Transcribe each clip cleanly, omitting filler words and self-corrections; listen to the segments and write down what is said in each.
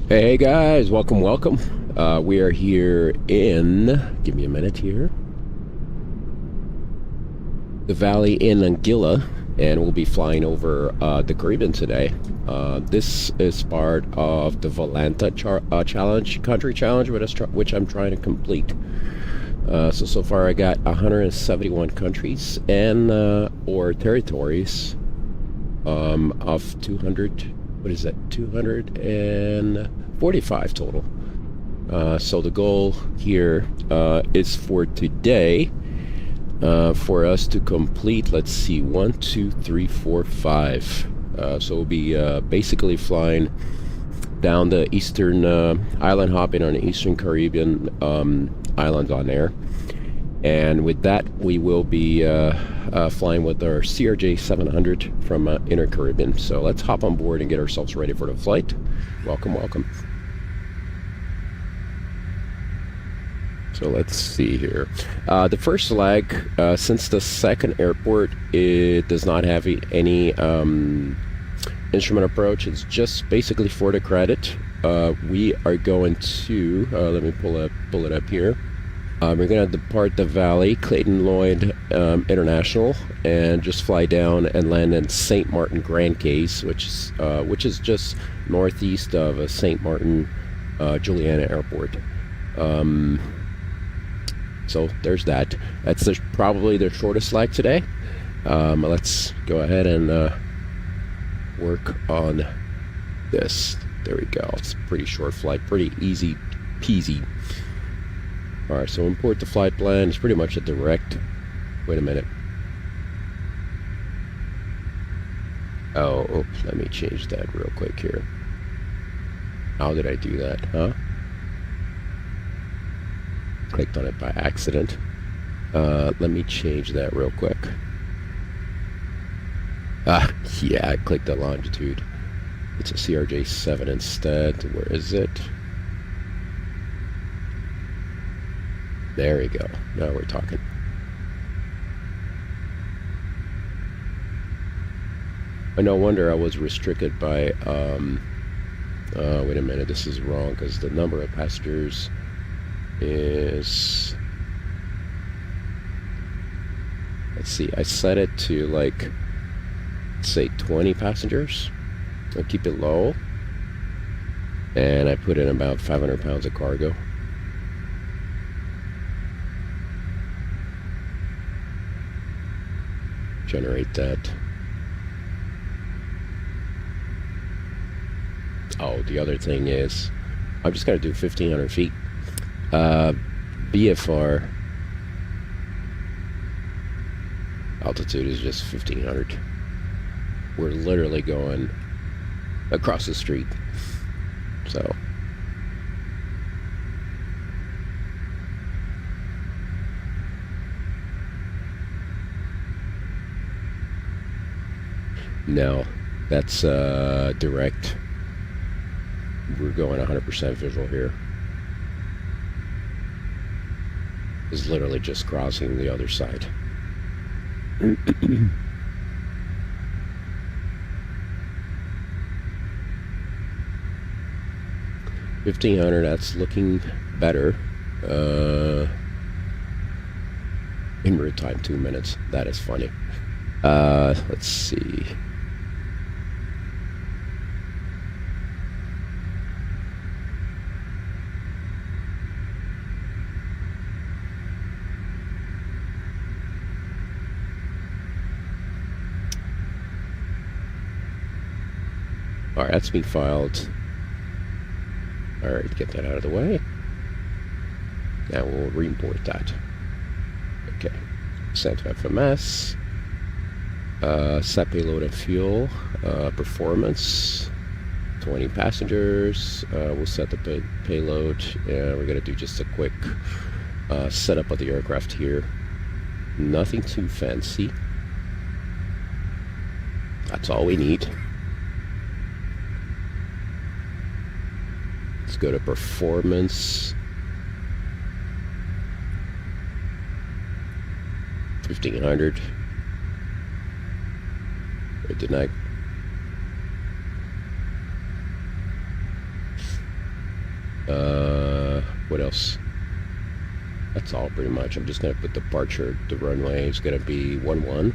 Hey guys, welcome. We are here in, give me a minute here, the valley in Anguilla, and we'll be flying over the Caribbean today. This is part of the Volanta challenge, country challenge, which I'm trying to complete. So far I got 171 countries and or territories of 200. What is that? 245 total. So the goal here is for today for us to complete, let's see, 1, 2, 3, 4, 5. So we'll be basically flying down the eastern island hopping on the eastern Caribbean islands on there. And with that, we will be flying with our CRJ700 from Inner Caribbean. So let's hop on board and get ourselves ready for the flight. Welcome. So let's see here. The first leg, since the second airport, it does not have any instrument approach. It's just basically for the credit. We are going to, let me pull it up here. We're going to depart the valley, Clayton Lloyd International, and just fly down and land in St. Martin Grand Case, which is just northeast of St. Martin Juliana Airport. So there's that. That's probably the shortest leg today. Let's go ahead and work on this. There we go. It's a pretty short flight, pretty easy peasy. Alright, so import the flight plan. It's pretty much a direct. Wait a minute. Oh, oops, let me change that real quick here. How did I do that, huh? Clicked on it by accident. Let me change that real quick. Yeah, I clicked the longitude. It's a CRJ7 instead. Where is it? There we go. Now we're talking. No wonder I was restricted by, wait a minute, this is wrong, because the number of passengers is, let's see, I set it to like, say 20 passengers. I'll keep it low. And I put in about 500 pounds of cargo. Generate that. Oh, the other thing is, I'm just going to do 1,500 feet. VFR altitude is just 1,500. We're literally going across the street. So no, that's direct. We're going 100% visual here. Is literally just crossing the other side. 1,500, that's looking better. In route time, 2 minutes. That is funny. Let's see. Alright, that's being filed. Alright, get that out of the way. Now we'll re-import that. Okay. Send to FMS. Set payload and fuel. Performance. 20 passengers. We'll set the payload. And we're going to do just a quick setup of the aircraft here. Nothing too fancy. That's all we need. Let's go to performance. 1,500. Or didn't I? What else? That's all pretty much. I'm just gonna put departure. The runway is gonna be 11.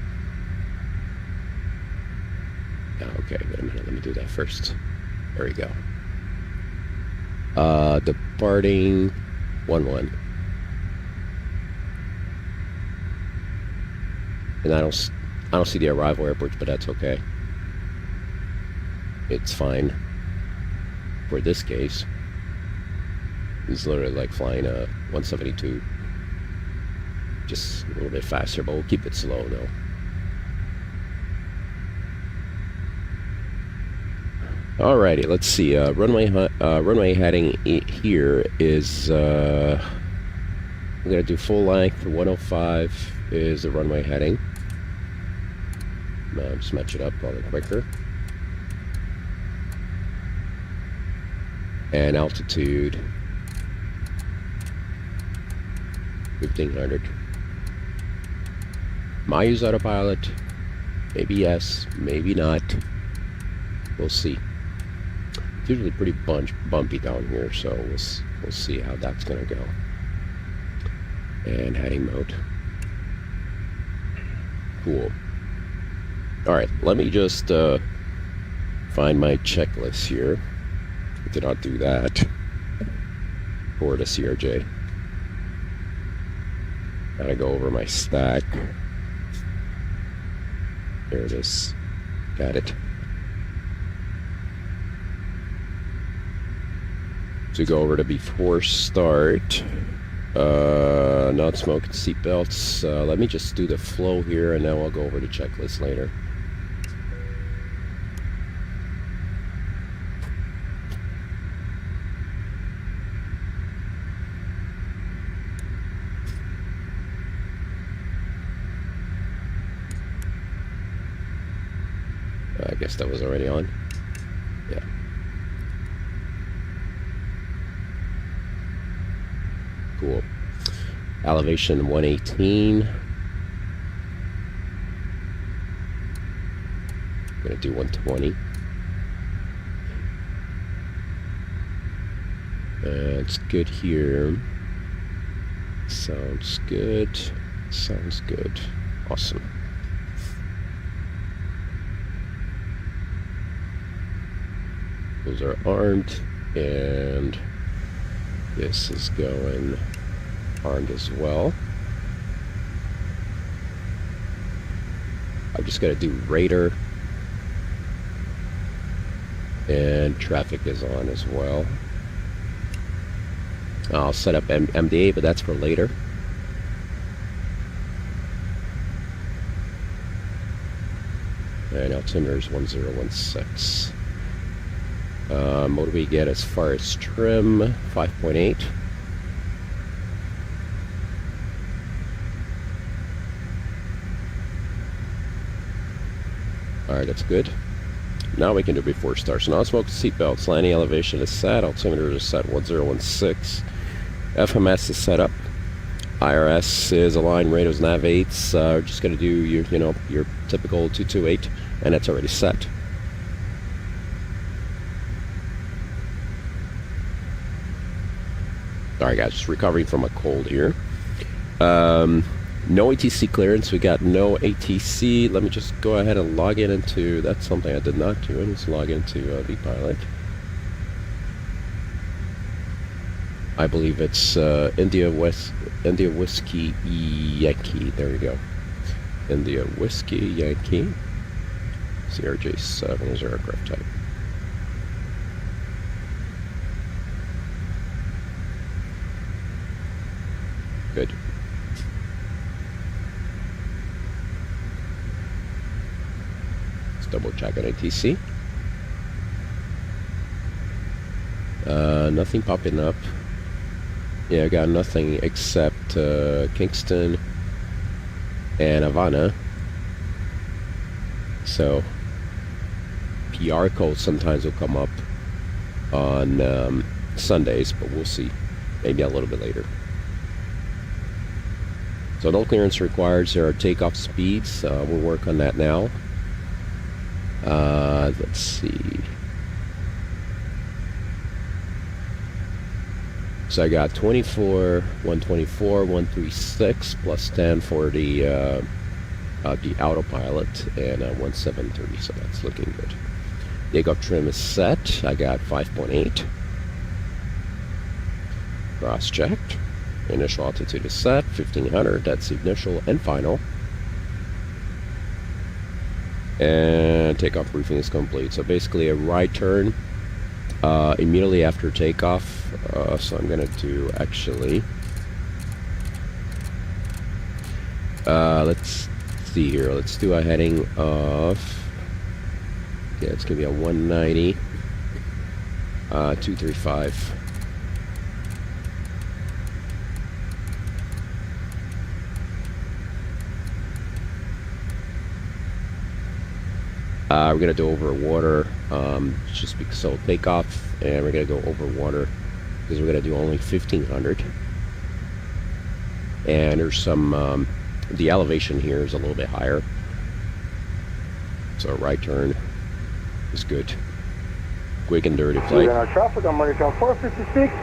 Okay, wait a minute. Let me do that first. There we go. Departing 11. And I don't see the arrival airports, but that's okay. It's fine for this case. It's literally like flying a 172, just a little bit faster, but we'll keep it slow though. Alrighty, let's see. Runway heading here is we're gonna do full length. 105 is the runway heading. Just match it up probably quicker. And altitude 1500. Might use autopilot. Maybe yes, maybe not. We'll see. It's usually pretty bumpy down here, so we'll see how that's gonna go. And heading mode. Cool. Alright, let me just find my checklist here. I did not do that for the CRJ. Gotta go over my stack. There it is. Got it. To go over to before start. Not smoking seatbelts. Let me just do the flow here, and then I'll go over the checklist later. I guess that was already on. Yeah. Cool. Elevation 118. I'm gonna do 120. It's good here. Sounds good. Sounds good. Awesome. Those are armed, and this is going armed as well. I'm just gonna do radar, and traffic is on as well. I'll set up MDA, but that's for later. And altimeter is 1016. What do we get as far as trim? 5.8. Alright, that's good. Now we can do before start. So non-smoking seatbelts, landing elevation is set, altimeter is set 1016. FMS is set up. IRS is aligned, radios, nav 8s. We're just going to do your, your typical 228, and that's already set. Alright guys, just recovering from a cold here. No ATC clearance, we got no ATC. Let me just go ahead and log in into, that's something I did not do. Let's log into vPilot. I believe it's India Whiskey Yankee, there we go. India Whiskey Yankee. CRJ7 is our aircraft type. Good. Let's double check on ATC. Nothing popping up. Yeah, I got nothing except Kingston and Havana. So PR codes sometimes will come up on Sundays, but we'll see. Maybe a little bit later. So no clearance required. There are takeoff speeds. We'll work on that now. Let's see. So I got 24, 124, 136 plus 10 for the autopilot, and 1730. So that's looking good. Takeoff trim is set. I got 5.8. Cross checked. Initial altitude is set. 1500. That's initial and final. And takeoff briefing is complete. So basically a right turn immediately after takeoff. So I'm going to do actually, let's see here. Let's do a heading of, yeah, it's going to be a 190, 235. We're going to do over water, just because, so take off, and we're going to go over water because we're going to do only 1500. And there's some, the elevation here is a little bit higher. So right turn is good. Quick and dirty flight. We're on traffic, American 456.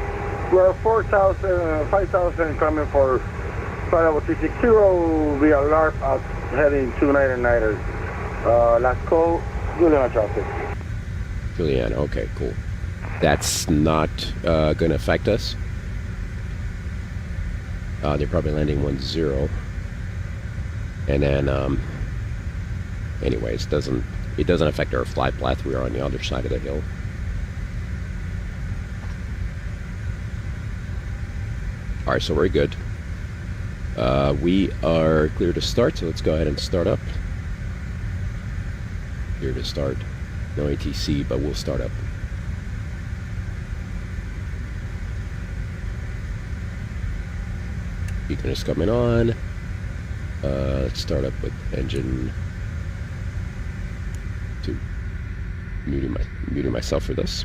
We're 4,000, 5,000 coming for flight level 360 via LARP out heading 299ers. Last call, Juliana traffic. Juliana, okay, cool. That's not going to affect us. They're probably landing 1-0. And then, anyways, it doesn't affect our flight path. We are on the other side of the hill. All right, so we're good. We are clear to start, so let's go ahead and start up. Clear to start. No ATC, but we'll start up. Beacon is coming on. Let's start up with engine 2. Muting myself for this.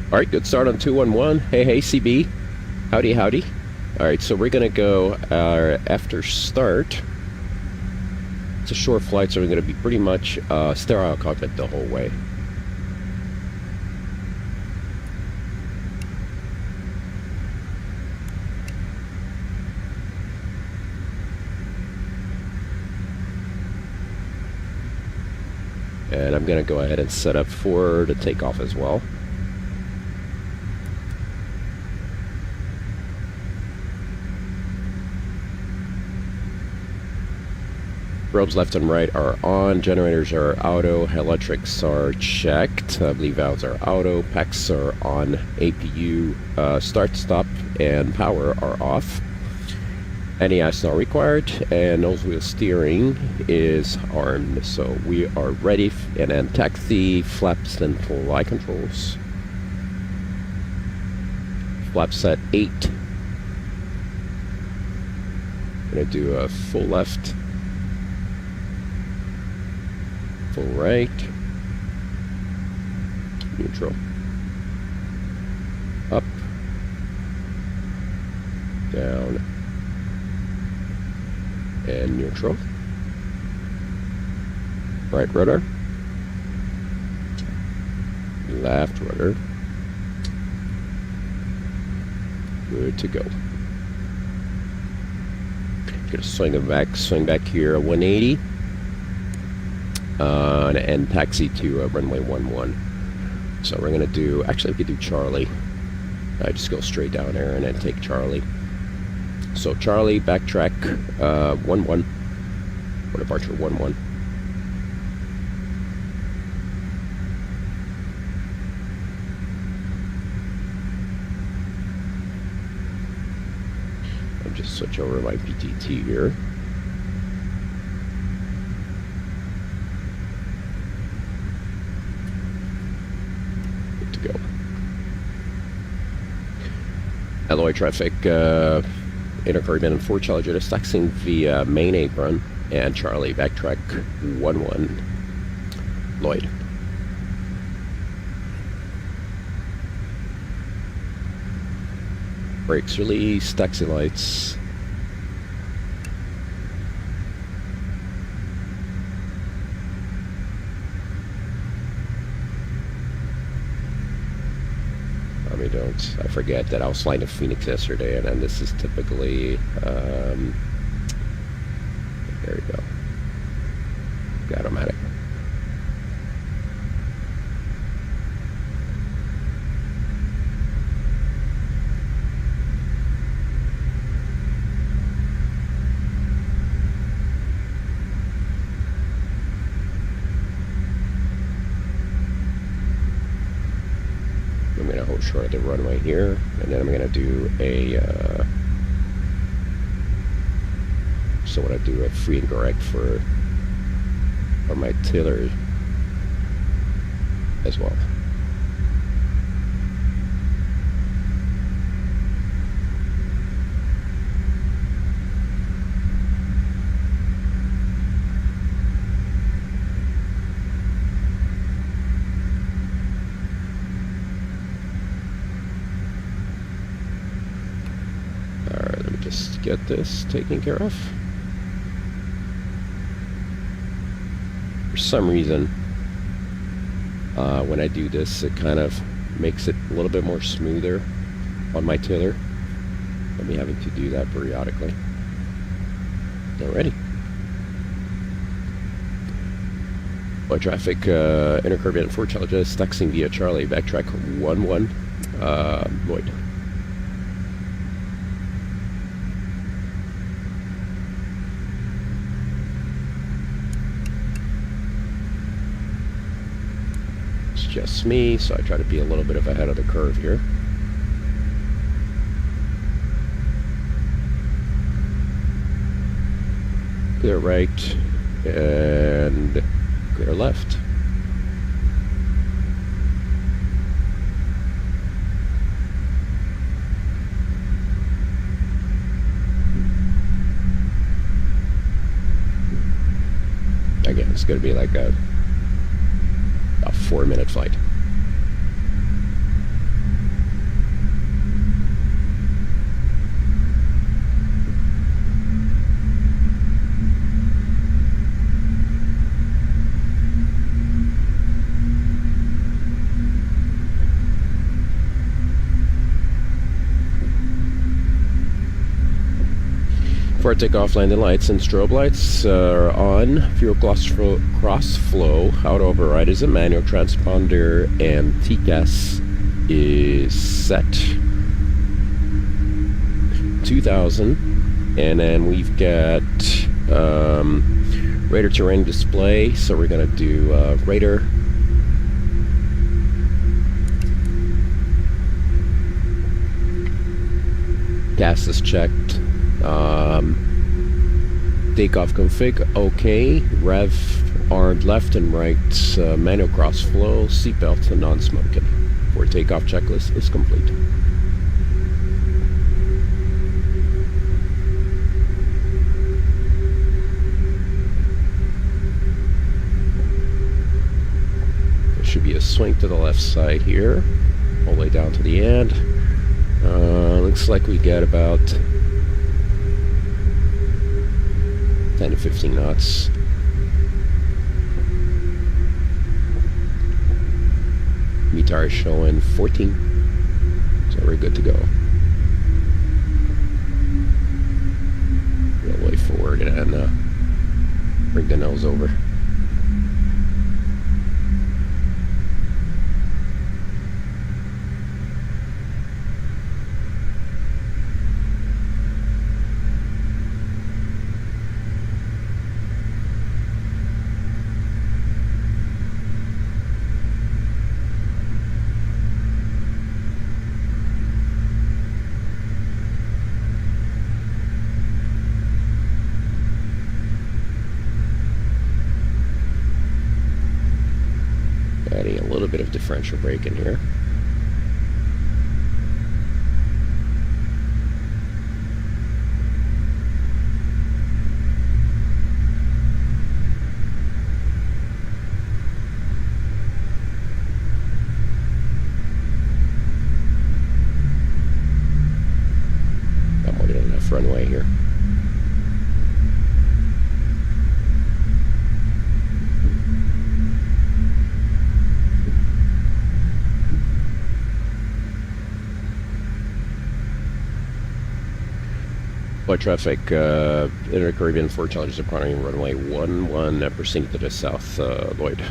All right, good start on 211. Hey, hey, CB. Howdy, howdy. All right, so we're going to go after start. It's a short flight, so we're going to be pretty much sterile cockpit the whole way. And I'm going to go ahead and set up for the takeoff as well. Probes left and right are on, generators are auto, electrics are checked, I believe valves are auto, PEX are on, APU start, stop, and power are off. NES not required, and nose wheel steering is armed, so we are ready. And then taxi, flaps, and fly controls. Flaps at 8. Gonna do a full left, full right, neutral, up, down, and neutral. Right rudder, left rudder, good to go. Gonna swing back here 180, and taxi to runway 11. So we're gonna do, actually we could do Charlie. I just go straight down there and then take Charlie. So Charlie, backtrack 11, for departure 11. I'll just switch over my PTT here. Good to go. Alloy traffic, Intercaribbean and 4 Charlie is taxiing via main apron, and Charlie backtrack 11. Lloyd. Brakes release, taxi lights. I forget that I was flying to Phoenix yesterday, and then this is typically, there we go, automatic. I'm going to hold short of the runway here, and then I'm going to do a, so when I do a free and direct for my tiller as well. Just get this taken care of. For some reason, when I do this, it kind of makes it a little bit more smoother on my tiller. I'll be having to do that periodically. Alrighty. By traffic, Intercaribbean 4 Charlie is taxiing via Charlie, backtrack 11, Lloyd. Just me, so I try to be a little bit of ahead of the curve here. Clear right and clear left. Again, it's going to be like a 4-minute flight. Before takeoff, landing lights and strobe lights are on. Fuel cross flow, auto override is a manual, transponder and TCAS is set 2000, and then we've got radar terrain display, so we're gonna do radar. Gas is checked. Takeoff config, okay. Rev armed left and right, manual cross flow, seatbelt and non-smoking. For takeoff checklist is complete. There should be a swing to the left side here, all the way down to the end. Looks like we get about 10 to 15 knots. METAR is showing 14, so we're good to go. Roll way forward and bring the nose over. Adding a little bit of differential brake in here. Got more than enough runway here. Flight traffic, Inter-Caribbean 4 Challenges departing runway 11, proceeding to the south, Lloyd.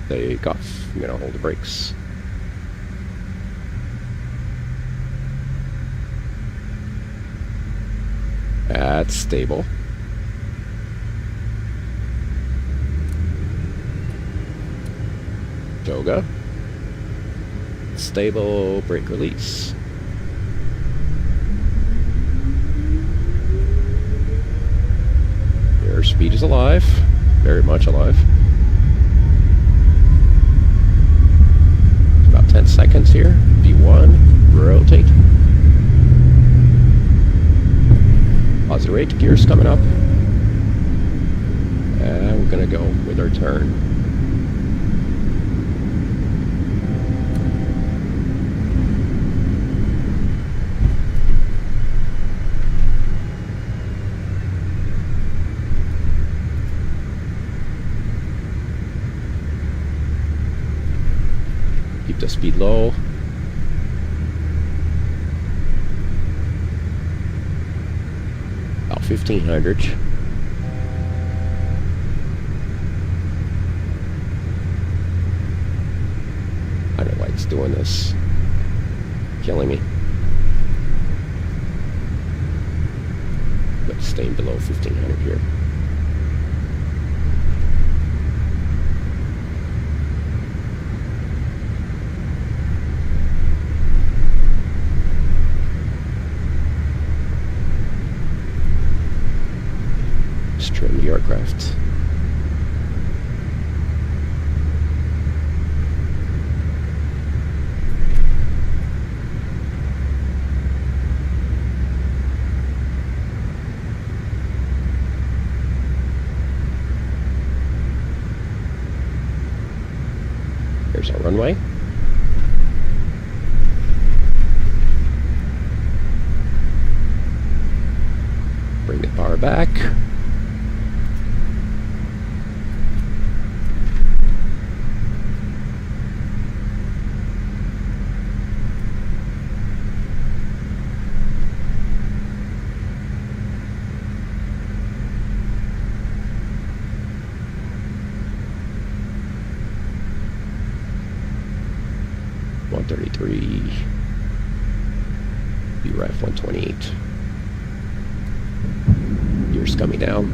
Take off. I'm gonna hold the brakes. That's stable. Toga. Stable, brake release. Airspeed is alive, very much alive. About 10 seconds here. V1, rotate. Positive rate, gears coming up. And we're gonna go with our turn. Keep the speed low. About 1500. I don't know why it's doing this. Killing me. But staying below 1500 here. Trim the aircraft. Here's our runway. Bring the power back. F-128. Gears coming down.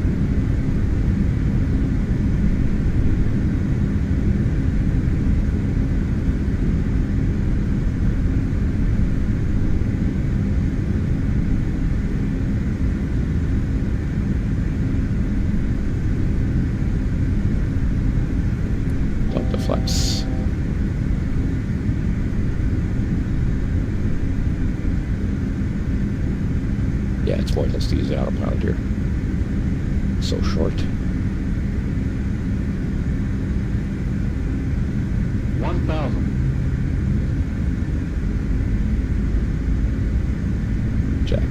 Dump the flaps. Yeah, it's pointless to use the autopilot here. So short. 1,000. Jacked.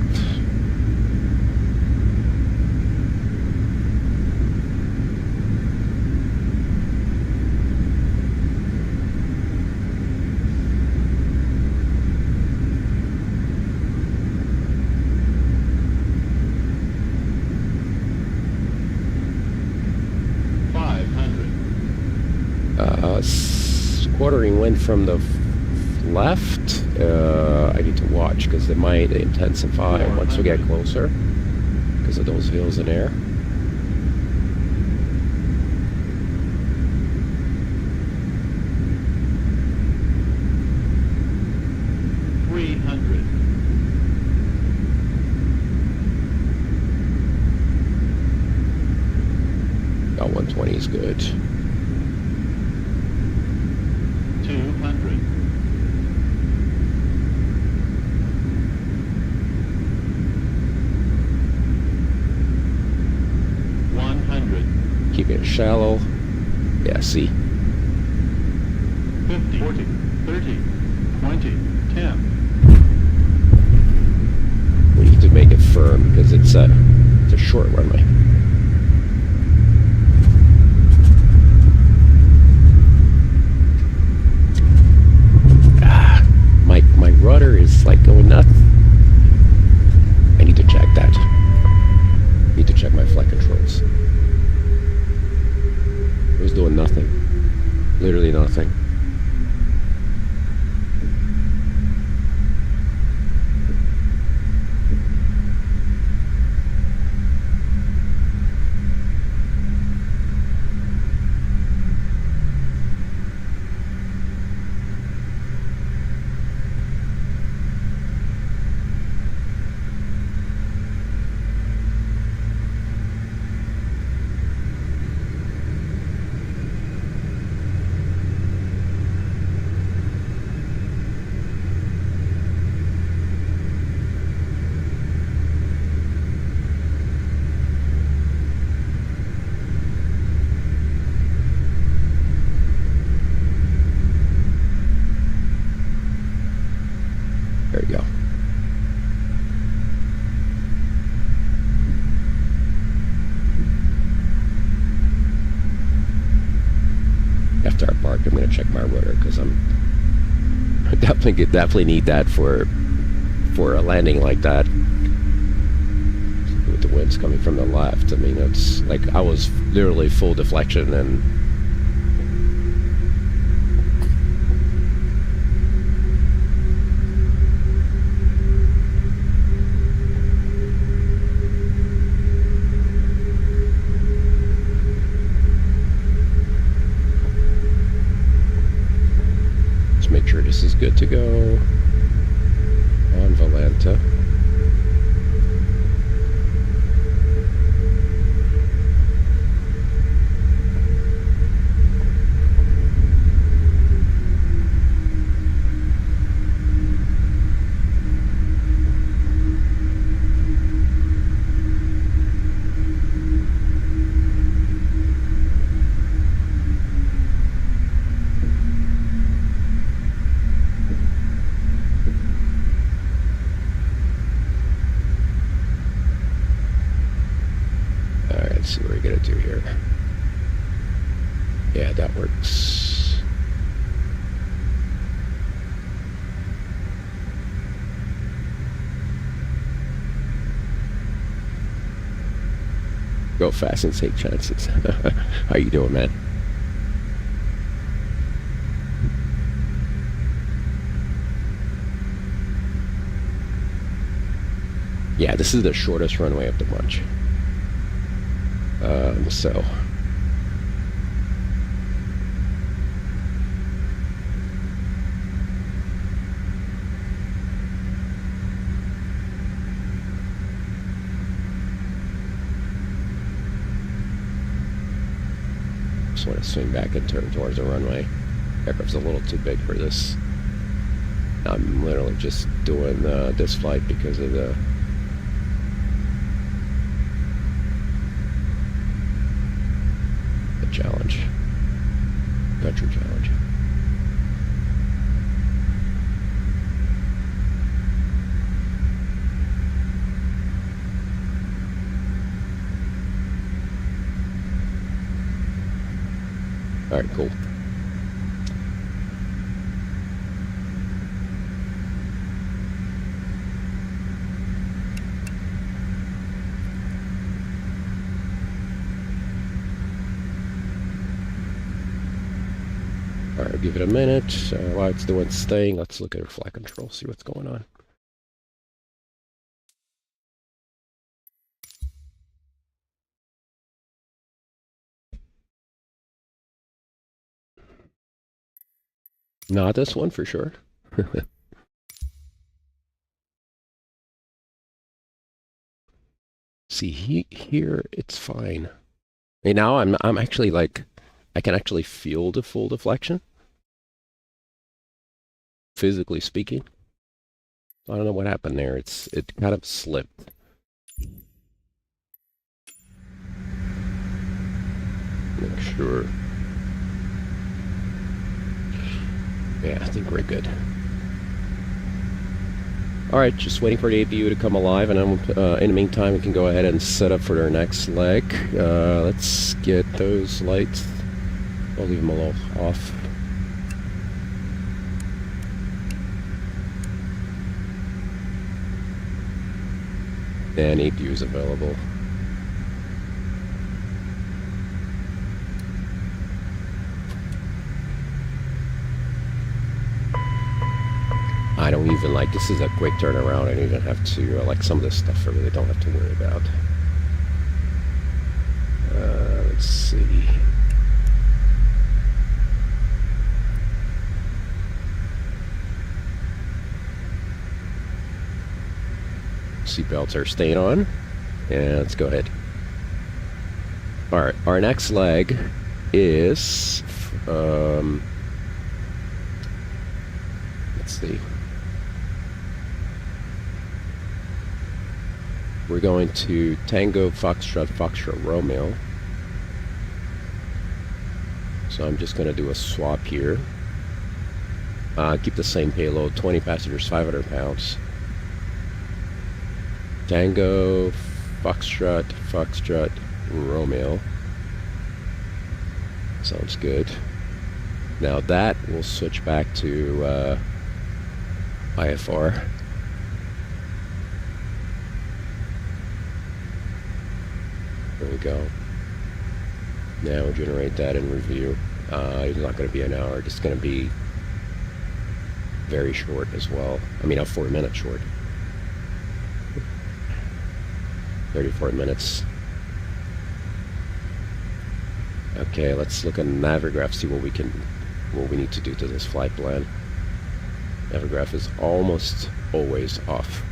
Quartering wind from the left. I need to watch because it might intensify once we get closer because of those hills in air. About 120 is good. 200. 100. Keeping it shallow. Yeah, see. 50, 40, 30, 20, 10. We need to make it firm because it's a short runway. My rudder is like going nuts. I need to check that. Need to check my flight controls. It was doing nothing. Literally nothing. There you go. After I park, I'm going to check my rudder because I'm definitely need that for a landing like that. With the winds coming from the left, I mean, it's like I was literally full deflection and. Make sure this is good to go on Volanta. Let's see what we're gonna do here. Yeah, that works. Go fast and take chances. How you doing, man? Yeah, this is the shortest runway of the bunch. So just want to swing back and turn towards the runway. Aircraft's a little too big for this. I'm literally just doing this flight because of the challenge, country challenge. All right, cool. All right, give it a minute. While it's doing its thing, let's look at our flight control, see what's going on. Not this one for sure. See, here it's fine. Right now, I'm actually like, I can actually feel the full deflection, physically speaking. I don't know what happened there. It kind of slipped. Make sure. Yeah, I think we're good. All right, just waiting for the APU to come alive, and then in the meantime, we can go ahead and set up for our next leg. Let's get those lights. I'll leave them a little off. And APU is available. I don't even like, this is a quick turnaround. I don't even have to, like some of this stuff I really don't have to worry about. Let's see. Seatbelts are staying on. And let's go ahead. All right, our next leg is, let's see. We're going to Tango Foxtrot Foxtrot Romeo. So I'm just going to do a swap here. Keep the same payload, 20 passengers, 500 pounds. Tango Foxtrot Foxtrot Romeo. Sounds good. Now that will switch back to IFR. There we go. Now we'll generate that in review. It's not going to be an hour. It's going to be very short as well. I mean, 4 minutes short. 34 minutes. Okay, let's look at Navigraph, see what we need to do to this flight plan. Navigraph is almost always off.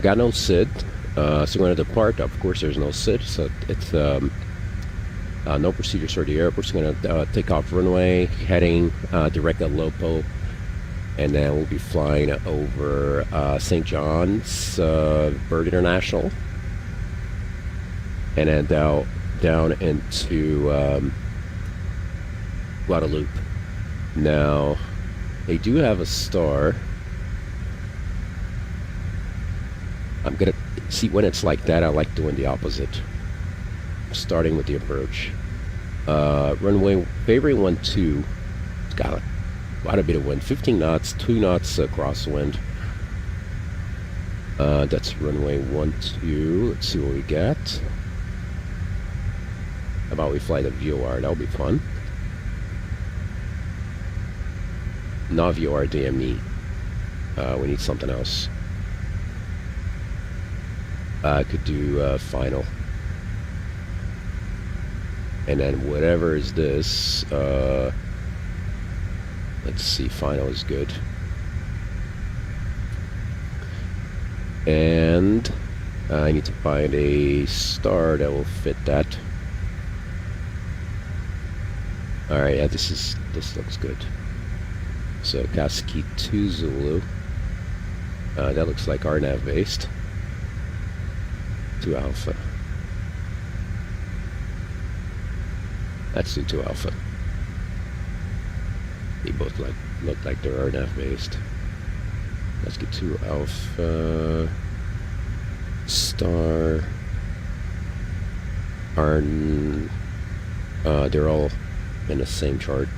Got no SID, so we're going to depart. Of course, there's no SID, so it's no procedures for the airport. We're going to take off runway, heading direct at Lopo, and then we'll be flying over St. John's Bird International, and then down into Guadalupe. Now, they do have a star. I'm gonna see when it's like that. I like doing the opposite, starting with the approach. Runway favoring 12. It's got quite a bit of wind. 15 knots, 2 knots crosswind. That's runway 12. Let's see what we got. How about we fly the VOR? That'll be fun. not VOR DME. We need something else. I could do final. And then whatever is this, let's see, final is good. And I need to find a star that will fit that. Alright, yeah, this looks good. So Kasky 2 Zulu. That looks like RNAV based. 2 Alpha. Let's do 2 Alpha. They both look like they're RNAV based. Let's get 2 Alpha. Star. Arn. They're all in the same chart.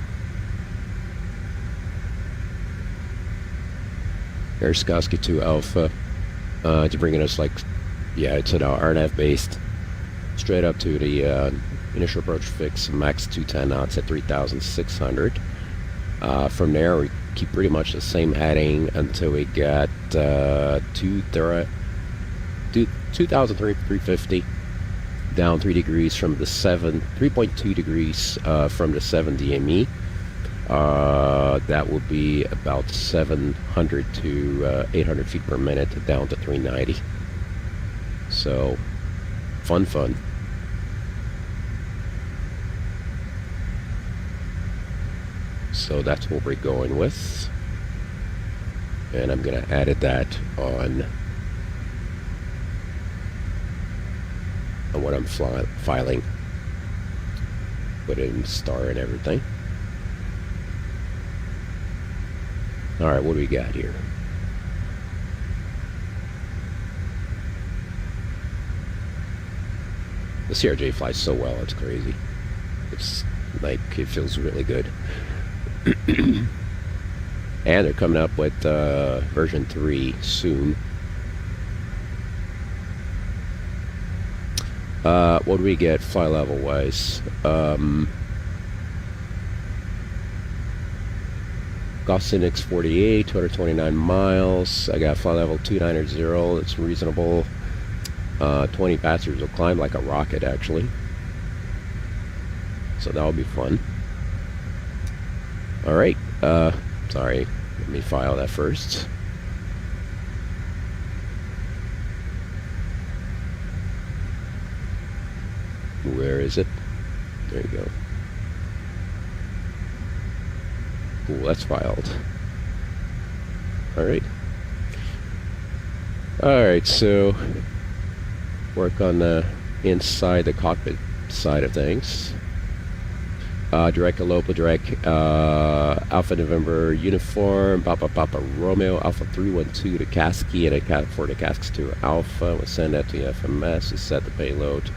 There's Kasky 2 Alpha. To bringing us like, yeah, it's an RNAV based. Straight up to the initial approach fix, max 210 knots at 3,600. From there, we keep pretty much the same heading until we get 2,350, down 3 degrees from the 3.2 degrees from the 7 DME. That will be about 700 to 800 feet per minute, down to 390. So, fun. So that's what we're going with. And I'm going to add that on what I'm filing. Put it in star and everything. Alright, what do we got here? The CRJ flies so well, it's crazy. It's like, it feels really good. And they're coming up with version 3 soon. What do we get fly level wise? Gaussian X48, 229 miles. I got fly level 290. It's reasonable. 20 passengers will climb like a rocket, actually. So that'll be fun. Alright, sorry, let me file that first. Where is it? There you go. Cool, that's filed. Alright. Alright, so work on the inside the cockpit side of things. Direct Alopa, direct Alpha November uniform, Papa Romeo, Alpha 312 to Kasky, and for the Kasky 2 Alpha. We'll send that to the FMS to set the payload.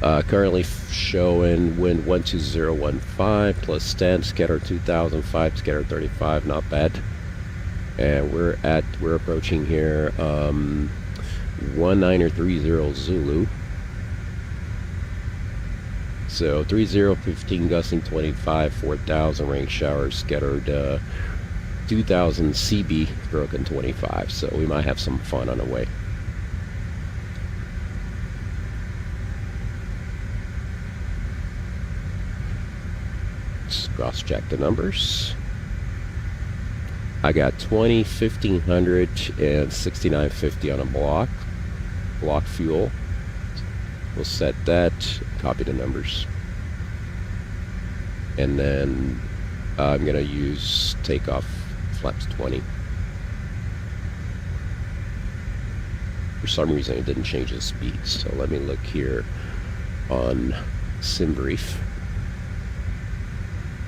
Currently showing wind 12015 plus 10, scatter 2005, scatter 35, not bad. And we're approaching here 1930 Zulu. So 3015 gusting 25, 4000 rain showers scattered 2000 CB broken 25. So we might have some fun on the way. Let's cross check the numbers. I got 20, 1500, and 6950 on a block fuel. We'll set that, copy the numbers. And then I'm going to use takeoff flaps 20. For some reason it didn't change the speed, so let me look here on SimBrief.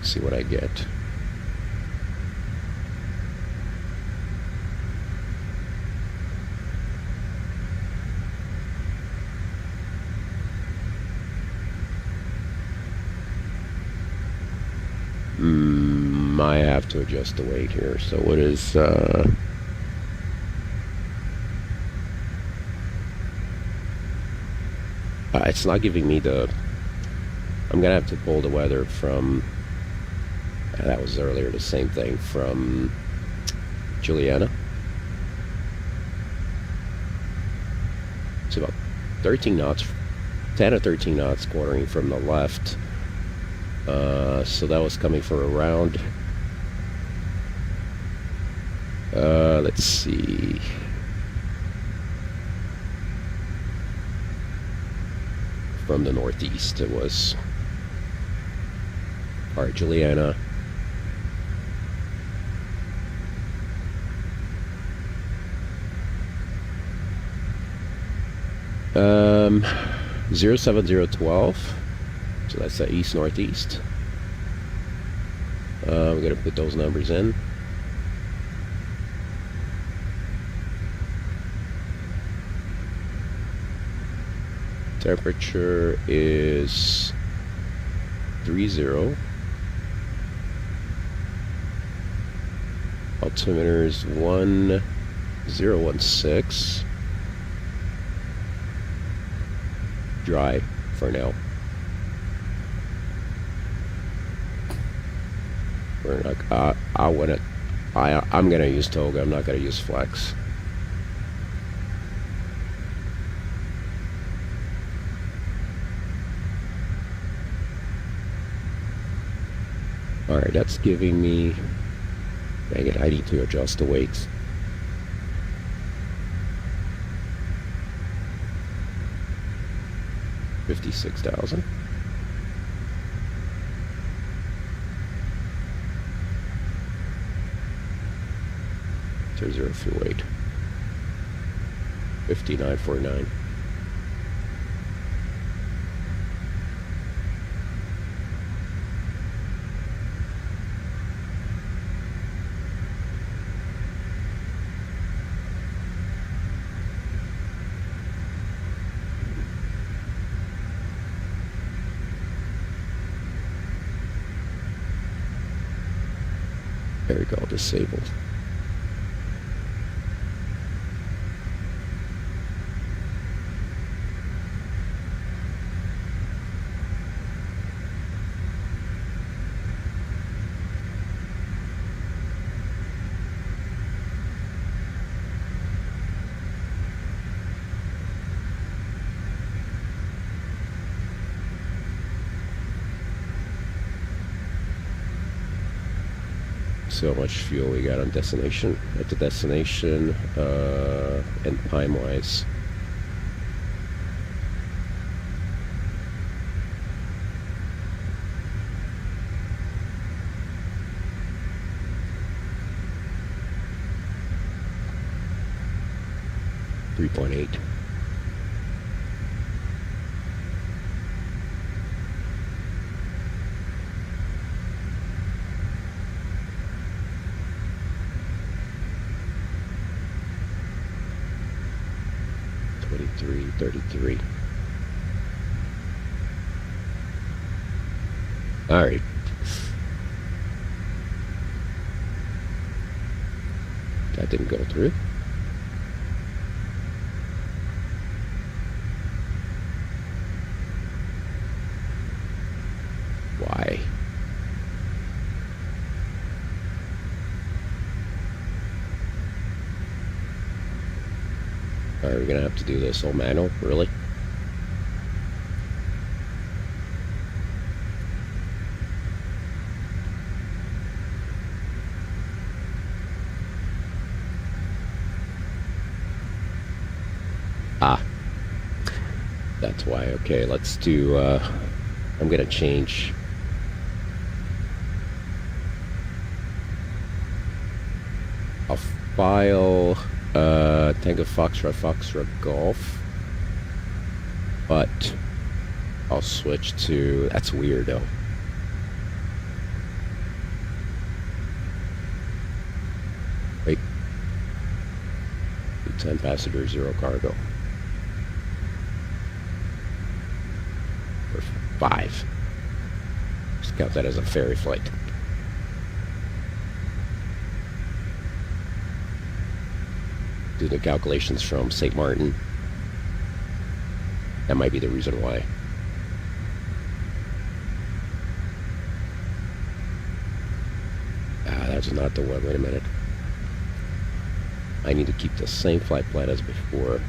See what I get. I have to adjust the weight here. So what is it's not giving me the I'm gonna have to pull the weather from. That was earlier. The same thing from Juliana. It's about 13 knots, 10 or 13 knots, quartering from the left. So that was coming for a round. Let's see. From the northeast, it was. All right, Juliana. Um, 07012. So that's the east northeast. We're gonna put those numbers in. Temperature is 30. Altimeter is 1016. Dry for now. We're not. I'm gonna use Toga. I'm not gonna use Flex. All right, that's giving me. Dang it! I need to adjust the weights. $56,000. 00 fuel weight. 5949. There we go, disabled. So much fuel we got on destination. At the destination, and time-wise. .8. $33. All right. That didn't go through. Why? Are we gonna have to do this all manual? Really? Ah. That's why. Okay, let's do, I'm gonna change. I'll file Tango Foxtrot Golf, but I'll switch to, that's weird though. Wait, 10 passengers, 0 cargo. Or 5. Just count that as a ferry flight. Do the calculations from St. Martin. That might be the reason why. that's not the one. Wait a minute. I need to keep the same flight plan as before.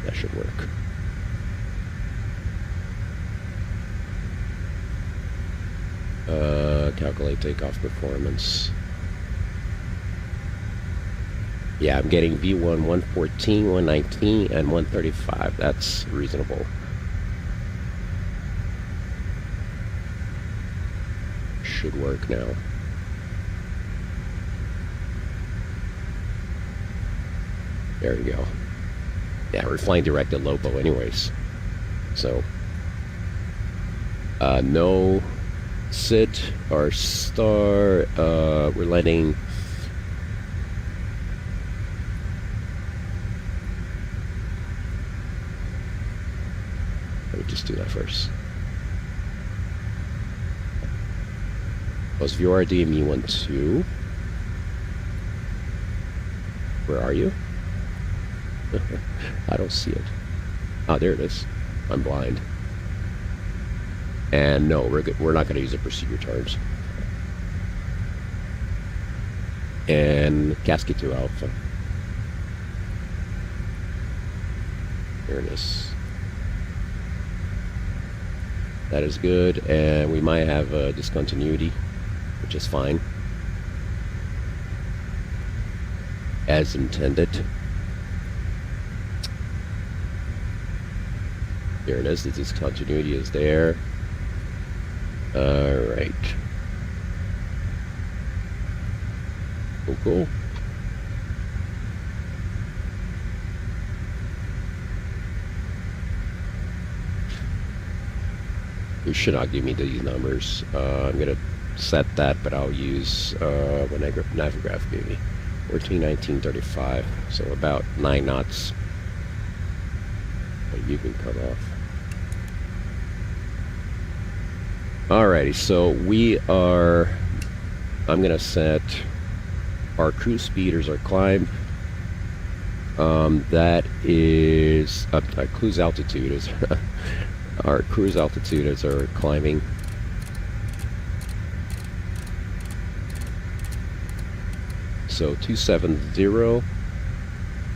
That should work. Calculate takeoff performance. Yeah, I'm getting V1 114, 119, and 135. That's reasonable. Should work now. There we go. Yeah, we're flying direct at Lopo anyways. So, no sit or star. We're letting. Let me just do that first. Plus VRD and Me12. Where are you? I don't see it. Ah, there it is. I'm blind. And no, we're not going to use the procedure terms. And Cascade 2 Alpha. There it is. That is good, and we might have a discontinuity, which is fine. As intended. There it is, the discontinuity is there. Alright. Cool, cool. You should not give me these numbers. I'm gonna set that, but I'll use what Navigraph gave me. 14, 19, 35. So about 9 knots. But you can cut off. Alrighty, so we are. I'm gonna set our cruise speed as our climb. That is our cruise altitude is our cruise altitude is our climbing. So 270.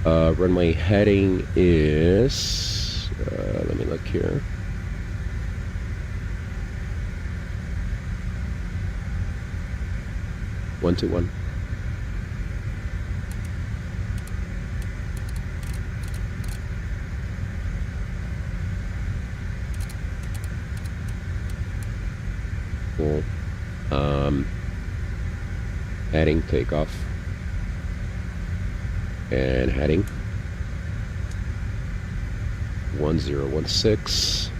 Runway heading is. Let me look here. One, 2, 1. Cool. Heading, takeoff. And heading. 1016.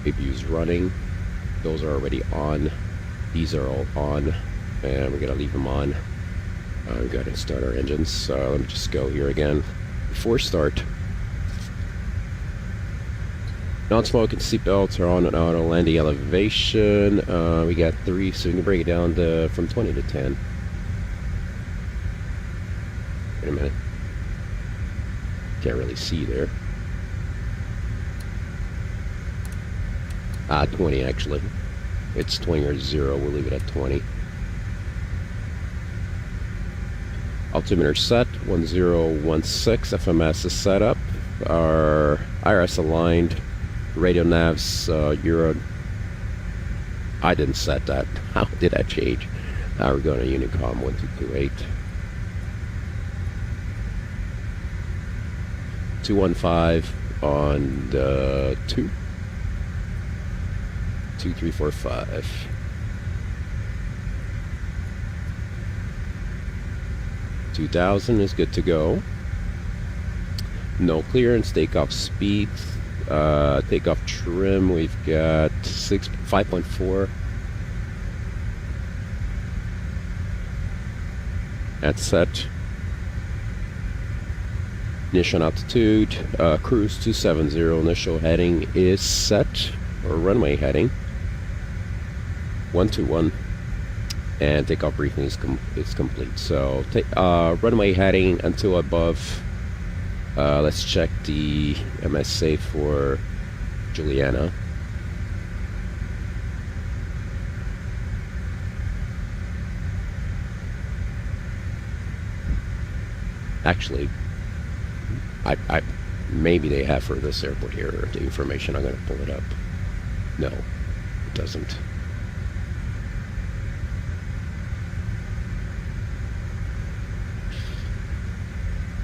APU's running. Those are already on. These are all on, and we're gonna leave them on. We gotta start our engines. Let me just go here again. Before start, non-smoking seatbelts are on and auto landing elevation. We got 3, so we can break it down from 20 to 10. Wait a minute. Can't really see there. 20 actually. It's 20 or 0. We'll leave it at 20. Altimeter set 1016. FMS is set up. Our IRS aligned. Radio navs Euro. I didn't set that. How did that change? We're going to Unicom 1228. 215 on the 2. 2, 3, 4, 5. $2,000 is good to go. No clearance. Takeoff speed. Takeoff trim. We've got 5.4. That's set. Initial altitude. Cruise 270. Initial heading is set, or runway heading. 121, and takeoff briefing is complete. So runway heading until above Let's check the MSA for Juliana. Actually, I maybe they have for this airport here the information. I'm going to pull it up. No, it doesn't.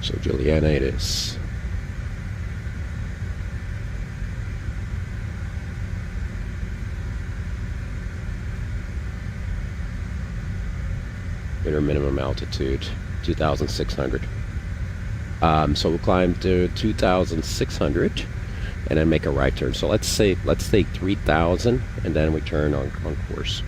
So Juliana it is. Inner minimum altitude 2,600. So we'll climb to 2,600 and then make a right turn. So let's take 3,000 and then we turn on course.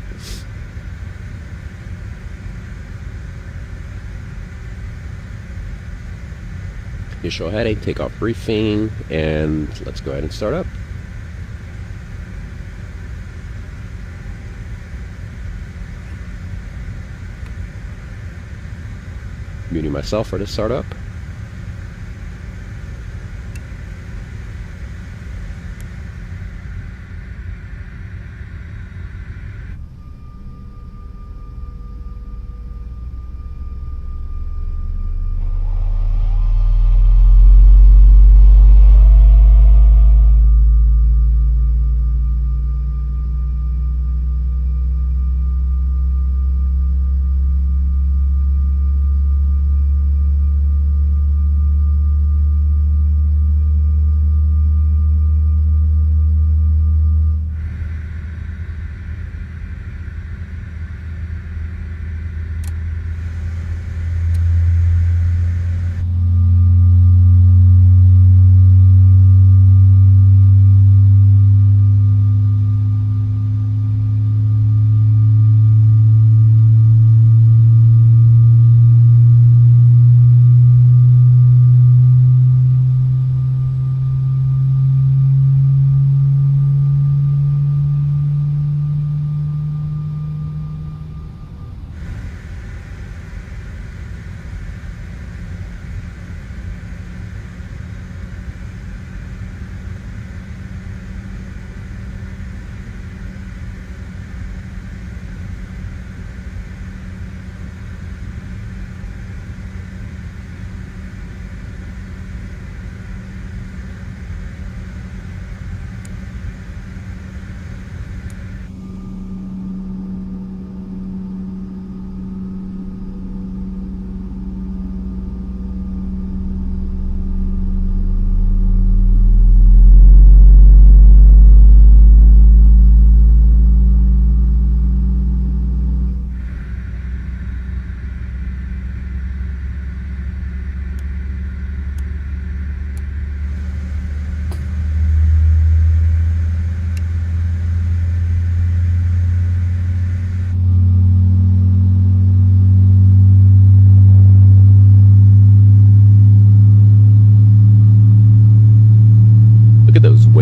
Initial heading, takeoff briefing, and let's go ahead and start up. Muting myself for the startup.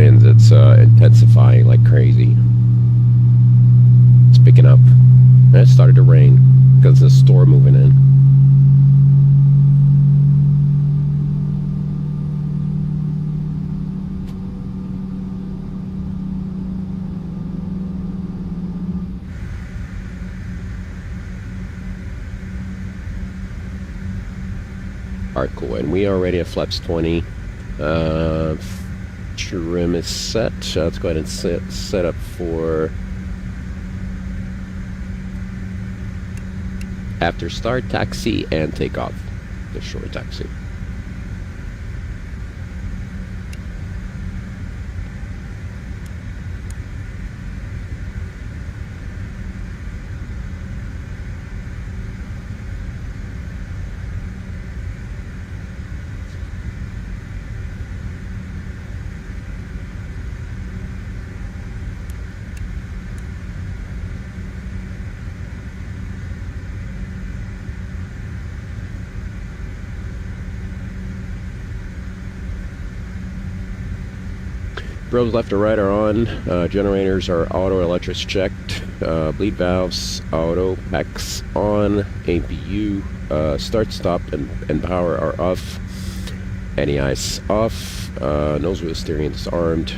It's intensifying like crazy. It's picking up. And it started to rain because there's a storm moving in. Alright, cool. And we are already at flaps 20. Trim is set. Let's go ahead and set up for after start, taxi, and take off. The short taxi. Probes left or right are on. Generators are auto, electrics checked. Bleed valves auto, PACs on. APU start, stop, and power are off. Anti-ice off. Nose wheel steering disarmed.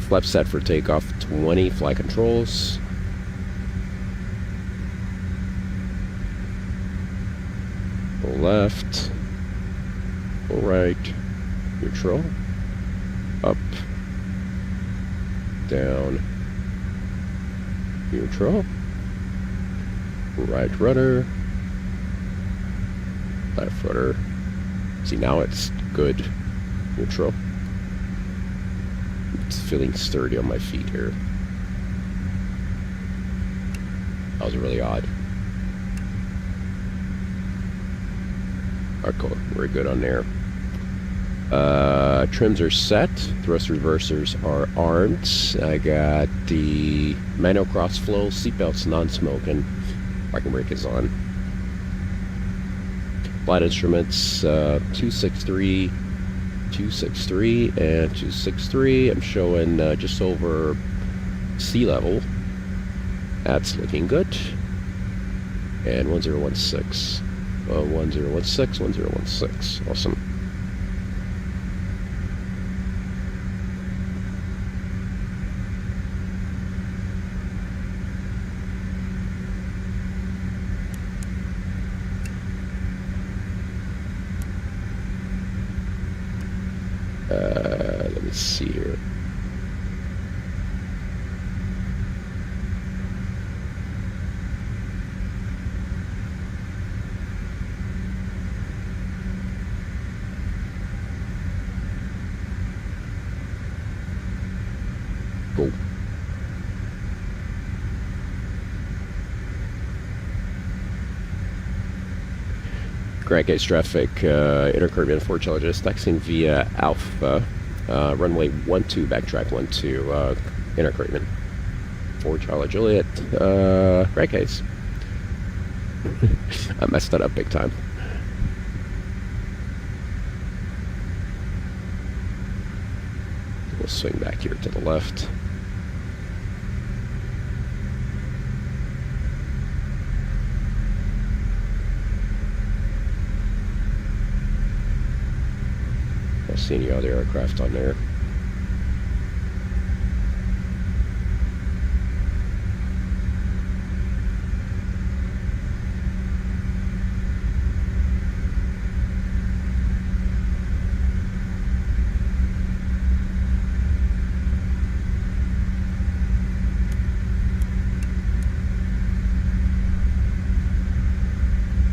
Flap set for takeoff 20. Flight controls. Go left. Go right. Neutral. Up. Down. Neutral. Right rudder. Left rudder. See, now it's good. Neutral. It's feeling sturdy on my feet here. That was really odd. Alright, cool. Very good on there. Trims are set. Thrust reversers are armed. I got the manual cross flow. Seatbelts non-smoking. Parking brake is on. Flight instruments 263, 263, and 263. I'm showing just over sea level. That's looking good. And 1016. 1016, 1016. Awesome. Let me see here. Cool. Grand Gate traffic, intercaribbean 4 Chargers, taxiing via Alpha, runway 12, backtrack 12, intercaribbean 4 Charlie Juliet, Grand Gates. I messed that up big time. We'll swing back here to the left. Don't see any other aircraft on there.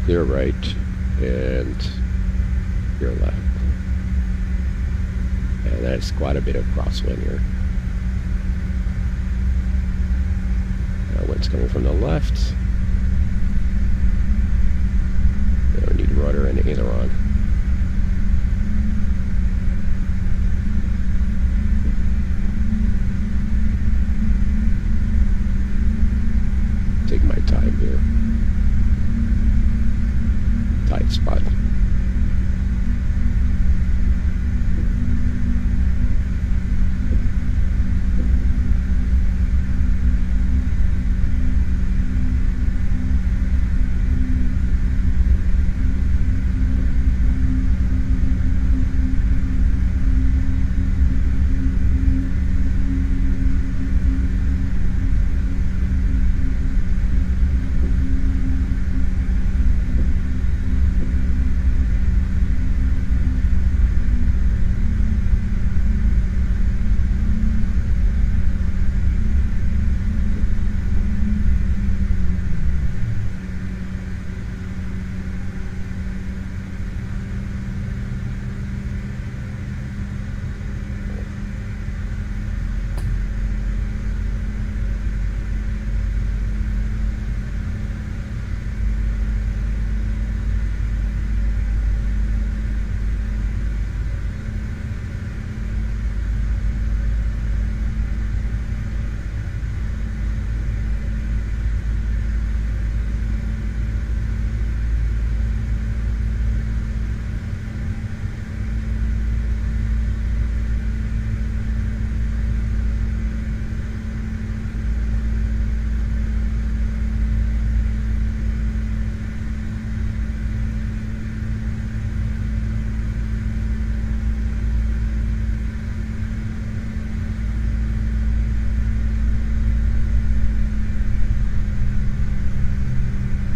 Clear right and clear left. And that's quite a bit of crosswind here. Wind's coming from the left. We need rudder and aileron. Take my time here. Tight spot.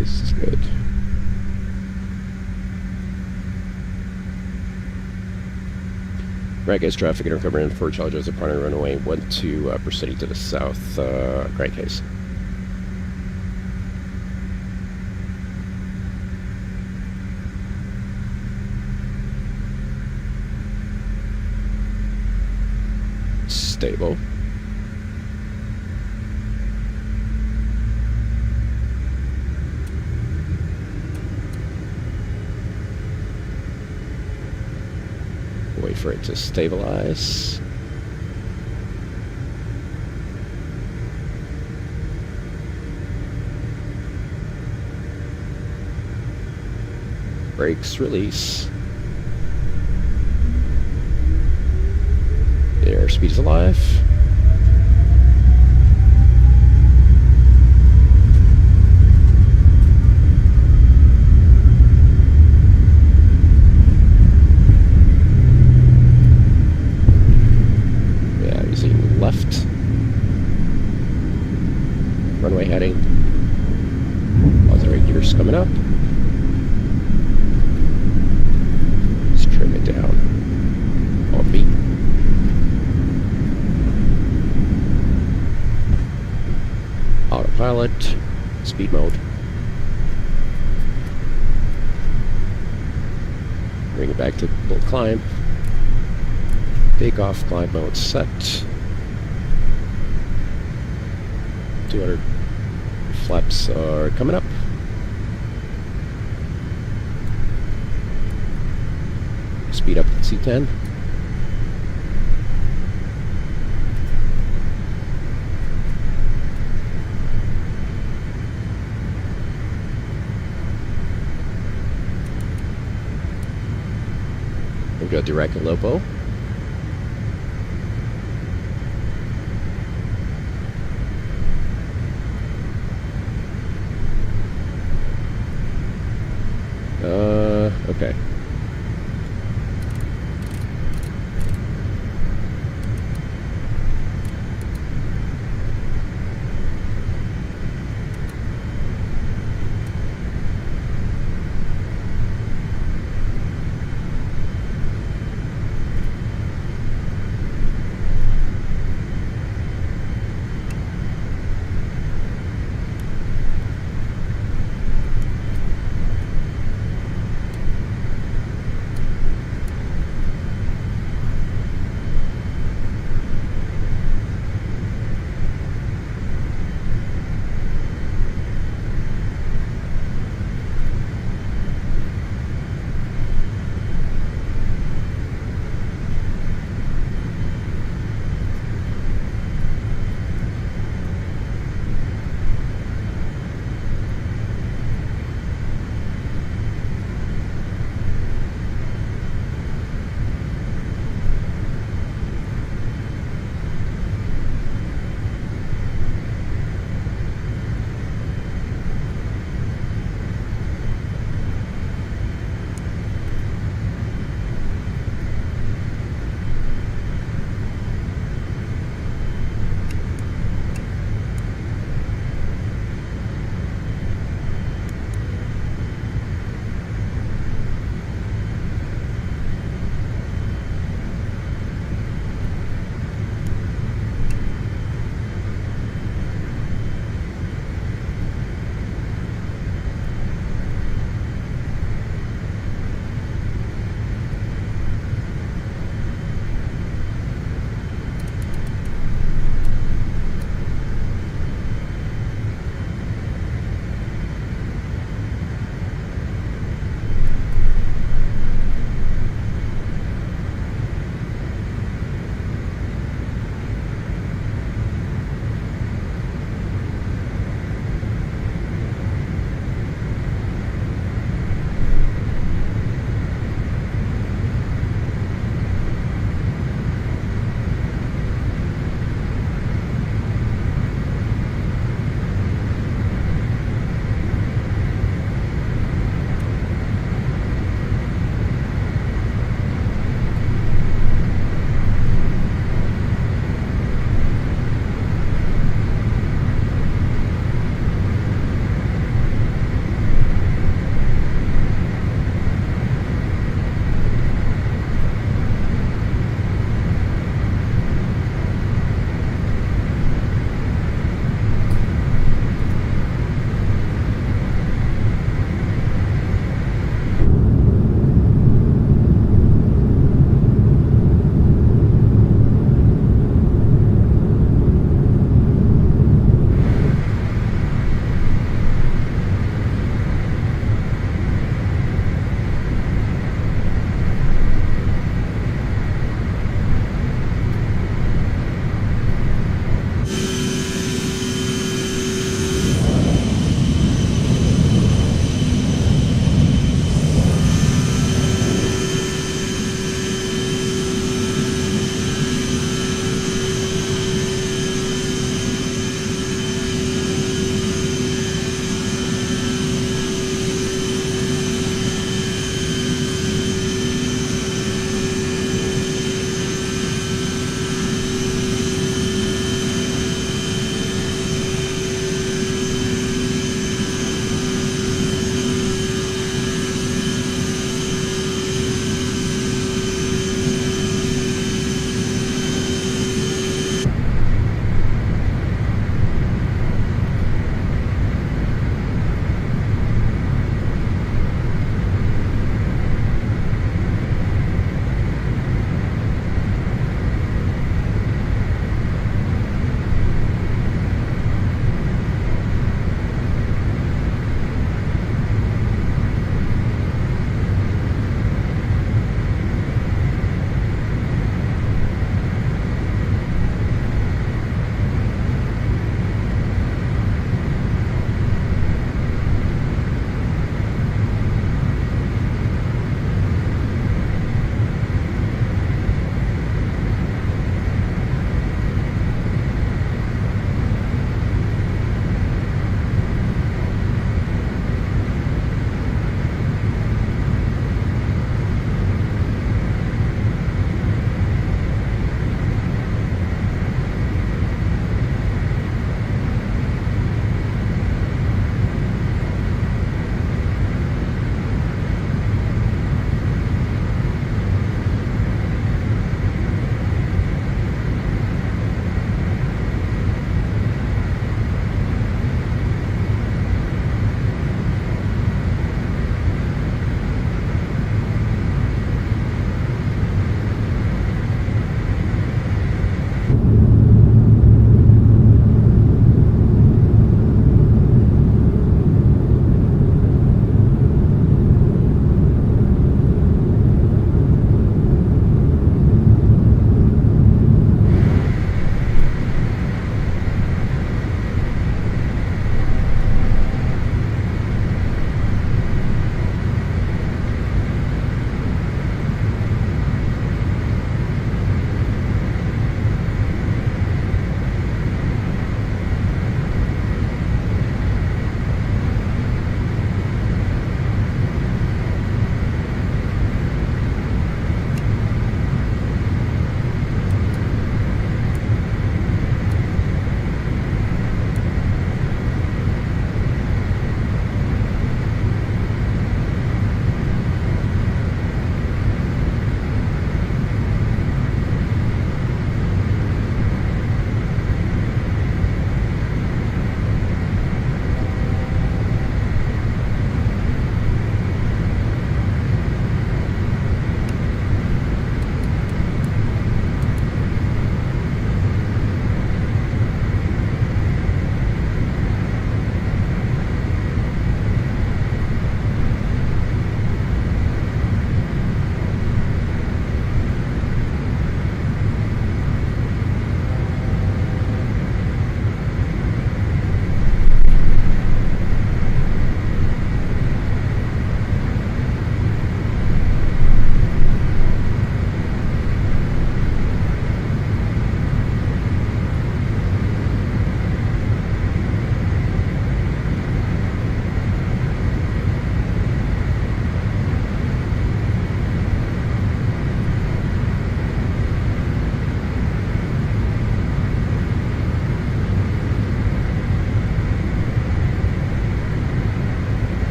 This is good. Right, guys, traffic and recovery in Fort Charles Joseph Parner runway 12 proceeding to the south. Great case. Stable. Wait for it to stabilize. Brakes release. The airspeed is alive. Yeah, using left. Runway heading. Auxiliary gears coming up. Let's trim it down. On beat. Autopilot, speed mode. Bring it back to full climb. Take off, climb mode set. 200 flaps are coming up. Speed up to C10. We'll go direct and lopo. Okay.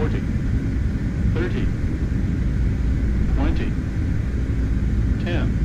40, 30, 20, 10,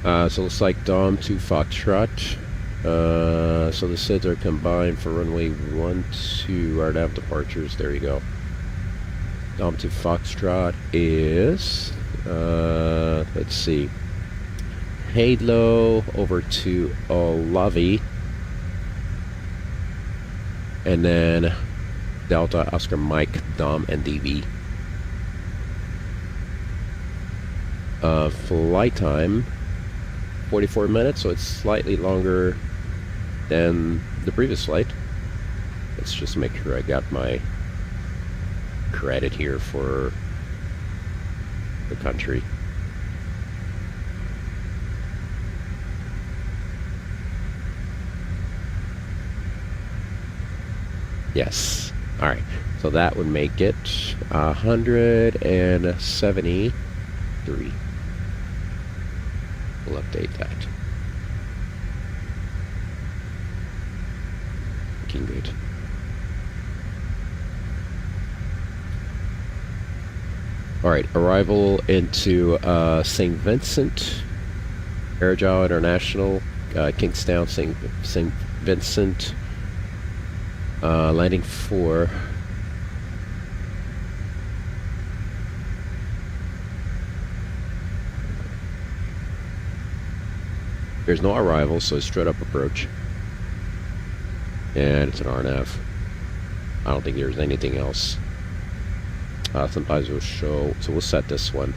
So it looks like Dom to Foxtrot. So the SIDs are combined for runway 12 RNAV departures. There you go. Dom to Foxtrot is, let's see, Halo over to Olavi, and then Delta Oscar Mike Dom and DV. Flight time 44 minutes, so it's slightly longer than the previous flight. Let's just make sure I got my credit here for the country. Yes. All right. So that would make it 173. We'll update that. Looking good. All right, arrival into St. Vincent, Aerosoft International, Kingstown, St. Vincent, landing for there's no arrival, so it's straight up approach. And it's an RNAV. I don't think there's anything else. Sometimes we'll show, so we'll set this one.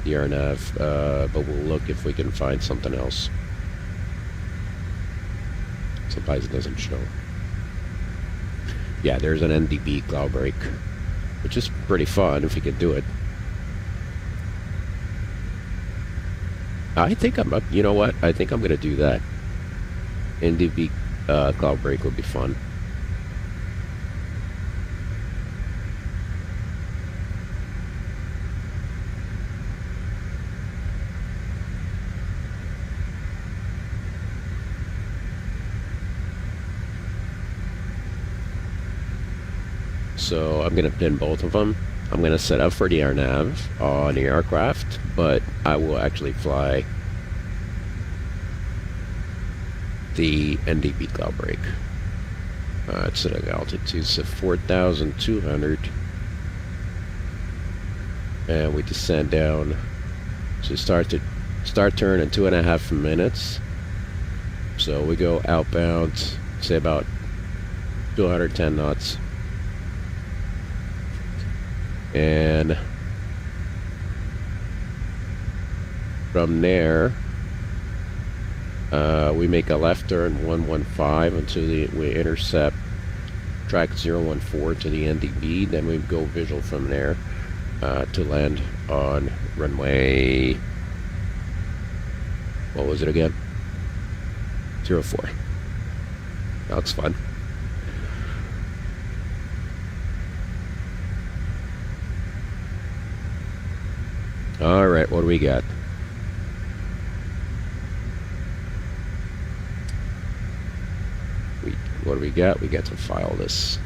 The RNAV, but we'll look if we can find something else. Sometimes it doesn't show. Yeah, there's an NDB cloud break, which is pretty fun if you can do it. I think I'm up. You know what? I think I'm gonna do that. NDB cloud break would be fun. So I'm gonna pin both of them. I'm gonna set up for the RNAV on the aircraft, but I will actually fly the NDB cloud break. It's at an altitude of 4,200, and we descend down to start turn in 2.5 minutes. So we go outbound, say about 210 knots. And from there, we make a left turn 115 until we intercept track 014 to the NDB. Then we go visual from there to land on runway, what was it again? 04. That's fun. All right, what do we got? What do we got? We got to file this.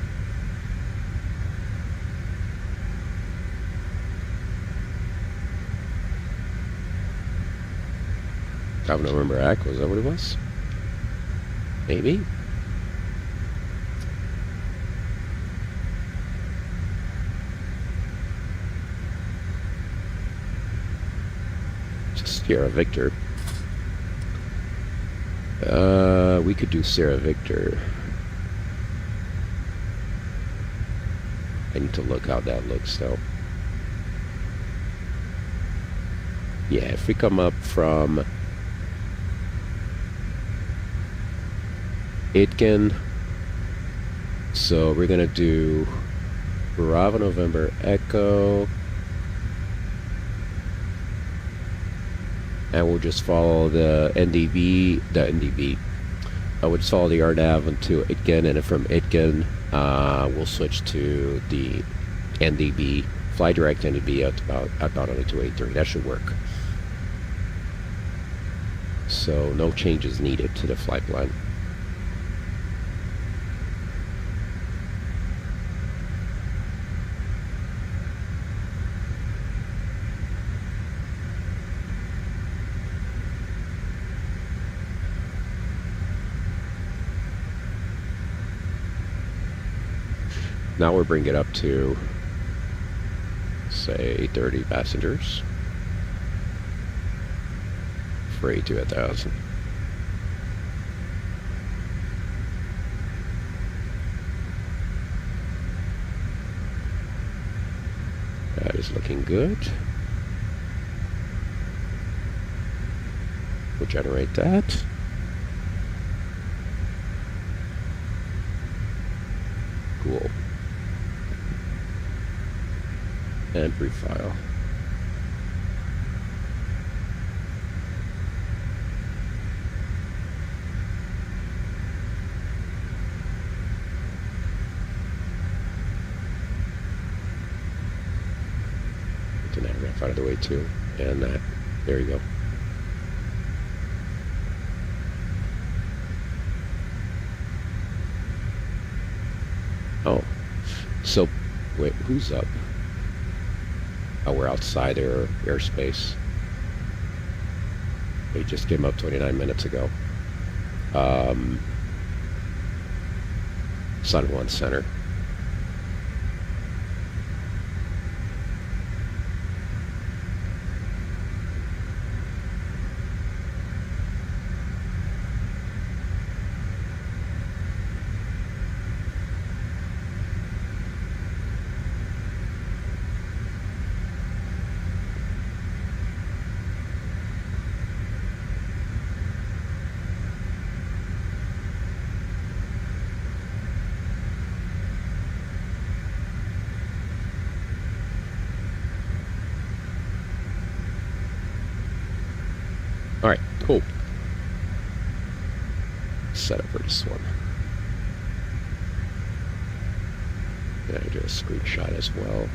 Governor November Act, was that what it was? Maybe. Sierra Victor. We could do Sierra Victor. I need to look how that looks though. Yeah, if we come up from Aitken, so we're gonna do Bravo November Echo, and we'll just follow the NDB. I would just follow the RNAV into Aitken, and then from Aitken, we'll switch to the NDB, fly direct NDB outbound on the 283. That should work. So no changes needed to the flight plan. Now we'll bring it up to, say, 30 passengers. Freight to 1,000. That is looking good. We'll generate that. Cool. And prefile. Get the nav out of the way too. And that. There you go. Oh, so, wait, who's up? Oh, we're outside their airspace. They just came up 29 minutes ago. Sun 1 Center. All right, cool. Set up for this one. Gonna do a screenshot as well.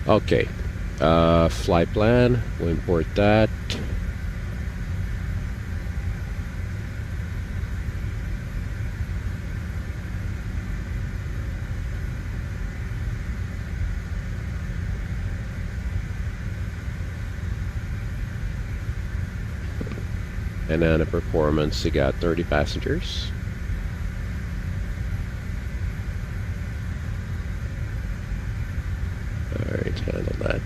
Okay, flight plan, we'll import that. And then a performance, you got 30 passengers. Alright, handle that.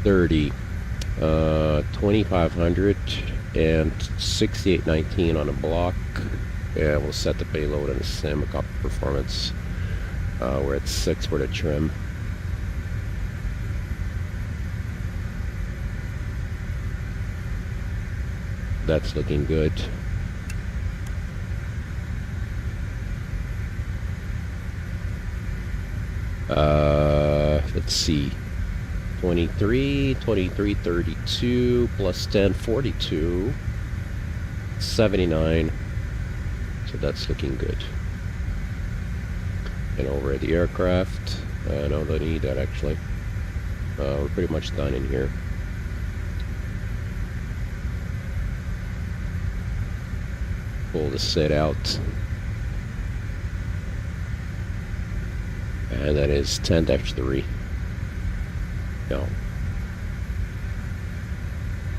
$30, 2,500 and 6819 on a block. Yeah, we'll set the payload and the sim, a copy performance. We're at 6 for the trim. That's looking good. Let's see. 23, 32 plus 10, 42, 79, So that's looking good. And over at the aircraft, no, don't need that actually. We're pretty much done in here. Pull the sit out. And that is 10-3. No.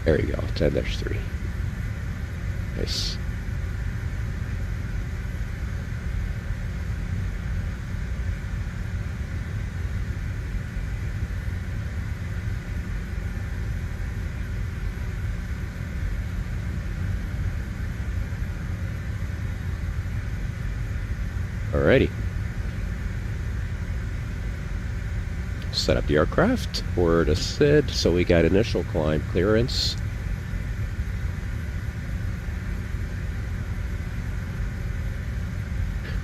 There you go, 10-3. Nice. Alrighty. Set up the aircraft for the SID. So we got initial climb clearance.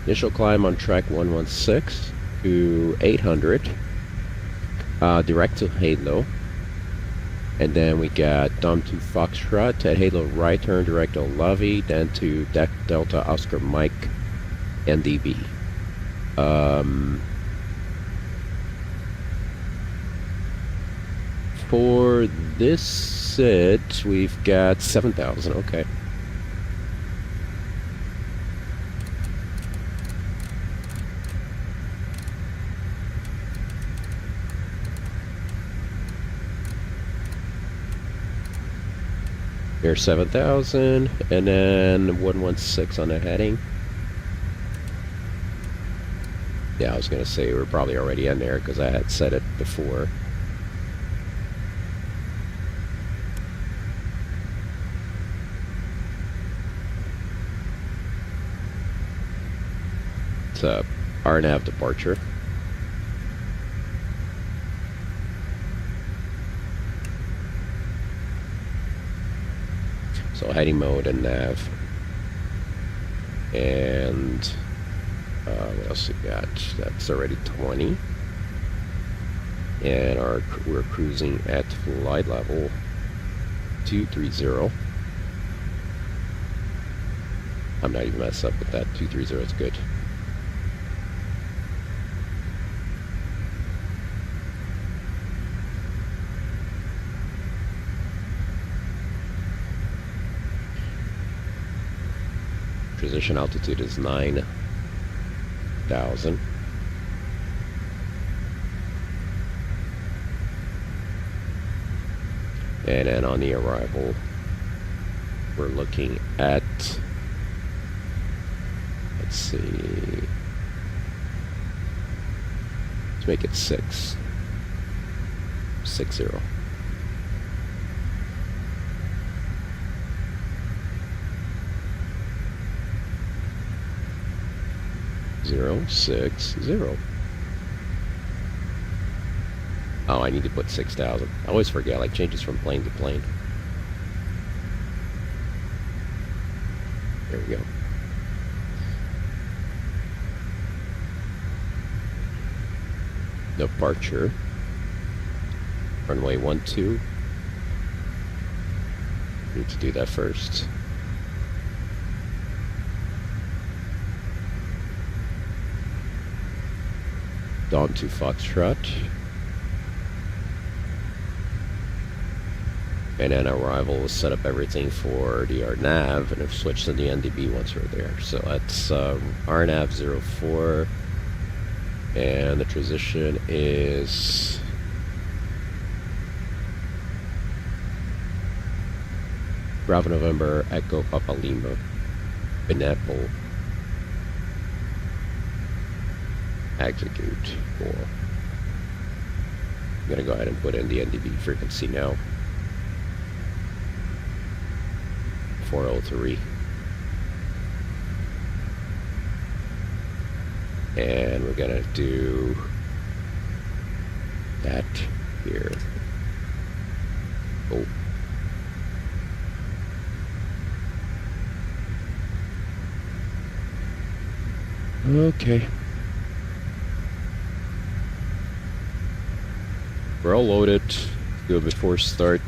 Initial climb on track 116 to 800. Direct to Halo. And then we got dump to Foxtrot at Halo right turn direct to Lovey, then to Delta Oscar Mike NDB. For this SID, we've got 7,000. Okay. Here's 7,000, and then 116 on the heading. Yeah, I was gonna say we're probably already in there because I had said it before. It's a RNAV departure. So heading mode and nav. And what else we got? That's already 20. And we're cruising at flight level 230. I'm not even messed up with that. 230 is good. Transition altitude is 9,000. And then on the arrival, we're looking at, let's see, let's make it 6. 60. 060. Oh, I need to put 6,000. I always forget, like, changes from plane to plane. There we go. Departure. Runway 12. Need to do that first. Dawn to Foxtrot. And then arrival will set up everything for the RNAV, and I've switched to the NDB once we're there. So that's RNAV 04, and the transition is Bravo November Echo Papa Lima Pineapple. Execute. Cool. I'm gonna go ahead and put in the NDB frequency now. 403. And we're gonna do that here. Oh. Okay. We're all loaded. Go before start.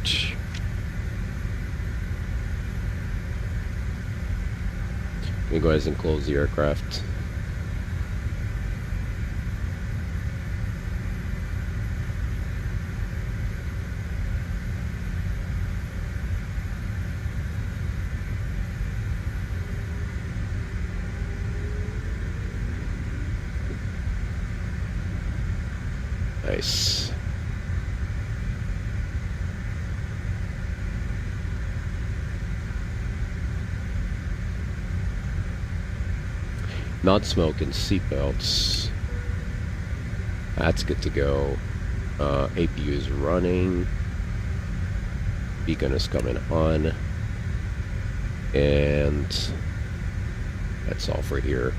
Let me go ahead and close the aircraft. Nice. Not smoking seatbelts. That's good to go. APU is running. Beacon is coming on. And that's all for here.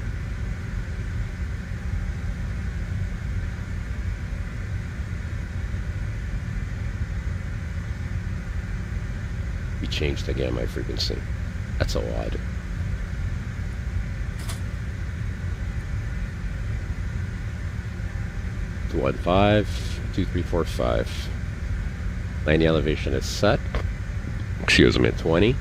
We changed again my frequency. That's so odd. To 2-3-4-5. 90 elevation is set. Excuse me, 20.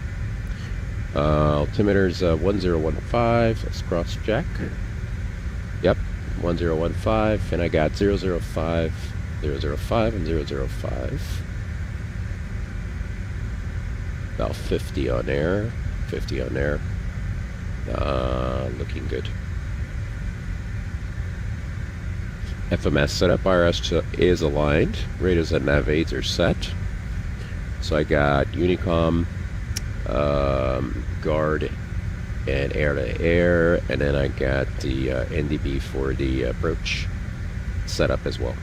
Altimeter's 1015. Let's cross check. Yep, 1015, and I got 005, 005, and 005. About 50 on air. 50 on air. Looking good. FMS setup. RS is aligned. Radios and nav aids are set. So I got Unicom, guard, and air-to-air, and then I got the NDB for the approach setup as well.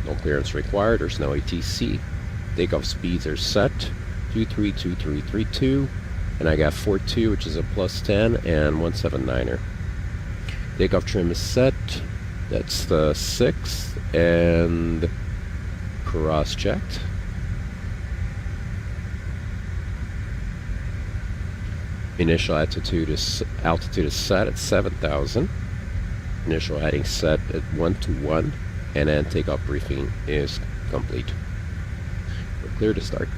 No clearance required. There's no ATC. Takeoff speeds are set. 232332, and I got 42, which is a +10, and 179er. Takeoff trim is set. That's the 6th, and cross checked. Initial altitude is set at 7,000. Initial heading set at 121, and then takeoff briefing is complete. We're clear to start.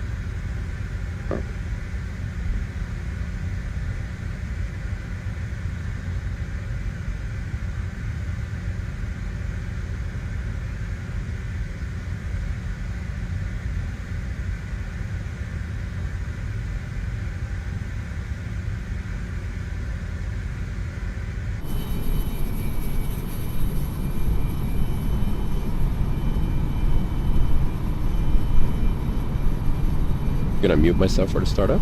Gonna mute myself for the startup.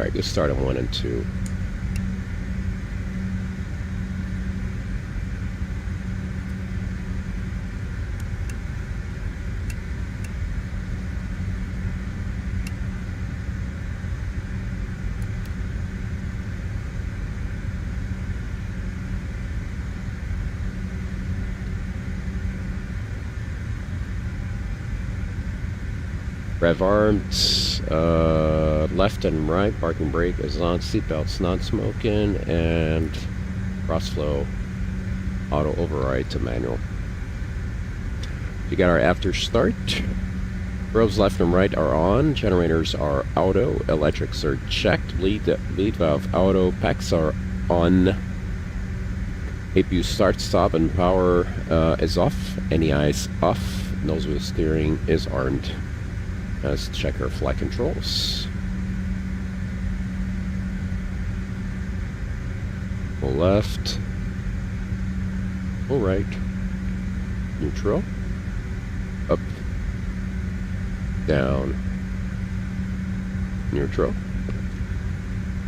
Alright, let's start on 1 and 2. Rev arms, left and right, parking brake is on, seatbelts non-smoking, and cross-flow auto override to manual. We got our after start. Probes left and right are on, generators are auto, electrics are checked, lead valve auto, packs are on. APU start, stop, and power is off, NEI's off, nose wheel steering is armed. Let's check our flight controls. Full left. Full right. Neutral. Up. Down. Neutral.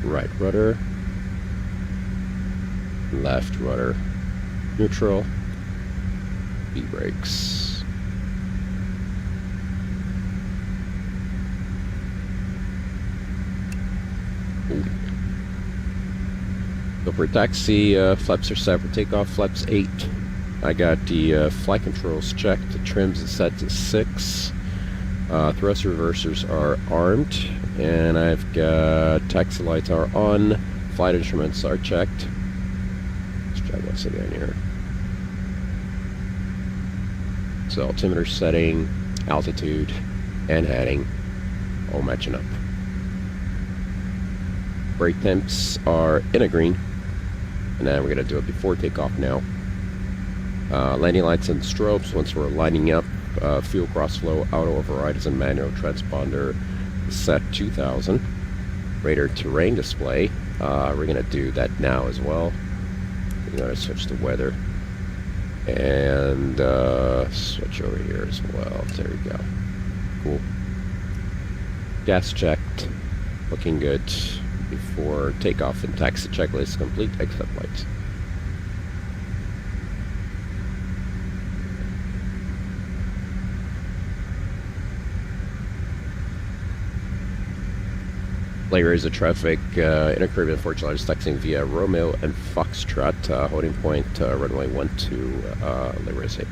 Right rudder. Left rudder. Neutral. B brakes. Go for taxi, flaps are set for takeoff, flaps 8. I got the flight controls checked, the trims is set to 6. Thrust reversers are armed, and I've got taxi lights are on, flight instruments are checked. Let's try once again here. So altimeter setting, altitude, and heading, all matching up. Brake temps are in a green. And then we're going to do it before takeoff now. Landing lights and strobes once we're lining up. Fuel cross-flow, auto override is in manual. Transponder set 2000. Radar terrain display. We're going to do that now as well. We're going to switch to weather. And switch over here as well. There we go. Cool. Gas checked. Looking good. Before takeoff and taxi checklist complete, except lights. Layer is a traffic intercurrent for charge taxiing via Romeo and Foxtrot, holding point runway 12, layer is 8.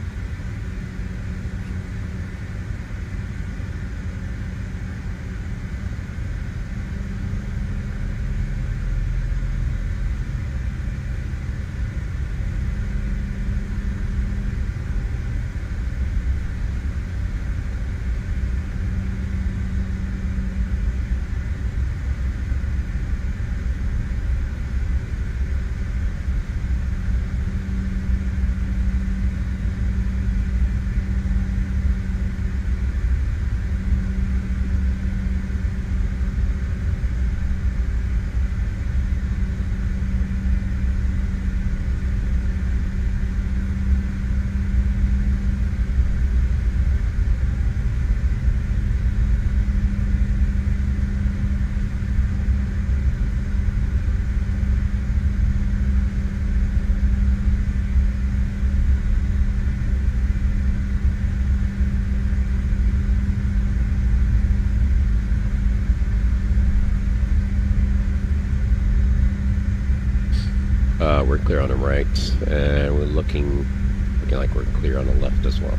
We're clear on the right, and we're looking like we're clear on the left as well.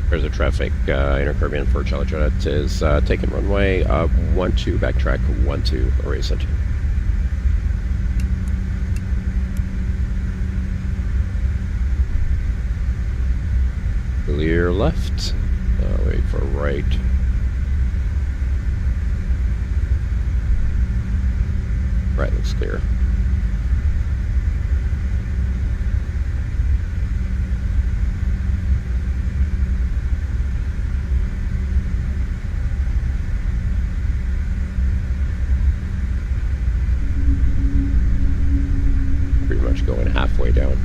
There's a traffic intercurrent for Charlie Jet is taking runway 12, backtrack 12, erase it. Clear left. Wait for right. Right looks clear. Pretty much going halfway down.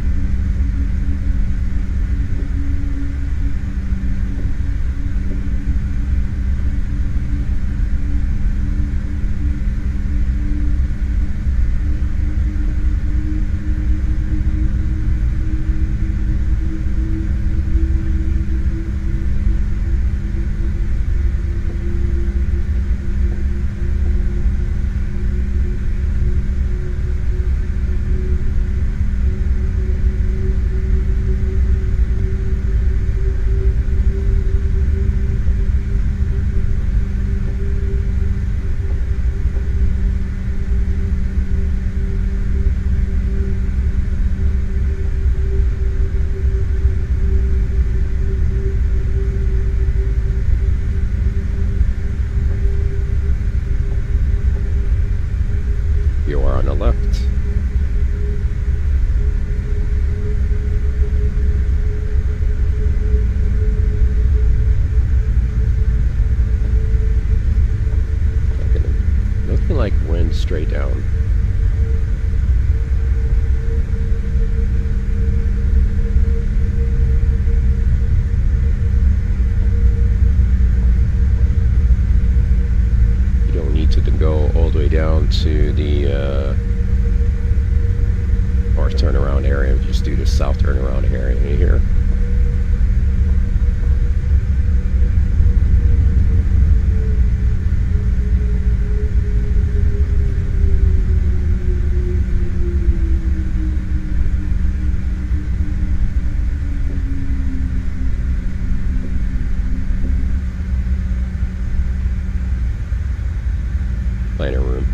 You are on the left. Looking like wind straight down. You don't need to go all the way down to the north turnaround area. Just do the south turnaround area here. Planner room.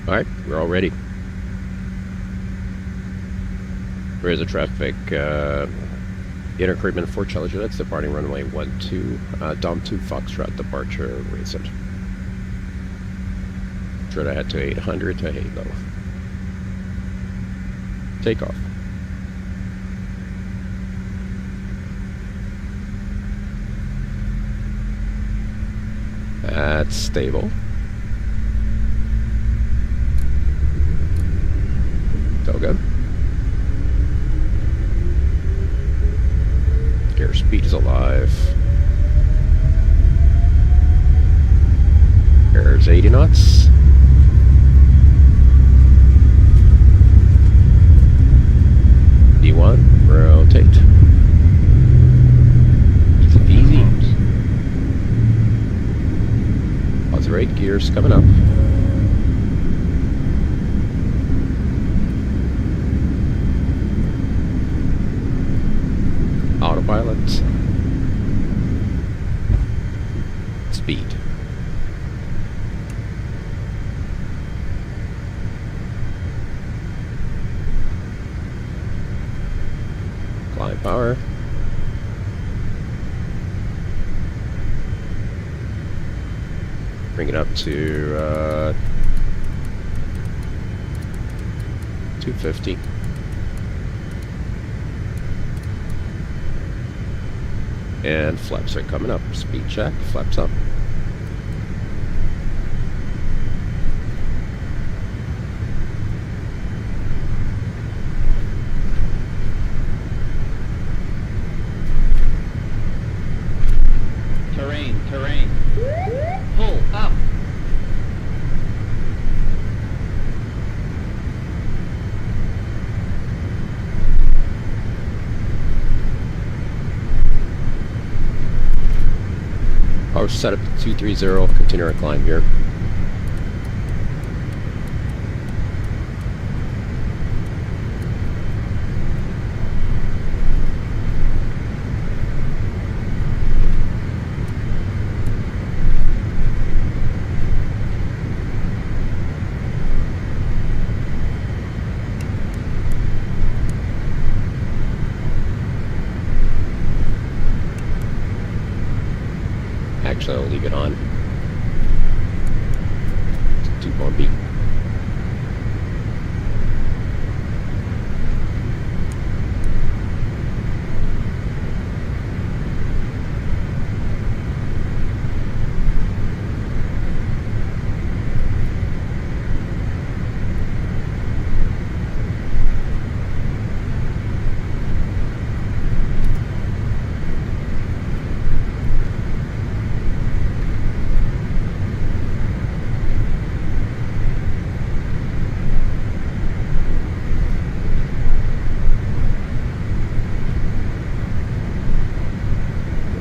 Alright, we're all ready. Where's the traffic? Intercrement for Challenger, that's departing runway 12, Dom 2 Foxtrot departure, raise it. Straight ahead to 800 to Halo. Takeoff. That's stable. So good. Airspeed is alive. There's 80 knots. D1, rotate. Easy peasy. Lots of rate gears coming up. Autopilot. Speed. Climb power. Bring it up to 250. And flaps are coming up. Speed check, flaps up. Terrain. Pull up. Power set up to 230, continue our climb here. Actually, I'll leave it on. It's too bumpy.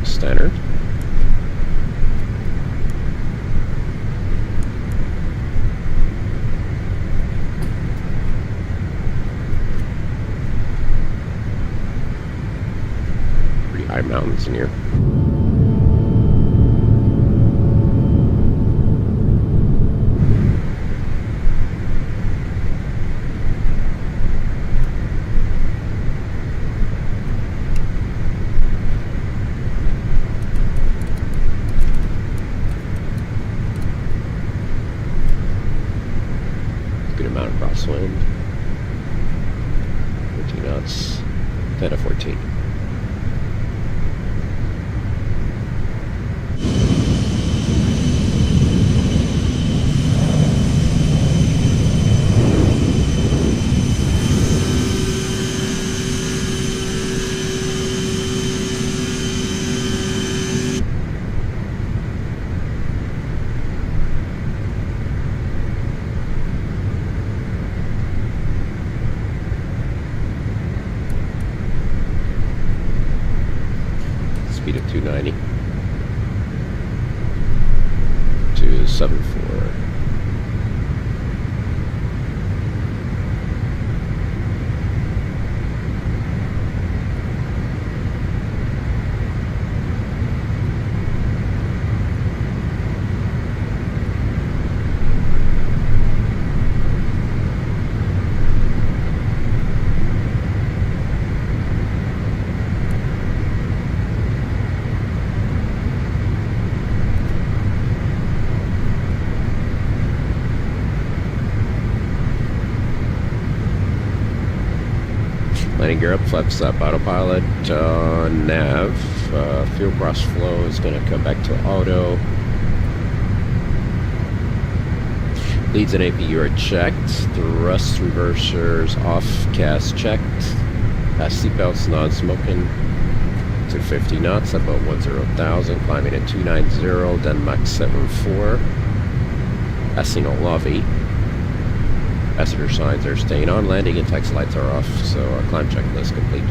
Standard. Pretty high mountains in here. Good amount of crosswind. 14 knots. 10 to 14. Speed of 290 to 74. Landing gear up, flaps up, autopilot, nav, fuel cross flow is going to come back to auto. Leads and APU are checked, thrust reversers off, cast checked, seatbelts non-smoking, 250 knots, about 10,000, climbing at 290, Denmark 74, passing a lobby. Passenger signs are staying on, landing and taxi lights are off, so our climb checklist complete.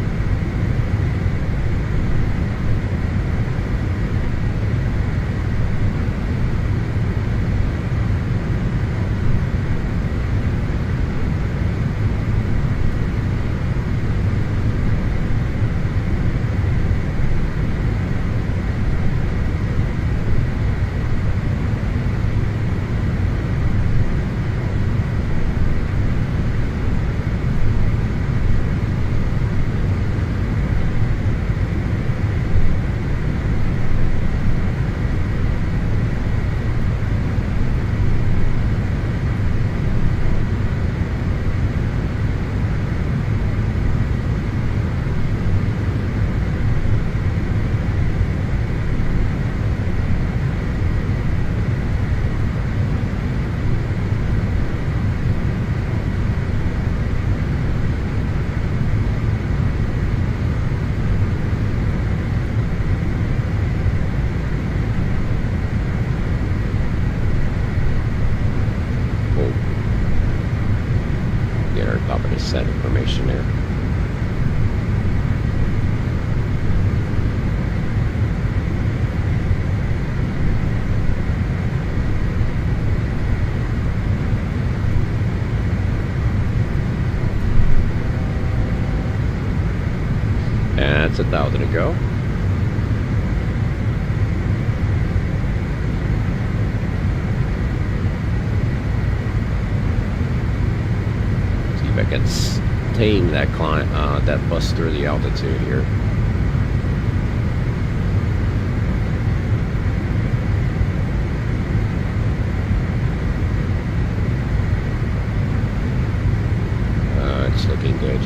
Oh. Get our top of the set information there. And it's 1,000 to go. See if I can tame that climb, that bus through the altitude here. It's looking good.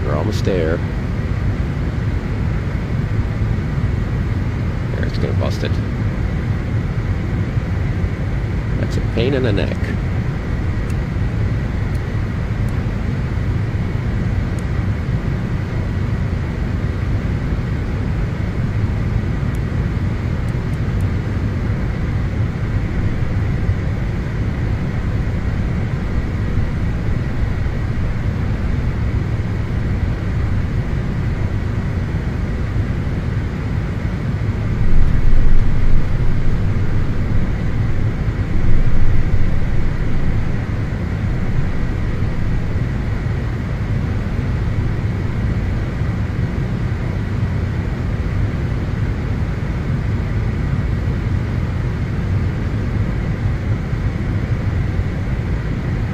We're almost there. There, it's gonna bust it. That's a pain in the neck.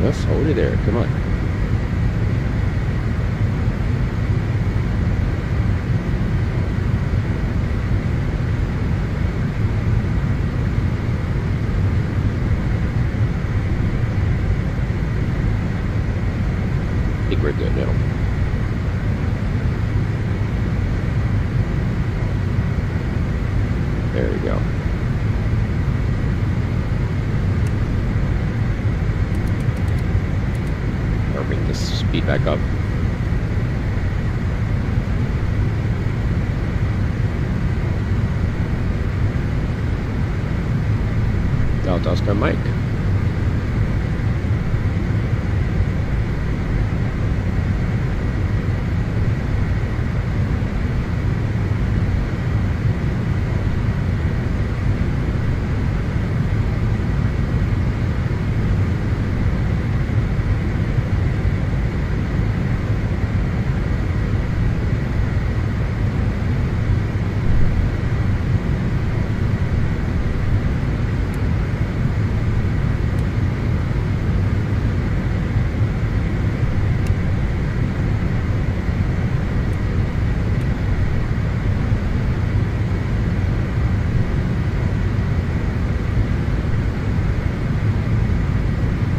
Let's hold it there. Come on. I think we're good now. There we go. Bring this speed back up. Delta Oscar Mike.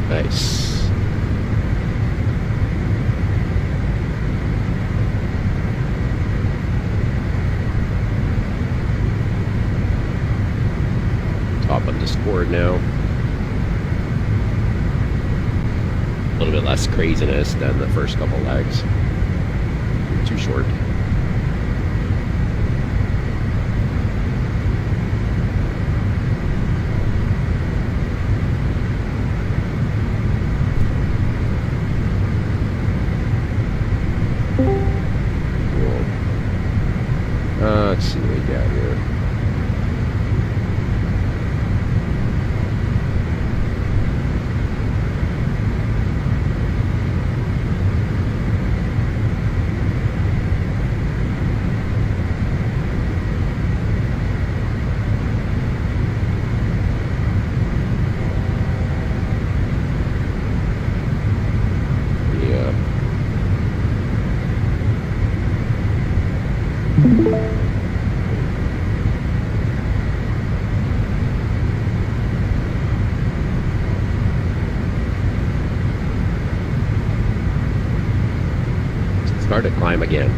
Nice. Top of this board now. A little bit less craziness than the first couple legs. Too short. Let's see what we got here. Start to climb again.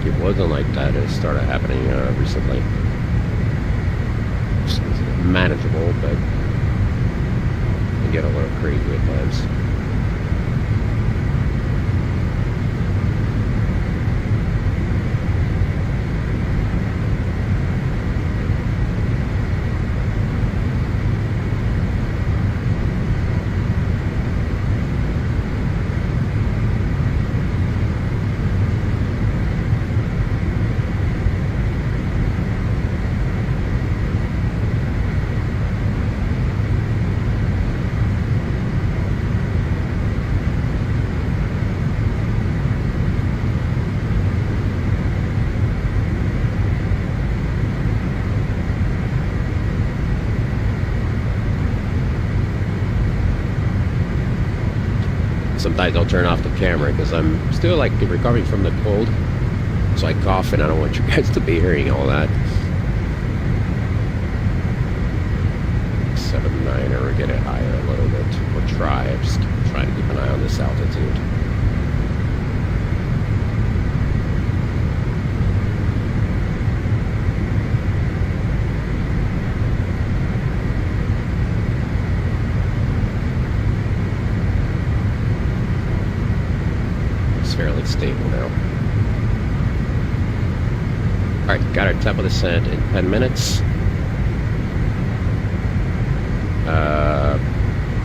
it wasn't like that. It started happening recently. It's manageable, but it get a little crazy at times. Sometimes I'll turn off the camera because I'm still like recovering from the cold, so I cough and I don't want you guys to be hearing all that. 7.9, or get it higher a little bit, or try. I'm just trying to keep an eye on this altitude. Fairly stable now. Alright, got our tempo descent in 10 minutes.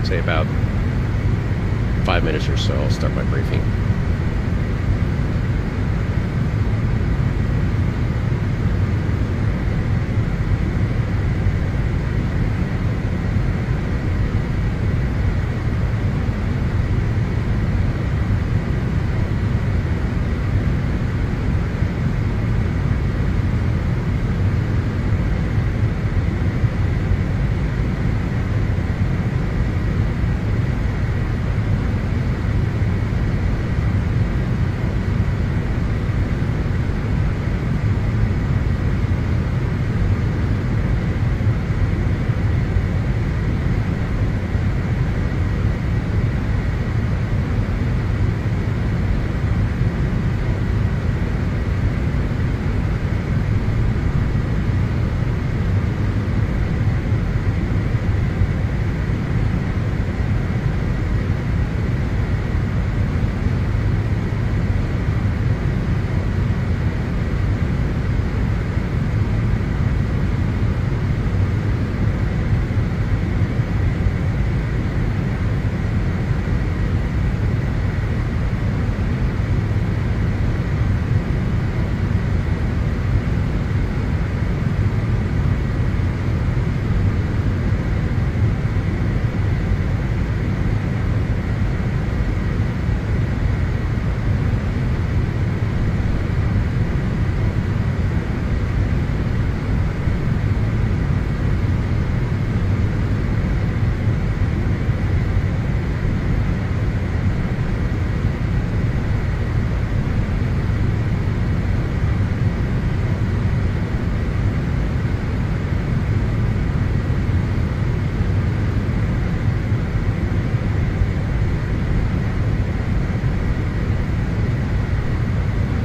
Say about 5 minutes or so, I'll start my briefing.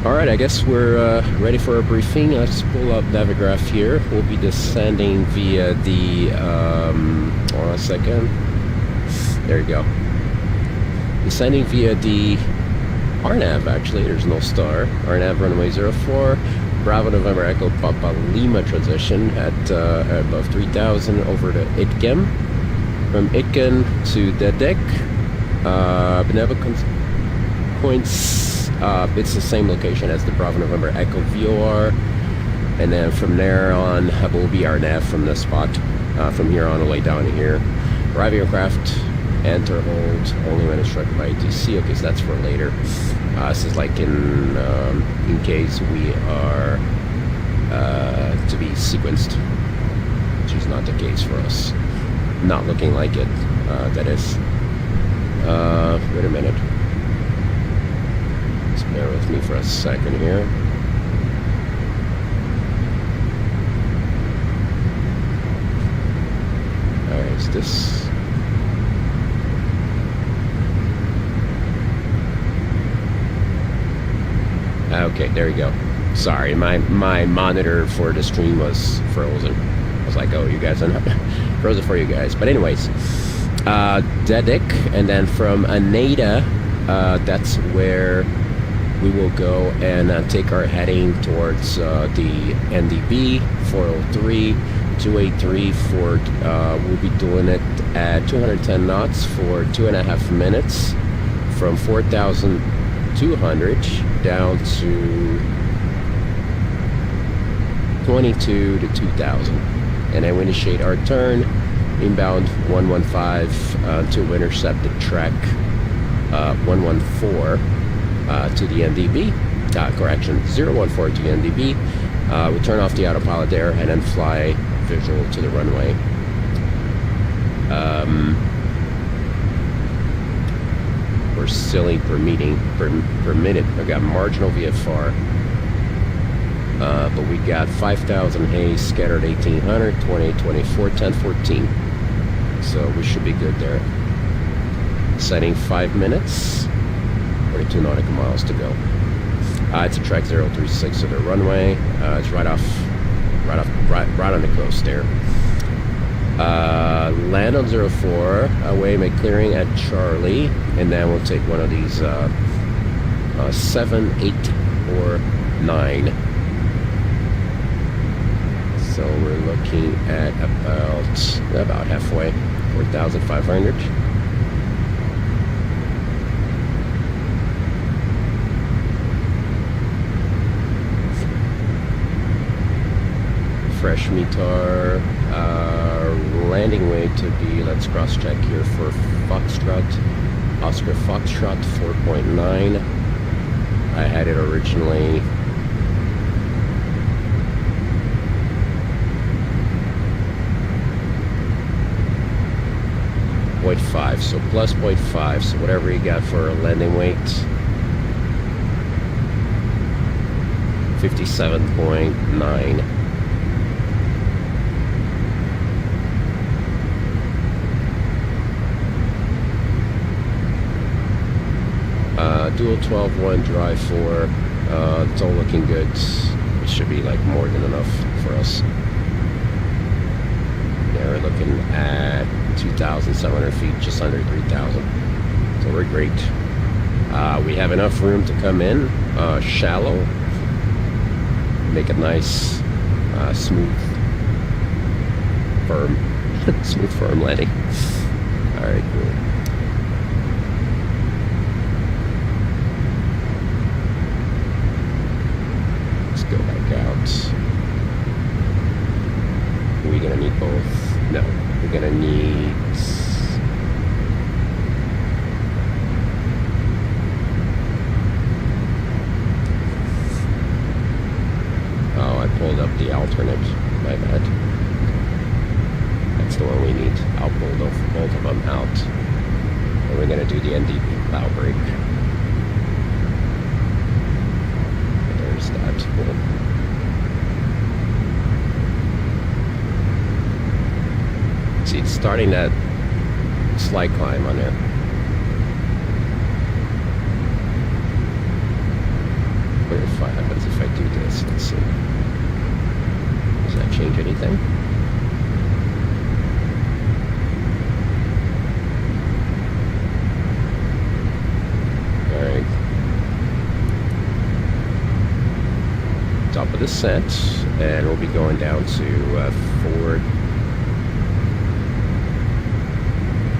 Alright, I guess we're ready for a briefing. Let's pull up Navigraph here. We'll be descending via the, hold on a second. There you go. Descending via the RNAV, actually. There's no star. RNAV runway 04. Bravo November Echo Papa Lima transition at above 3,000 over to Itken. From Itken to Dedek. Benevolent points. It's the same location as the Bravo November Echo VOR, and then from there on will be our nav from this spot, from here on the way down to here. Arriving aircraft, enter hold only when instructed by ATC. Okay, so that's for later. This is like in case we are to be sequenced, which is not the case for us. Not looking like it, that is. Wait a minute. Bear with me for a second here. Alright, is this... Okay, there we go. Sorry, my monitor for the stream was frozen. I was like, oh, you guys are not frozen for you guys. But anyways, Dedik, and then from Aneda, that's where we will go and take our heading towards the NDB 403 283 for we'll be doing it at 210 knots for 2.5 minutes from 4,200 down to 22 to 2,000, and then we initiate our turn inbound 115 to intercept the track 114 to the NDB. Correction, 014 to the NDB. We turn off the autopilot there and then fly visual to the runway. We're silly per minute. I got marginal VFR. But we got 5,000 haze, scattered 1,800, 28, 24, 10, 14. So we should be good there. Setting 5 minutes, 42 nautical miles to go. It's a track 036 to the runway. It's right on the coast there. Land on 04, away, make clearing at Charlie, and then we'll take one of these 7, 8, or 9. So we're looking at about halfway, 4,500. Fresh METAR, landing weight to be, let's cross check here for Foxtrot, Oscar Foxtrot 4.9. I had it originally 0.5, so plus 0.5, so whatever you got for a landing weight, 57.9. Dual 12-1 drive 4, it's all looking good. It should be like more than enough for us. Yeah, we're looking at 2,700 feet, just under 3,000. So we're great. We have enough room to come in shallow, make a nice, smooth, firm, firm landing. All right, cool. Go back out. We're gonna need both. No, we're gonna need. Oh, I pulled up the alternate. My bad. That's the one we need. I'll pull both of them out. And we're gonna do the NDB plow brake. That. Cool. See, it's starting that slight climb on there. What happens if I do this? Let's see. Does that change anything? Alright. Top of the descent, and we'll be going down to Ford.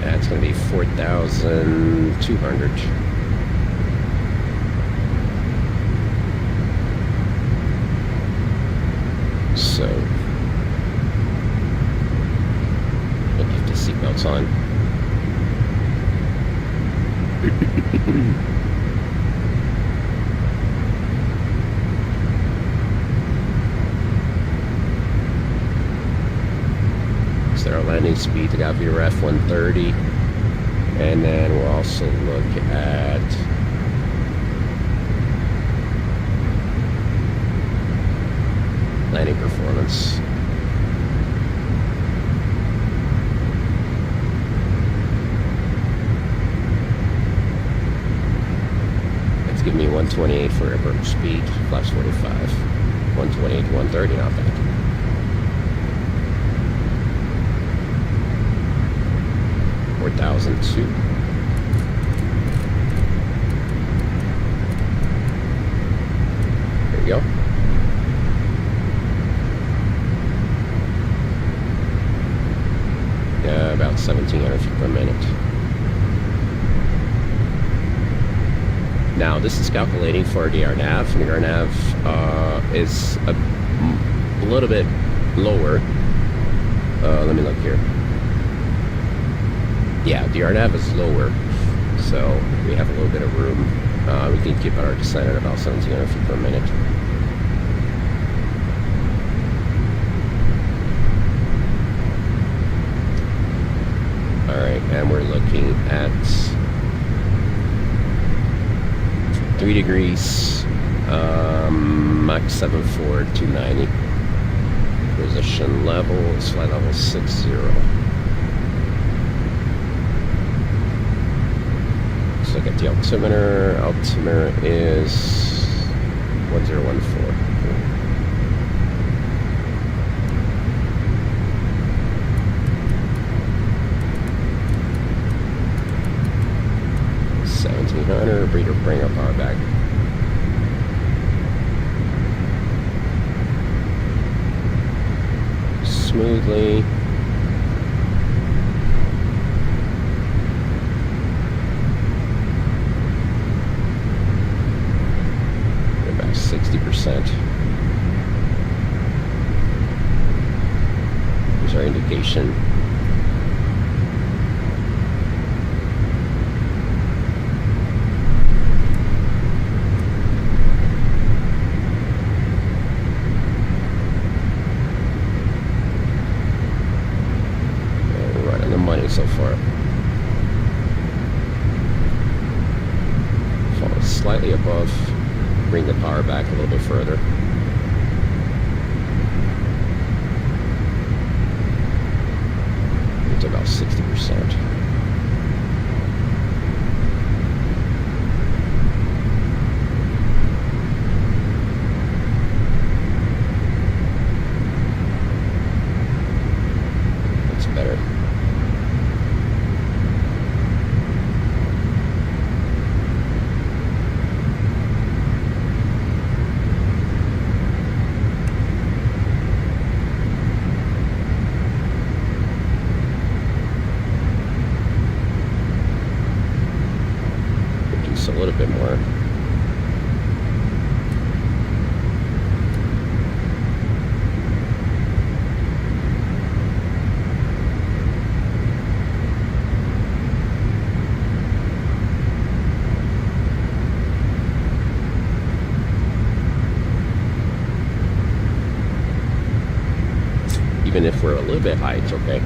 It's going to be 4,200. So, keep the seatbelts on. Our landing speed, I got VRF 130, and then we'll also look at landing performance. Let's give me 128 for airport speed, flaps 45. 128 to 130, not bad. $4,002. There you go. About 1,700 feet per minute. Now this is calculating for the RNAV, and the RNAV is a little bit lower. Let me look here. Yeah, the RNAV is lower, so we have a little bit of room. We can keep our descent at about 1,700 feet per minute. Alright, and we're looking at 3 degrees, Mach 74, 290. Position level is flight level 60. Let's look at the altimeter. Altimeter is 1014. 1,700. Breeder, bring our power back. Smoothly. About 60%. Here's our indication. So far. Fall slightly above, bring the power back a little bit further. It's about 60%. That's better. A little bit more. Even if we're a little bit high, it's okay.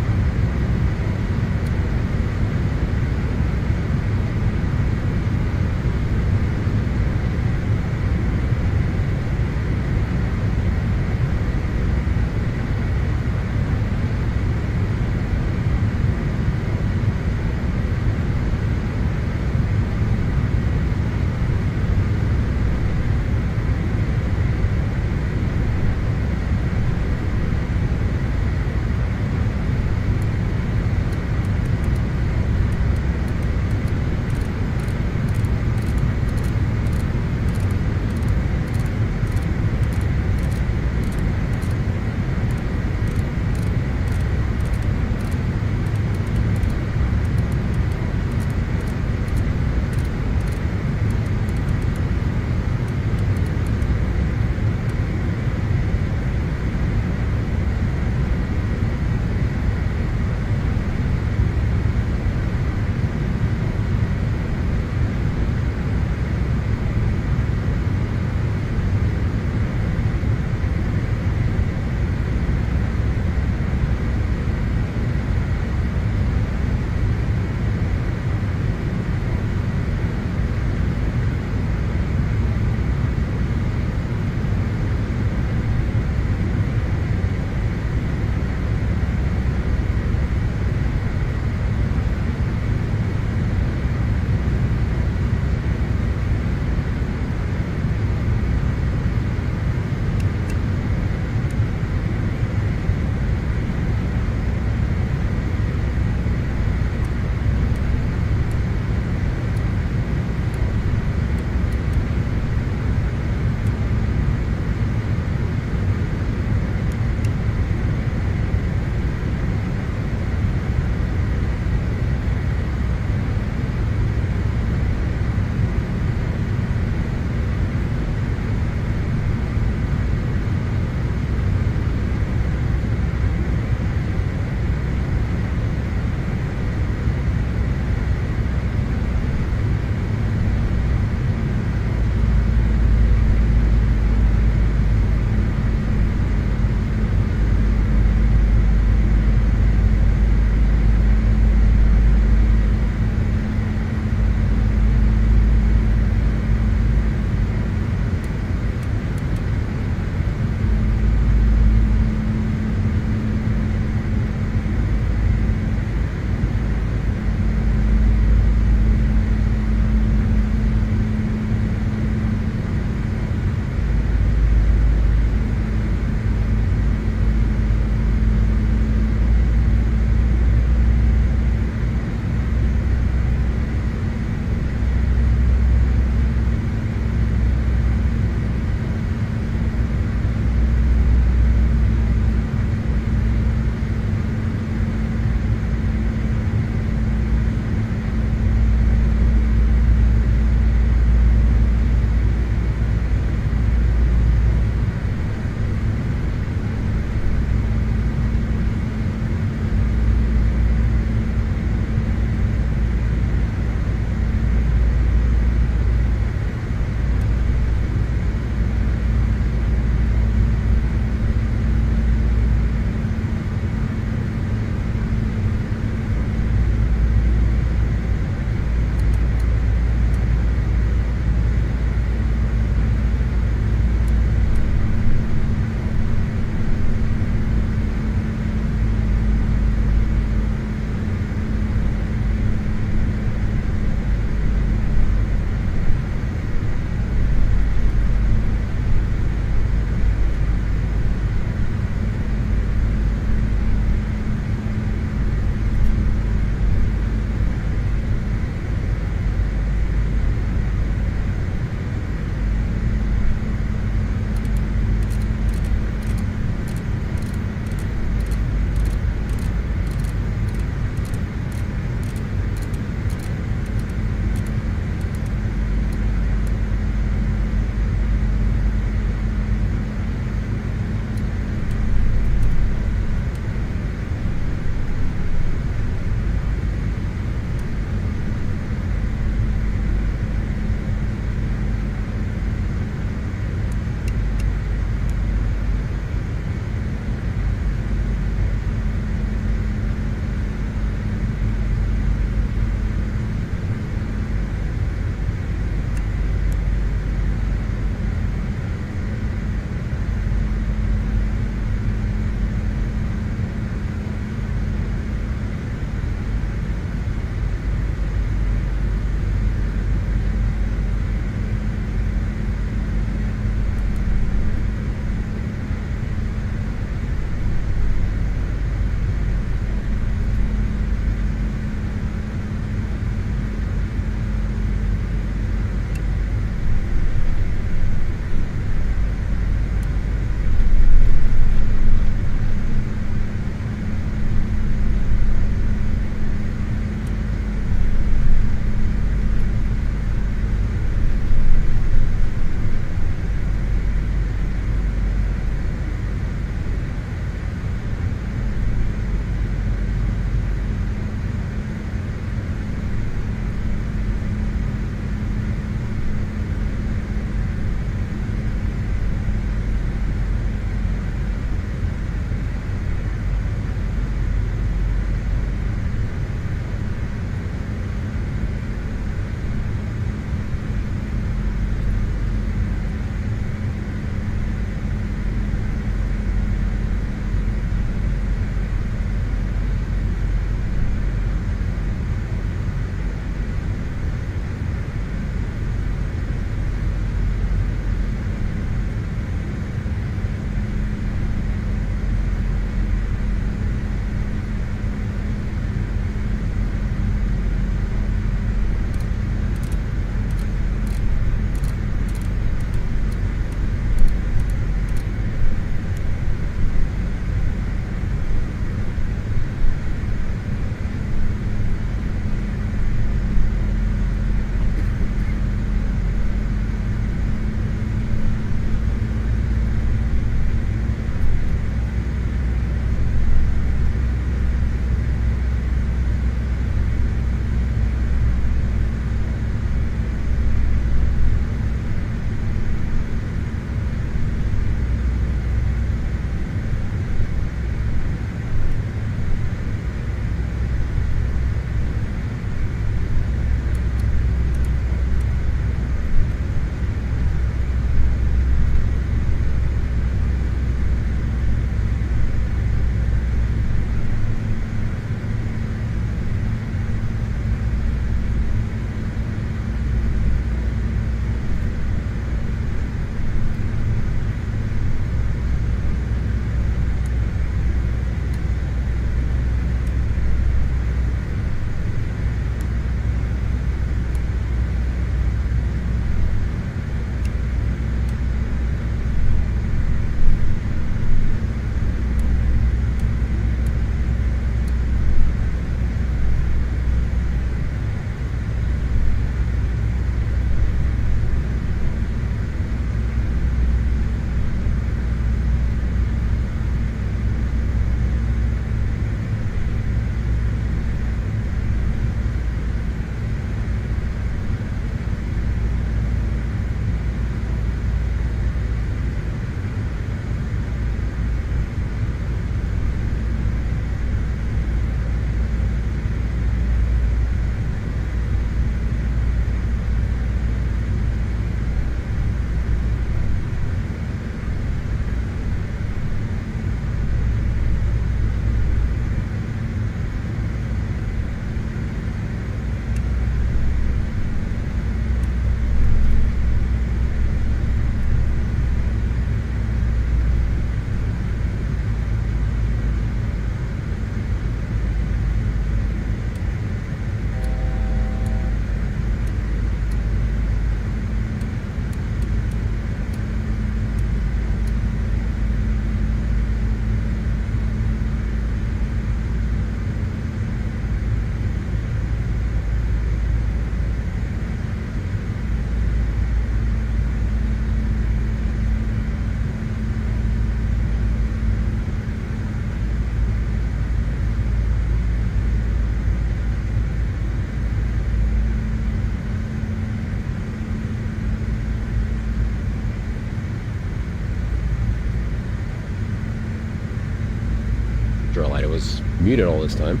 realize it was muted all this time.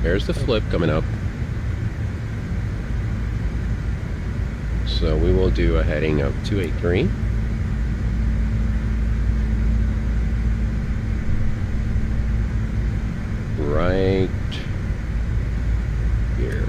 There's the flip coming up. So we will do a heading of 283. Right here.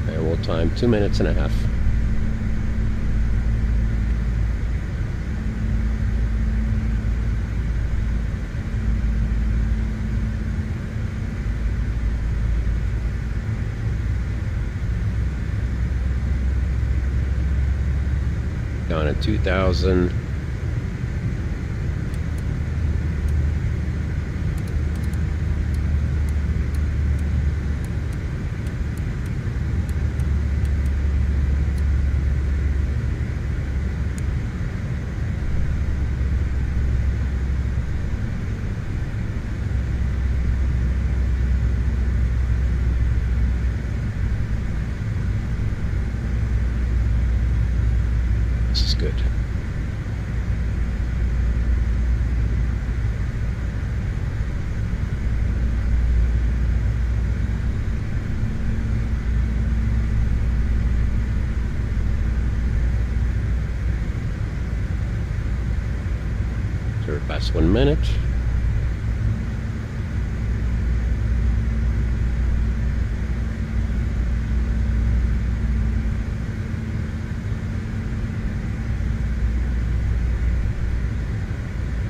And we'll time 2 minutes and a half. Down at 2,000. This is good. So we're past 1 minute.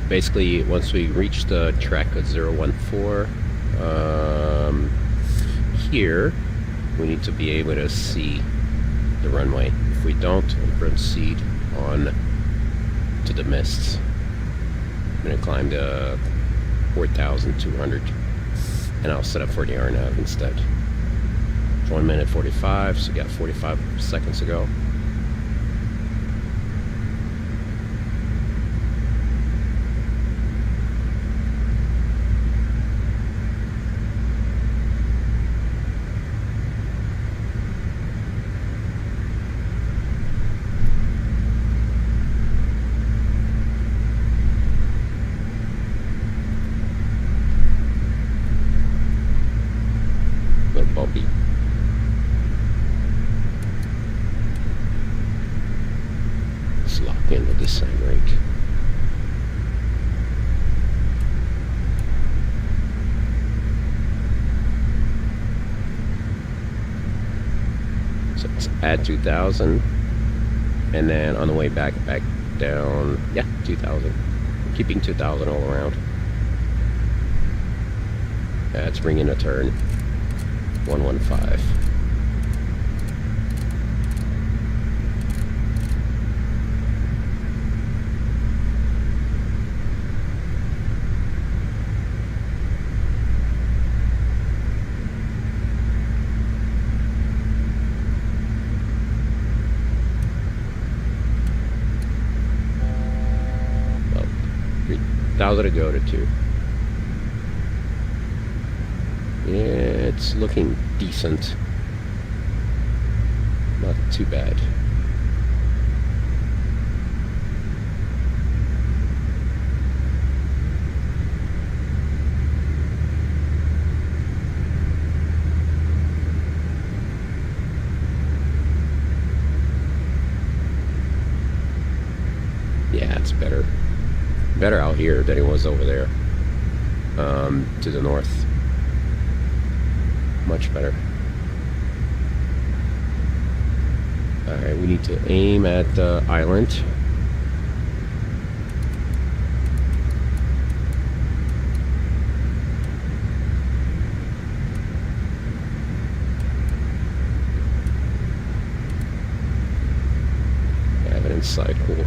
Basically, once we reach the track at 014, here we need to be able to see the runway. If we don't, we'll proceed on to the mists. I'm going to climb to 4,200, and I'll set up for the RNAV instead. 1 minute 45, so we got 45 seconds to go. Bumpy. Let's lock in the descent rate. So let's add 2,000, and then on the way back down, yeah, 2,000. Keeping 2,000 all around. Let's bring in a turn. 115. Well, 3,000 to go to 2. It's looking decent. Not too bad. Yeah, it's better. Better out here than it was over there. To the north. Much better. Alright, we need to aim at the island. Have it inside, cool.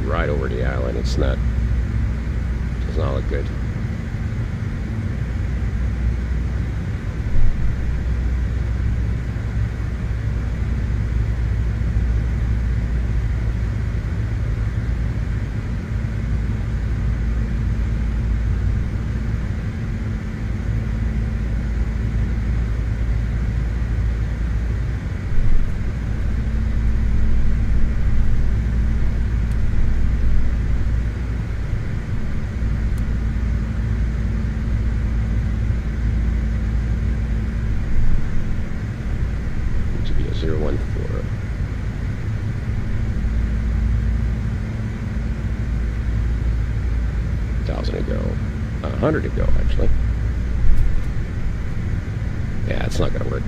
Right over the island. It's not. Does not look good. To be a 014. 1,000 ago. 100 ago, actually. Yeah, it's not gonna work.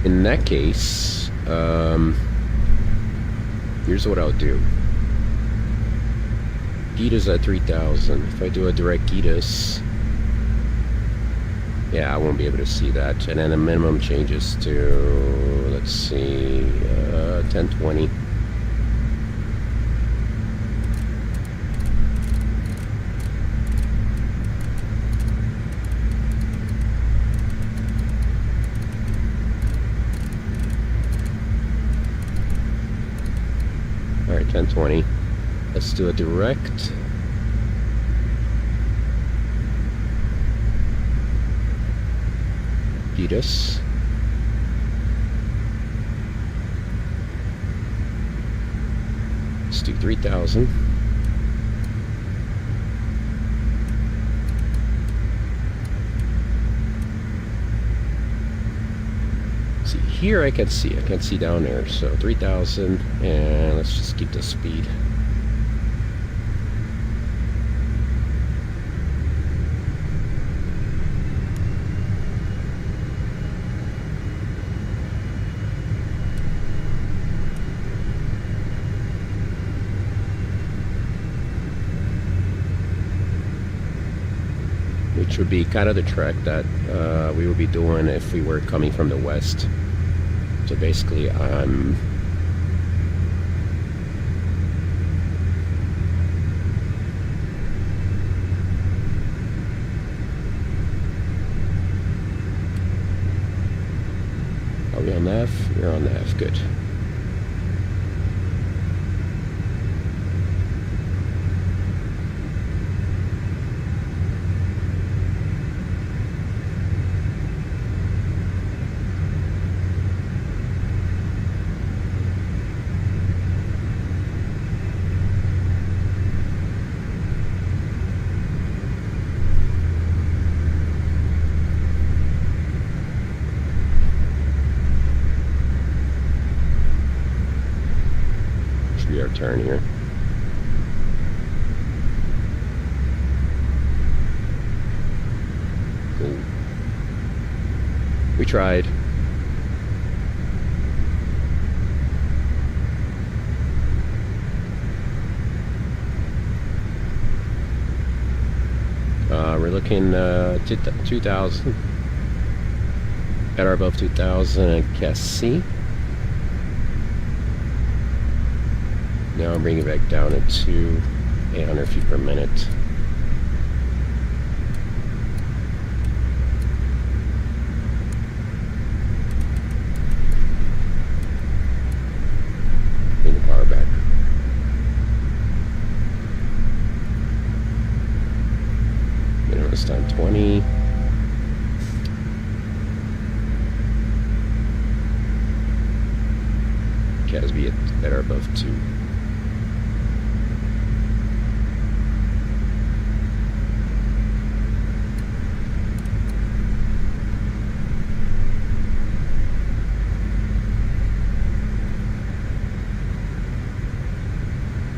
In that case, here's what I'll do. Gita's at 3,000. If I do a direct Gitas, yeah, I won't be able to see that. And then the minimum changes to, let's see, 1020. All right, 1020. Let's do a direct. Gitas. Let's do 3,000. See, here I can see down there. So 3,000, and let's just keep the speed. Which would be kind of the track that we would be doing if we were coming from the west. So basically, I'm are we on the F? We're on the F. Good. Our turn here. Cool. We tried. We're looking 2,000. At or above 2,000 at Cassie. Now I'm bringing it back down to 800 feet per minute. Bring the power back. Minimum this time 20. Casby at or above 2.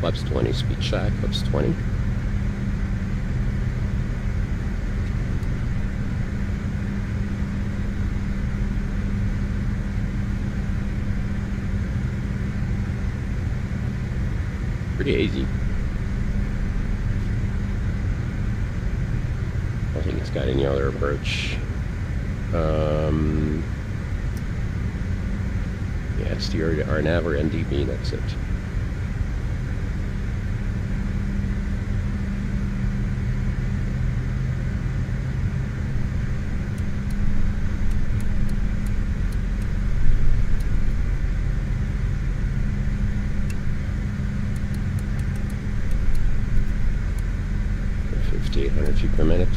Flaps 20, speed check, flaps 20. Pretty easy. I don't think it's got any other approach. Yeah, steer to RNAV or NDB, that's it. Feet per minute.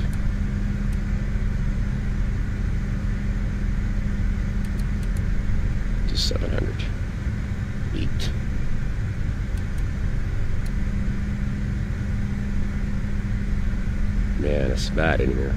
To 700 feet. Man, it's bad in here.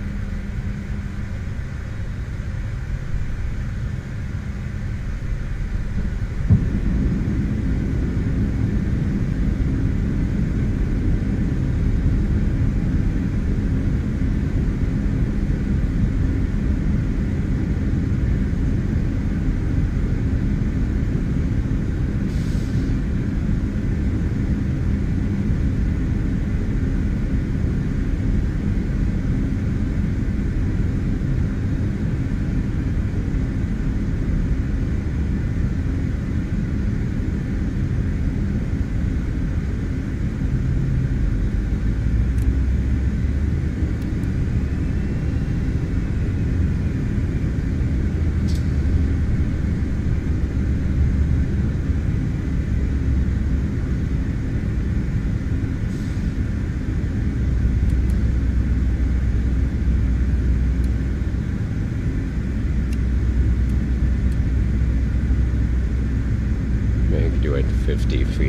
Do it 50 for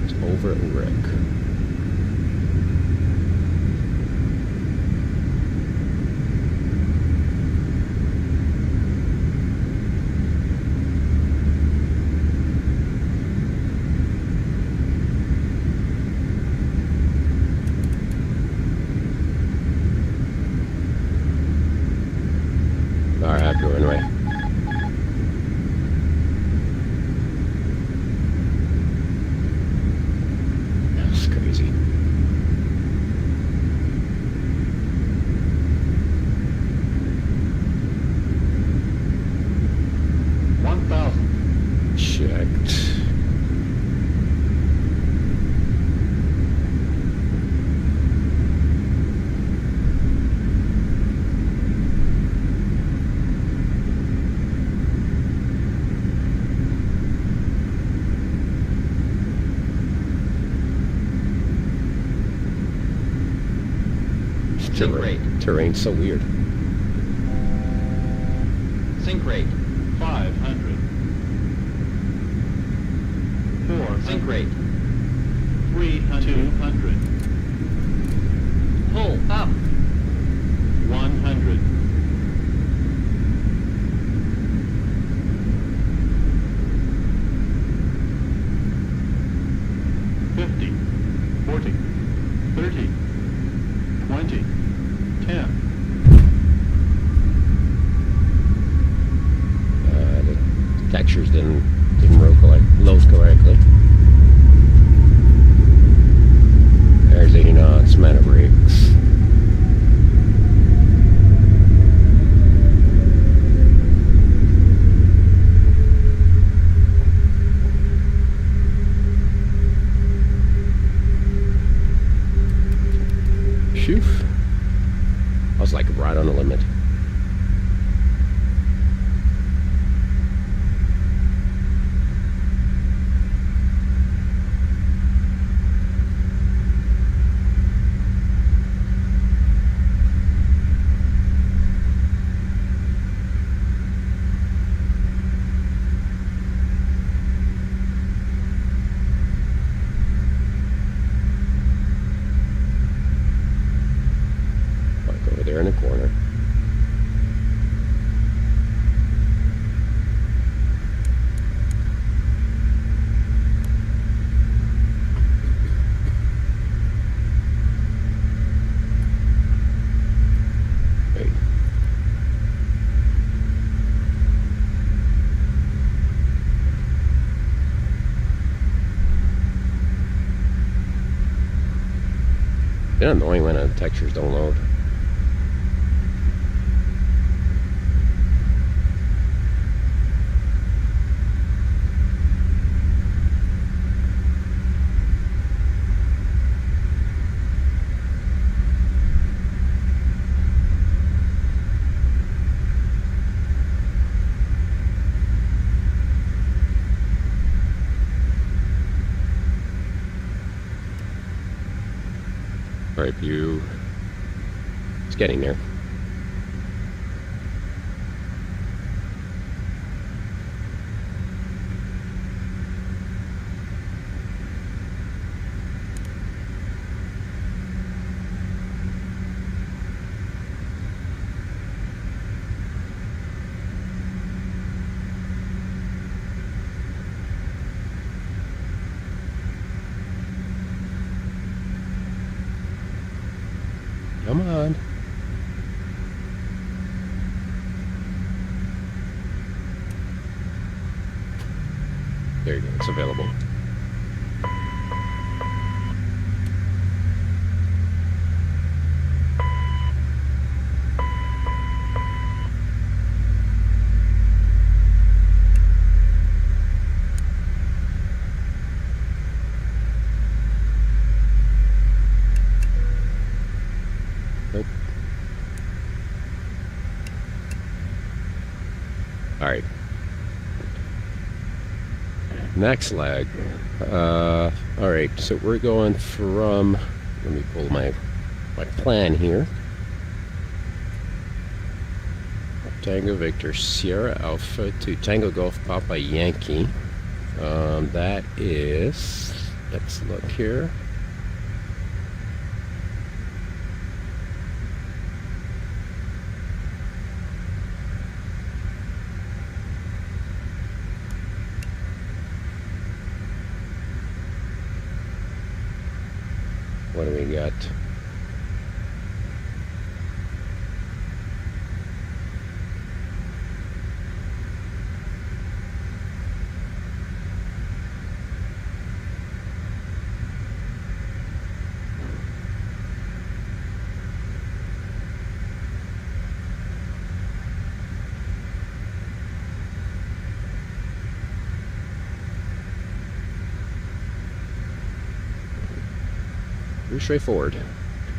it's over at Rick. Alright, go anyway. That's crazy. Checked. Sink rate. Terrain's so weird. Sink rate. 500. 400. Sink rate. 200. Pull up. 100. 50. 40. 30. 20. 10. The textures didn't load correctly. There's 80 knots, man of brakes. Phew. I was like right on the limit. There in the corner. It's annoying when textures don't load. Alright, view. It's getting there. Come on. There you go, it's available. Nope. All right. Next leg. All right. So we're going from. Let me pull my plan here. Tango Victor Sierra Alpha to Tango Golf Papa Yankee. That is. Let's look here. What do we got? Pretty straightforward.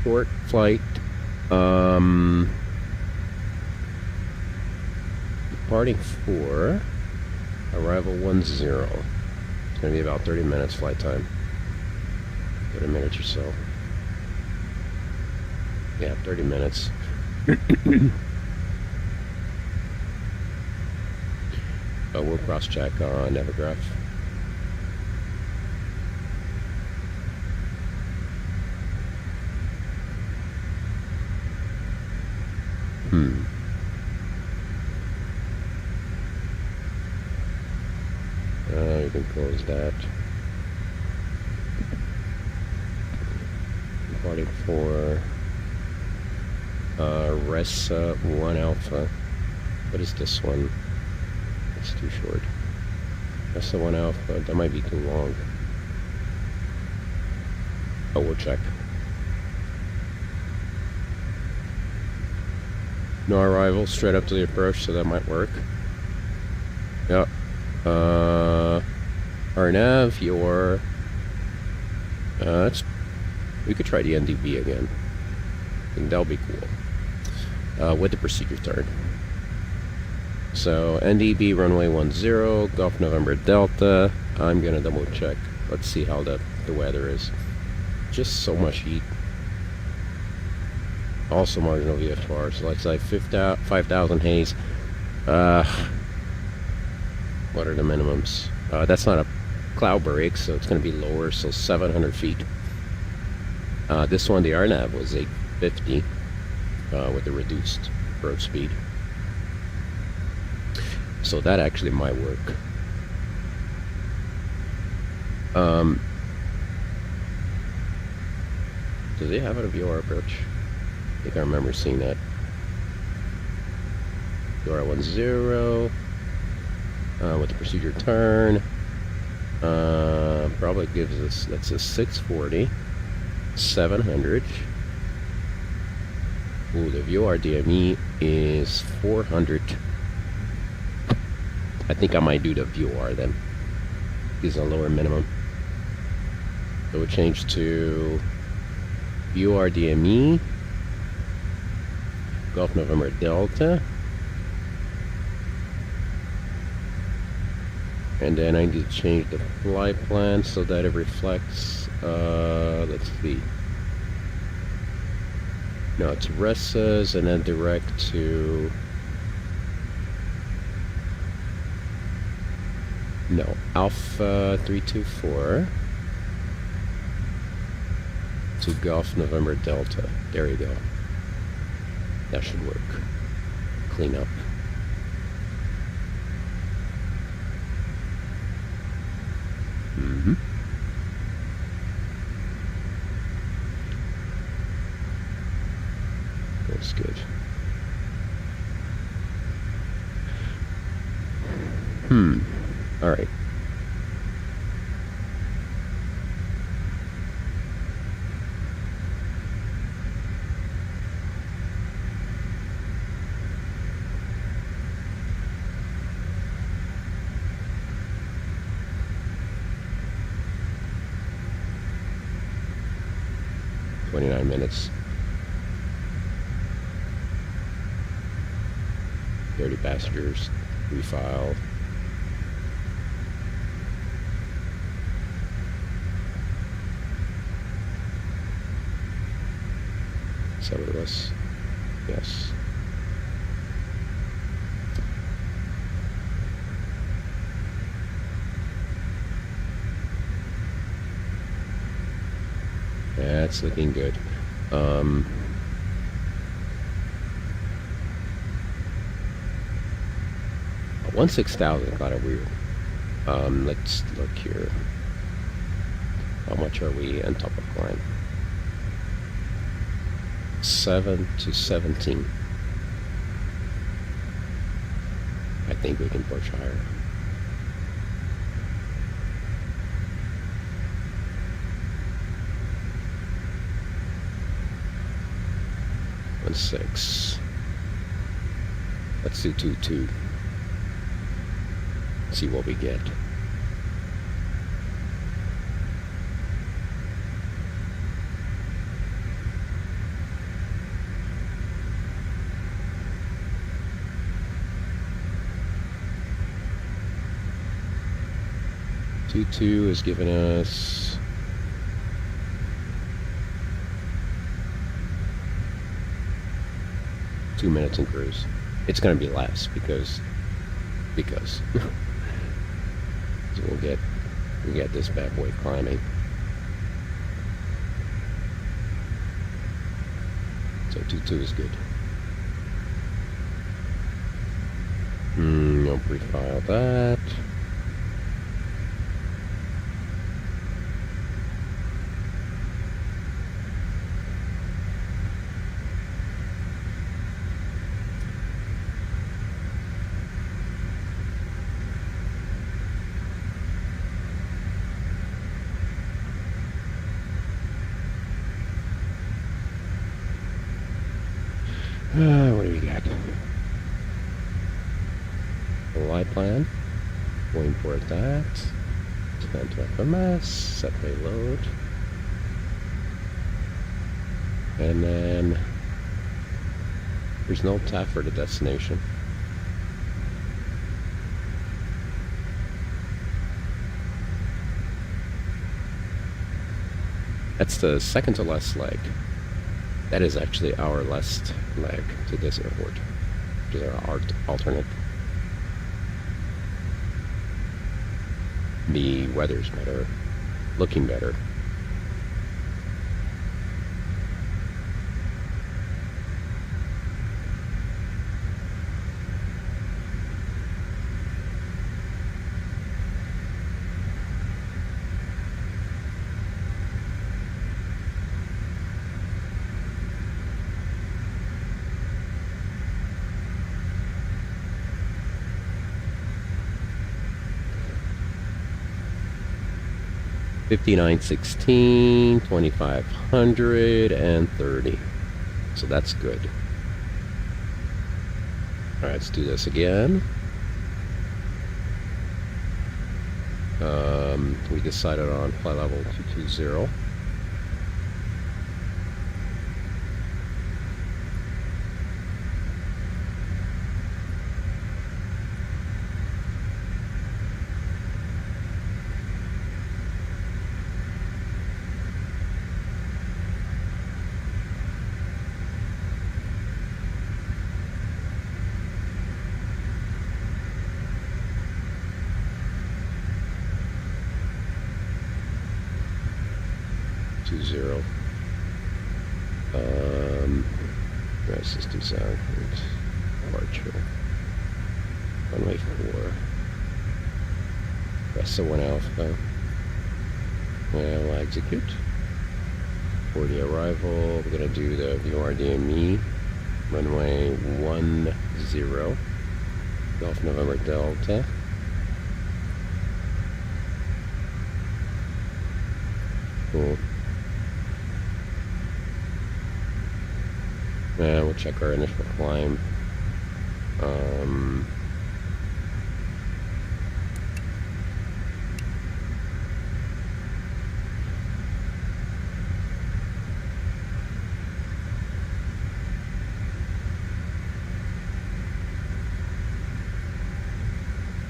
Short flight. Departing for arrival 10. It's gonna be about 30 minutes flight time. 30 minutes or so. Yeah, 30 minutes. We'll cross check on Evergraph. You can close that. Departing for Resa 1 Alpha. What is this one? It's too short. Resa 1 Alpha. That might be too long. Oh, we'll check. No arrival, straight up to the approach, so that might work. Yep. Our nav, your... we could try the NDB again. I think that'll be cool. With the procedure turn. So, NDB, runway 10, Golf November Delta. I'm gonna double check. Let's see how the weather is. Just so much heat. Also marginal VFR, so let's say 5,000 haze. What are the minimums? That's not a cloud break, so it's going to be lower, so 700 feet. This one, the RNAV was 850 with the reduced approach speed. So that actually might work. Do they have a VR approach? I think I remember seeing that. VR 10 with the procedure turn. Probably gives us, that's a 640. 700. Ooh, the VOR DME is 400. I think I might do the VOR then. Is a lower minimum. So we'll change to VOR DME. Golf November Delta. And then I need to change the flight plan so that it reflects, let's see. No, it's Ressa's and then direct to, no, Alpha 324 to Golf November Delta. There you go. That should work. Clean up. That's good. All right. Minutes. 30 passengers, refile. Is that what it was? Yes. That's looking good. 16,000, kind of weird. Let's look here. How much are we on top of climb? 7 to 17. I think we can push higher. Six. Let's do 2-2. See what we get. Two is giving us 2 minutes in cruise. It's going to be less because so we'll get this bad boy climbing. So 2-2 is good. I'll pre-file that. What do we got? A light plan. We'll import that. Send to FMS. Set payload. And then there's no tab for the destination. That's the second to last leg. That is actually our last leg to this airport, which is our alternate. The weather's better, looking better. 5916, 2500, and 30. So that's good. All right, let's do this again. We decided on flight level 220. Rest is designed departure. Runway 4. Rest of 1 alpha. We'll execute. For the arrival, we're going to do the VRDME. Runway 10. Golf November Delta. Cool. We'll check our initial climb.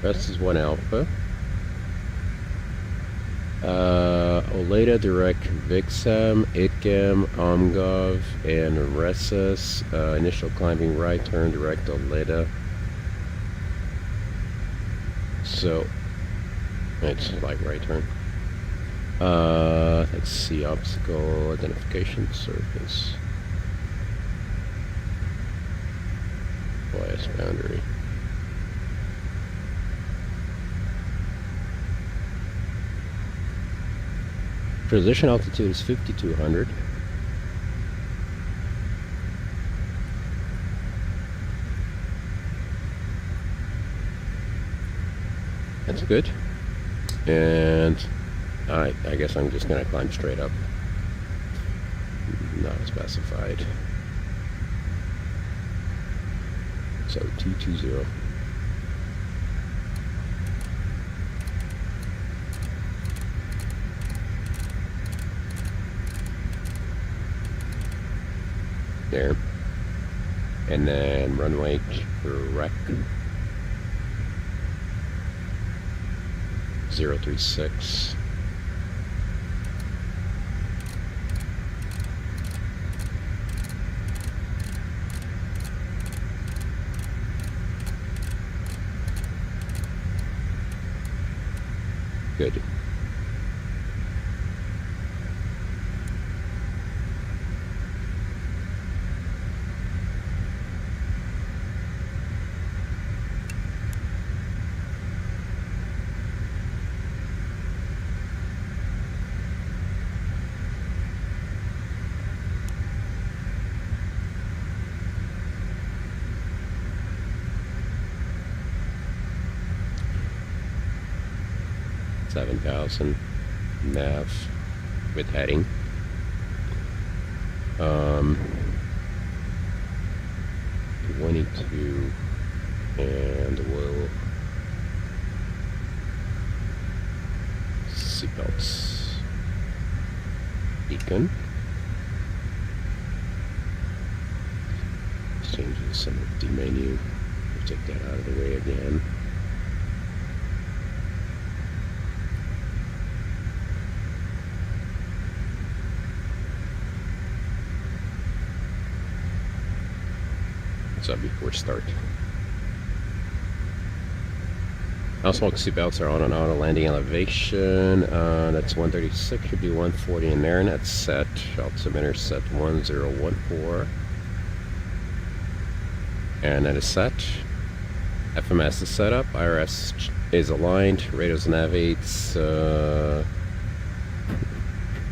Rest is 1 alpha. OLEDA direct VATSIM, ITGAM, OMGOV, and RESUS. Initial climbing right turn direct OLEDA. So it's like right turn. Let's see, obstacle identification surface. Bias boundary. Transition altitude is 5200. That's good. And I guess I'm just going to climb straight up. Not specified. So 220. There. And then runway correct 036. Good. $7,000 nav with heading. 22, and we'll seatbelts beacon. Changes some of the menu. We'll take that out of the way again. Before start. Smoke seatbelts are on and auto landing elevation. That's 136, should be 140 in there, and that's set. Altimeter set 1014. And that is set. FMS is set up. IRS is aligned. Radios navigates.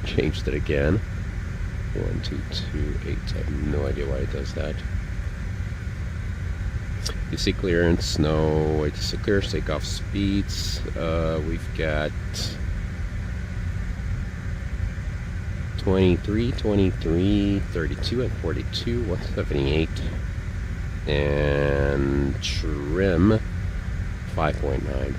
Changed it again. 1228. I have no idea why it does that. You see clearance, no way to see clearance, takeoff speeds. We've got 23, 23, 32 and 42, 178. And trim 5.9.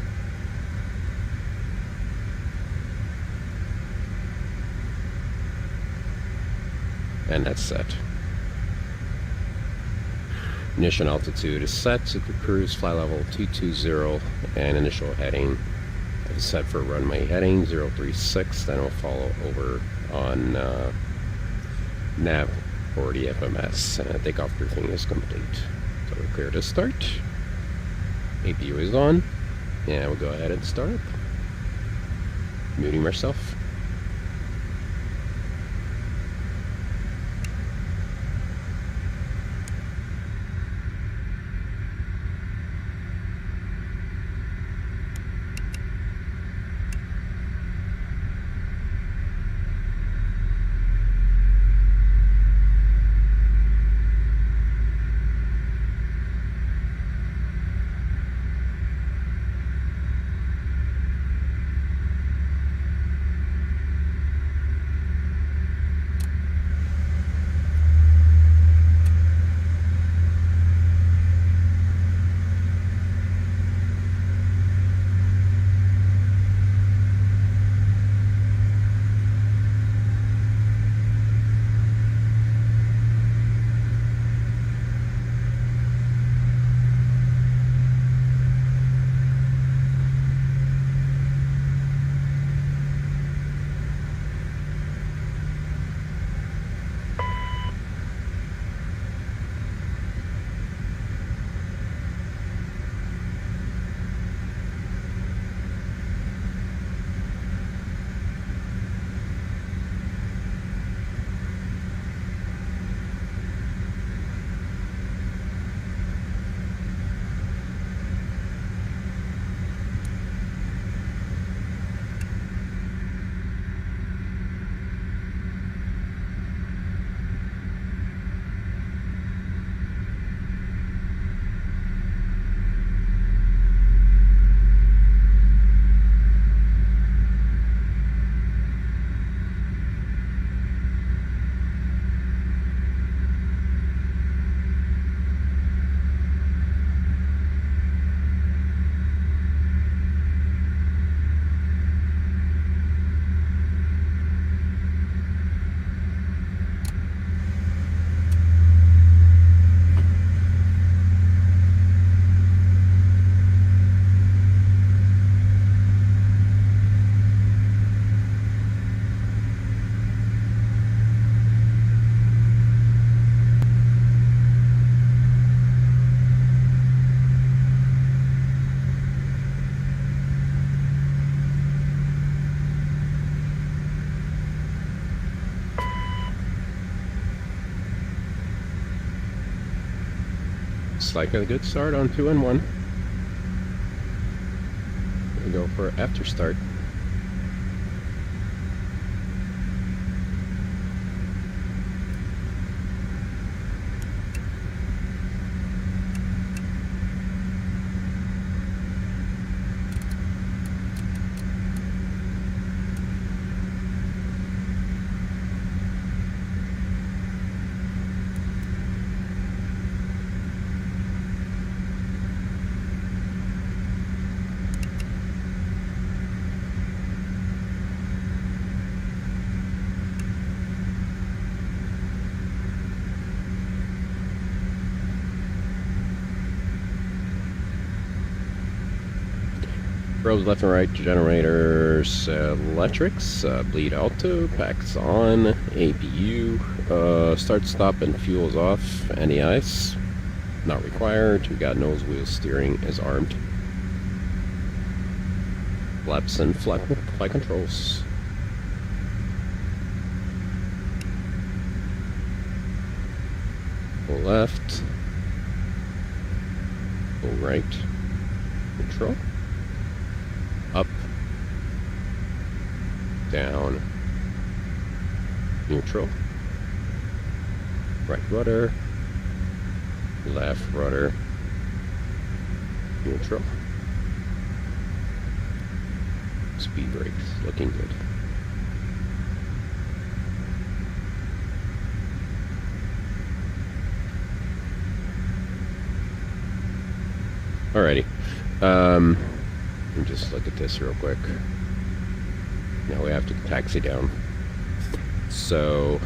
And that's set. Ignition altitude is set. Super cruise fly level 220 and initial heading is set for runway heading 036. Then we'll follow over on nav for the FMS. Takeoff briefing is complete. So we're clear to start. APU is on. And we'll go ahead and start. Muting myself. Looks like a good start on 2 and 1. We go for after start. Probes left and right, generators, electrics, bleed auto, packs on, APU, start, stop, and fuels off, anti-ice, not required. We got nose wheel steering is armed. Flaps and flight controls. Pull left, pull right, control. Up, down, neutral, right rudder, left rudder, neutral, speed brakes, looking good. Alrighty. Let me just look at this real quick. Now we have to taxi down. So,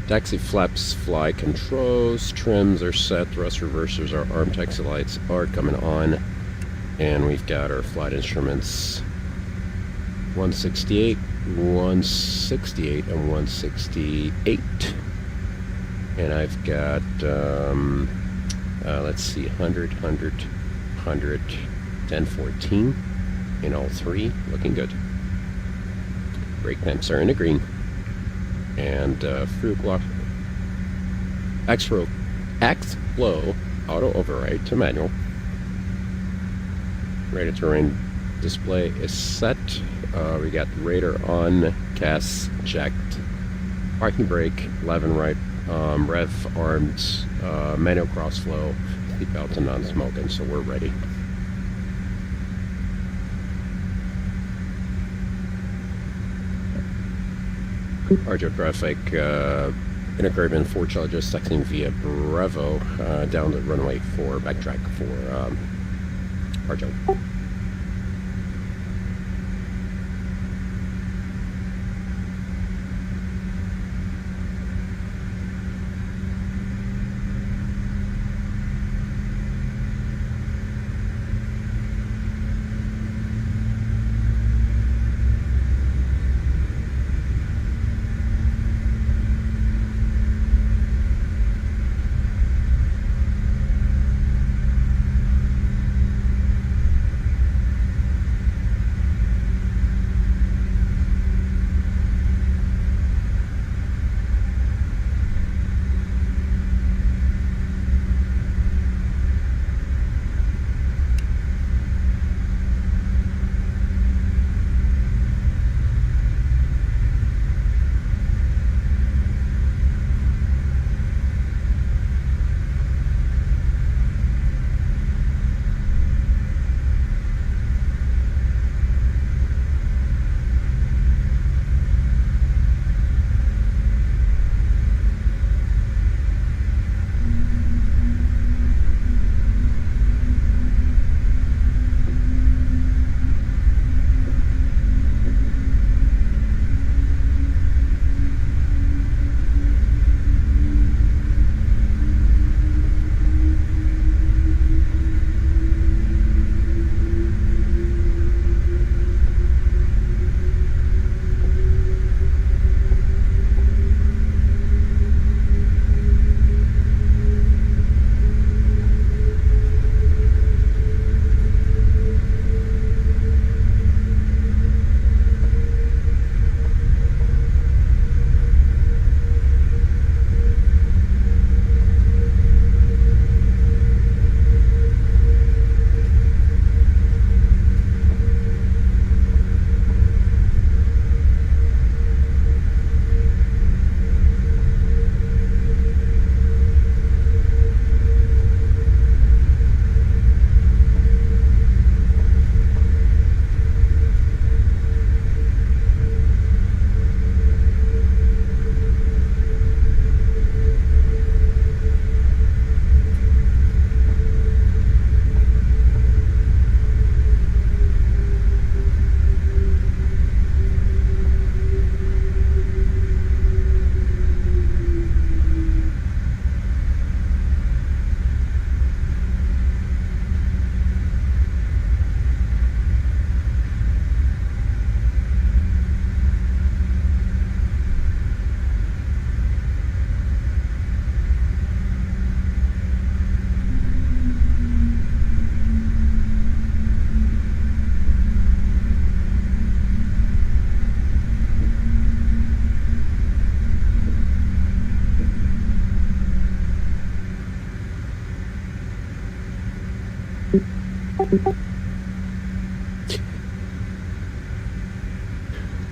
taxi flaps, fly controls, trims are set, thrust reversers are armed, taxi lights are coming on, and we've got our flight instruments 168, 168, and 168. And I've got, let's see, 100, 100, 100, 10, 14 in all three. Looking good. Brake pumps are in the green. And X-Flow auto override to manual. Radar terrain display is set. We got radar on, gas checked, parking brake, 11 right, rev armed, manual cross flow, seatbelt and non-smoking, so we're ready. RJ traffic, intercurrent 4 charges taxiing via Bravo down the runway 4, backtrack for RJ.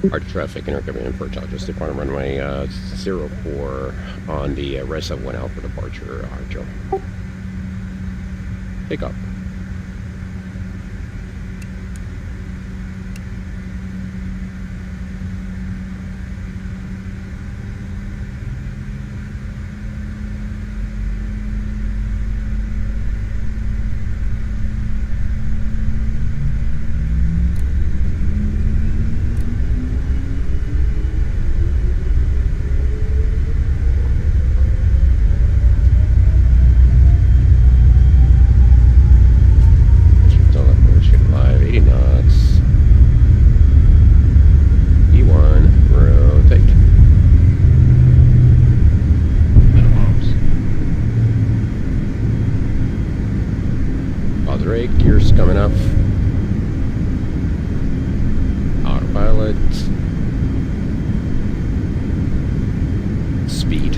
Hard traffic intercoming for charges departing runway 04 on the rest of 1 Alpha departure, Arjo. Pick up. pilot. Speed.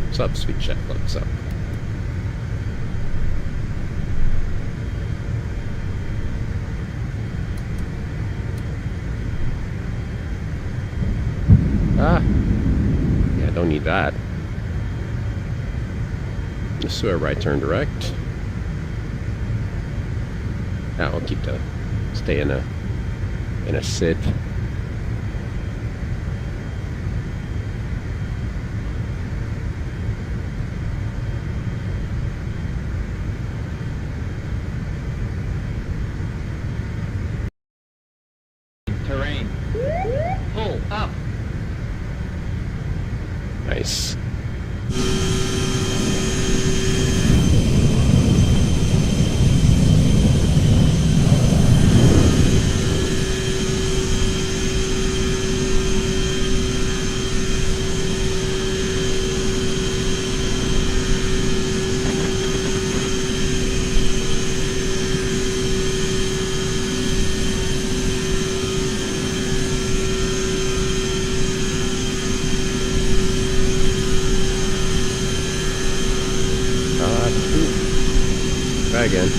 What's up, speed check? What's up? Ah! Yeah, don't need that. Let's do a right turn direct. Ah, I'll keep the stay in a sit. Terrain. Pull up. Nice. Try again.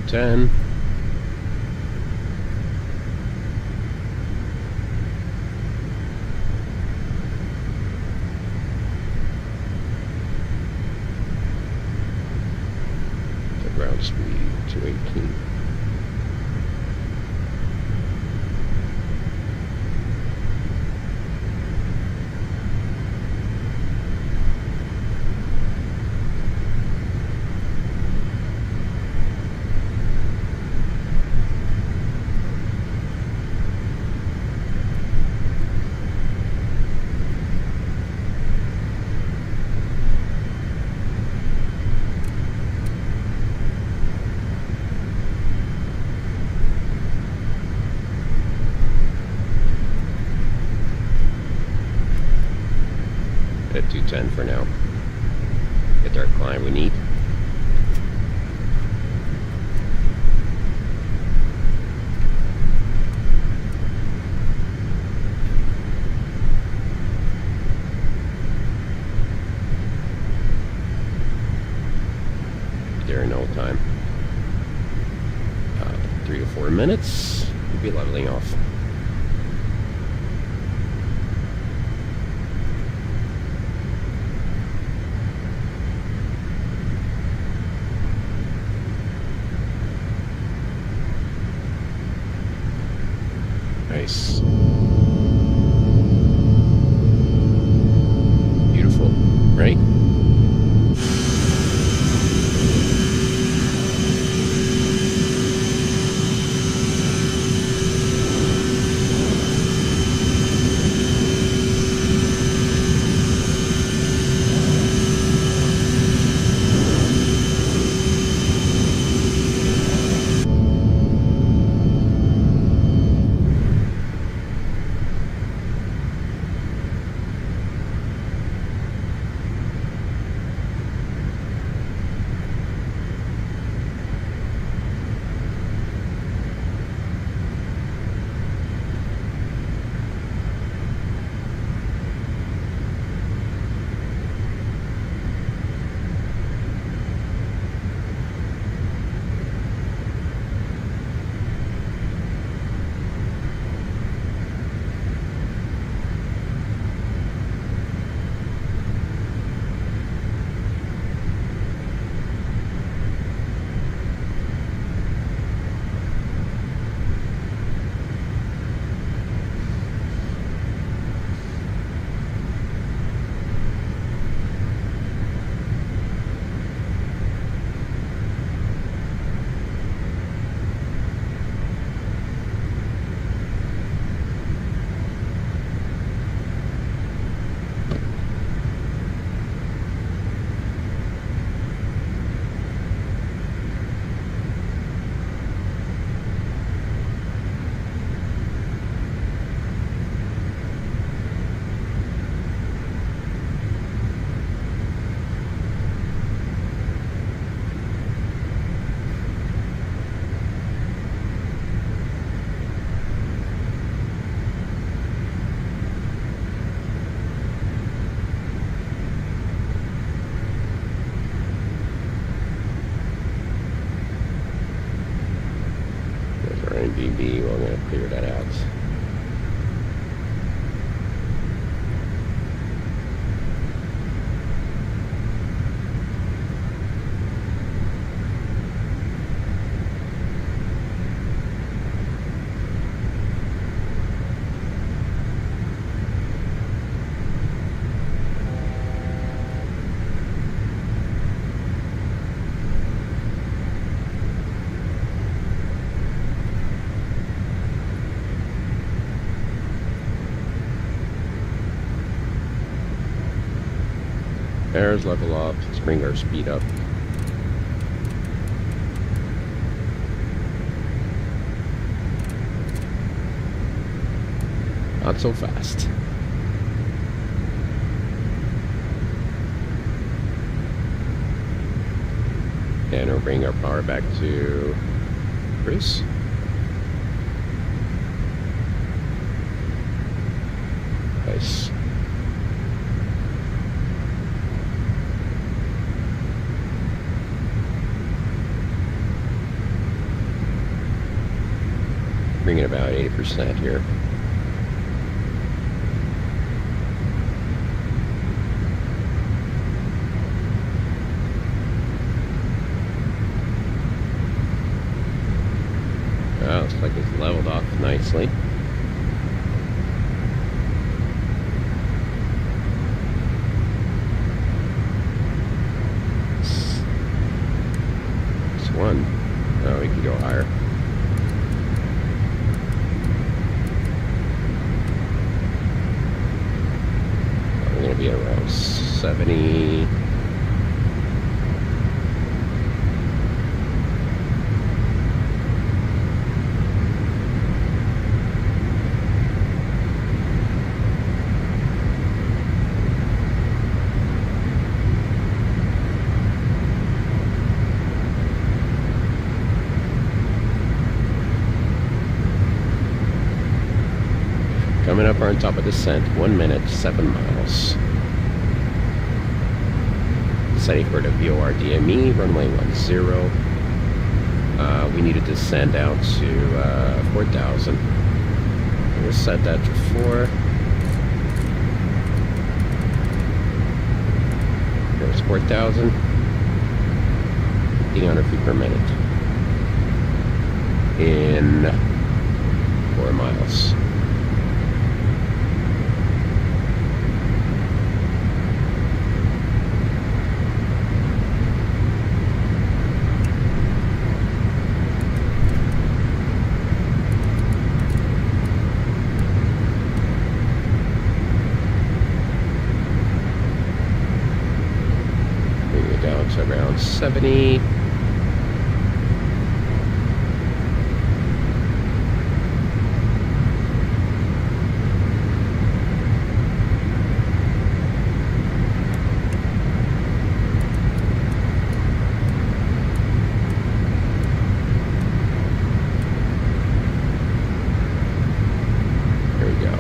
Ten. The ground speed 218. At 210 for now. Get our climb we need. There in no time. 3 to 4 minutes. We'll be leveling off. Nice. Beautiful, right? Airs level up. Let's bring our speed up. Not so fast. And we'll bring our power back to cruise. Nice. Bring it about 80% here. Looks like it's leveled off nicely. It's one. Oh, we can go higher. We're going to be around 70. Coming up on top of descent, 1 minute, 7 miles. Setting for the VOR DME, runway 10. We need to descend down to 4,000. We'll set that to 4. There's 4,000. 1,500 feet per minute. In 4 miles. Around 70. Here we go.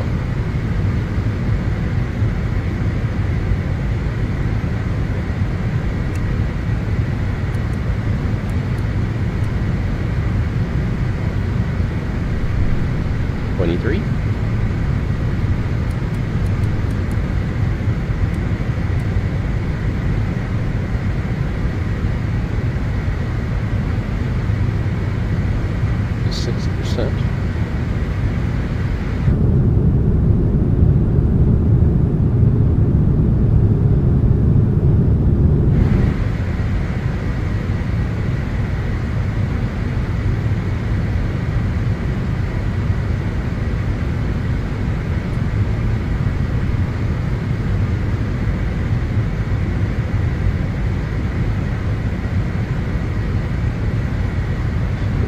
Three.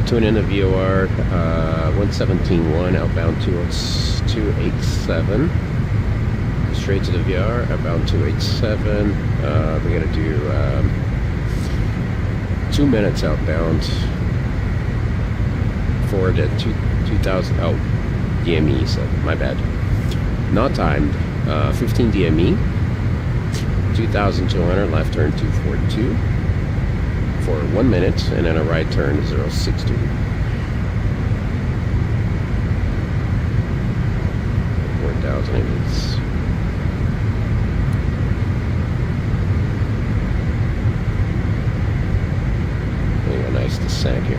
Tune in to VOR 117.1 outbound 287. Straight to the VR, outbound 287. We're gonna do 2 minutes outbound for the 2000. Oh, DME. So my bad. Not timed. 15 DME. 2,200 left turn 242. For 1 minute, and then a right turn 060. 4,000 is. A nice descent here.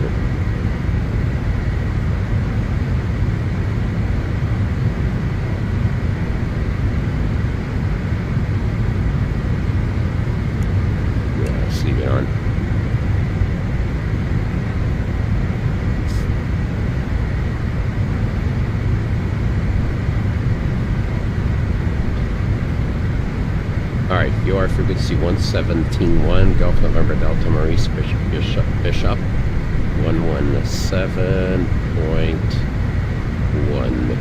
Yeah, let's leave it on. Alright, UR frequency 117.1, Golf November Delta Maurice Bishop 117.1.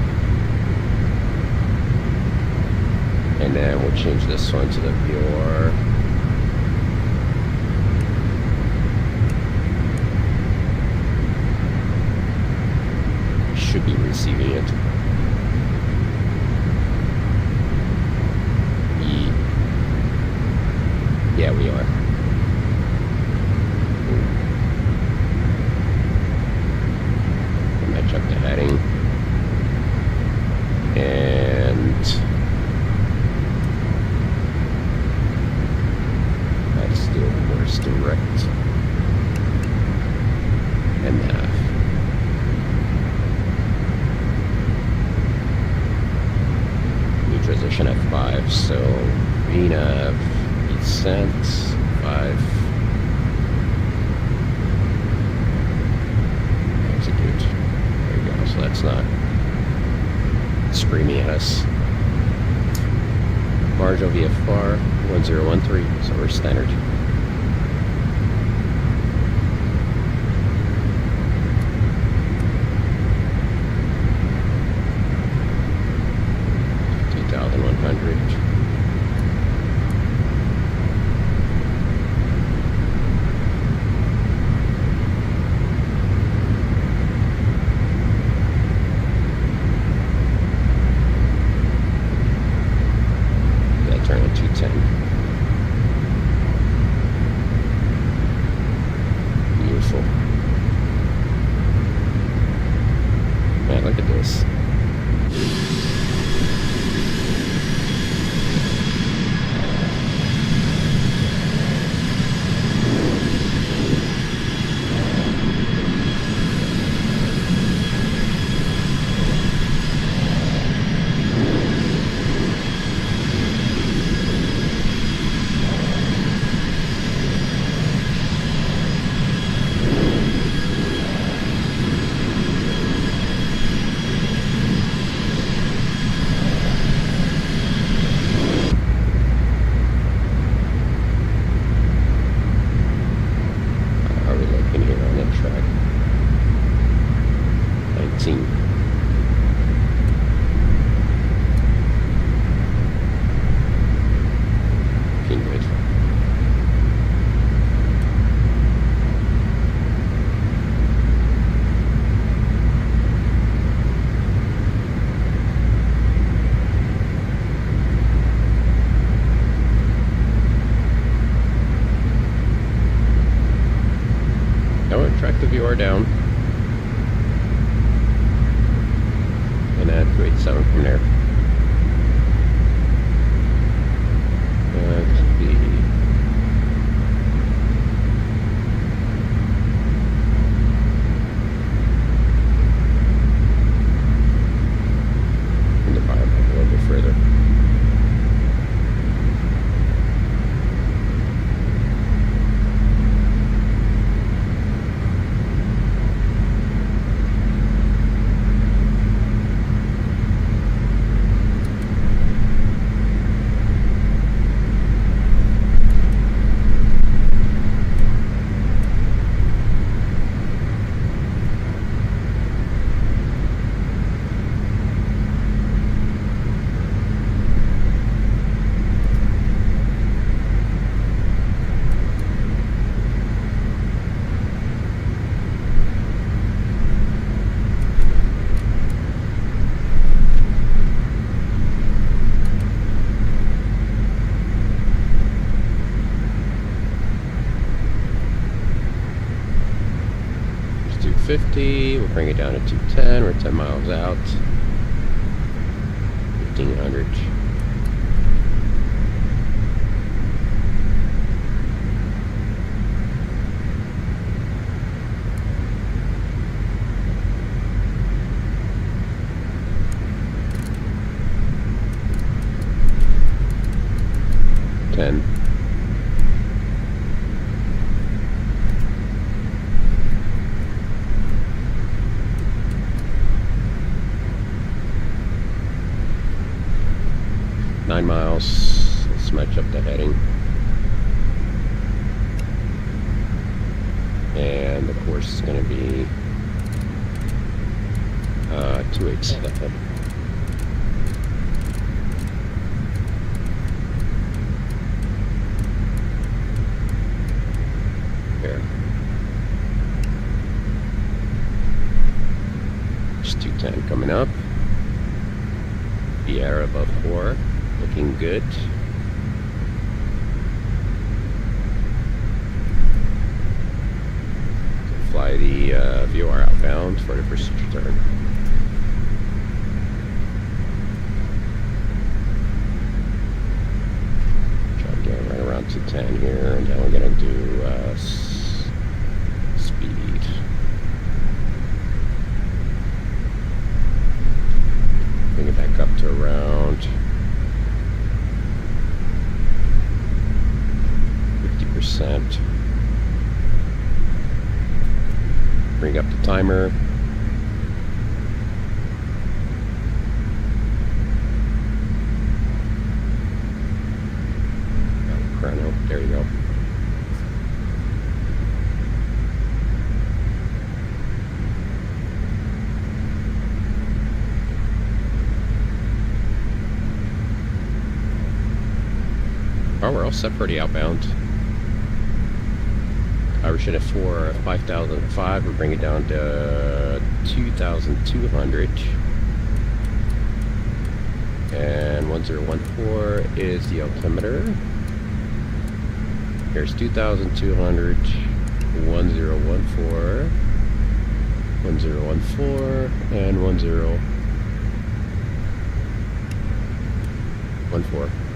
And then we'll change this one to the VOR. Should be receiving it. Yeah, we are. Match up the heading. And that's the worst direct. And nav. New transition F5, so VNAV. Descent 5. Execute. There you go. So that's not screaming at us. Marginal VFR 1013. So we're standard. Down and add 287 from there. Let's see. And the fire back a little bit further. We'll bring it down to 210. We're 10 miles out. 1500. Let's match up the heading. And the course is going to be 287. There. There's 210 coming up. The air above 4, looking good. Fly the VOR outbound for the first turn. Try to get right around 210 here, and then we're gonna do speed. Bring it back up to around 50%. Bring up the timer. Chrono, there you go. Oh, we're all set for the outbound. Irish at 4, 5,005. We'll bring it down to 2,200. And 1014 is the altimeter. Here's 2,200, 1014, 1014, and 1014.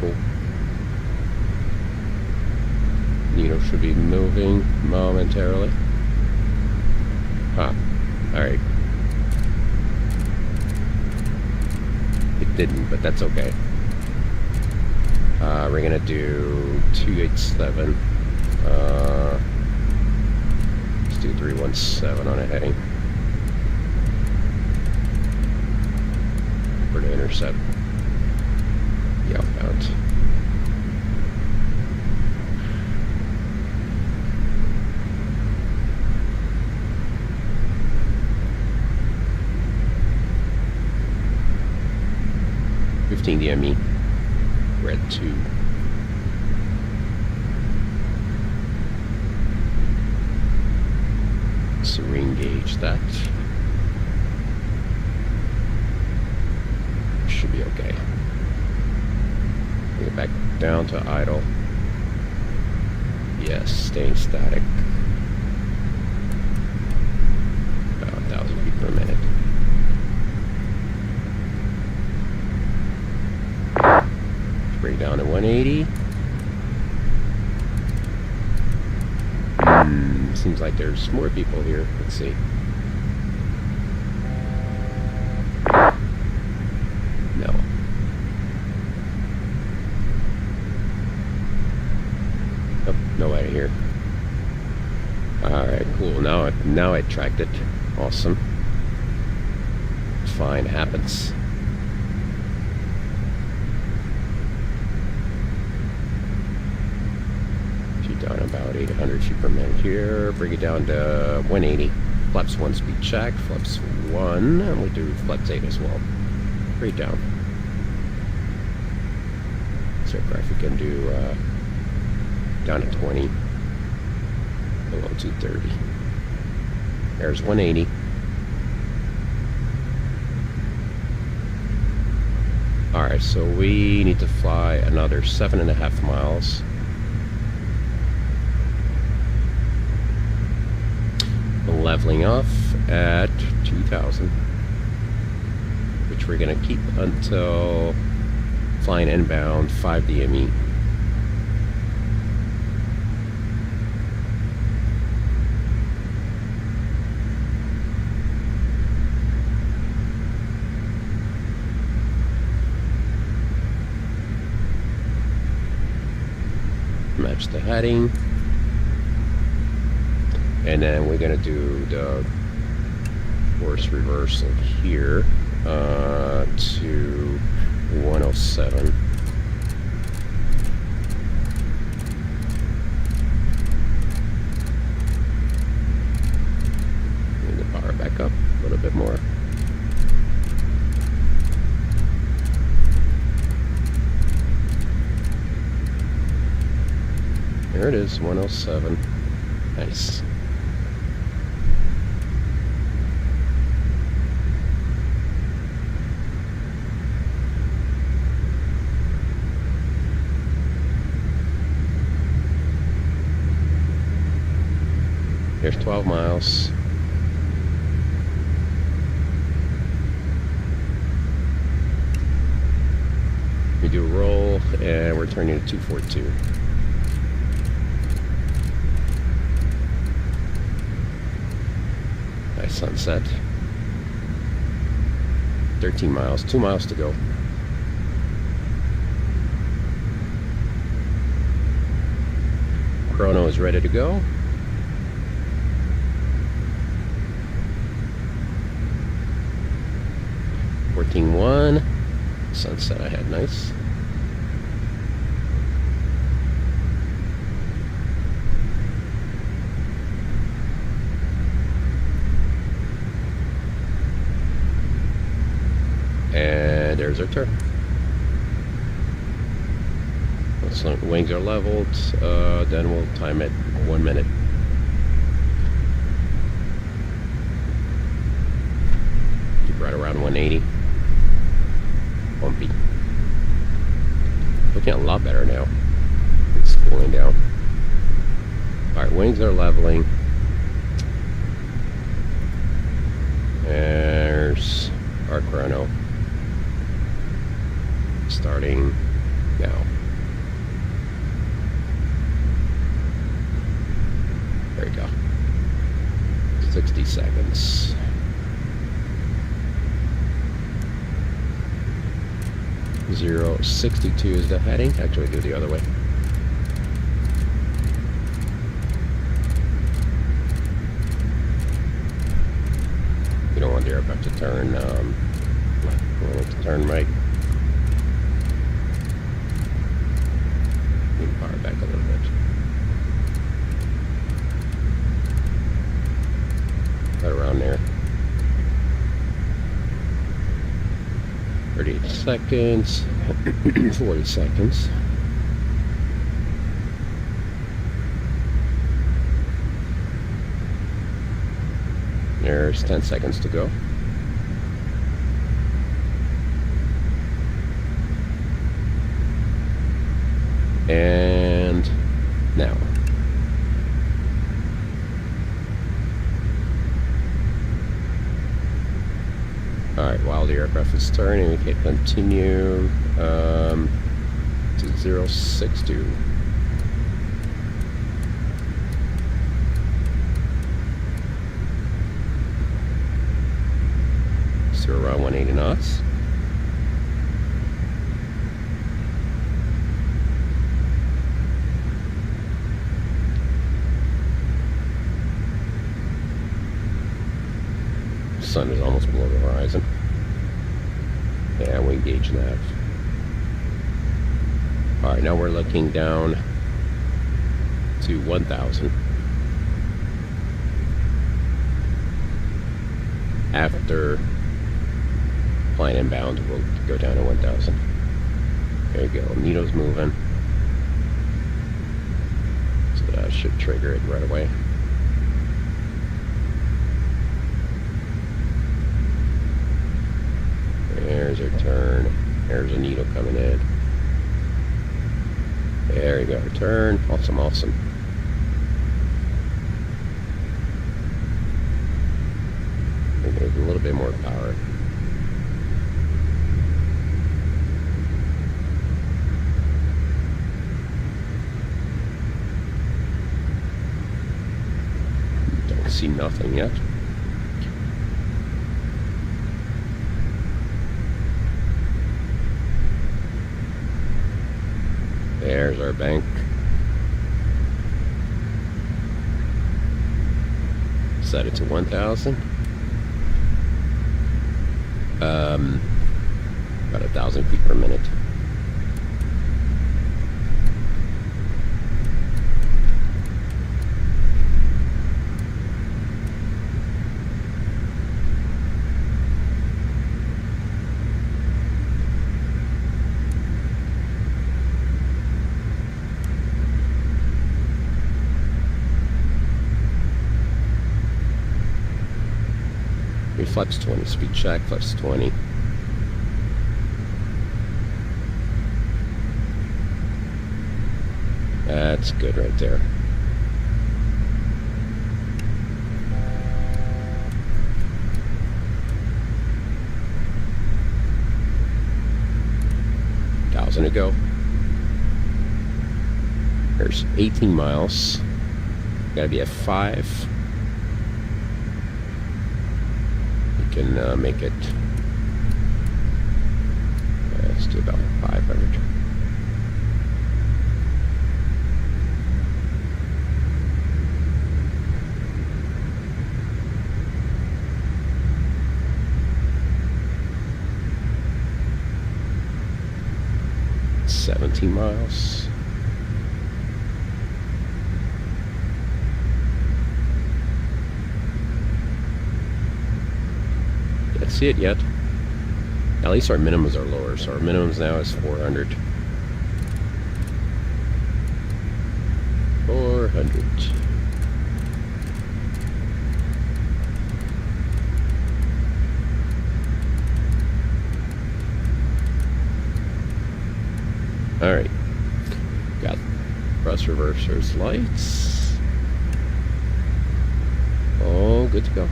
Cool. Needle should be moving momentarily. Huh. Alright. It didn't, but that's okay. We're gonna do 287. Let's do 317 on a heading. For the intercept. The outbound. DME. We're at 2. So re-engage that. Should be okay. Bring it back down to idle. Yes, staying static. About 1,000 feet per minute. Bring down to 180. Seems like there's more people here. Let's see. No. Oh, nobody here. Alright, cool. Now I tracked it. Awesome. Fine, happens. Down about 800 feet per minute here. Bring it down to 180. Flaps 1 speed check. Flaps 1. And we'll do flaps 8 as well. Right down. So if we can do down to 20. Below 230. There's 180. Alright, so we need to fly another 7.5 miles. Leveling off at 2,000, which we're going to keep until flying inbound 5 DME. Match the heading. And then we're going to do the course reversal here to 107. There it is, 107. Nice. Here's 12 miles. We do a roll, and we're turning to 242. Nice sunset. 13 miles, 2 miles to go. Chrono is ready to go. 14.1. Sunset ahead, nice. And there's our turn. So wings are leveled, then we'll time it 1 minute. Keep right around 180. Bumpy. Looking a lot better now. It's cooling down. Alright, wings are leveling. There's our chrono. Starting now. There you go. 60 seconds. 062 is the heading. Actually, do it the other way. You don't want the aircraft to turn. We want to turn right. You can power back a little bit. Right around there. 38 seconds, 40 seconds. There's 10 seconds to go. And now. Alright, while the aircraft is turning, we can continue to 062. So around 180 knots. Sun is almost below the horizon. Yeah, we engage that. Alright, now we're looking down to 1,000. After flying inbound, we'll go down to 1,000. There you go. Needle's moving. So that should trigger it right away. There's our turn. There's a needle coming in. There you go. Turn. Awesome, awesome. Maybe a little bit more power. Don't see nothing yet. There's our bank. Set it to 1,000. About 1,000 feet per minute. Flaps 20, speed check, flaps 20. That's good right there. To go. There's 18 miles. Gotta be at 5. You can make it. Let's do about 500. Miles. Can't see it yet. At least our minimums are lower, so our minimums now is 400. 400. All right. Got thrust reversers, lights. All good to go.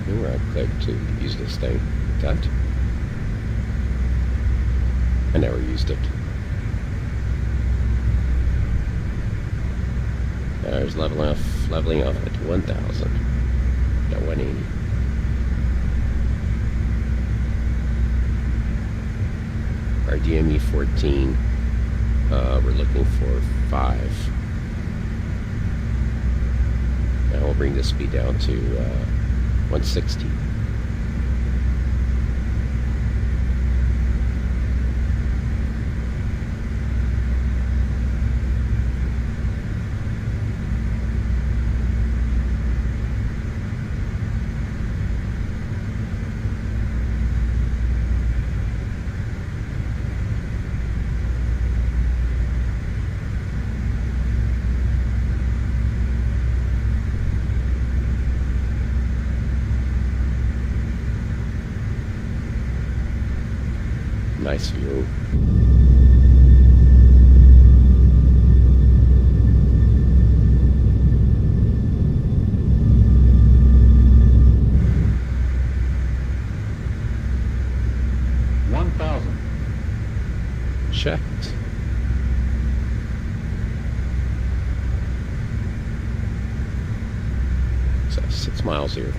And right click to use this thing. That. I never used it. There's leveling off at 1,000. Got 180. Our DME 14, we're looking for 5. Now we'll bring the speed down to 160. Nice view. Checked. So 6 miles here.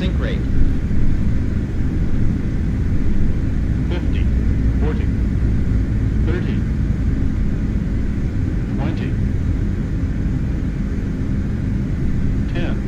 Sink rate. 50, 40, 30, 20, 10, 9,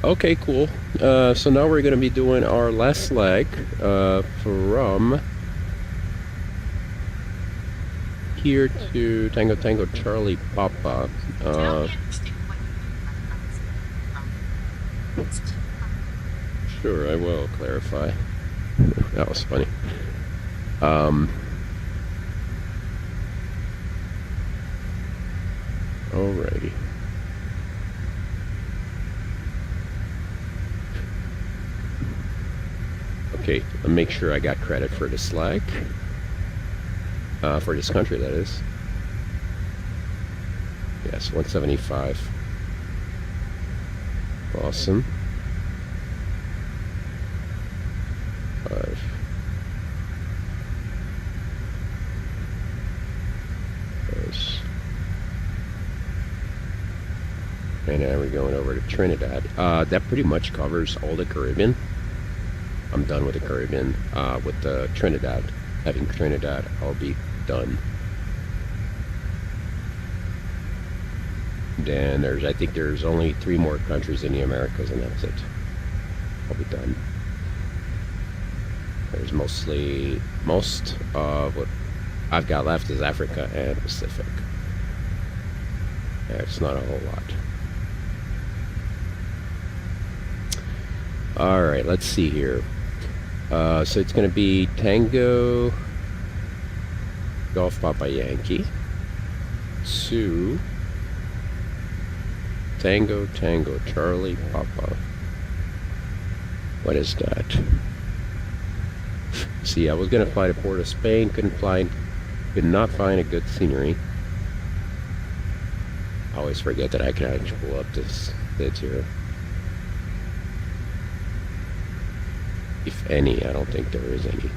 Okay, cool. So now we're going to be doing our last leg from here to Tango Tango Charlie Papa. Sure, I will clarify. That was funny. Alrighty. Okay, I'll make sure I got credit for this lag. For this country, that is. Yes, 175. Awesome. 5. Close. And now we're going over to Trinidad. That pretty much covers all the Caribbean. I'm done with the Caribbean. With the Trinidad. Having Trinidad, I'll be done. Then I think there's only 3 more countries in the Americas, and that's it. I'll be done. There's most of what I've got left is Africa and Pacific. It's not a whole lot. All right, let's see here. So it's going to be Tango Golf Papa Yankee to Tango Tango Charlie Papa. What is that? See, I was gonna fly to Port of Spain, could not find a good scenery. I always forget that I can actually pull up this bit here. If any, I don't think there is any.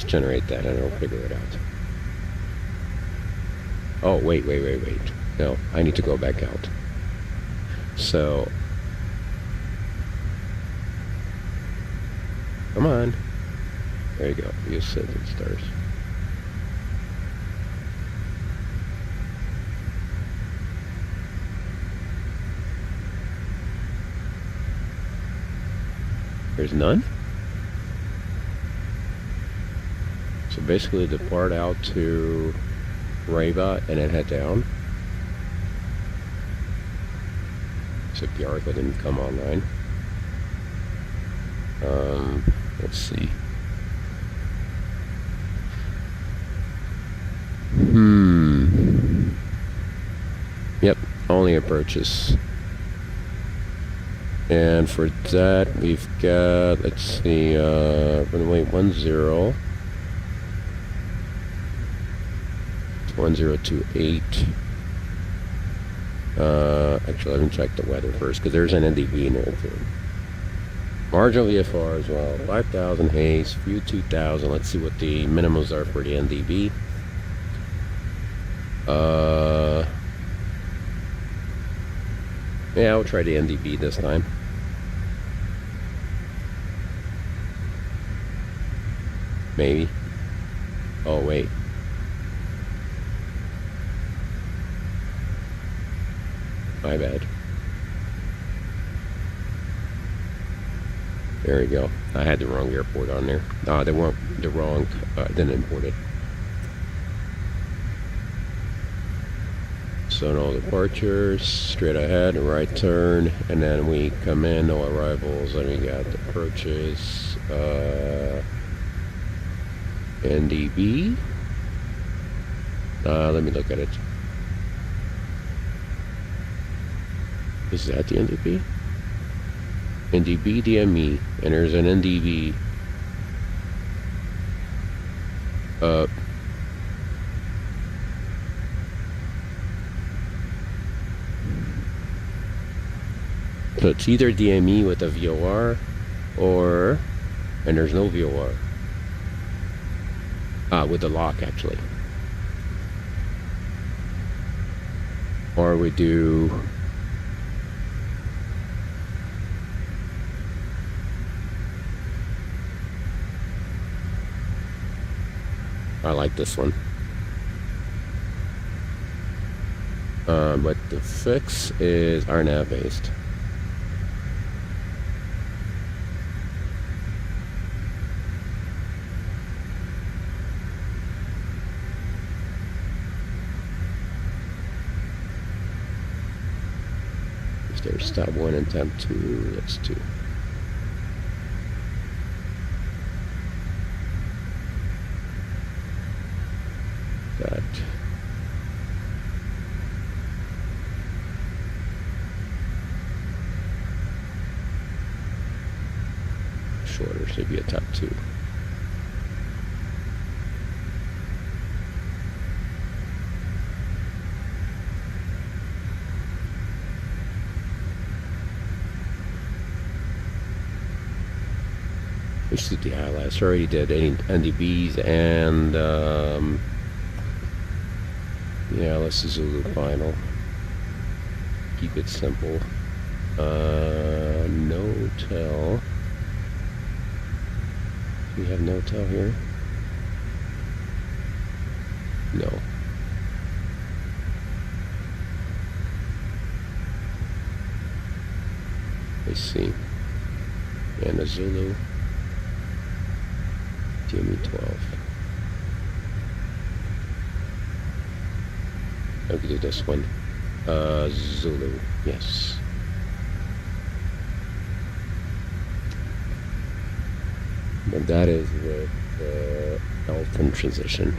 Generate that and I'll figure it out. Oh, wait. No, I need to go back out. So, come on. There you go. You said it stars. There's none? So basically depart out to Reva and then head down. So Piarco didn't come online. Let's see. Yep, only approaches. And for that we've got, let's see, runway 10. 1028. Actually, let me check the weather first because there's an NDB in there too. Marginal VFR as well. 5,000 haze, view 2,000. Let's see what the minimums are for the NDB. Yeah, I'll try the NDB this time. Maybe. Oh wait. My bad. There we go. I had the wrong airport on there. They weren't the wrong. Didn't import it. So no departures, straight ahead, right turn, and then we come in, no arrivals, and we got the approaches. NDB. Let me look at it. Is that the NDB? NDB DME, and there's an NDB. So it's either DME with a VOR, and there's no VOR. With the lock actually. Or we do I like this one. But the fix is RNAV based. If there's tab 1 and tab 2, that's 2. That. Shorter, so it'd be a tab 2. Which did the ILS? Already did any NDBs and yeah, let's do Zulu final. Keep it simple. No tell. Do we have no tell here? No. Let's see. And a Zulu. TME 12. I could do this one. Zulu. Yes. But that is with Elton transition.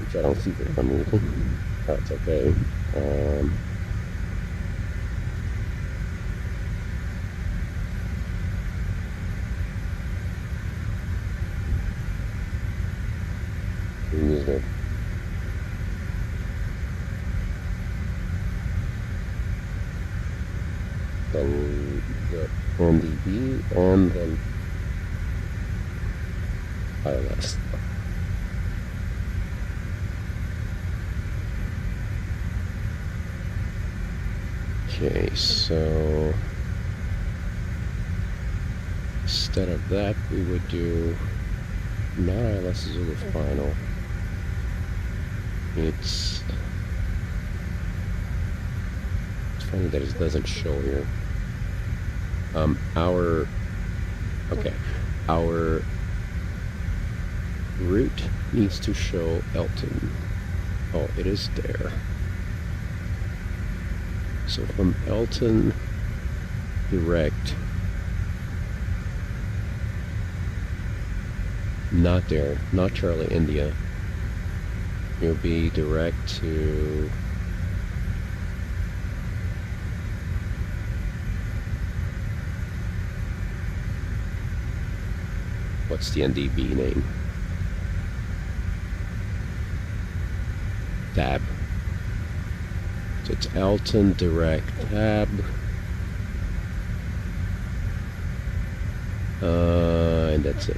Which I don't see for some reason. That's okay. The NDB and then ILS. Okay, so instead of that, we would do not ILS Zulu final. It's funny that it doesn't show here. Our route needs to show Elton. Oh, it is there. So from Elton direct, not there, not Charlie India. You'll be direct to what's the NDB name? Tab. So it's Elton direct tab. And that's it.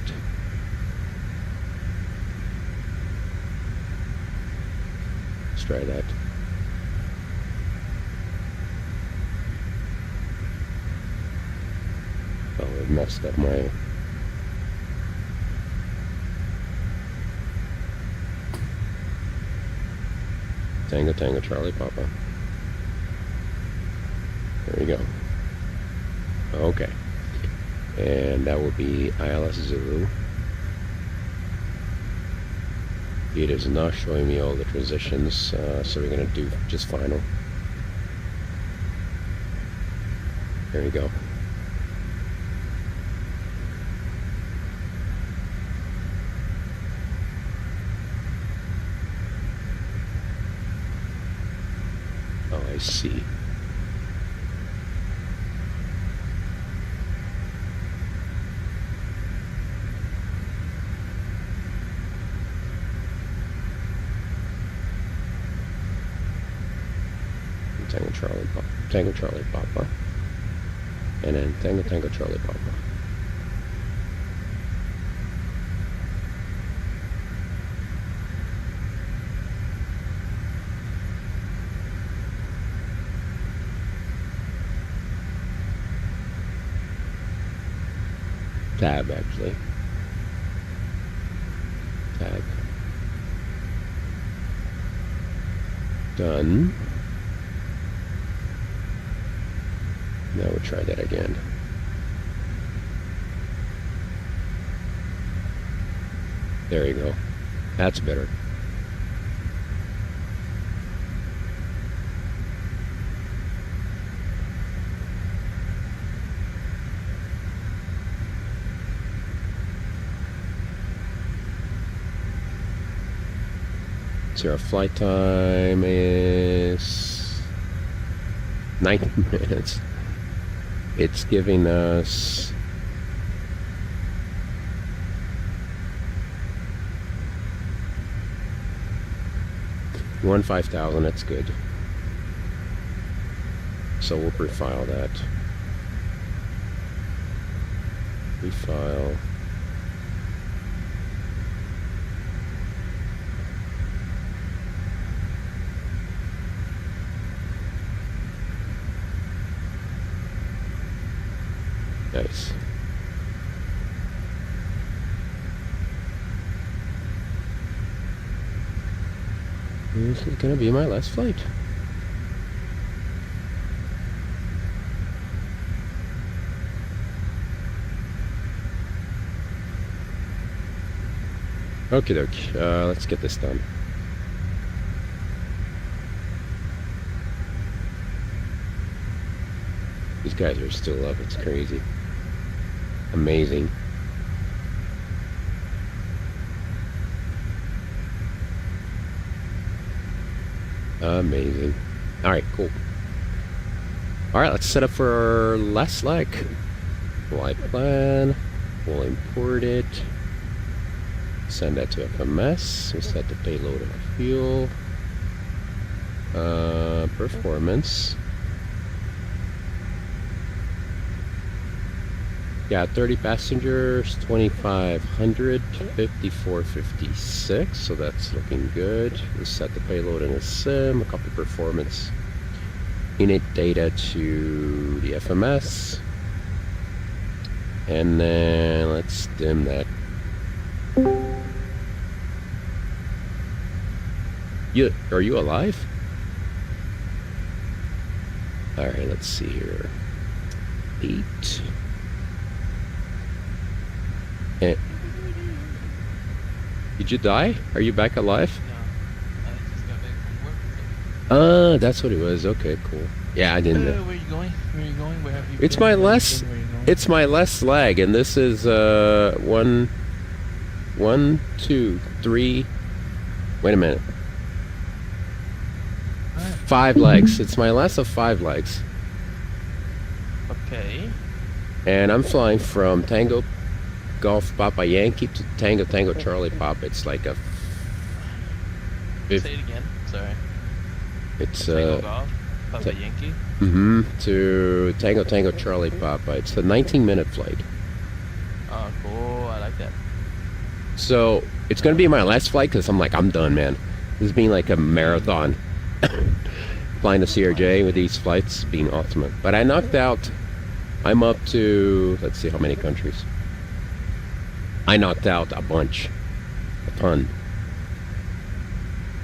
Let's try that. Oh, it messed up my Tango Tango Charlie Papa. There you go. Okay. And that will be ILS Zulu. It is not showing me all the transitions, so we're going to do just final. There you go. Oh, I see. Tango Charlie Papa, and then Tango Tango Charlie Papa. Tab, actually. Tab. Done. Now we'll try that again. There you go. That's better. So our flight time is 90 minutes. It's giving us one 5,000. That's good. So we'll prefile that. Refile. Nice. This is gonna be my last flight. Okie doke. Let's get this done. These guys are still up. It's crazy. Amazing. Amazing. Alright, cool. Alright, let's set up for our last leg. Flight plan. We'll import it. Send that to FMS. We'll set the payload of fuel. Performance. Yeah, 30 passengers, 2,500, 5456, so that's looking good. We'll set the payload in a sim, copy performance, init data to the FMS, and then let's dim that. Are you alive? Alright, let's see here. 8. Did you die? Are you back alive? No, I just got back from work. That's what it was. Okay, cool. Yeah, I didn't know. Where are you going? Where are you going? Where have you It's been? my Where last. have you been? Where are you going? It's my last leg, and this is 1, 2, 3. Wait a minute. Alright. 5 legs. It's my last of 5 legs, Okay. and I'm flying from Tango Golf Papa Yankee to Tango Tango Charlie Papa. It's like a. Say it again. Sorry. It's Tango Golf, Papa Yankee. to Tango Tango Charlie Papa. It's a 19-minute flight. Oh, cool. I like that. So it's gonna be my last flight because I'm done, man. This has been like a marathon. Flying the CRJ with these flights being ultimate. But I knocked out. I'm up to, let's see how many countries. I knocked out a bunch, a ton.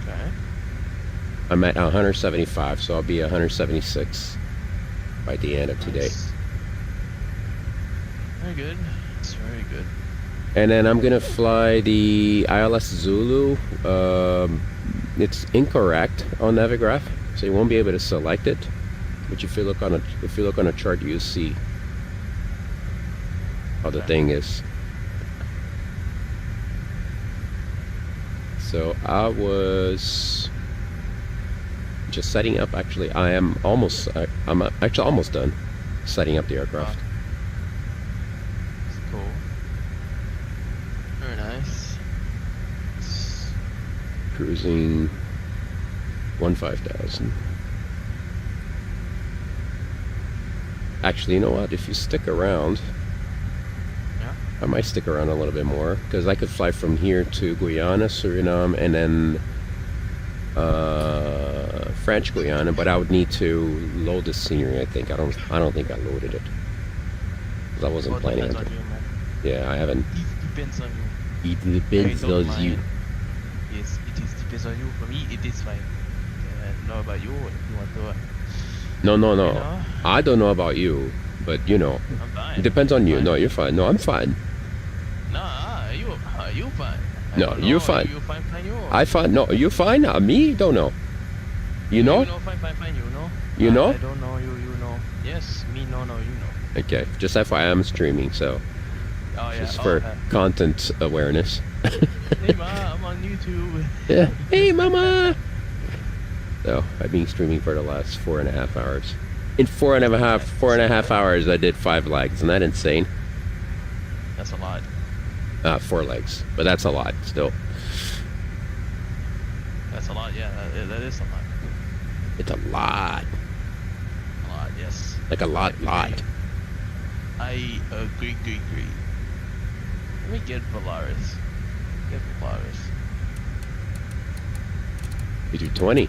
Okay. I'm at 175, so I'll be 176 by the end of today. Nice. Very good. It's very good. And then I'm gonna fly the ILS Zulu. It's incorrect on Navigraph, so you won't be able to select it. But if you look on a chart, you'll see how the thing is. So I was just setting up. Actually, I'm actually almost done setting up the aircraft. It's cool. Very nice. Cruising 15,000. Actually, you know what? If you stick around, Yeah. I might stick around a little bit more because I could fly from here to Guyana, Suriname, and then French Guyana. But I would need to load the scenery. I think I don't think I loaded it because I wasn't Well, planning on depends it. on you, man. Yeah, I haven't. It depends on you. It depends I don't on you. mind. Yes, it is depends on you. For me, it is fine. Know about you if you want to. No, no, You no. know, I don't know about you, but you know, I'm fine. it depends on you. Fine. No, you're fine. No, I'm fine. Nah, you fine. I No, don't you're know, fine. You fine, fine, you. I fine. No, you fine. Me, don't know. You know? You know, fine, fine, fine, you know. You know? I don't know, you know. Yes, me, no, you know. Okay. Just FYI, I'm streaming, so Oh yeah. just for content awareness. Hey ma, I'm on YouTube. Yeah. Hey, mama. So I've been streaming for the last 4.5 hours. In 4.5 hours, I did 5 legs. Isn't that insane? That's a lot. 4 legs, but that's a lot still. That's a lot. Yeah, that is a lot. It's a lot. A lot. Yes. Like a lot. I agree. Let me get Polaris. You do 20.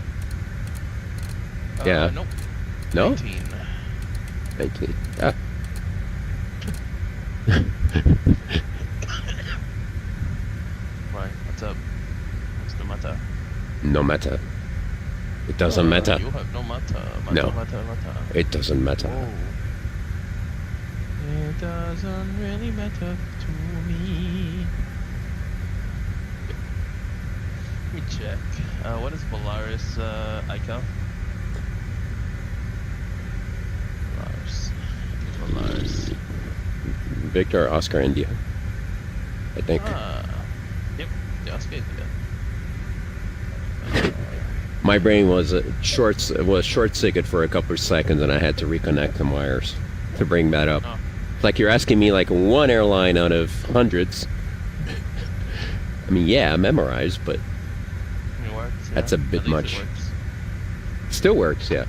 Yeah. Nope. No? 19. 19. Yeah. Why? What's up? What's the matter? No matter. It doesn't matter. You have no matter. No. Matter. It doesn't matter. Whoa. It doesn't really matter to me. Let me check. What is Polaris icon? Polaris. Victor, Oscar, India. I think. Yep. The Oscar is My brain was short-circuited for a couple of seconds, and I had to reconnect the wires to bring that up. Oh. It's like you're asking me like one airline out of hundreds. I mean, yeah, I memorized, but It works. That's yeah. a bit At least much. It works. it still works. Yeah,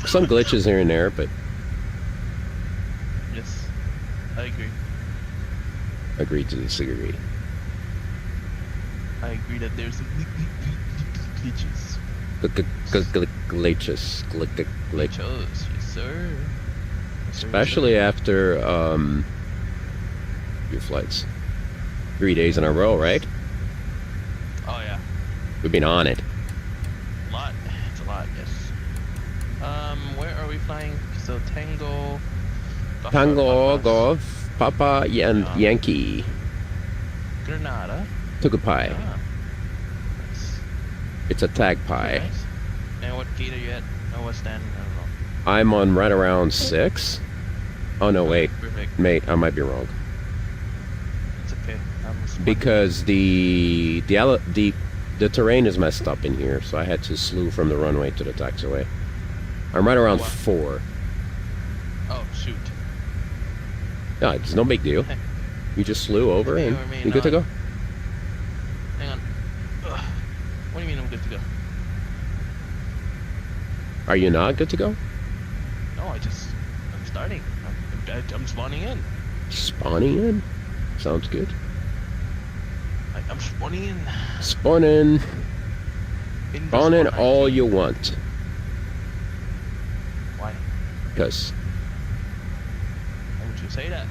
some glitches here and there, but Yes, I agree. agree to disagree. I agree that there's glitches. Glitches. Glitches, yes sir. Especially after few flights. 3 days in a row, right? Oh yeah, We've been on it. a lot. It's a lot. Yes. Where are we flying? So Tango. Tango, Papas, Golf, Papa, Yeah. Yankee, Granada. Tukupai. Ah, nice. It's a tag pie. Nice. And what gate are you at? Oh, what's that? I don't know. I'm on right around 6. Oh no, wait, Perfect. mate, I might be wrong. It's okay. Because the terrain is messed up in here, so I had to slew from the runway to the taxiway. I'm right around Wow. 4. Oh shoot. No, it's no big deal. You just slew over May and or may you good to not. go. Hang on. Ugh. What do you mean I'm good to go? Are you not good to go? No, I'm starting. I'm spawning in. Spawning in? Sounds good. I'm spawning in. Spawning. In the Spawn in spawn all ID. you want. Why? Because Why would you say that?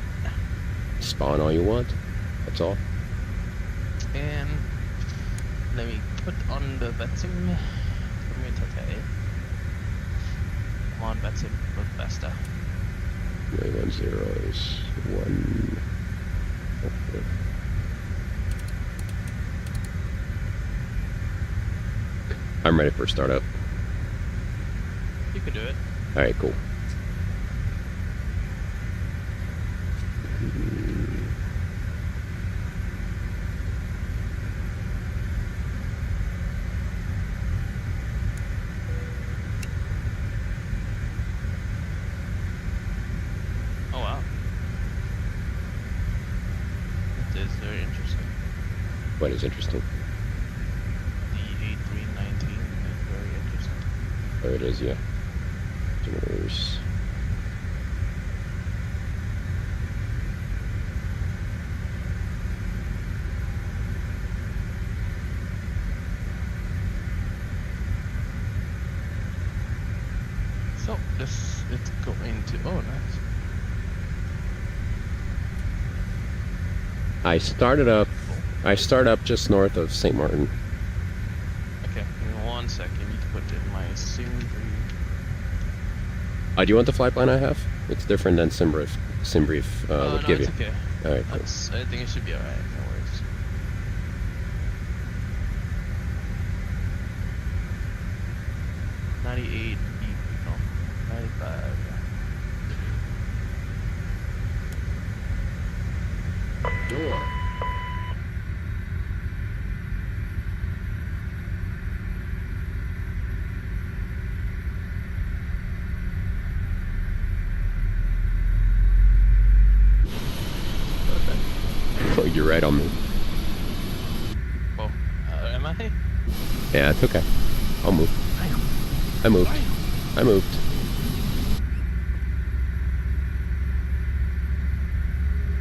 spawn all you want. That's all. And let me put on the VATSIM. Okay. Come on, VATSIM, look faster. 910 is 1. Okay. I'm ready for startup. You can do it. Alright, cool. Oh wow. It is very interesting. What is interesting? The A319 is very interesting. There it is, yeah. Generators. So it's going to. Oh, nice. I started up just north of St. Martin. Okay, give me 1 second. I need to put in my sim. Do you want the flight plan I have? It's different than SimBrief. SimBrief would No, give it's you. okay. All right, cool. I think it should be alright. No worries. $98. No, 95. Door. Oh, you're right on me. Oh, am I? Yeah, it's okay. I'll move. I moved. I moved.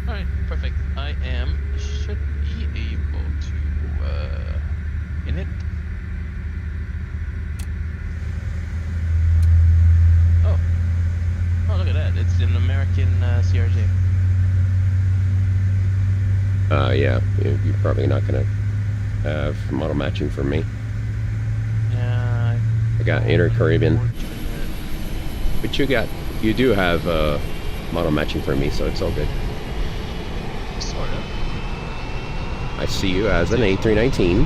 Alright, perfect. I should be able to, in it. Oh, look at that. It's an American CRJ. Yeah, you're probably not gonna have model matching for me. Yeah. I got Inter-Caribbean, Unfortunate. but you do have model matching for me, so it's all good. Sort of. I see you as an A319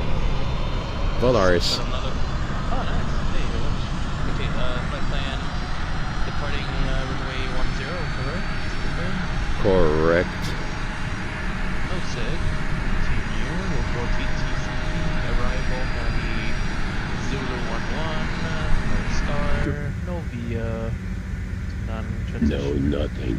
Volaris. Got another. Oh, nice. There you go. Okay, flight plan. Departing runway 10, correct? Correct. No sig. Continue. We'll go TTC. Arrival can be Zulu 11. No star. No via. Non-transition. No, nothing.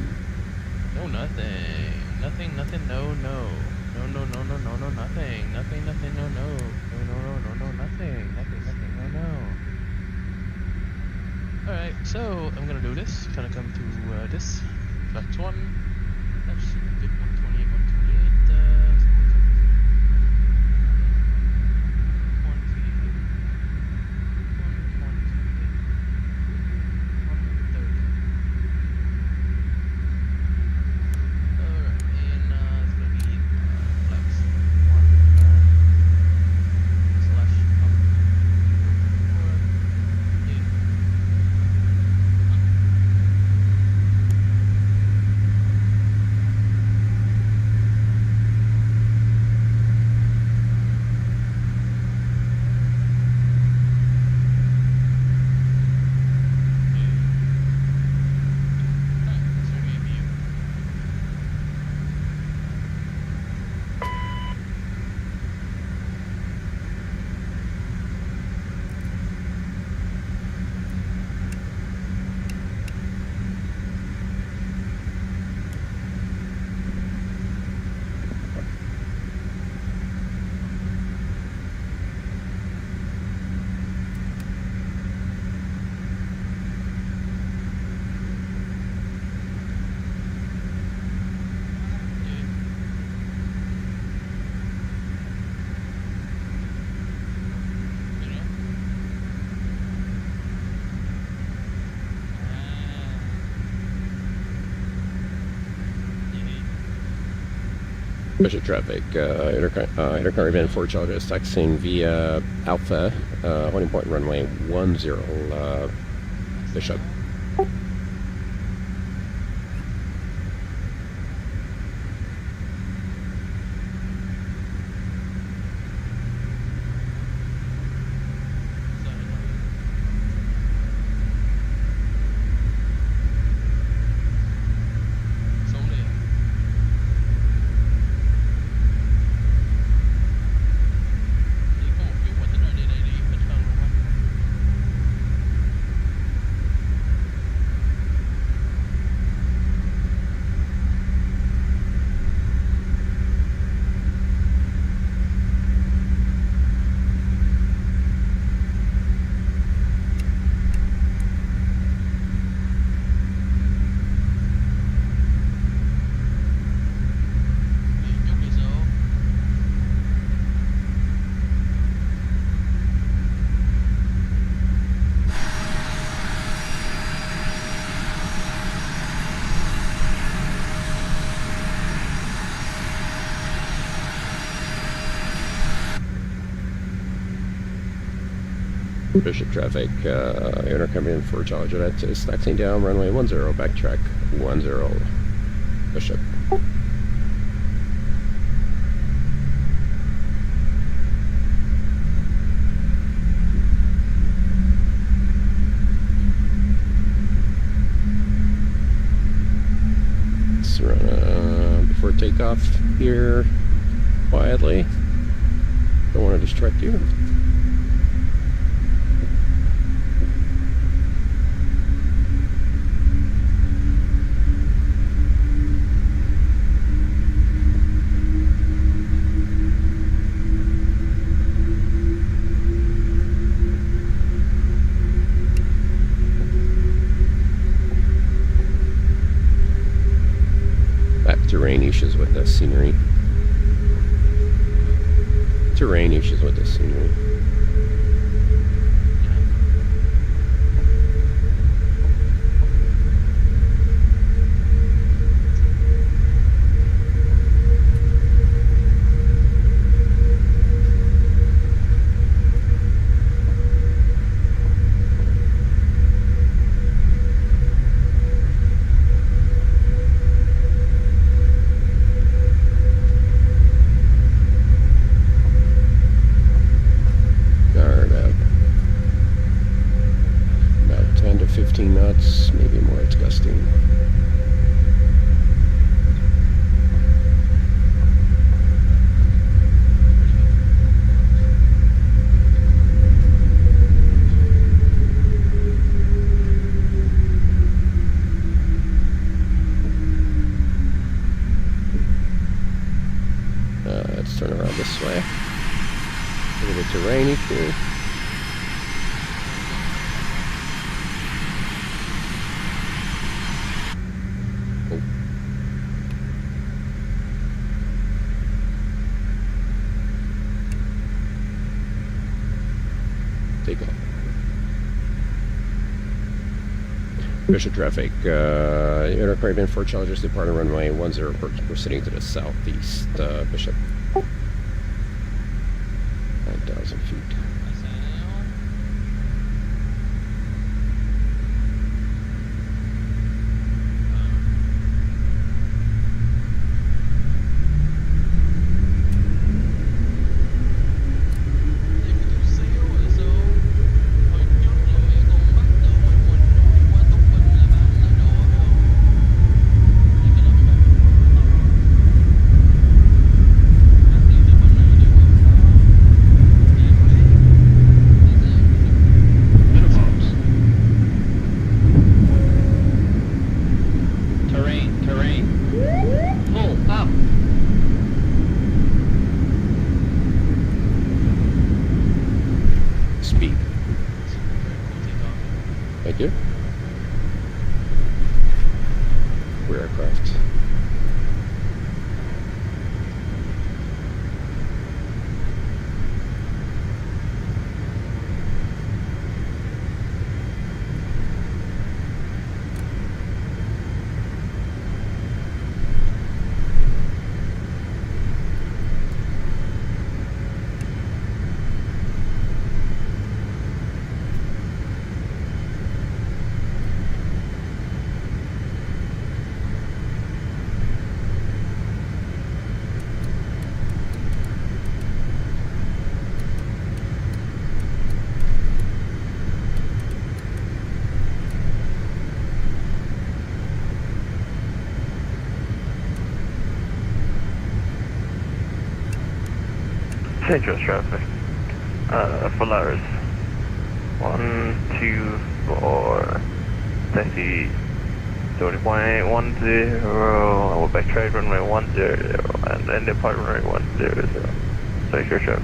No, nothing. Nothing, nothing, no, no. No, no, no, no, no, no, nothing. Nothing, nothing, no, no. No, no, no, no, no, nothing. Nothing, nothing, no, no. Alright, so I'm gonna do this. Gonna come to this. Flex 1. That's 128, 128. Special traffic, Inter-Caribbean 4 Chargers taxiing via Alpha, holding point runway 10, Bishop. Bishop traffic, intercoming for Charger, that is taxiing down runway 10, backtrack 10, Bishop. Let's run before takeoff here quietly. Don't want to distract you. Terrain issues with the scenery. Terrain issues with the scenery. About 10 to 15 knots, maybe more. It's gusting. Let's turn around this way. A little bit terrain issue. Take off. Bishop traffic, intercraving for Chargers departing runway 10, proceeding to the southeast, Bishop. 9,000 feet. Speed. Thank you. Rear aircraft. Dangerous traffic. Polaris. 1, 2, 4. Taxi 30.10. I will backtrack runway 10 and then depart runway 100. Dangerous traffic.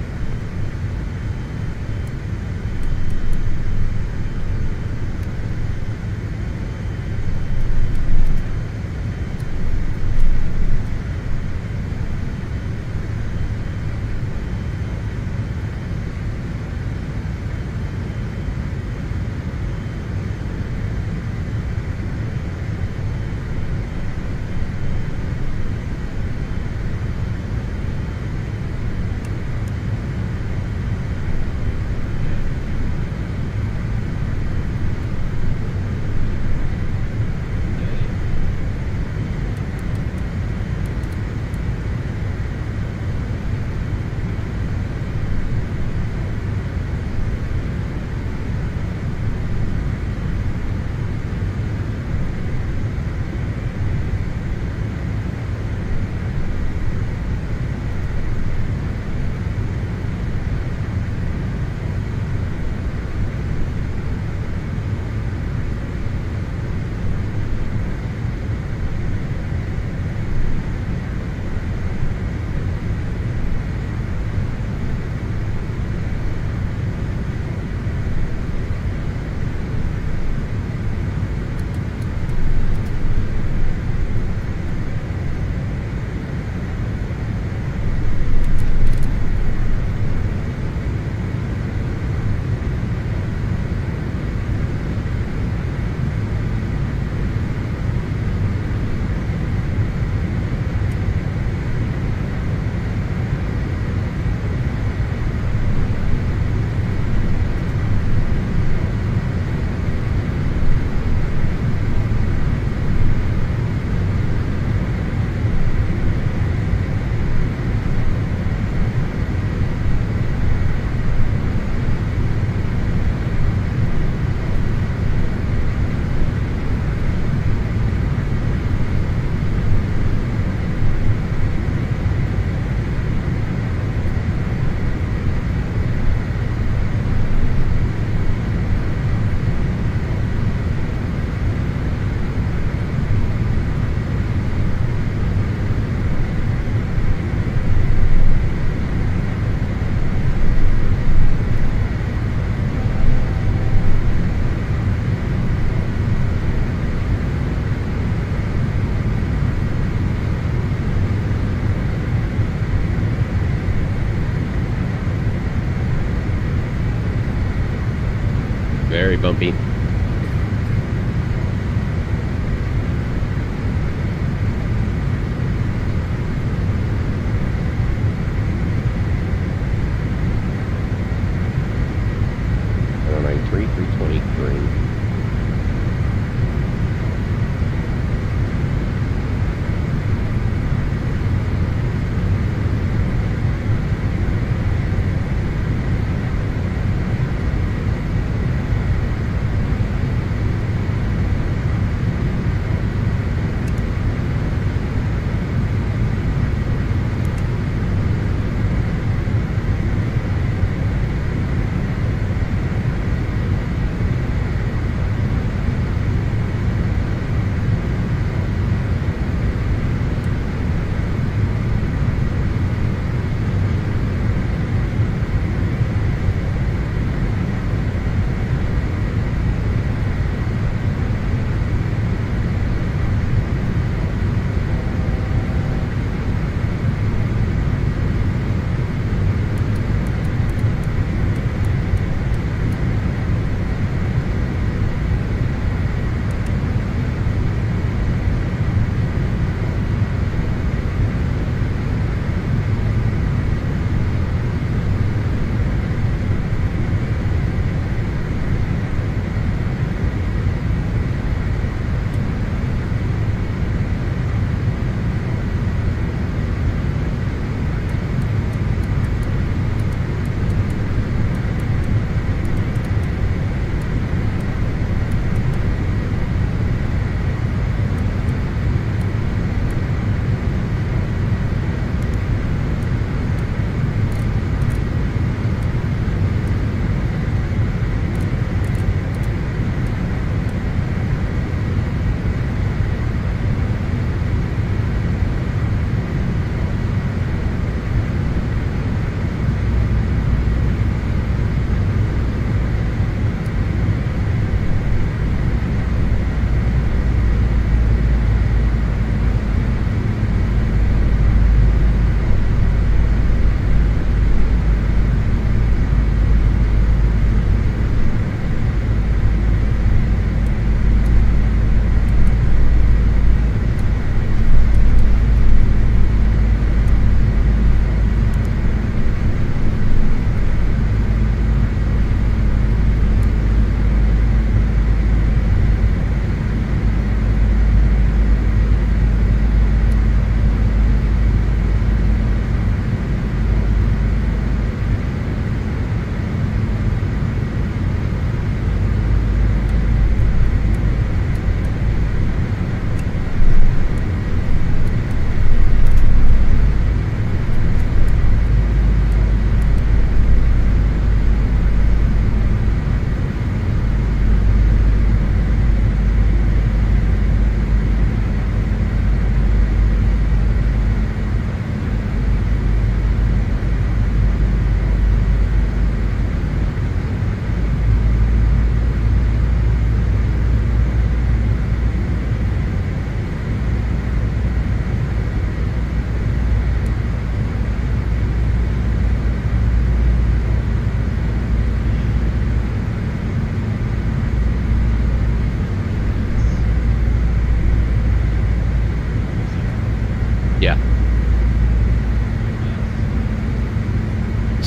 Very bumpy. Three 323.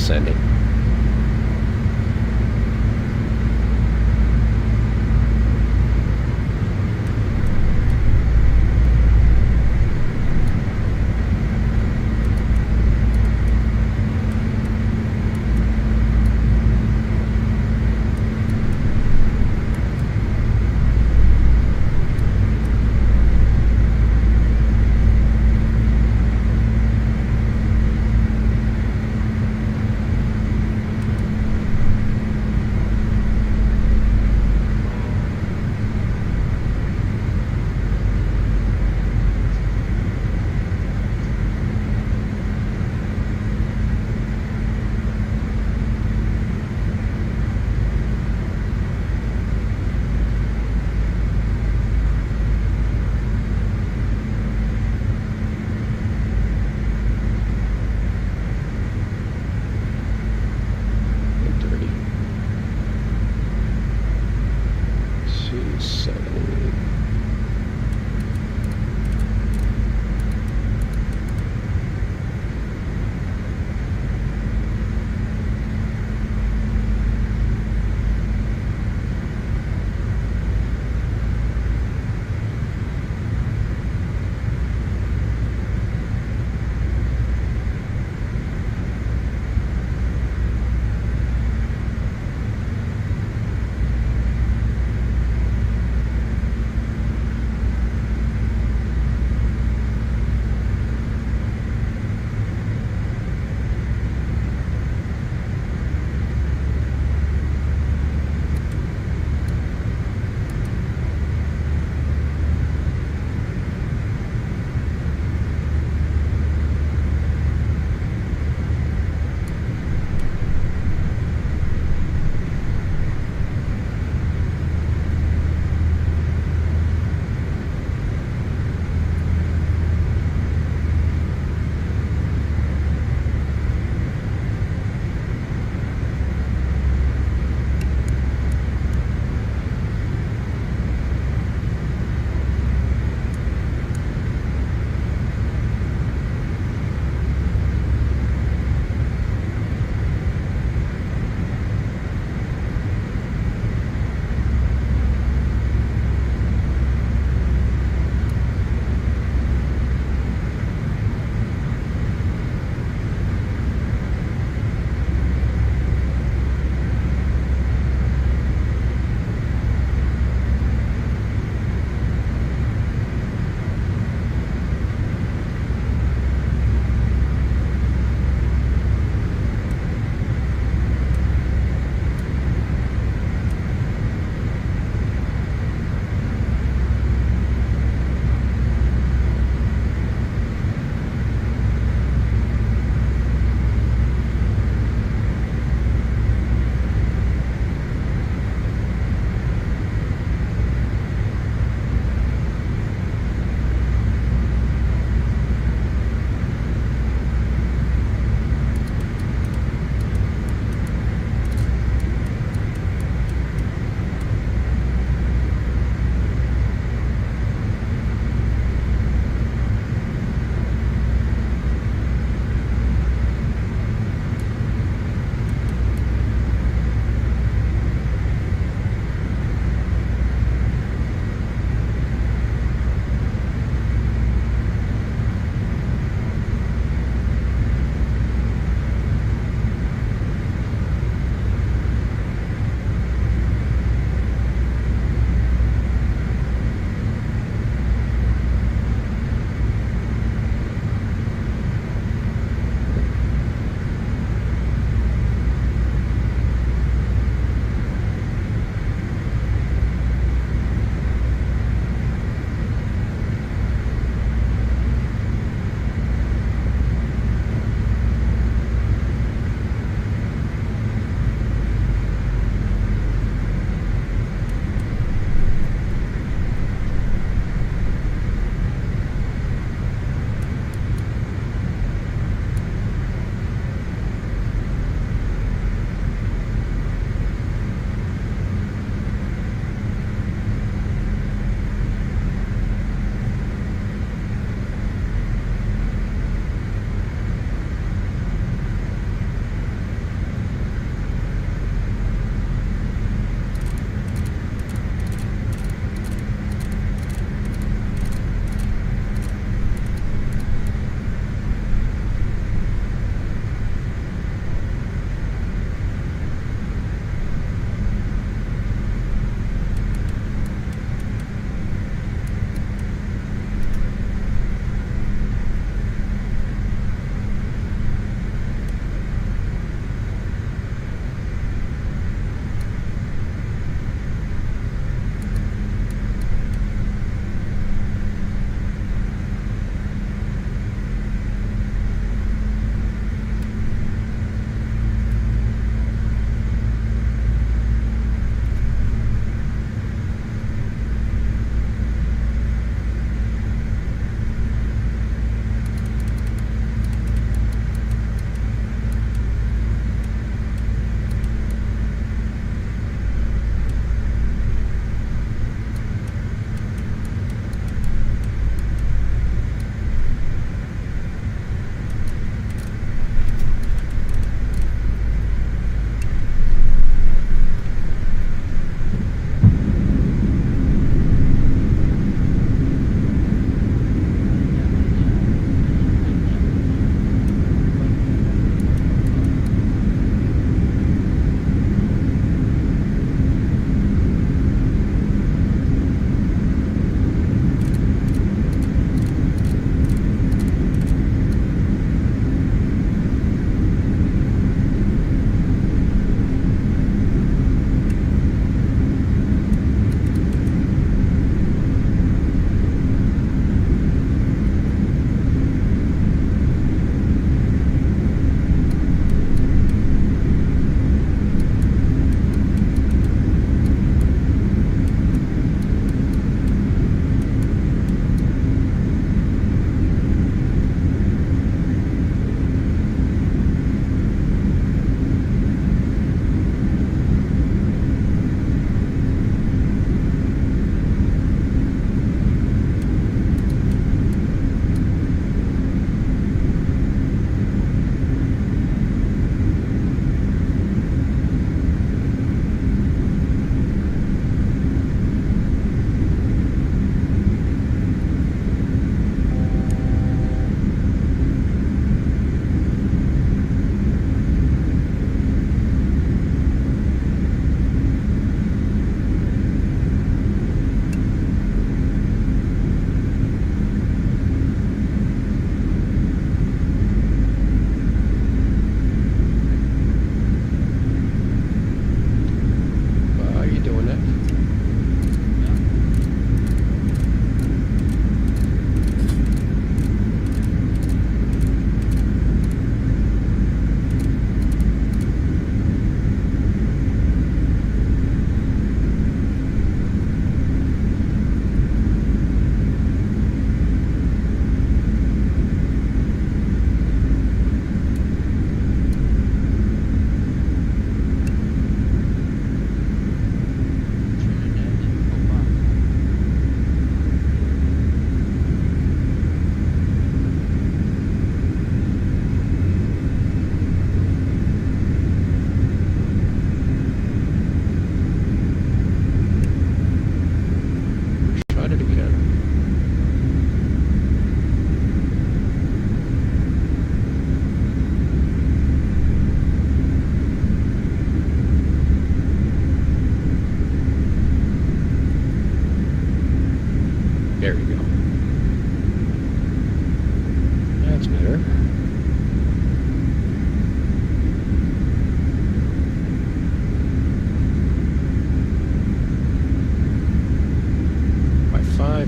Sending.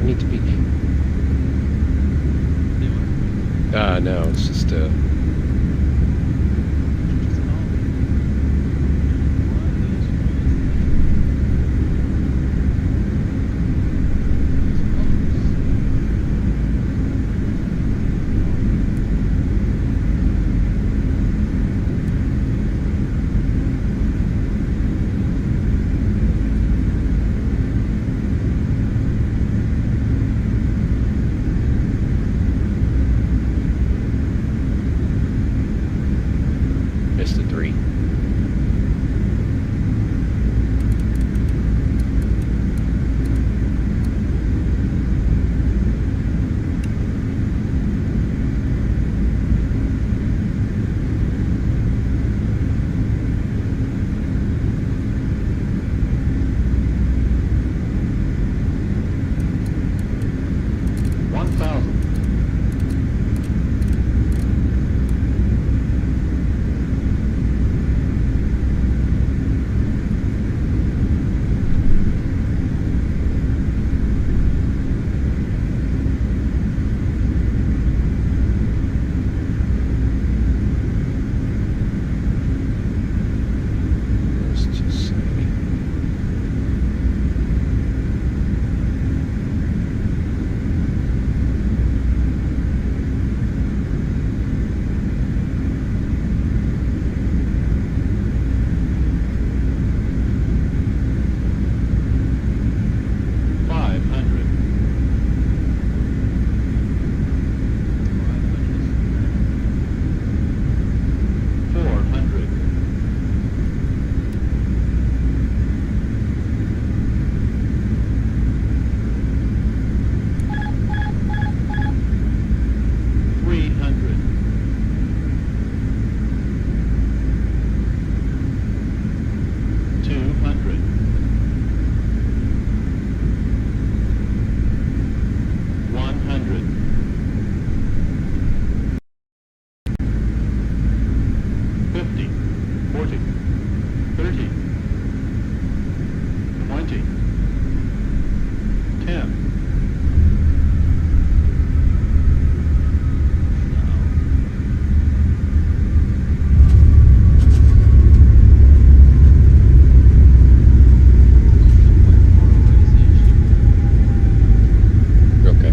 I need to be? No, it's just missed the 3. Let's just say. Okay.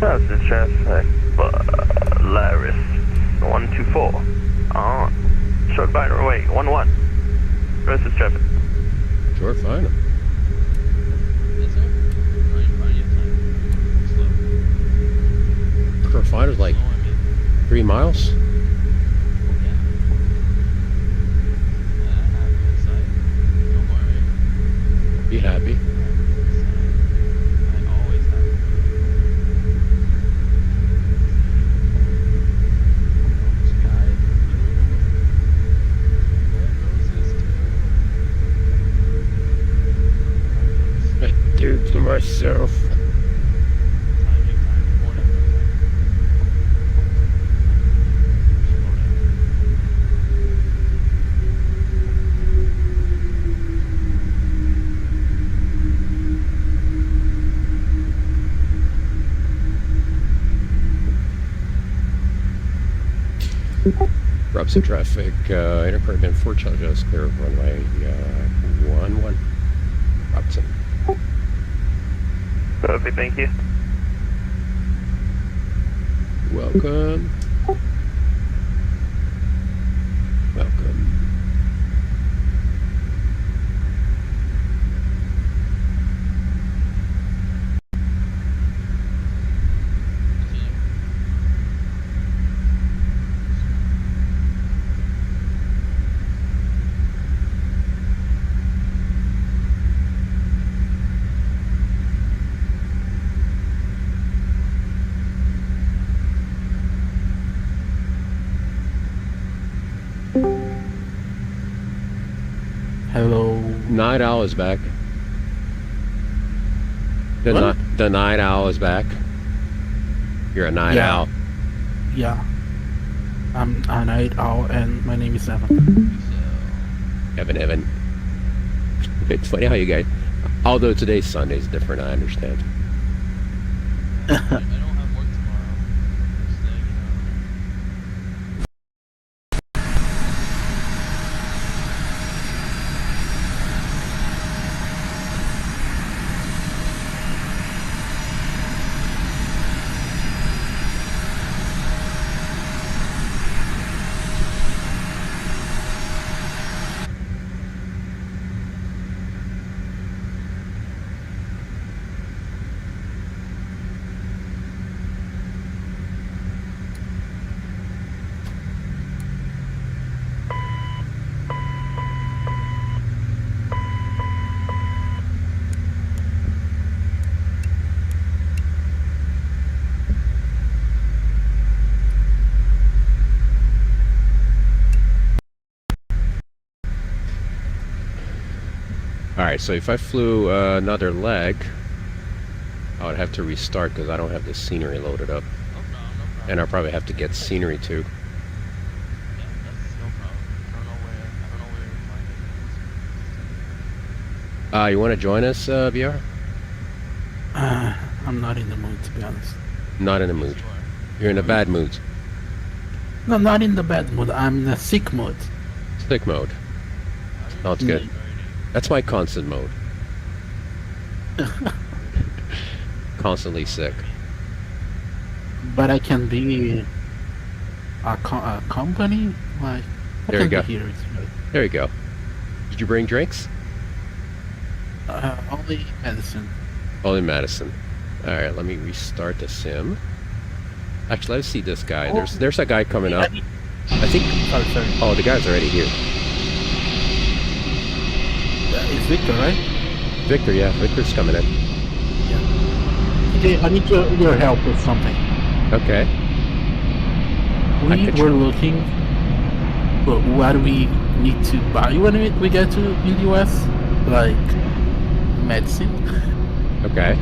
How's the traffic? Polaris 124 on short binary wait 11. Rest is traffic. Sure, fine. Yes, sir. Fine, yes, fine. Slow. Sure, fine is like Slow, I mean. 3 miles. Yeah. I have good sight. Don't worry. Be happy. I always have. Sky blue. Red roses too. I do to myself. Timing, morning. Slow down. Robson traffic, intercurrent 4 charges, clear of runway 11. Robson. Perfect, thank you. Welcome. Welcome. Continue. Hello. Night Owl is back. The, What? the Night Owl is back. You're a Night Yeah. Owl. Yeah. I'm a night owl and my name is Evan. So, Evan. It's funny how you guys... Although today's Sunday is different, I understand. I don't have work tomorrow. Just letting you know. Alright, so if I flew another leg, I would have to restart because I don't have the scenery loaded up. No problem, no problem. And I'll probably have to get scenery too. Yeah, that's no problem. I don't know where you're finding it. You want to join us, VR? I'm not in the mood, to be honest. Not in a mood. You're in a bad mood. No, not in the bad mood. I'm in a sick mood. Sick mode. Sounds good. That's my constant mode. Constantly sick. But I can be a company. Like, I There you can go. be here. It's good. There you go. Did you bring drinks? Only medicine. All in Madison. Alright, let me restart the sim. Actually, let's see this guy. Oh. There's a guy coming up. I think... Sorry. Oh, the guy's already here. It's Victor, right? Victor, yeah. Victor's coming in. Yeah. Okay, I need your help with something. Okay. We were looking for what we need to buy when we get to in the US, like medicine, Okay.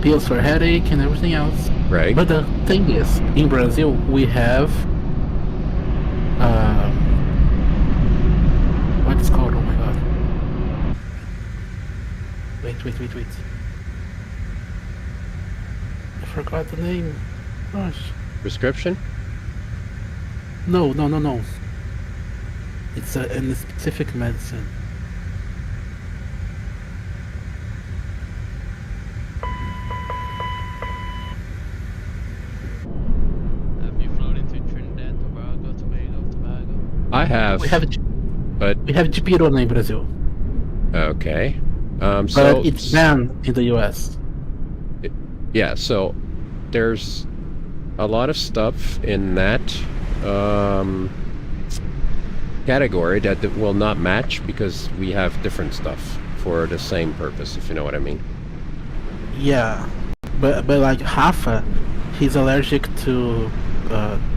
pills for headache and everything else. Right. But the thing is, in Brazil we have what's it called? Oh my god! Wait. I forgot the name. Gosh. Prescription? No. It's a specific medicine. have. We have But Chipirona in Brazil, okay. but So it's banned in the US. yeah. So there's a lot of stuff in that category that will not match because we have different stuff for the same purpose. If you know what I mean. Yeah, but like Rafa, he's allergic to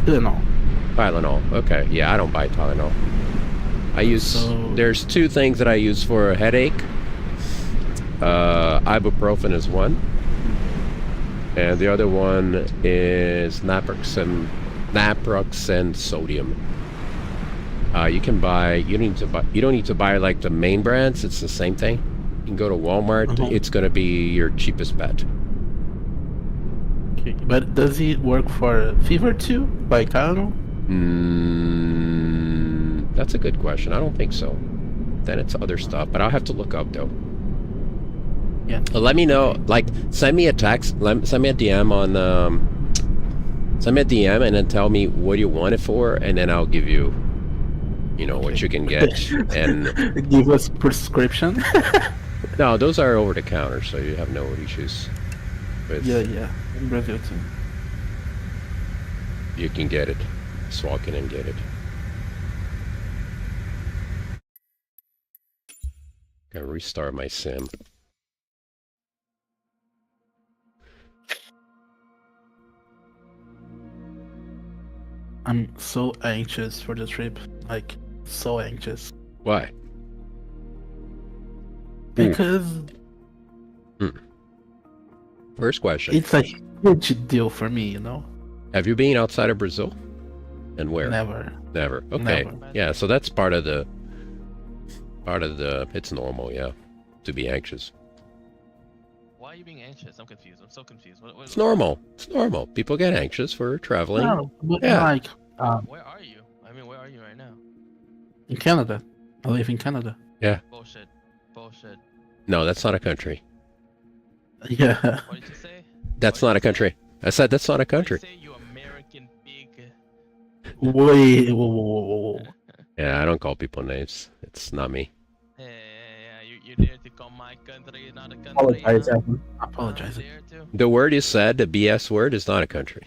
Tylenol. Tylenol. Okay. Yeah, I don't buy Tylenol. I use. So- There's two things that I use for a headache. Ibuprofen is one, and the other one is naproxen sodium. You can buy. You don't need to buy like the main brands. It's the same thing. You can go to Walmart. It's gonna be your cheapest bet. Okay. But does it work for fever too, like Tylenol? That's a good question. I don't think so. Then it's other stuff, but I'll have to look up though. Yeah. Let me know. Like, send me a text. Send me a DM on. Send me a DM and then tell me what you want it for, and then I'll give you. You know what you can get, and Give us prescription. no, those are over the counter, so you have no issues. With, Yeah, in Brazil too. You can get it. Just walk in and get it. Gotta restart my sim. I'm so anxious for the trip, like so anxious Why? because First question. it's a huge deal for me, you know. Have you been outside of Brazil? And where? Never. Never. Okay. Never. Yeah, so that's part of the it's normal, yeah, to be anxious. Why are you being anxious? I'm confused. I'm so confused. It's normal. It's normal. People get anxious for traveling. No, but Yeah. like Where are you? I mean, where are you right now? in Canada, I live in Canada. Bullshit. Bullshit. No, that's not a country. Yeah. What did you say? That's not a country. I said that's not a What did country. you say, you American big... Wait. Whoa. Yeah, I don't call people names. It's not me. You dare to call my country not a country? Apologize, huh? Evan. Apologize. Dare to? The word you said, the BS word, is not a country.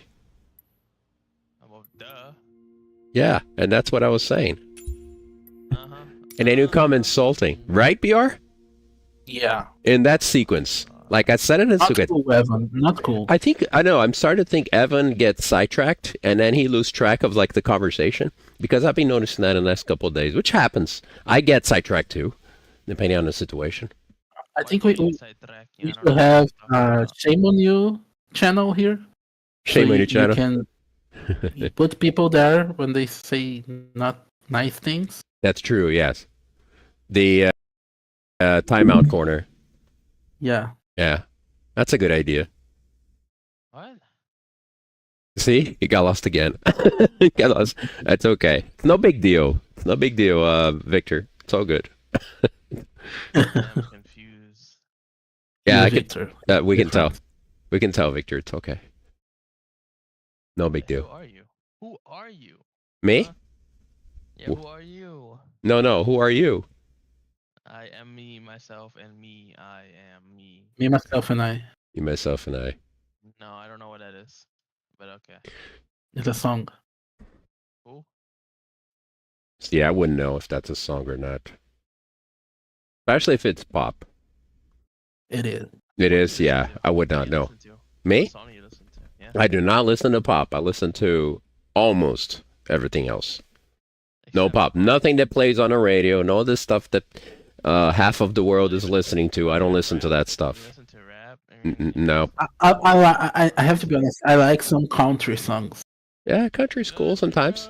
Well, duh. Yeah, and that's what I was saying. Uh-huh. And then you come insulting, right, BR? Yeah. In that sequence. Like I said it in Not Sugat. cool, Evan. Not cool. I know, I'm starting to think Evan gets sidetracked and then he loses track of like the conversation. Because I've been noticing that in the last couple of days, which happens. I get sidetracked too, depending on the situation. I think Why we you sidetrack? You we know, should have Shame on You channel here. Shame on you, channel. You can put people there when they say not nice things. That's true, yes. The timeout corner. Yeah. Yeah, that's a good idea. What? See, you got lost again. Got lost. That's okay. It's no big deal. It's no big deal, Victor. It's all good. I'm confused. Yeah, You, I can, Victor. we can tell. Different. We can tell, Victor. It's okay. No big Who deal. are you? Who are you? Me? Huh? Yeah, who are you? No. Who are you? I am me, myself, and me. I am me. Me, myself, and I. You, myself, and I. No, I don't know what that is. But okay. It's a song. Who? Yeah, I wouldn't know if that's a song or not. Especially if it's pop. It is. It is, yeah. I would not know. Me? What song do you listen to? Yeah. I do not listen to pop. I listen to almost everything else. No Except pop. Nothing that plays on the radio. No of this stuff that half of the world is listening to. I don't listen to that You stuff. listen to rap? No. I have to be honest. I like some country songs. Yeah, country's cool sometimes.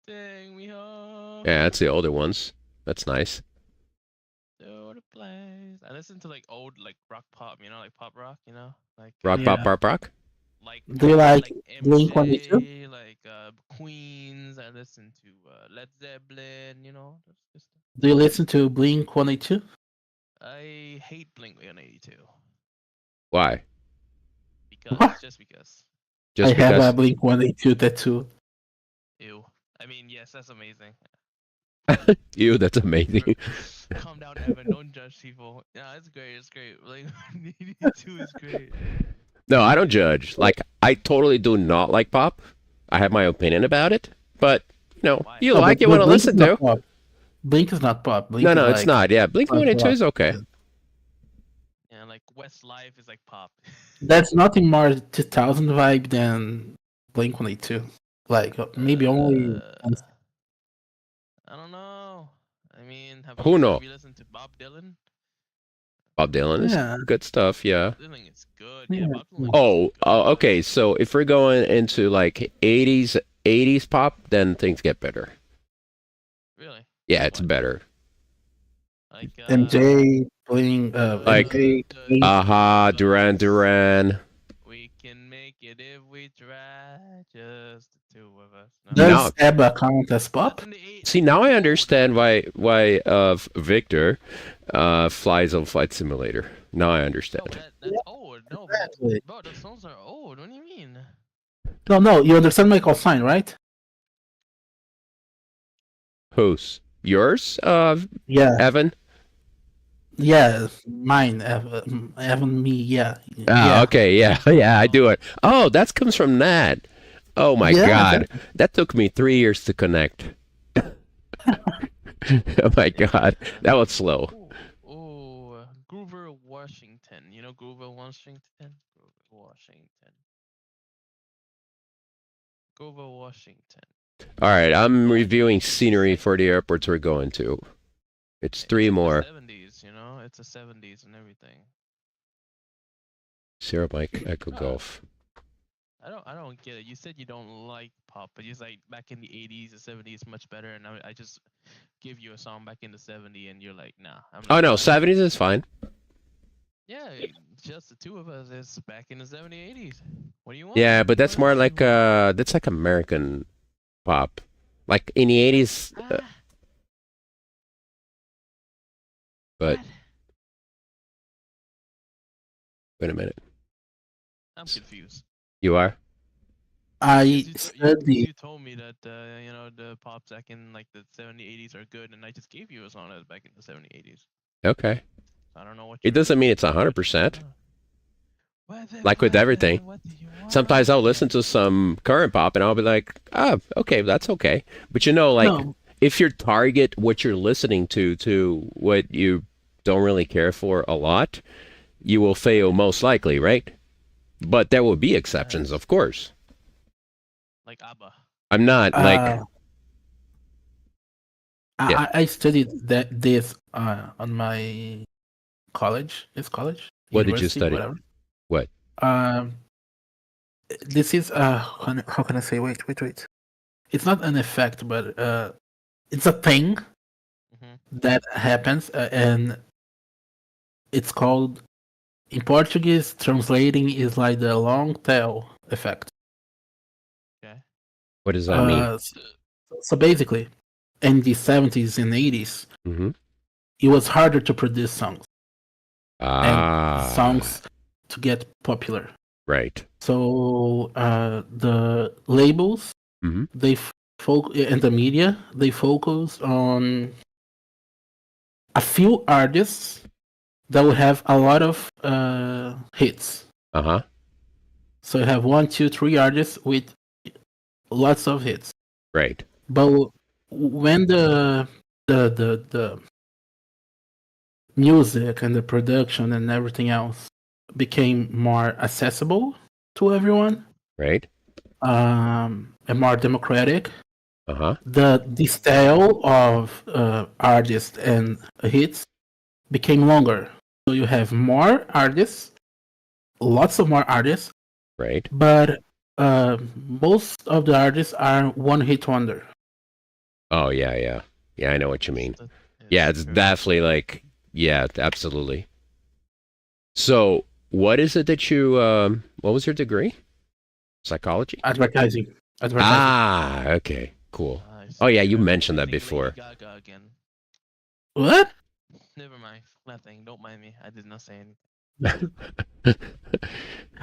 Take me home Yeah, that's the older ones. That's nice. to the place. I listen to like old like rock pop, you know, like pop rock, you know, like Rock, Yeah. pop. like Do you like MJ, Blink-182? like Queens. I listen to Led Zeppelin, you know. That's just, Do you listen to Blink-182? I hate Blink-182 Why? because What? just because. Just I have because. a Blink-182 tattoo. Ew. I mean, yes, that's amazing. Ew, that's amazing. Calm down, Evan. Don't judge people. Yeah, it's great. It's great. Like, 82 is great. No, I don't judge. Like, I totally do not like pop. I have my opinion about it, but Why? you No, like but it, want to Blink listen is not to. pop. Blink is not pop. Blink No, is no, it's like not. Yeah, Blink punk 182 rock. is okay. Yeah, like Westlife is like pop. That's nothing more 2000 vibe than Blink 182. Like maybe only. I don't know. I mean, Who know? have you listened to Bob Dylan? Bob Dylan is Yeah. good stuff. Yeah. Bob Dylan is good. Yeah. Yeah, Bob Dylan. Oh, okay. So if we're going into like 80s pop, then things get better. Really? Yeah, it's better. Like MJ playing Like, MJ. Aha, Duran Duran. we can make it if we try, just the two of us. No? Does ABBA count as pop? That's in the eight- See, now I understand why Victor flies on Flight Simulator. Now I No, understand. that's old. No, Exactly. bro, the songs are old. What do you mean? No, you understand my call sign, right? Whose? Yours, Yeah, Evan? yeah, mine, Evan, me, yeah. Ah, okay, yeah, yeah, I do it. Oh, that comes from that. Oh my Yeah, God, that took me 3 years to connect. Oh my God, that was slow. Oh, Groover Washington. You know Groover Washington? Groover Washington. Groover Washington. All right, I'm reviewing scenery for the airports we're going to. It's 3 more. 70s, you know? It's the 70s and everything. Sierra Mike Echo Golf. I don't get it. You said you don't like pop, but you like back in the 80s and 70s much better, and I just give you a song back in the 70s and you're like, nah. I'm Oh not no, buying it. 70s is fine. Yeah, just the two of us. It's back in the 70s, 80s. What do you want? Yeah, but that's What more else do like you want? that's like American pop. Like in the 80s, Ah, but what? wait a minute. I'm confused. You are? I You studied. told me that you know the pops back in like the 70s, 80s are good, and I just gave you a song that was back in the 70s, 80s. Okay. I don't know what. It doesn't mean it's 100%. Like with everything. Sometimes I'll listen to some current pop and I'll be like, oh, okay, that's okay. But you know, like, No, if you target what you're listening to what you don't really care for a lot, you will fail most likely, right? But there will be exceptions, of course. Like ABBA. I'm not like, yeah. I studied this on my college. It's college. What did you University, study? Whatever. What? This is how can I say? Wait. It's not an effect, but it's a thing that happens, and it's called, in Portuguese, translating is like the long tail effect. Okay. What does that mean? So basically, in the 70s and 80s, Mm-hmm. it was harder to produce songs Ah, and songs to get popular. right. So the labels, Mhm. they and the media, they focus on a few artists that would have a lot of hits. Uh-huh. So you have 1, 2, 3 artists with lots of hits. Right. But when the music and the production and everything else became more accessible to everyone, Right. and more democratic, Uh-huh. the style of artists and hits became longer. So you have more artists, lots of more artists, Right. but most of the artists are one-hit wonder. Oh, yeah, yeah. Yeah, I know what you mean. It's Yeah, it's true. definitely like, yeah, absolutely. So, what is it that you, what was your degree? Psychology? Advertising. Ah, okay, cool. Nice. Oh, yeah, you You're mentioned that Lady before. Gaga again. What? Never mind. Nothing. Don't mind me. I did not say anything.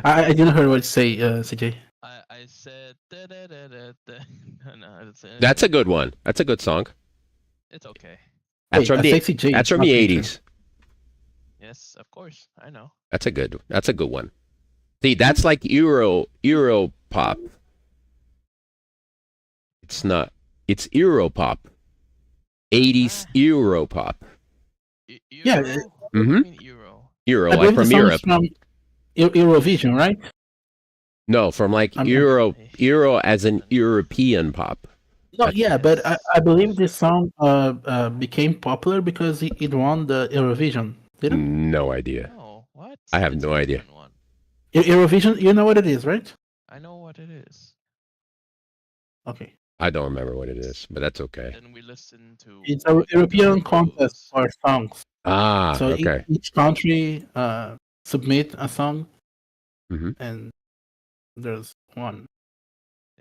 I didn't hear what you say, CJ. I I said da da da da da. No, That's a good one. That's a good song. It's okay. That's from a the sexy J, that's from not the Peter. 80s. Yes, of course. I know. That's a good one. See, that's like Euro pop. It's not. It's Euro pop. 80s Euro pop. Yeah, Euro? Mhm. I mean Euro. Euro, I like believe the from song is Europe. from Eurovision, right? No, from like I'm- Euro as an European pop. No, yeah, but I believe this song became popular because it won the Eurovision. Didn't No idea. No, what? I have It's no a idea. different one. Eurovision? You know what it is, right? I know what it is. Okay, I don't remember what it is, but that's okay. Then we listen to. it's a European contest for songs. Ah, So okay. each country submit a song, Mhm. and there's one.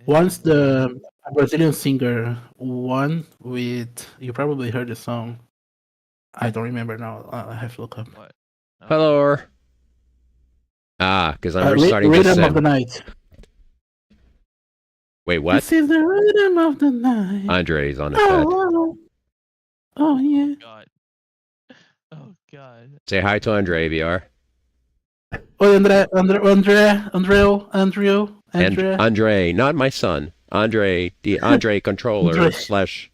Once the Brazilian singer won with, you probably heard the song. I don't remember now. I have to look up. What? No. Hello. Ah, because I'm restarting Rhythm this of the sim. Night. Wait, what? This is the rhythm of the night. Andre's on the bed. Oh yeah. God. Oh God. Say hi to Andre, VR. Oh, Andrew. Andre, not my son. Andre, the Andre controller Andre. slash,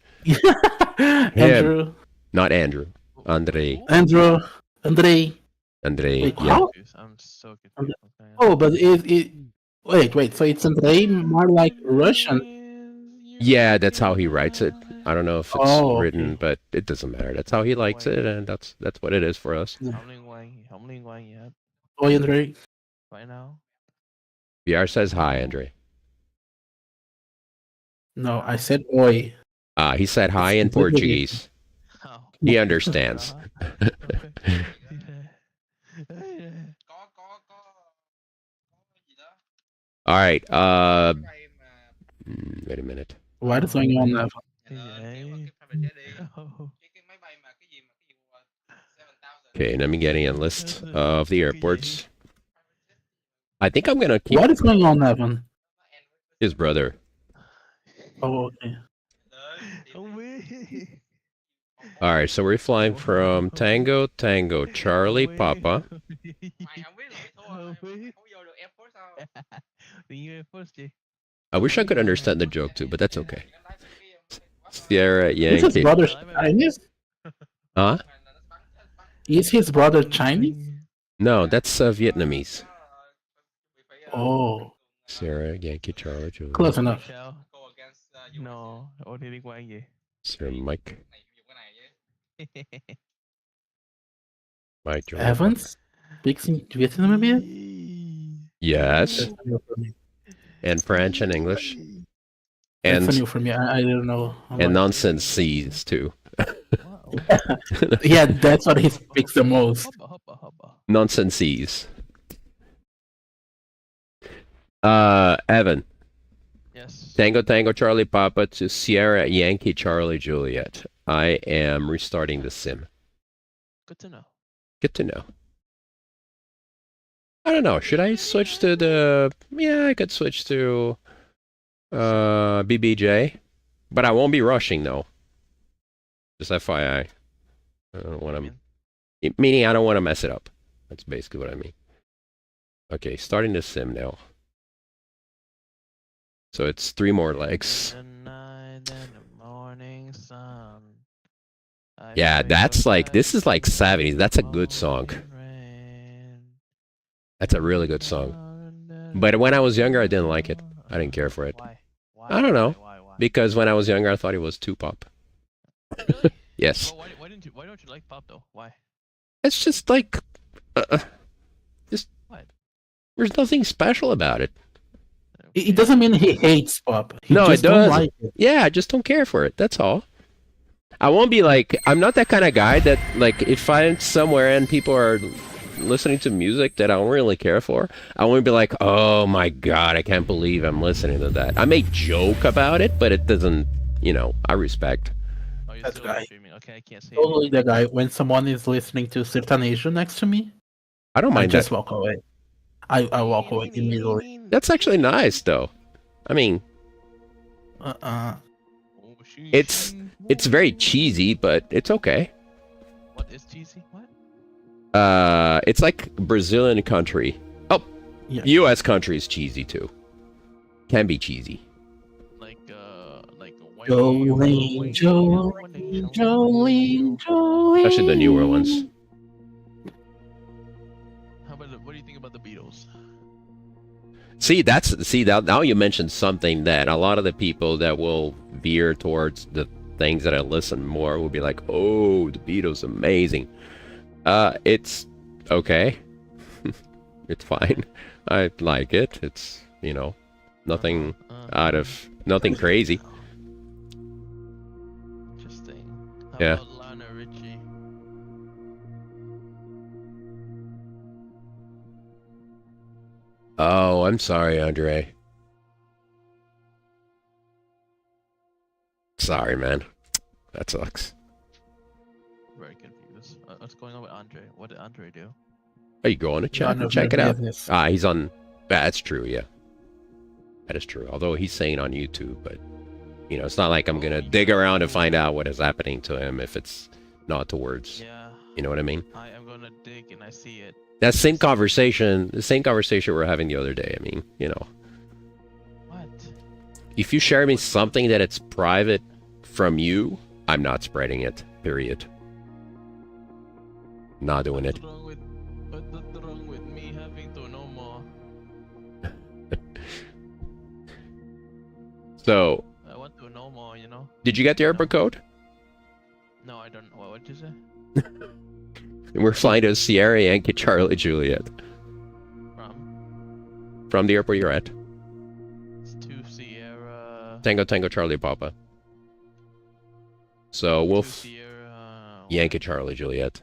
Andrew. not Andrew. Andre. Andre. Andre. Wait, Yeah. how? I'm so confused. Okay. Oh, but wait. So it's Andrei more like Russian. Yeah, that's how he writes it. I don't know if it's Oh, written, okay. but it doesn't matter. That's how he likes it, and that's what it is for us. How many you have Oh, Andrei. right now? VR says hi, Andre. No, I said oi. Ah, he said hi in It's literally- Portuguese. Oh. He understands. Okay. All right. Wait a minute. What is going on now? Okay, let me get a list of the airports. I think I'm gonna keep What is going on, Evan? his brother. Oh, okay. All right, so we're flying from Tango, Tango, Charlie, Papa. I wish I could understand the joke too, but that's okay. Sierra Is his Yankee. brother Chinese? Huh? Is his brother Chinese? No, that's Vietnamese. Oh, Sierra Yankee, Charlie, Julia. close enough. No, ủa thì liên quan gì? Sir Mike. Mike Jordan. Evans speaks in Vietnamese? Yes, and French and English. That's And new for me. I don't know. and nonsense C's too. Yeah, that's what he speaks the most. Hoppa. Nonsense C's. Evan. Yes. Tango Tango Charlie Papa to Sierra Yankee Charlie Juliet. I am restarting the sim. Good to know. Good to know. I don't know. Should I switch to the... Yeah, I could switch to BBJ. But I won't be rushing though. Just FYI. I don't want to... Meaning I don't want to mess it up. That's basically what I mean. Okay, starting the sim now. So it's 3 more legs. Yeah, that's like, this is like 70s. That's a good song. That's a really good song. But when I was younger, I didn't like it. I didn't care for it. Why? I don't know. Why? Because when I was younger, I thought it was too pop. Really? Yes. Well, why don't you like pop though? Why? It's just like, just, What? there's nothing special about it. It doesn't mean he hates pop. He No, just it don't does. like it. Yeah, I just don't care for it. That's all. I won't be like, I'm not that kind of guy that, like, if I'm somewhere and people are listening to music that I don't really care for, I won't be like, oh my god, I can't believe I'm listening to that. I may joke about it, but it doesn't, you know, I respect. Oh, you're That's still right. streaming. Okay, I can't see. Totally the guy. When someone is listening to sertanejo next to me, I don't I mind just that. walk away. I walk away immediately. That's actually nice, though. I mean, Oh, it's very cheesy, but it's okay. What is cheesy? What? It's like Brazilian country. Oh, Yeah. U.S. country is cheesy too. Can be cheesy. Like a Jolene, Jolene, Jolene, Jolene. Especially the newer ones. How about what do you think about the Beatles? See, now you mentioned something that a lot of the people that will veer towards the things that I listen more will be like, oh, the Beatles, amazing. It's okay. It's fine. I like it. It's, you know, nothing nothing crazy. Interesting. How Yeah. about Lana Richie? Oh, I'm sorry, Andre. Sorry, man. That sucks. Very confused. What's going on with Andre? What did Andre do? Are you going to check? None of Check your it out. business. He's on. That's true. Yeah, that is true. Although he's saying on YouTube, but you know, it's not like I'm gonna dig around to find out what is happening to him if it's not towards. Yeah. You know what I mean? I am gonna dig and I see it. That same conversation, the same conversation we were having the other day. I mean, you know, What? if you share me something that it's private from you, I'm not spreading it. Period. Not doing it. What's wrong with me having to know more? So, I want to know more, you know? did you get the airport code? No, I don't. What did you say? We're flying to Sierra Yankee Charlie Juliet from the airport you're at. It's to Sierra. Tango Tango Charlie Papa. So we'll Sierra. Yankee Charlie Juliet.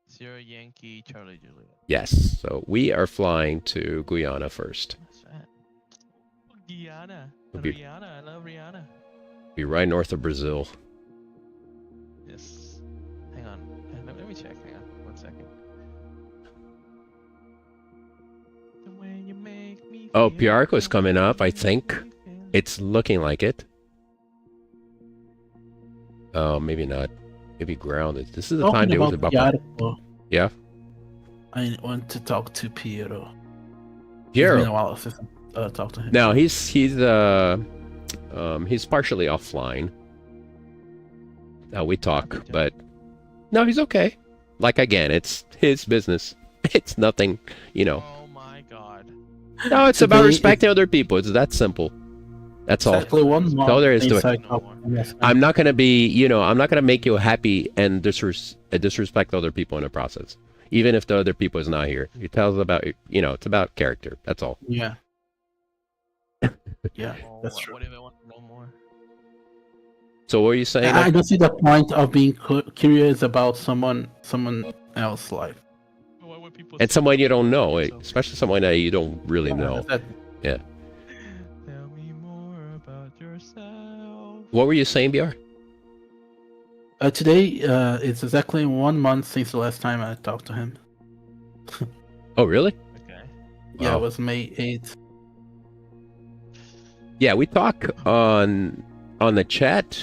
Sierra Yankee Charlie Juliet. Yes. So we are flying to Guyana first. What's that? Guyana. We'll be- Rihanna. I love Rihanna. Be right north of Brazil. Yes. Hang on. Let me check. Hang on. 1 second. The way you make me Oh, feel, Piarco is the coming way up. I you think make me feel. it's looking like it. Oh, maybe not. Maybe grounded. This is the time Talking to about about. the article, Yeah. I want to talk to Piero. It's been a Piero. while since I talked to him. Now he's partially offline. We talk, but no, he's okay. Like again, it's his business. It's nothing, you know. Oh my god. No, it's about Today respecting other people. It's that simple. That's all. Exactly 1 month. all there is to it. since I talked to him last I'm time. not gonna be, you know, I'm not gonna make you happy and disrespect other people in the process, even if the other people is not here. It tells about, you know, it's about character. That's all. Yeah. Yeah, Oh, that's true. What if I want to know more? So what are you saying? I don't see the point of being curious about someone else's life. Why would people And say someone you don't know, so- especially someone that you don't really know. That- Tell me more about yourself. What were you saying, BR? Today, it's exactly 1 month since the last time I talked to him. Oh, really? Okay. Yeah, Wow. it was May 8th. Yeah, we talk on the chat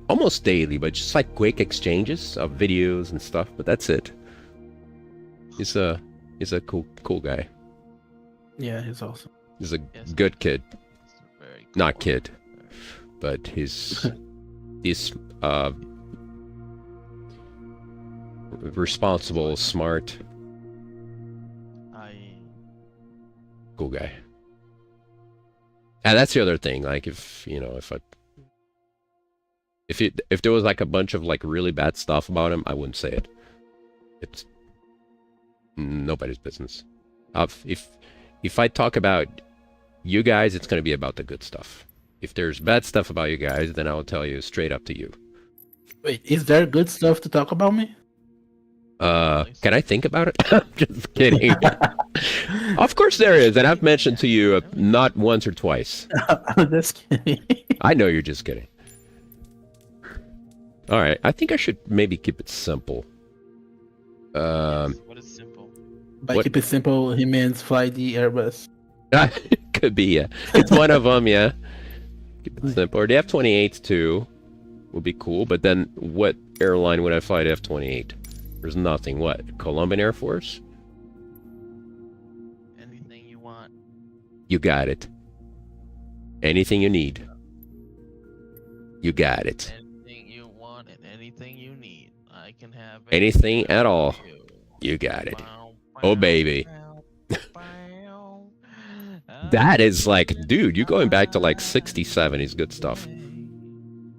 almost daily, but just like quick exchanges of videos and stuff. But that's it. He's a cool guy. Yeah, he's awesome. He's a Yes. good kid, It's very cool. not kid, but he's responsible, smart, cool guy. And that's the other thing. Like if there was like a bunch of like really bad stuff about him, I wouldn't say it. It's nobody's business. If I talk about you guys, it's gonna be about the good stuff. If there's bad stuff about you guys, then I'll tell you straight up to you. Wait, is there good stuff to talk about me? Can I think about it? I'm just kidding. Of course there is, and I've mentioned to you not once or twice. I'm just kidding. I know you're just kidding. All right, I think I should maybe keep it simple. What is simple? By What- keep it simple, he means fly the Airbus. Could be, yeah. It's one of them, yeah. Keep it simple. Or the F-28s too would be cool, but then what airline would I fly the F-28? There's nothing. What? Colombian Air Force? Anything you want. You got it. Anything you need. You got it. Anything you want and anything you need. I can have Anything at all. You got it. Oh, baby. That is like, dude, you're going back to like 60, 70s. Good stuff. I'm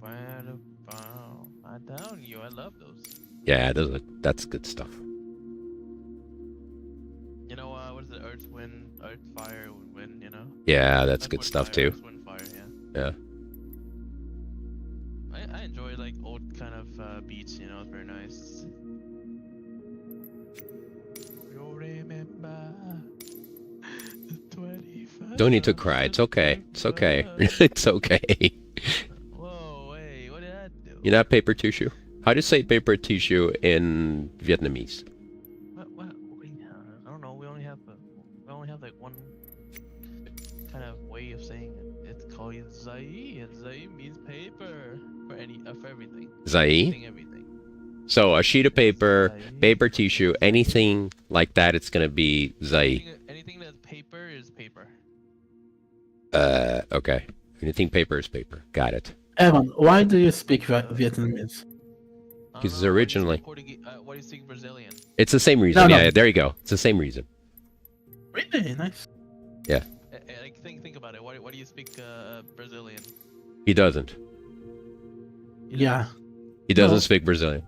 telling you, I love those. Yeah, that's good stuff. You know, what is it? Earth, wind, earth, fire, wind, you know? Yeah, that's Like good wood, stuff fire, too. earth, wind, fire, Yeah. I enjoy like old kind of beats, you know, it's very nice. You'll remember the 25th Don't need to cry. It's okay. It's okay. It's okay. Whoa, wait, what did I do? You're not paper tissue? How do you say paper tissue in Vietnamese? What, I don't know, we only have like one kind of way of saying it. It's called zai, and zai means paper for everything. Zai? Everything. So a sheet of paper, Zai. paper tissue, anything like that, it's gonna be zai. Anything that's paper is paper. Okay. Anything paper is paper. Got it. Evan, why do you speak Vietnamese? Because originally- Why do you speak Brazilian? It's the same reason. No. Yeah, there you go. It's the same reson. Really nice. Like think about it. Why do you speak Brazilian? He doesn't. Yeah, He doesn't No. speak Brazilian.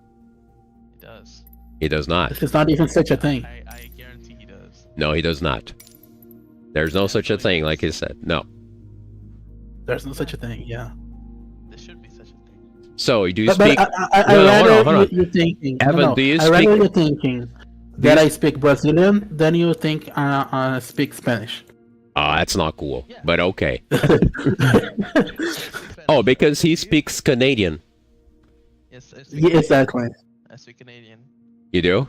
He does. He does not. it's not even such a thing. I guarantee he does. No, he does not. There's no such a thing, like he said. No. There's no such a thing. Yeah. There should be such a thing. So, do you But speak... I No, no, hold on. you're thinking. Evan, do you I rather speak- you're thinking that I speak Brazilian than you think I speak Spanish. Oh, that's not cool. Yeah. But okay. Oh, because he speaks Canadian. Yes, Yeah, exactly. I speak Canadian. You do?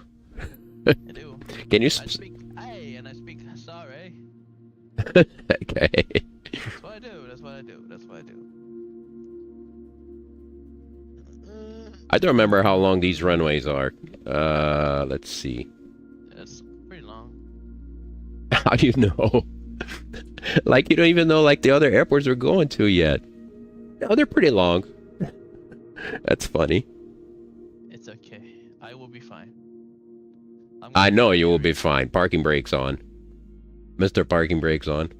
I do. Can you... I speak hey, and I speak sorry. Okay. That's what I do. That's what I do. That's what I do. I don't remember how long these runways are. Let's see. It's pretty long. How do you know? Like, you don't even know, like, the other airports we're going to yet. No, they're pretty long. That's funny. It's okay. I will be fine. I know you will be fine. Parking brakes on. Mr. Parking brakes on.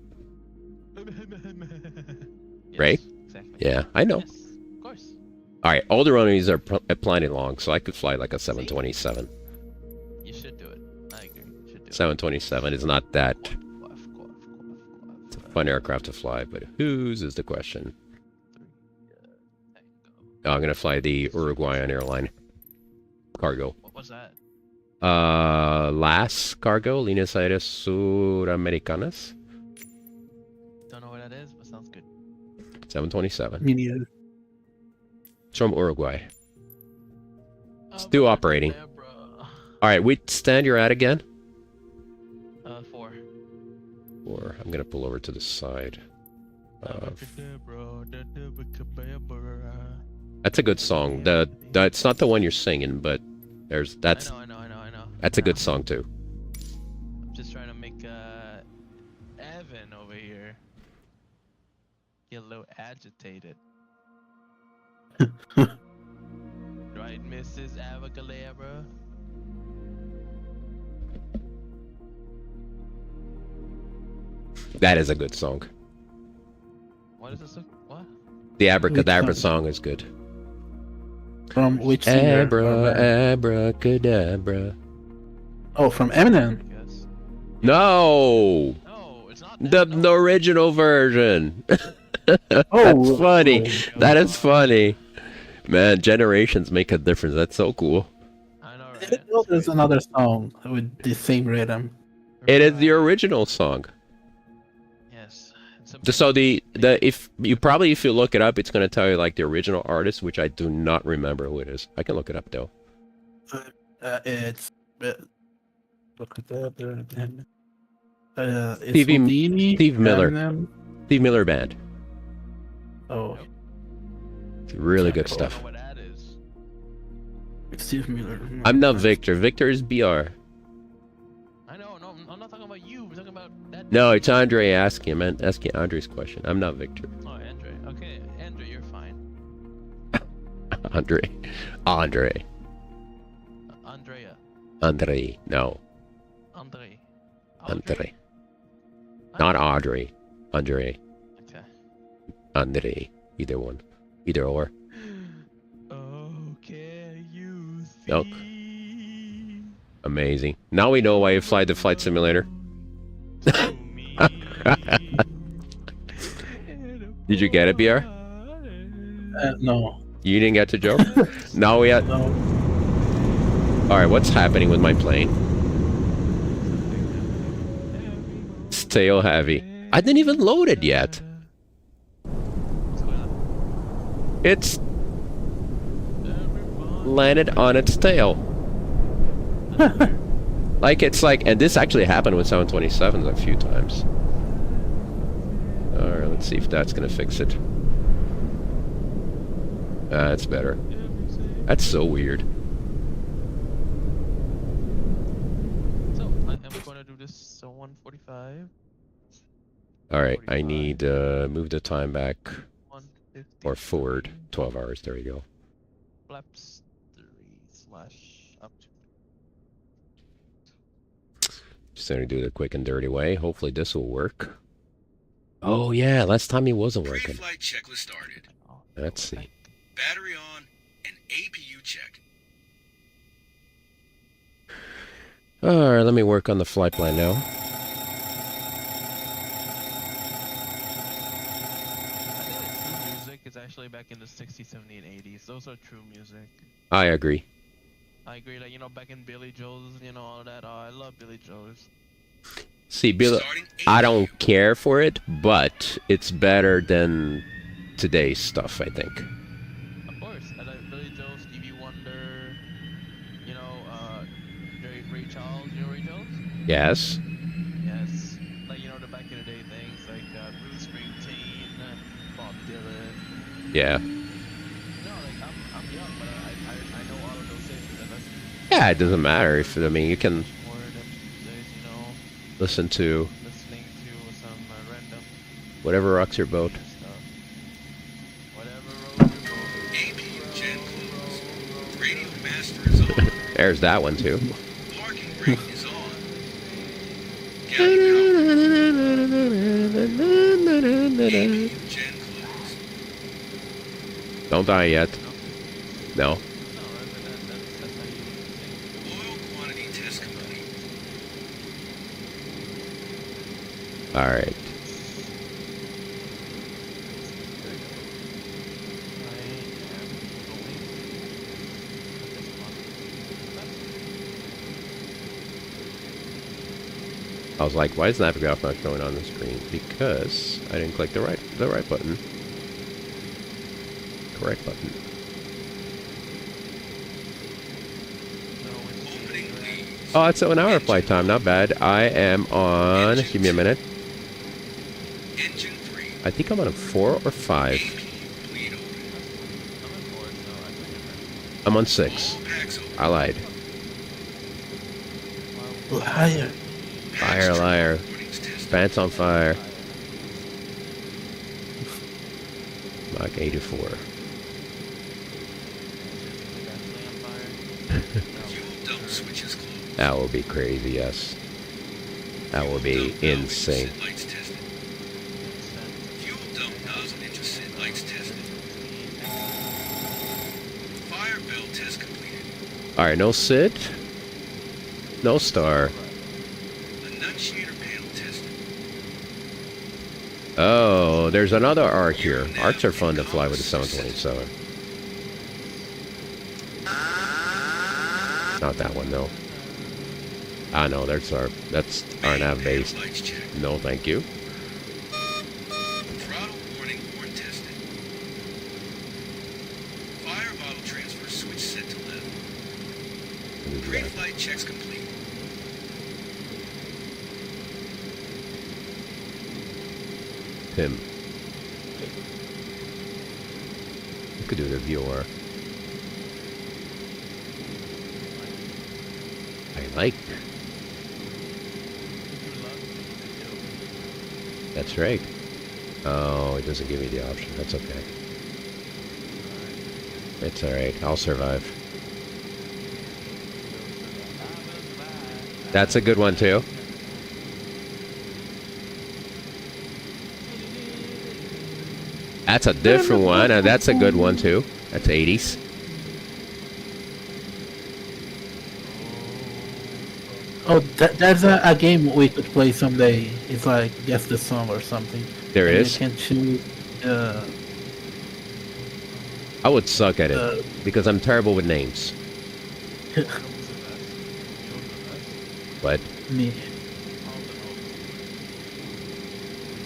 Yes, Right? Exactly. Yeah, I know. Yes, of course. Alright, all the runways are plenty long, so I could fly like a 727. You should do it. I agree. You should do it. 727 is not that Of course. fun aircraft to fly, but whose is the question? Tango. Oh, I'm gonna fly the Uruguayan airline. Cargo. What was that? LAS Cargo, Líneas Aéreas Suramericanas. Don't know what that is, but sounds good. 727. Me neither. It's from Uruguay. Still operating. Yeah, bro. Alright, which stand you're at again? 4. Or I'm gonna pull over to the side. That's a good song. It's not the one you're singing, but that's I know. that's a good song too. I'm just trying to make Evan over here get a little agitated. Right, Mrs. Avacalera? That is a good song. What is this? What? The Abracadabra Which song is good. From which singer? Abracadabra. Oh, from Eminem. I guess. No, No, it's not. the original version. Oh, That's funny. oh, That is funny. Man, generations make a difference. That's so cool. I know, I right? didn't know there's another song with the same rhythm. It is the original song. Yes. It's So if you look it up, it's gonna tell you like the original artist, which I do not remember who it is. I can look it up though. It's look at that. It's Stevie- Houdini, Steve Miller. Eminem. Steve Miller Band. Oh, It's really good I don't stuff. know what that is. Steve Miller. I'm not Victor. Victor is BR. I know. No, I'm not talking about you. We're talking about that. No, it's Andre asking. I'm asking Andre's question. I'm not Victor. Oh, Andre. Okay, Andre, you're fine. Andre. Andrea. Andre. No. Andre. Andre. Not Audrey. Andre. Okay. Andre. Either one. Either or. Okay, you see. Nope. Amazing. Now we know why you fly the flight simulator. Did you get it, BR? No. You didn't get the joke? Now we had... No. Alright, what's happening with my plane? It's tail heavy. I didn't even load it yet. It's landed on its tail. Like, it's like... And this actually happened with 727s a few times. Alright, let's see if that's gonna fix it. That's better. That's so weird. So, I'm gonna do this 145. Alright, I need move the time back 150. or forward 12 hours. There you go. Flaps 3 / up to. Just gonna do it the quick and dirty way. Hopefully this will work. Oh yeah, last time it wasn't working. Pre-flight checklist started. Let's see. Battery on and APU check. Alright, let me work on the flight plan now. I feel like true music is actually back in the 60s, 70s, and 80s. Those are true music. I agree. I agree, like, you know, back in Billy Joel's, you know, all that. Oh, I love Billy Joel's. See, Bill, I don't care for it, but it's better than today's stuff, I think. Of course, I like Billy Joel, Stevie Wonder, you know, Ray Charles. You know Ray Charles? Yes. Yes. Like, you know, the back in the day things like Bruce Springsteen, Bob Dylan. Yeah. No, like I'm young, but I know all of those things. And that's Yeah, it doesn't matter if, I mean, you can more than days, you know, listen to listening to some random whatever rocks your boat. stuff. Whatever road you go. APU gen closed. Radio master is on. There's that one too. Parking brake is on. Galley power. APU gen closed. Don't die yet. No. No, that's how you think. Oil quantity test complete. Alright. I was like, why is Navigraph not showing on the screen? Because I didn't click the right button. Correct button. Opening leads. Oh, it's an hour flight time. Not bad. I am on... Give me a minute. Engine 3. I think I'm on a 4 or 5. APU bleed open. I'm on 6. All packs open. I lied. Liar. Liar, liar. Warnings tested. Pants on fire. Mach 84. Fuel dump switches closed. That will be crazy, yes. That will be Fuel dump insane. nozzle lights tested. Fuel dump nozzle intersit lights tested. Fire bell test completed. Alright, no Sid. No star. Annunciator panel tested. Oh, there's another arc here. Arcs are fun to fly with the 727. Not that one, though. Ah, no, that's our nav base. Lights checked. No, thank you. Throttle warning horn tested. Fire bottle transfer switch set to left. What is that? Pre-flight checks complete. PIM. You could do the VOR. I like. That's right. Oh, it doesn't give me the option. That's okay. It's alright. I'll survive. That's a good one too. That's a different one. That's a good one too. That's 80s. Oh, that's a game we could play someday. It's like Guess the Song or something. There And is. You can choose. I would suck at it because I'm terrible with names. What? Me.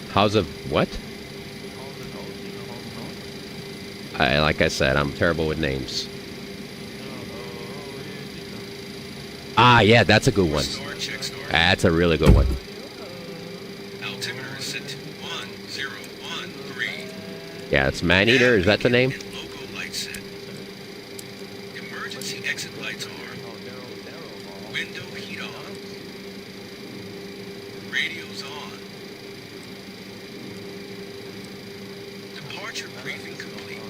How's a what? Like I said, I'm terrible with names. Ah, yeah, that's a good one. Star, check star. That's a really good one. Altimeter is set to 1013. Yeah, it's Man-Eater. Is that the name? And logo light set. Emergency exit lights are window heat on. Radio's on. Departure briefing complete.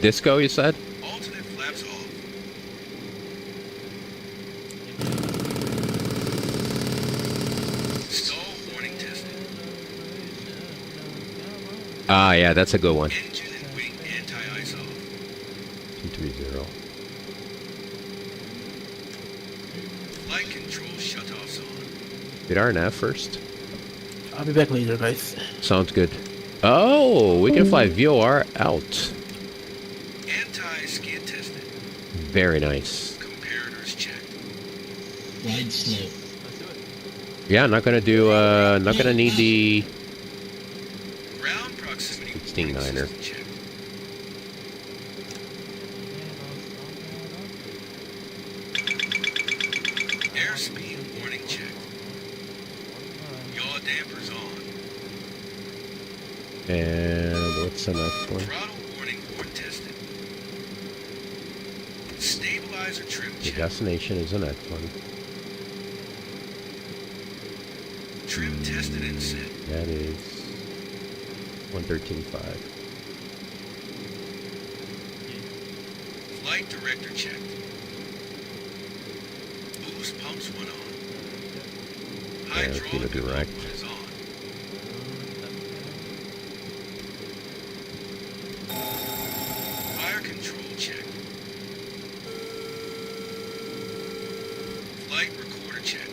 Disco, you said? Alternate flaps off. Stall warning tested. Ah, yeah, that's a good one. Engine and wing anti-ice off. 230. Flight control shutoffs on. Did RNF first? I'll be back later, guys. Sounds good. Oh, we can fly VOR out. Anti-skid tested. Very nice. Comparators checked. Yeah, not gonna do, not gonna need the Ground proximity 16-9er. warning system checked. Airspeed warning checked. Yaw dampers on. And what's the next one? Throttle warning board tested. Stabilizer trim The checked. destination is the next one. Trim tested and set. That is 113.5. Flight director checked. Boost pumps went on. Yeah, let's keep it Hydraulic direct. output is on. Fire control checked. Flight recorder checked.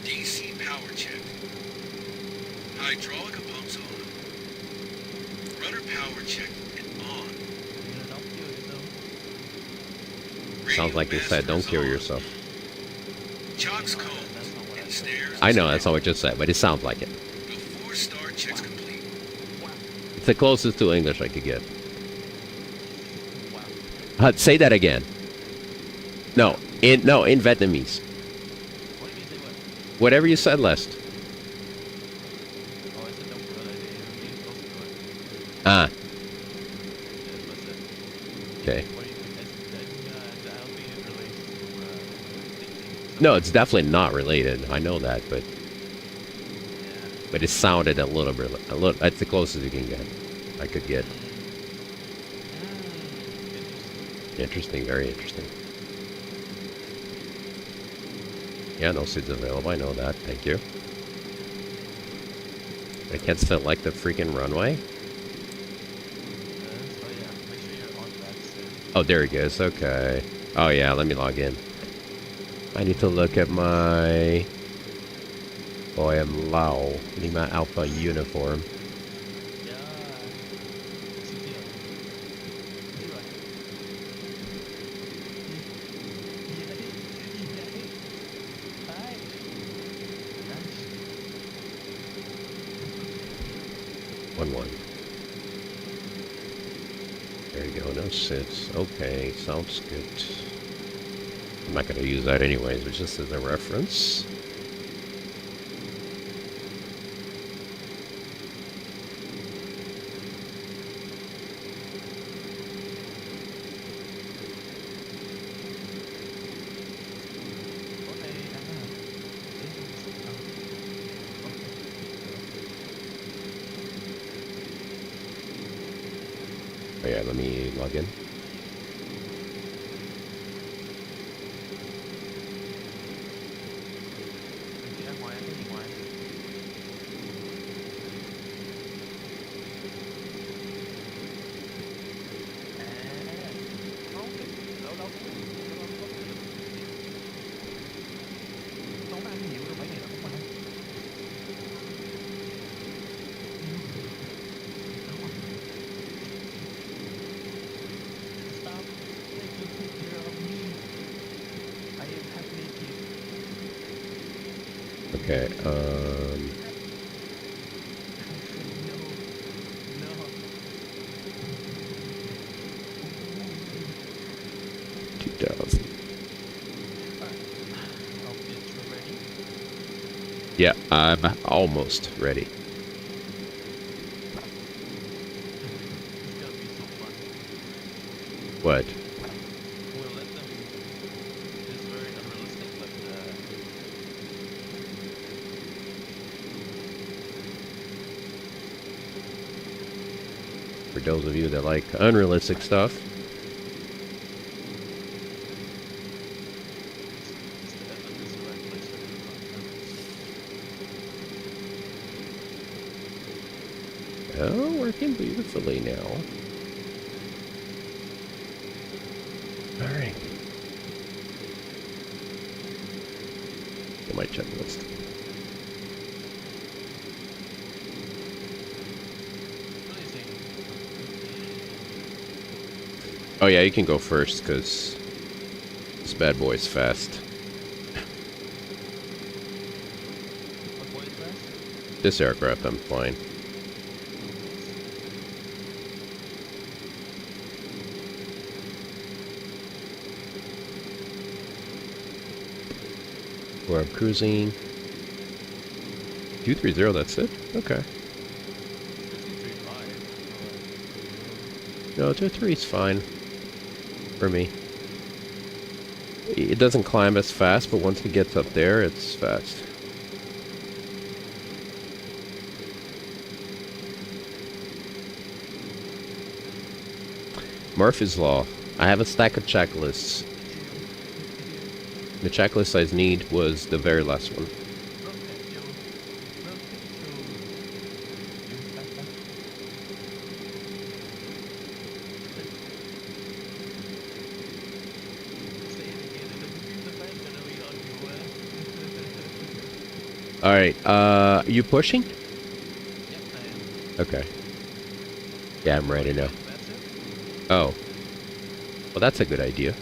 DC power checked. Hydraulic pumps on. Rudder power checked and on. Sounds like you said, don't kill on. yourself. Chocks combs and stairs. I know, that's not what you said, but it sounds like it. Before star checks complete. It's the closest to English I could get. Say that again. No, in Vietnamese. Whatever you said last. Ah. Okay. No, it's definitely not related. I know that, but it sounded a little bit. That's the closest you can get. I could get. Interesting, very interesting. Yeah, no seats available. I know that. Thank you. I can't select the freaking runway. Oh, there he goes. Okay. Oh yeah, let me log in. I need to look at my. Oh, I am Lao. Need my Alpha uniform. One. There you go. No sits. Okay, sounds good. I'm not going to use that anyways, but just as a reference. Oh yeah, let me log in. Okay, No. 2000. Hope it's ready. Yeah, I'm almost ready. It's gonna be so fun. What? We'll let them. It's very unrealistic, but For those of you that like unrealistic stuff. it's the right place for the fun. Oh, working beautifully now. Alright. Get my checklist. What do you think? Oh yeah, you can go first, because this bad boy's fast. What boy is fast? This aircraft, I'm fine. Where I'm cruising. 230, that's it? Okay. 53.5. No, 230 is fine. For me. It doesn't climb as fast, but once it gets up there, it's fast. Murphy's Law. I have a stack of checklists. The checklist I need was the very last one. Alright, you pushing? Yep, I am. Okay. Yeah, I'm ready now. Oh. Well, that's a good idea.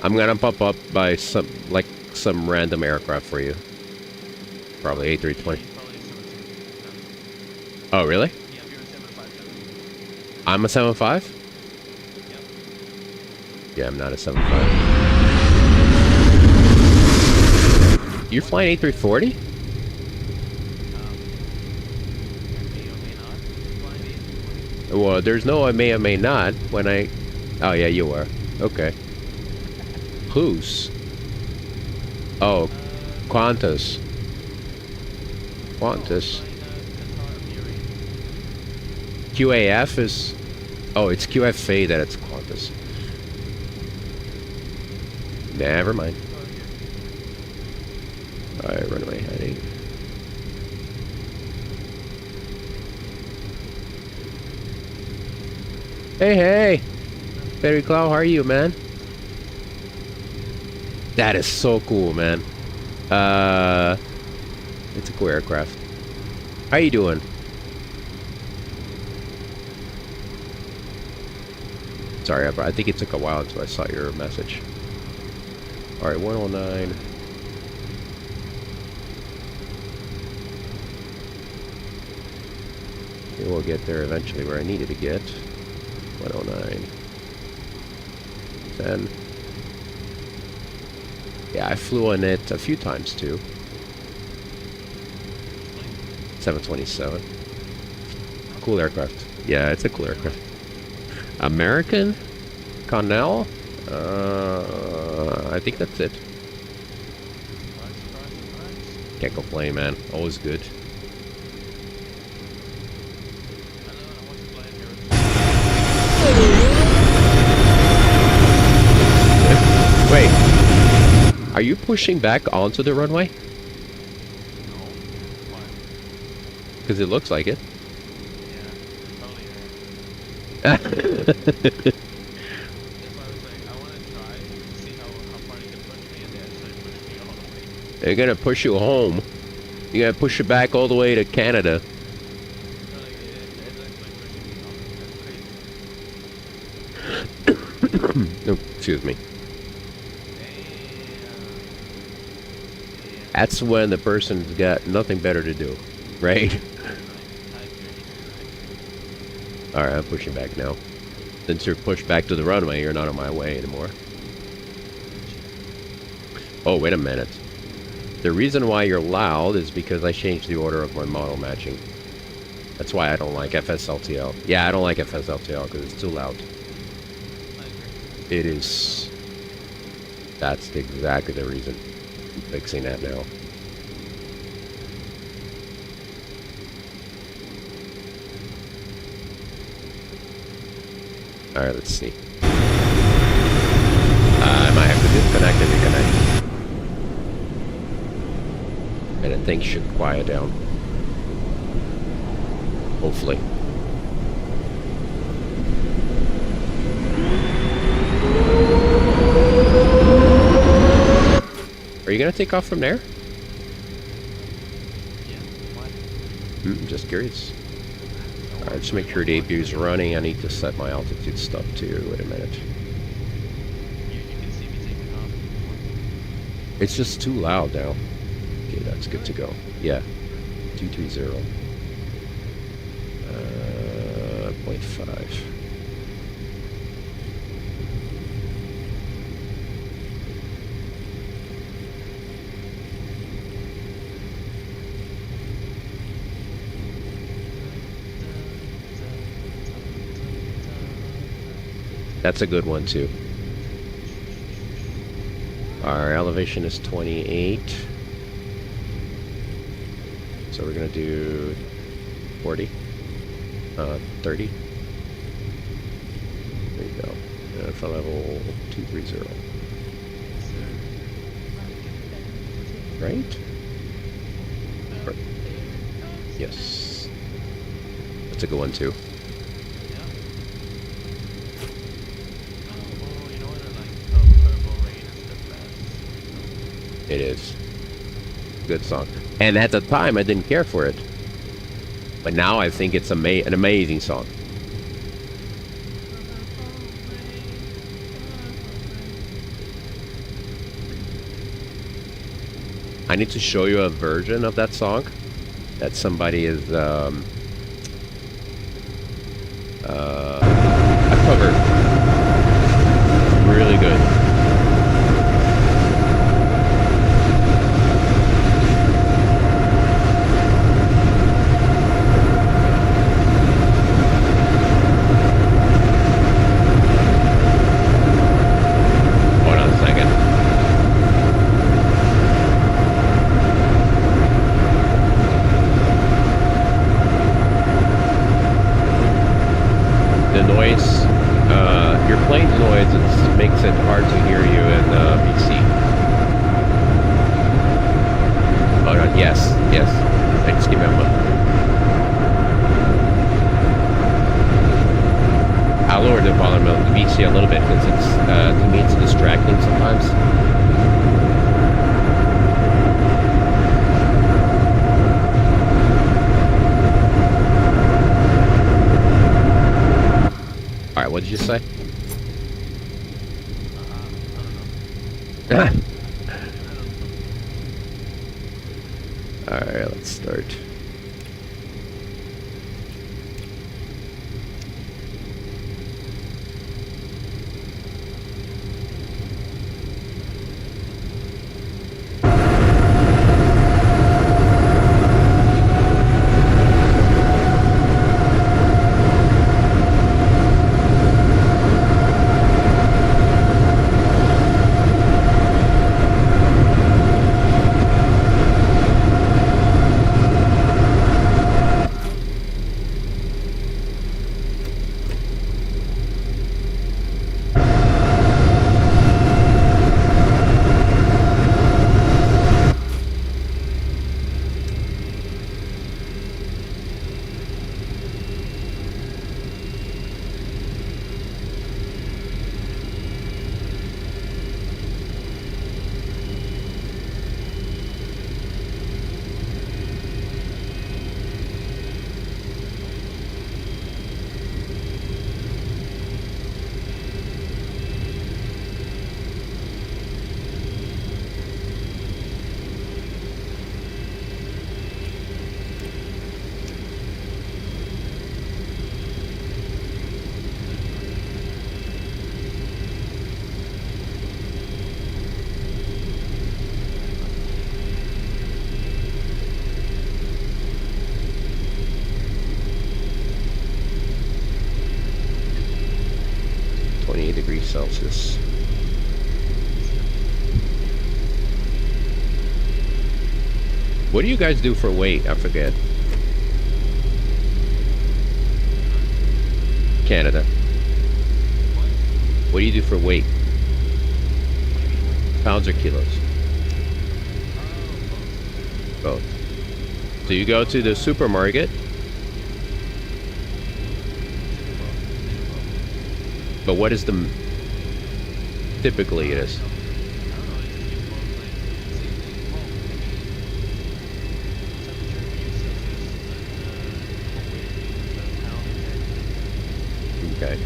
I'm gonna pop up by some random aircraft for you. Probably A320. Oh, really? Yeah, you're a 757. I'm a 7.5? Yep. Yeah, I'm not a 7.5. You're flying A340? May or may not. Flying A340. Well, there's no I may or may not when I... Oh, yeah, you are. Okay. Whose? Oh, Qantas. Qantas. QAF is... Oh, it's QFA that it's Qantas. Never mind. Alright, runway heading. Hey, hey! Barry Clow, how are you, man? That is so cool, man. It's a cool aircraft. How you doing? Sorry, I think it took a while until I saw your message. Alright, 109. will get there eventually where I needed to get. 109. 10. Yeah, I flew on it a few times too. 727. Cool aircraft. Yeah, it's a cool aircraft. American? Connell? I think that's it. Can't complain, man. Always good. Wait. Are you pushing back onto the runway? Because it looks like it. Yeah, probably. That's why I was like, I want to try to see how far they can push me, and they actually push me all the way. They're gonna push you home. You gotta push it back all the way to Canada. No, like, it's actually pushing me off. That's crazy. Oh, excuse me. Damn. That's when the person's got nothing better to do, right? Alright, I'm pushing back now. Since you're pushed back to the runway, you're not on my way anymore. Oh, wait a minute. The reason why you're loud is because I changed the order of my model matching. That's why I don't like FSLTL. Yeah, I don't like FSLTL because it's too loud. It is. That's exactly the reason. I'm fixing that now. Alright, let's see. I might have to disconnect and reconnect. And then things should quiet down. Hopefully. Are you gonna take off from there? Yeah, why? Just curious. Alright, just make sure the APU is running. I need to set my altitude stuff too. Wait a minute. You can see me taking off. It's just too loud now. Okay, that's good to go. Yeah. 230. 0.5. That's a good one too. Our elevation is 28. So we're gonna do 40. 30. There you go. For level 230. Right? Yes. That's a good one too. It is. Good song. And at the time, I didn't care for it. But now I think it's an amazing song. I need to show you a version of that song that somebody is a cover. Really good. Your plane's noise makes it hard to hear you in BC. Hold on, yes. I just give me a moment. I'll lower the volume of the BC a little bit because to me it's distracting sometimes. Alright, what did you say? Alright, let's start. Celsius. What do you guys do for weight? I forget. Canada. What do you do for weight? Pounds or kilos? Both. So you go to the supermarket. But what is the... Typically it is. Okay.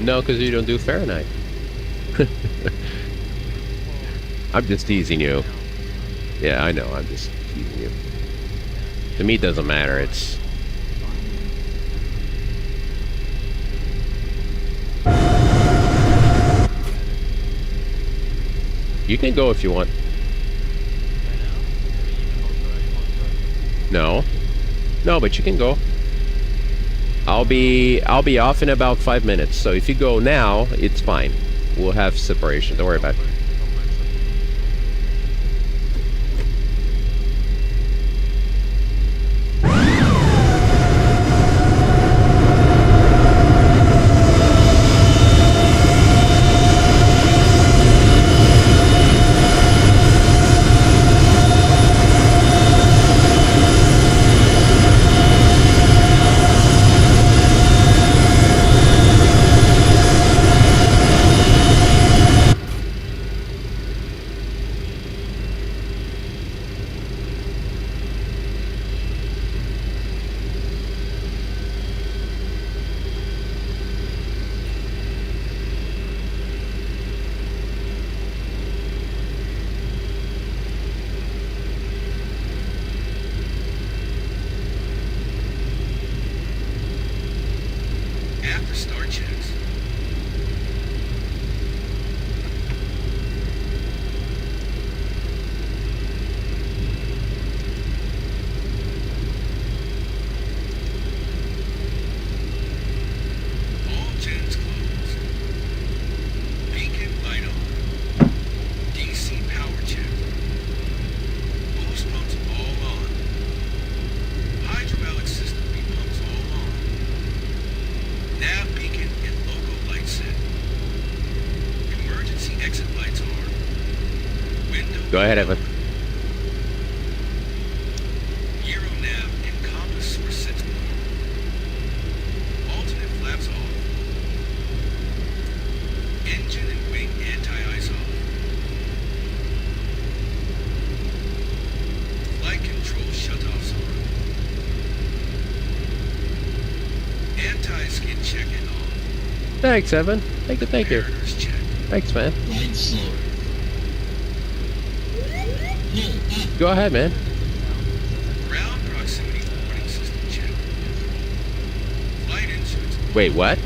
No, because you don't do Fahrenheit. I'm just teasing you. Yeah, I know. I'm just teasing you. To me, it doesn't matter. It's... You can go if you want. No. No, but you can go. I'll be off in about 5 minutes. So if you go now, it's fine. We'll have separation. Don't worry about it. After start checks. All gens closed. Beacon light on. DC power check. Hose pumps all on. Hydraulic system repumps all on. Nav beacon and logo light set. Emergency exit lights are. Window. Go ahead, Evan. Euro nav and compass were set to normal. Alternate flaps off. Engine and wing anti-ice off. Flight control shutoffs on. Anti-skid check-in off. Thanks, Evan. Thank you. Mariners check. Thanks, man. Go ahead, man. Ground proximity warning system check. Flight insurance. Wait, what?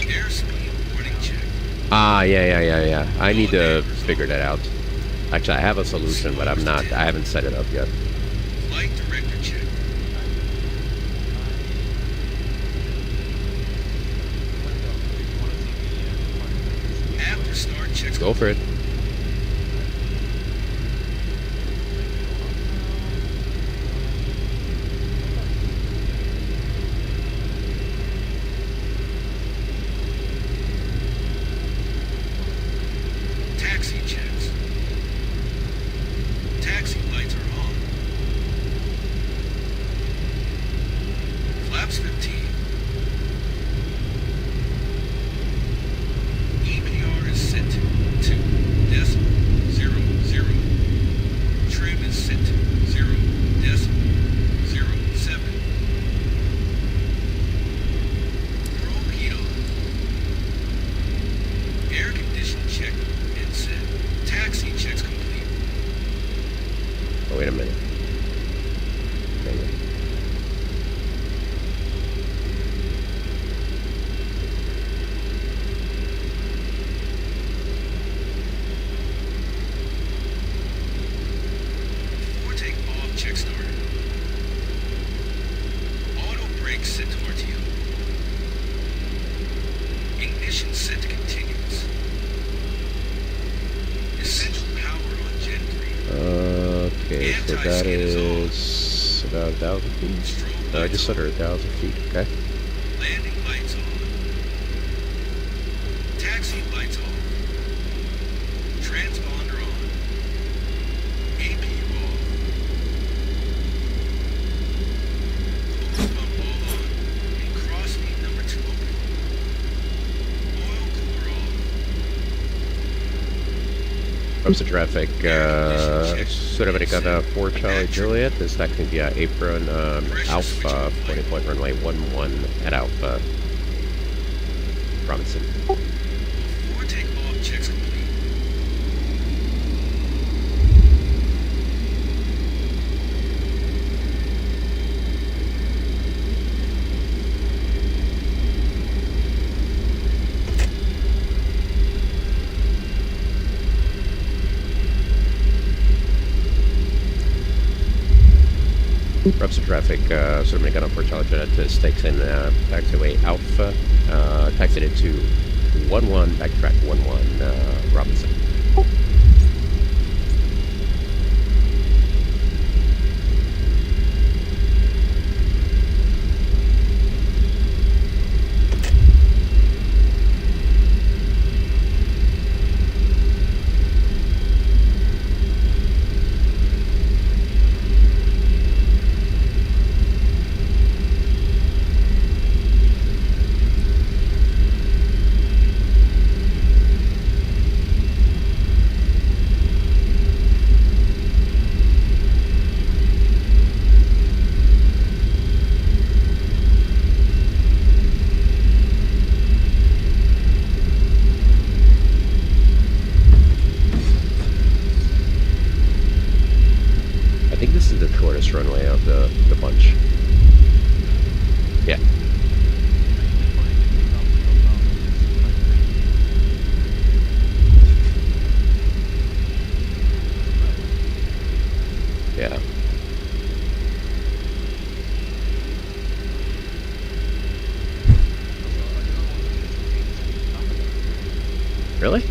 Airspeed warning check. Ah, yeah. I need to figure that out. Actually, I have a solution, but I haven't set it up yet. Flight director check. After start checks. Go for it. Taxi checks. Taxi lights are on. Flaps 15. EPR is set to 2.00. Trim is set to 0.07. Probe heat on. Air condition check and set. Taxi checks complete. Oh, wait a minute. Hang on. That is about 1,000 feet. Just under 1,000 feet. Okay. Landing lights on. Taxi lights on. Transponder on. AP off. Hose pump all on. And cross feed number 2 open. Oil cooler off. Ropes of traffic. Sort of got 4 Charlie Juliet. This taxing via apron Alpha, floating point runway 11 at Alpha. Robinson. Before takeoff, checks complete. Ropes of traffic. Sort of got 4 Charlie Juliet. This takes in taxiway Alpha. Taxied into 11, backtrack 11, Robinson. I think this is the shortest runway of the bunch. Yeah. Yeah. Really?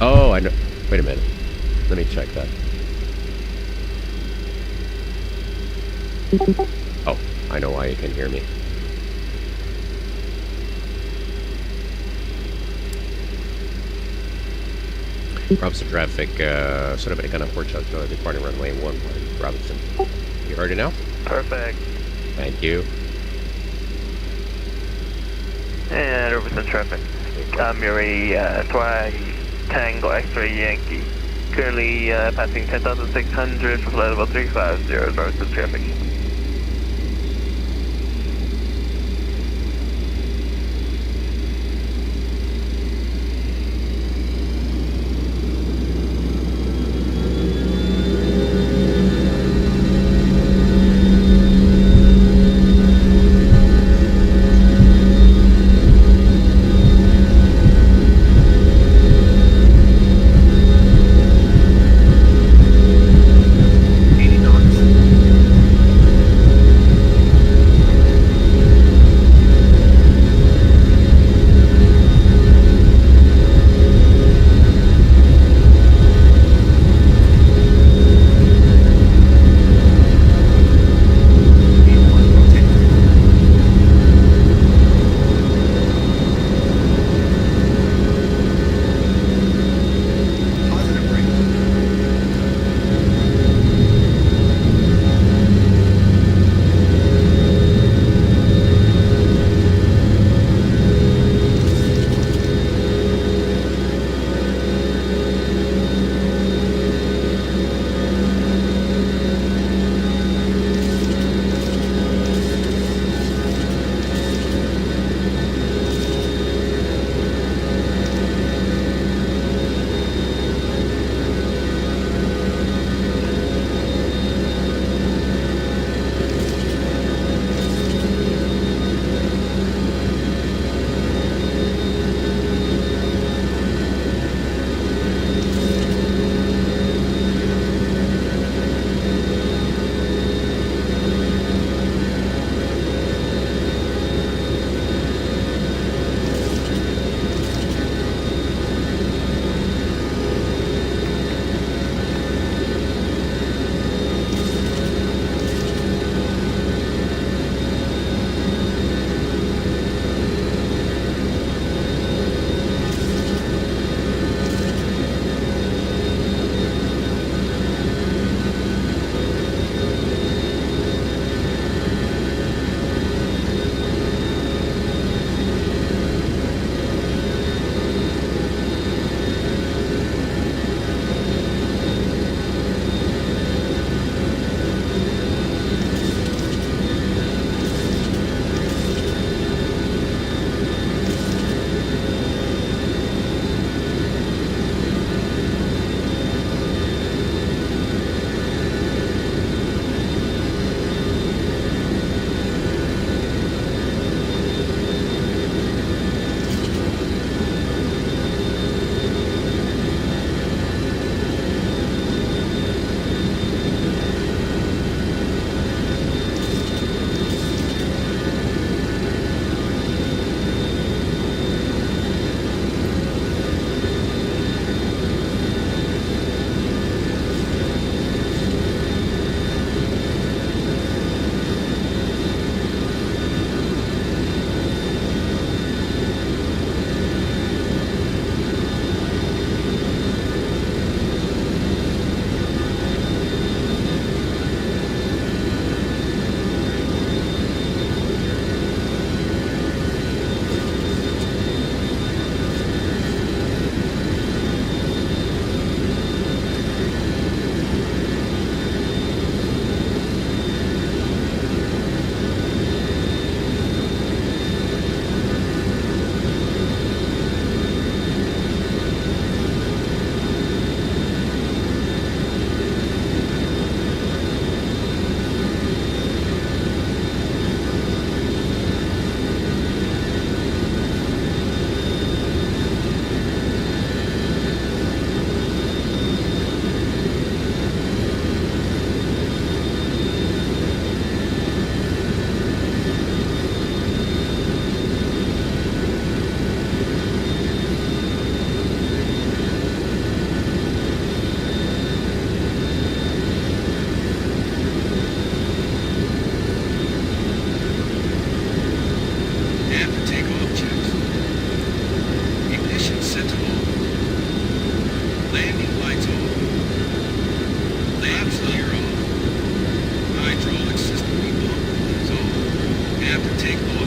Oh, I know. Wait a minute. Let me check that. Oh, I know why you can hear me. Robinson traffic, sort of a kind of port charge, departing runway 11, Robinson. You heard it now? Perfect. Thank you. And Robinson traffic. Murray, Twi, Tango, X-ray, Yankee. Currently passing 10,600 for flight level 350, Robinson traffic.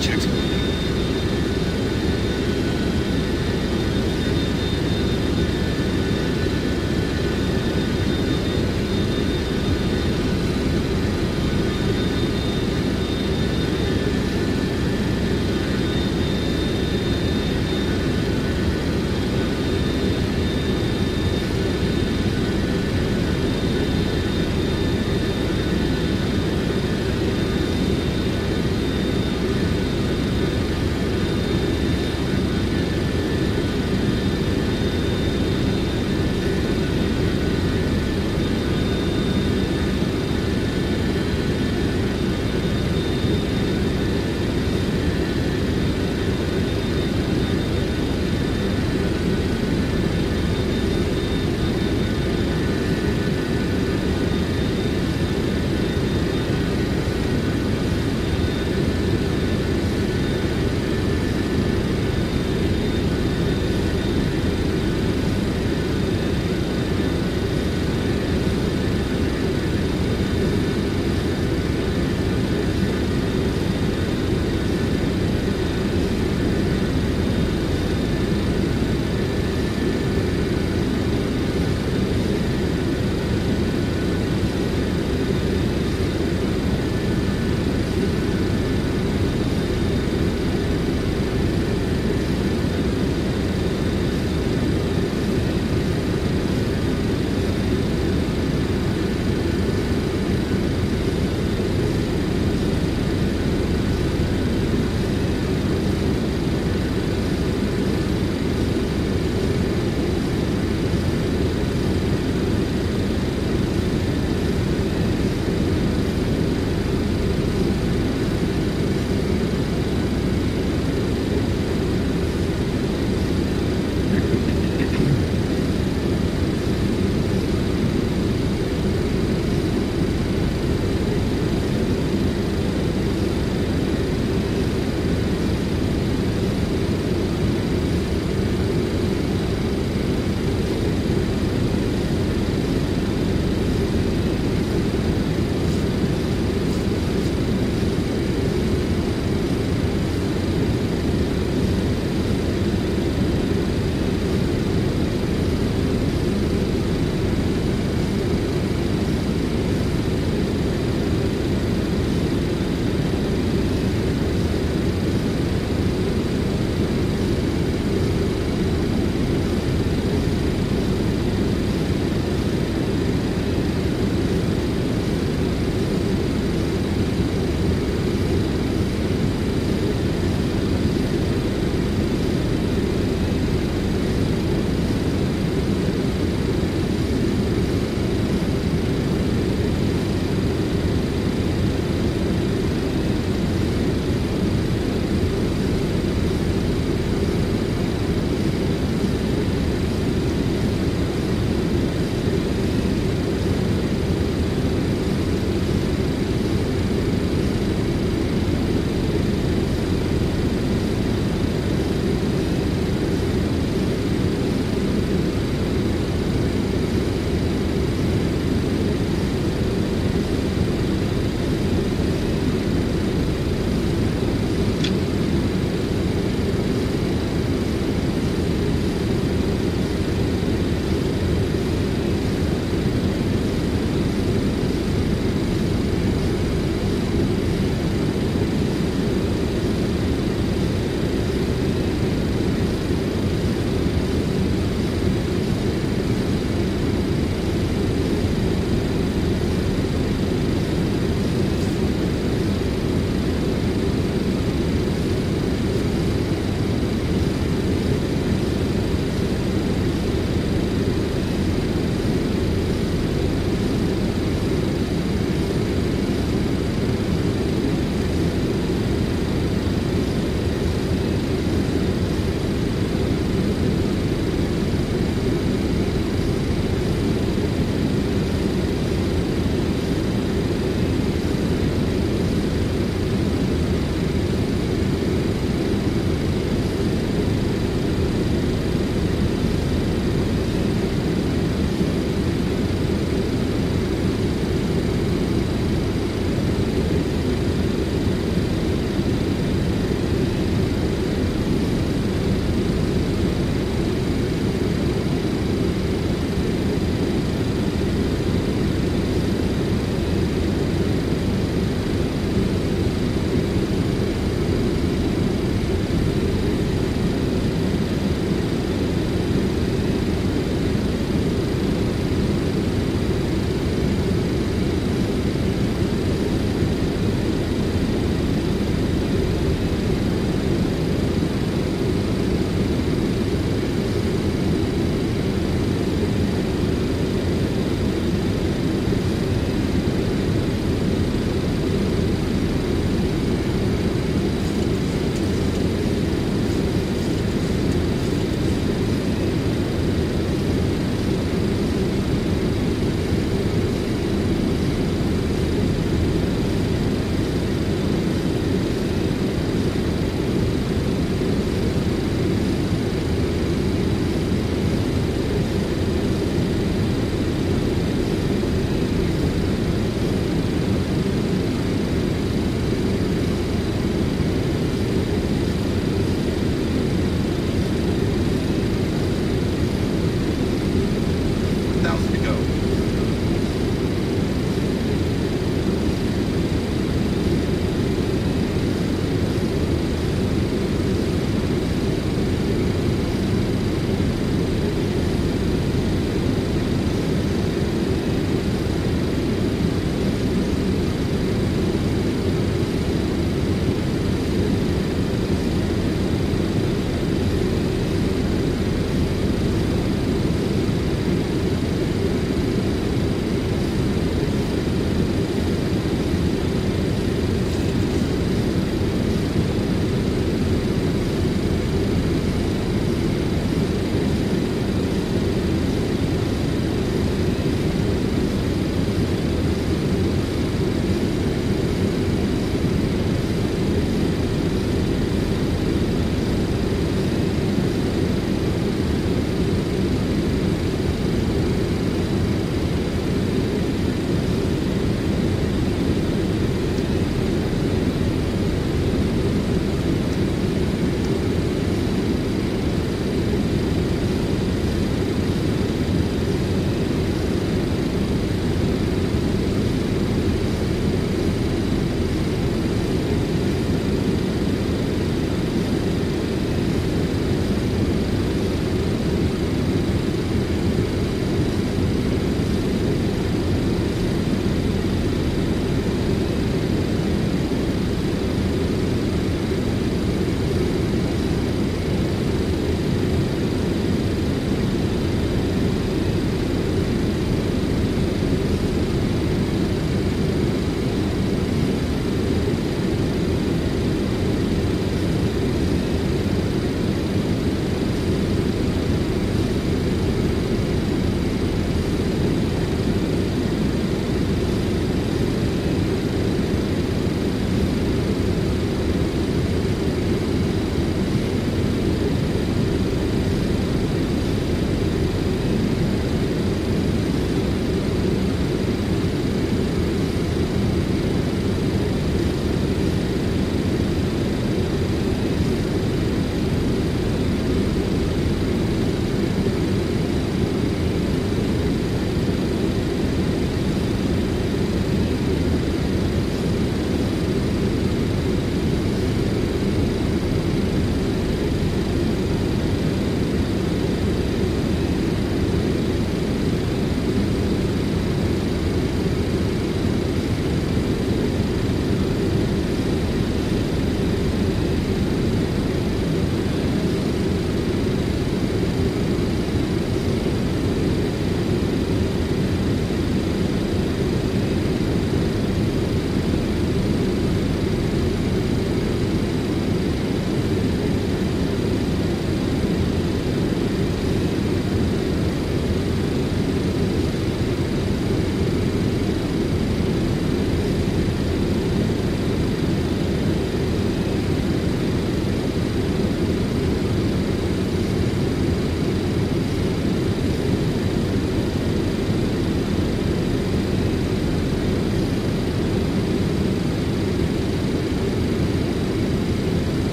Check's going.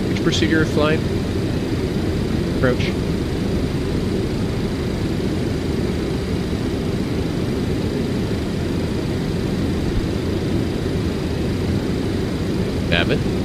Which procedure of flying? Approach. Babbitt?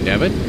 Devin?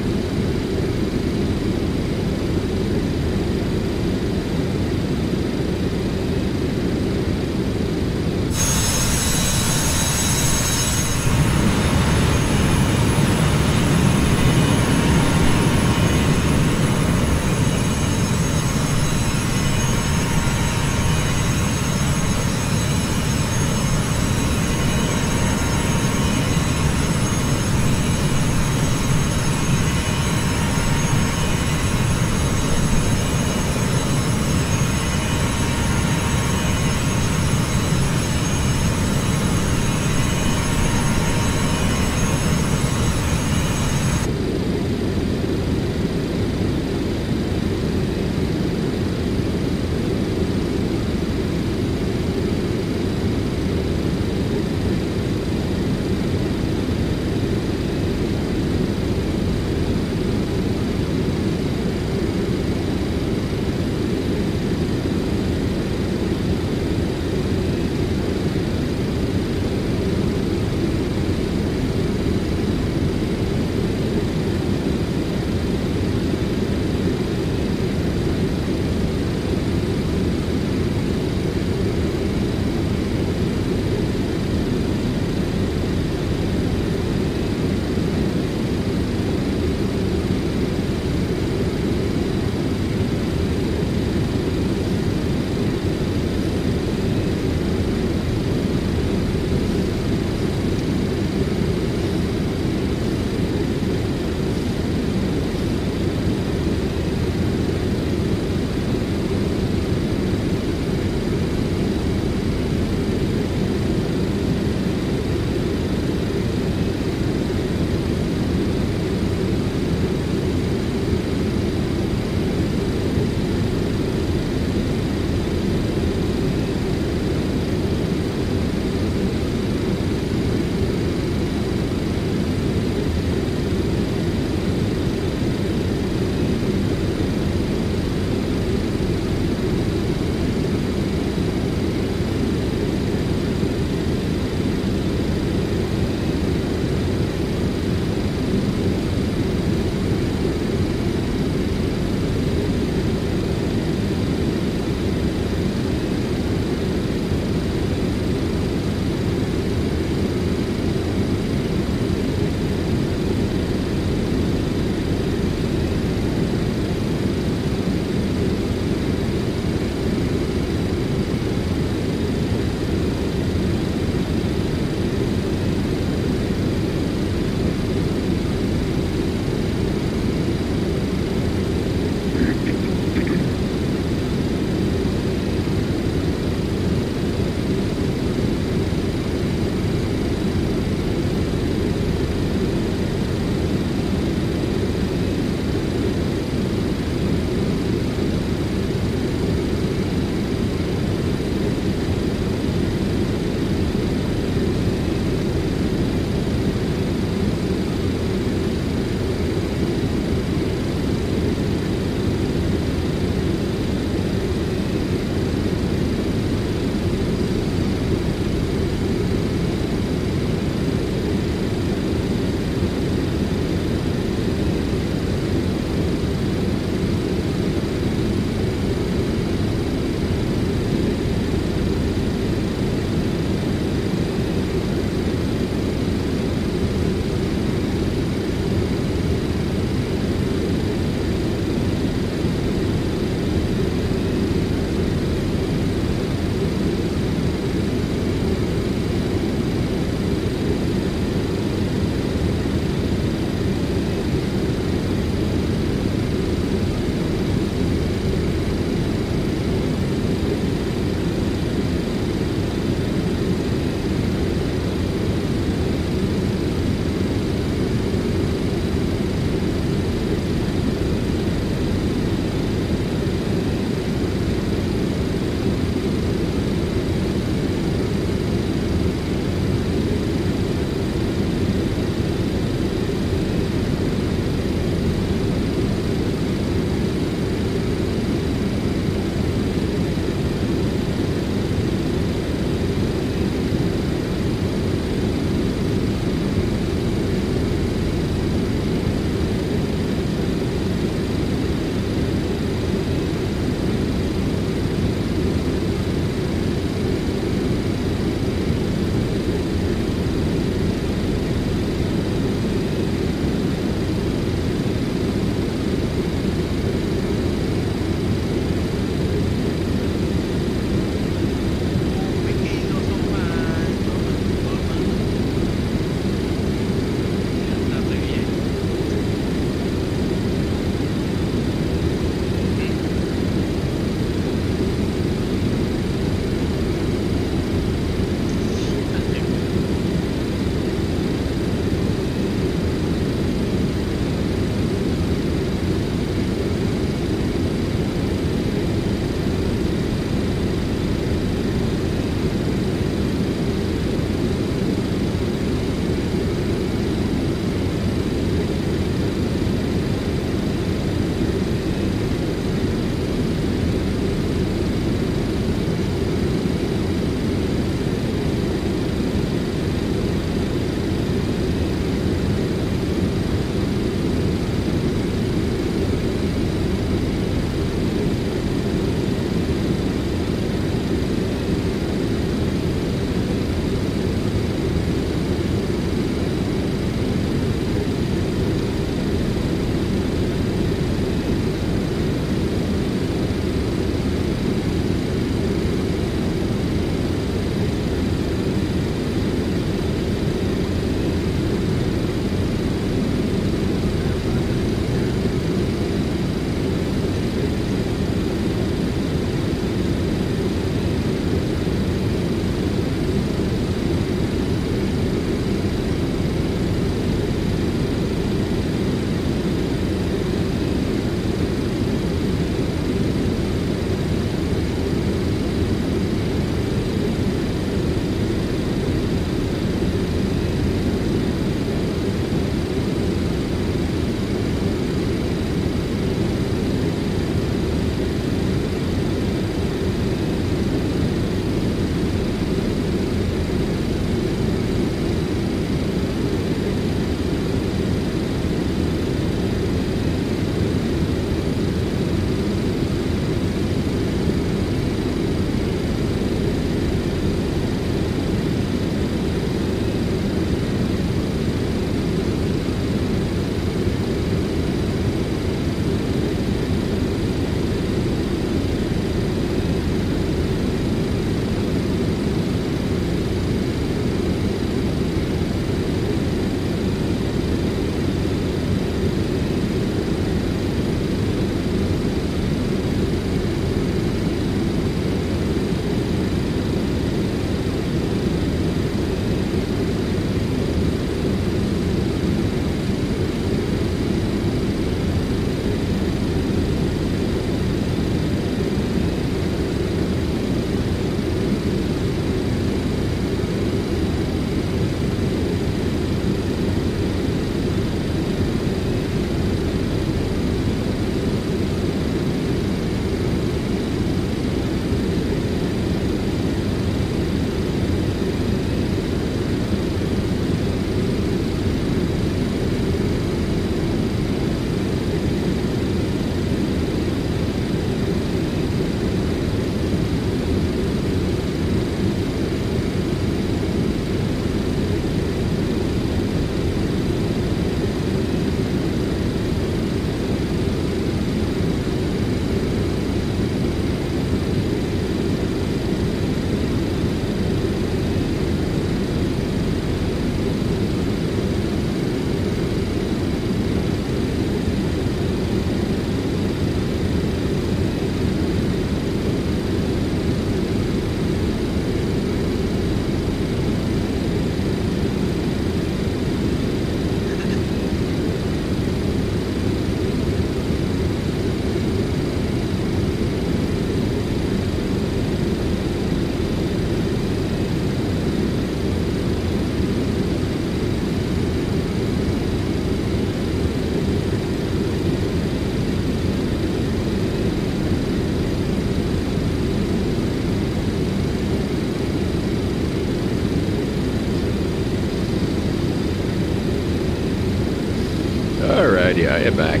idea. I hit back.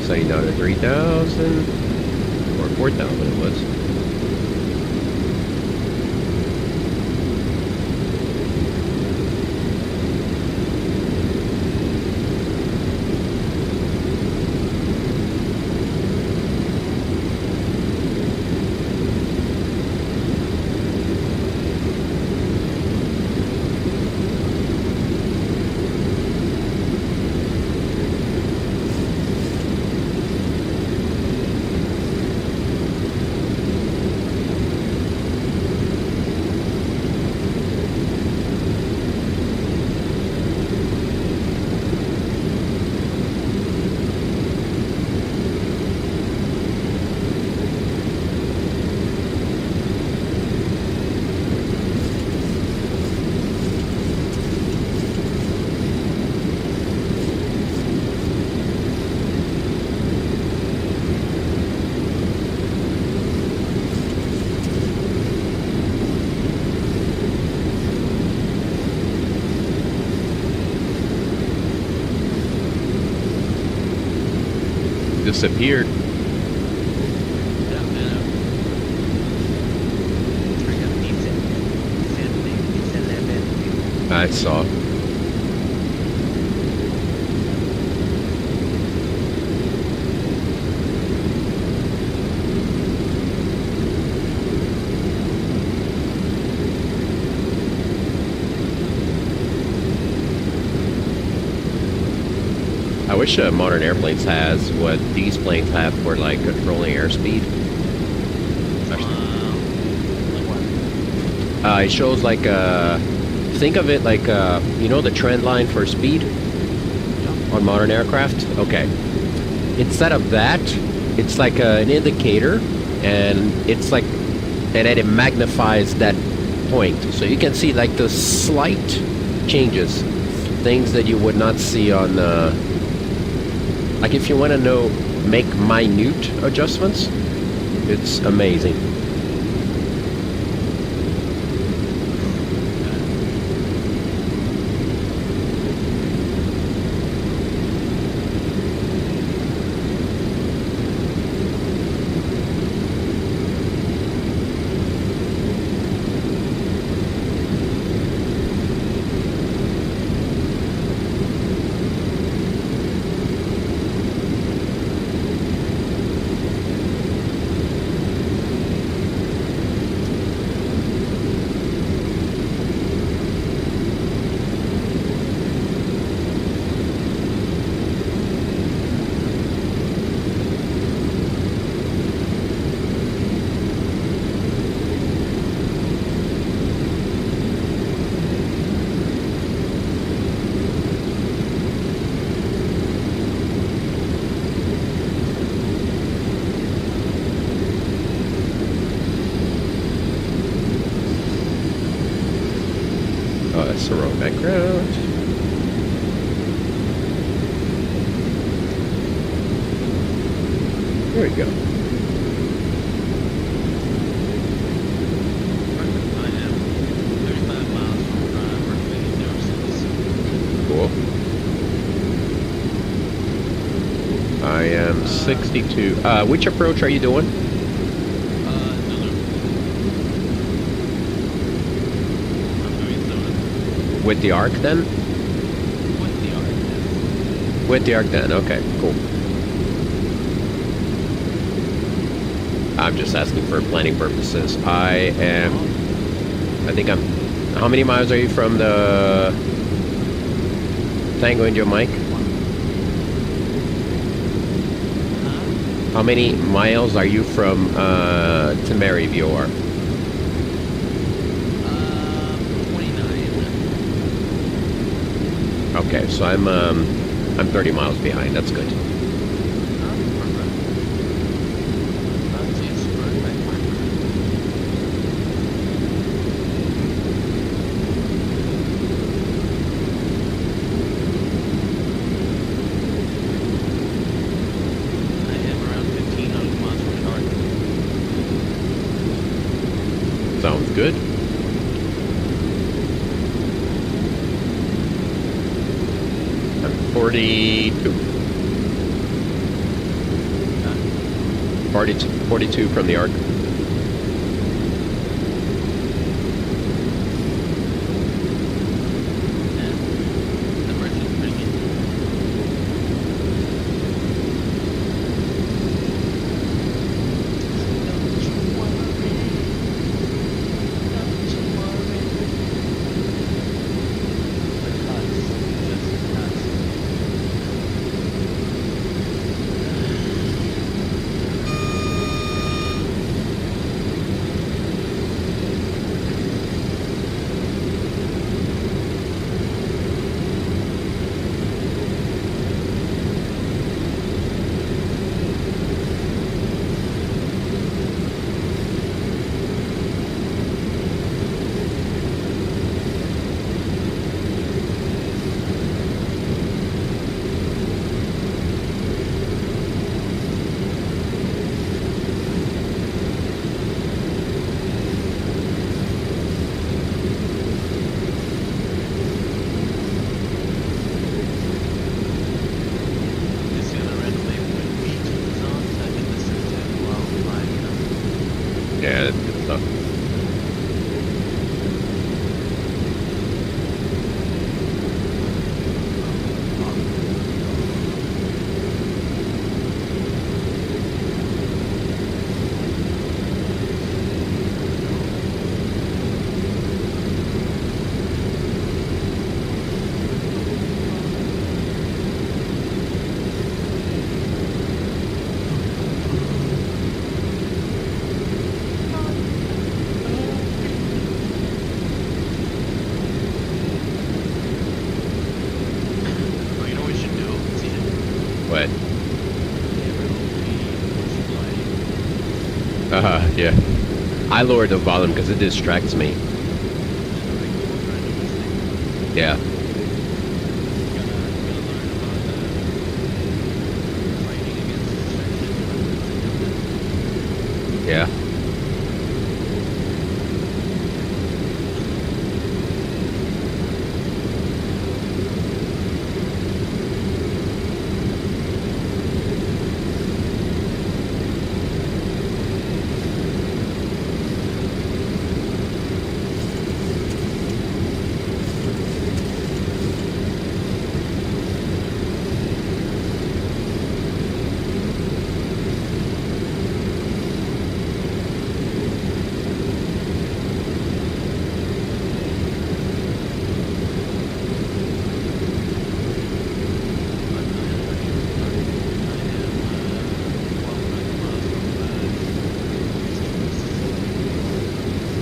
Setting down to 3,000 or 4,000 it was. Disappeared. I saw. I wish modern airplanes has what these planes have for like controlling airspeed. It shows like think of it like you know the trend line for speed on modern aircraft. Okay, instead of that, it's like an indicator, and it's like, and then it magnifies that point, so you can see like the slight changes, things that you would not see on. Like if you want to know, make minute adjustments, it's amazing. Oh, that's the wrong background. There we go. Cool. I am 62. Which approach are you doing? With the arc then? With the arc then, okay, cool. I'm just asking for planning purposes. I think I'm, how many miles are you from the Tango India Mike? How many miles are you from Temeri VOR? 29. Okay, so I'm 30 miles behind. That's good. 42. 42 from the arc. And the merchant's bringing. Yeah, that's good stuff. Oh, you know what we should do? See it? What? Aeroplane Yeah. I lowered the volume because it distracts me. Yeah. Yeah.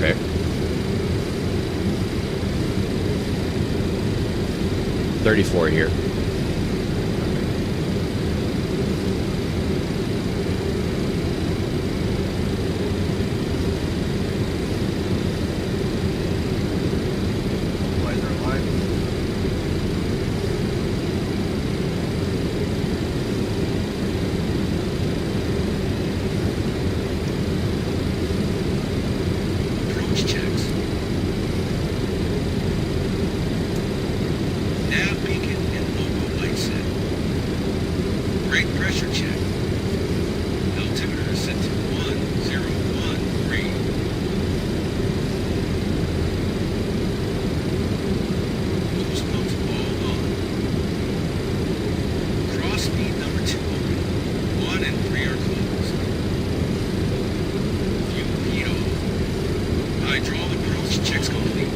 Okay. $34 here. Approach checks. Nav beacon and logo light set. Brake pressure check. Altimeter set to 1013. Boost pumps all on. Cross speed number 2 open. 1 and 3 are closed. Fuel heat off. Hydraulic approach checks complete.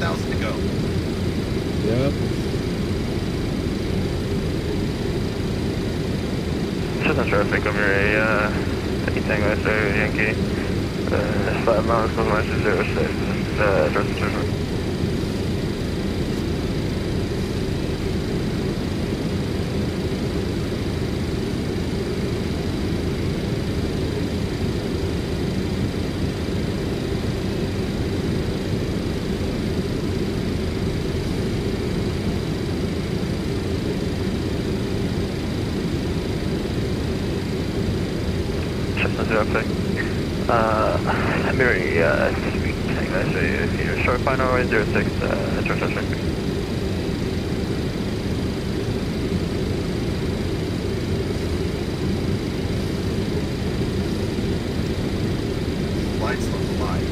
1,000 to go. Yep. Just on traffic, I'm your Tango X-ray Yankee. 5 miles, close line to 06. Trust the traffic. Mary, speaking, so your short final 06, short traffic. Lights on the line.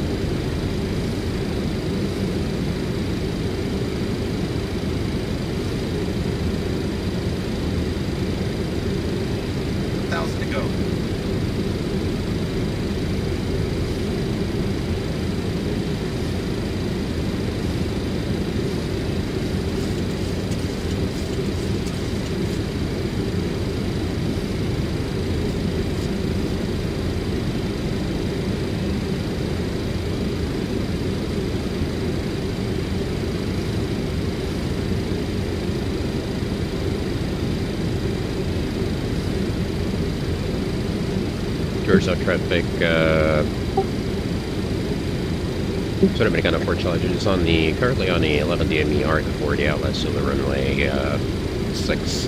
$1,000 to go. Towards traffic, sort of Americana for challenges on the currently on the 11 DMER at the 40 outlet, so the runway 06.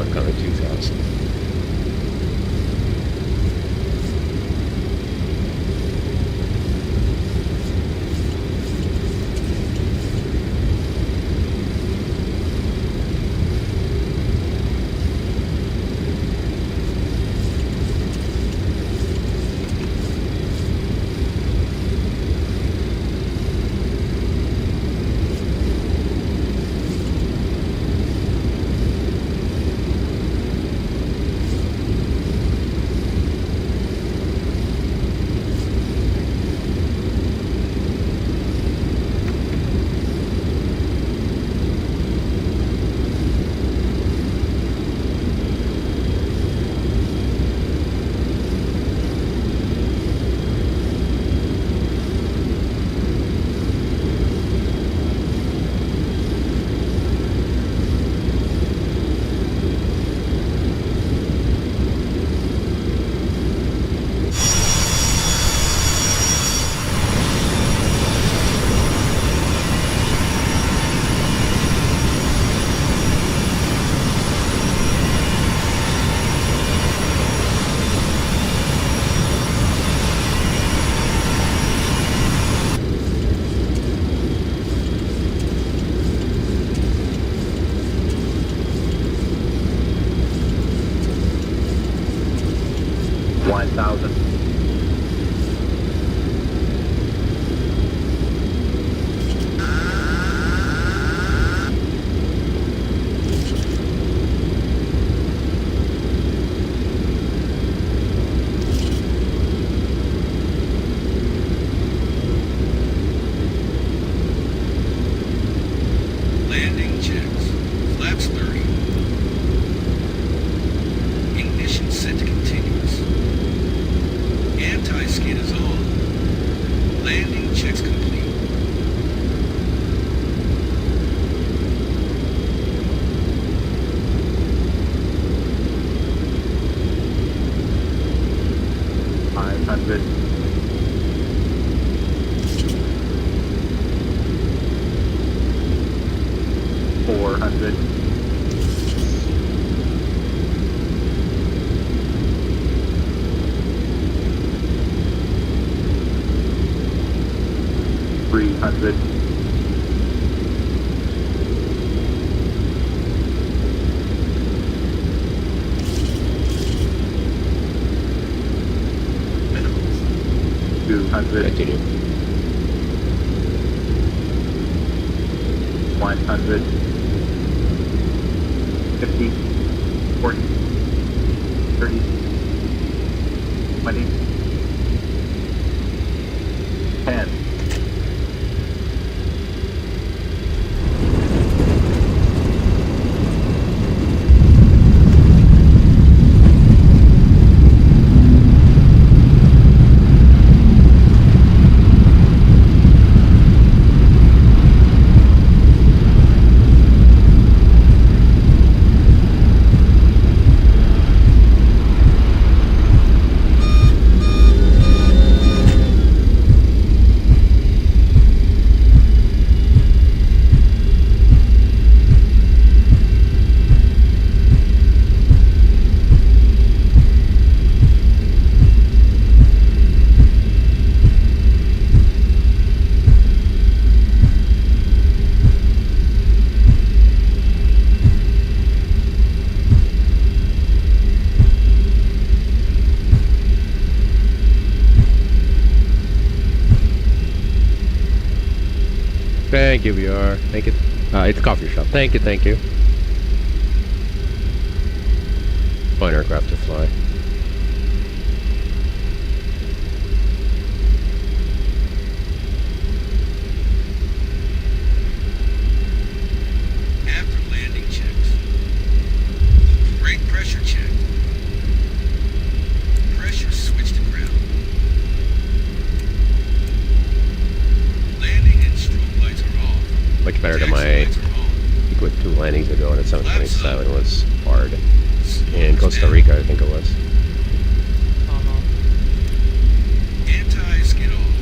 1 coming 2000. Landing checks. Flaps 30. Ignition set to continuous. Anti-skid is on. Landing checks complete. Continue. 100, 50, 40, 30, 20, 10. Thank you, VR. Thank you. It's a coffee shop. Thank you, thank you. Fine aircraft to fly. After landing checks. Brake pressure check. Pressure switch to ground. Landing and strobe lights are off. Much better than Taxi my lights are on. with 2 landings ago, and at 727 was hard. In Costa Rica, I think it was. Anti-skid off.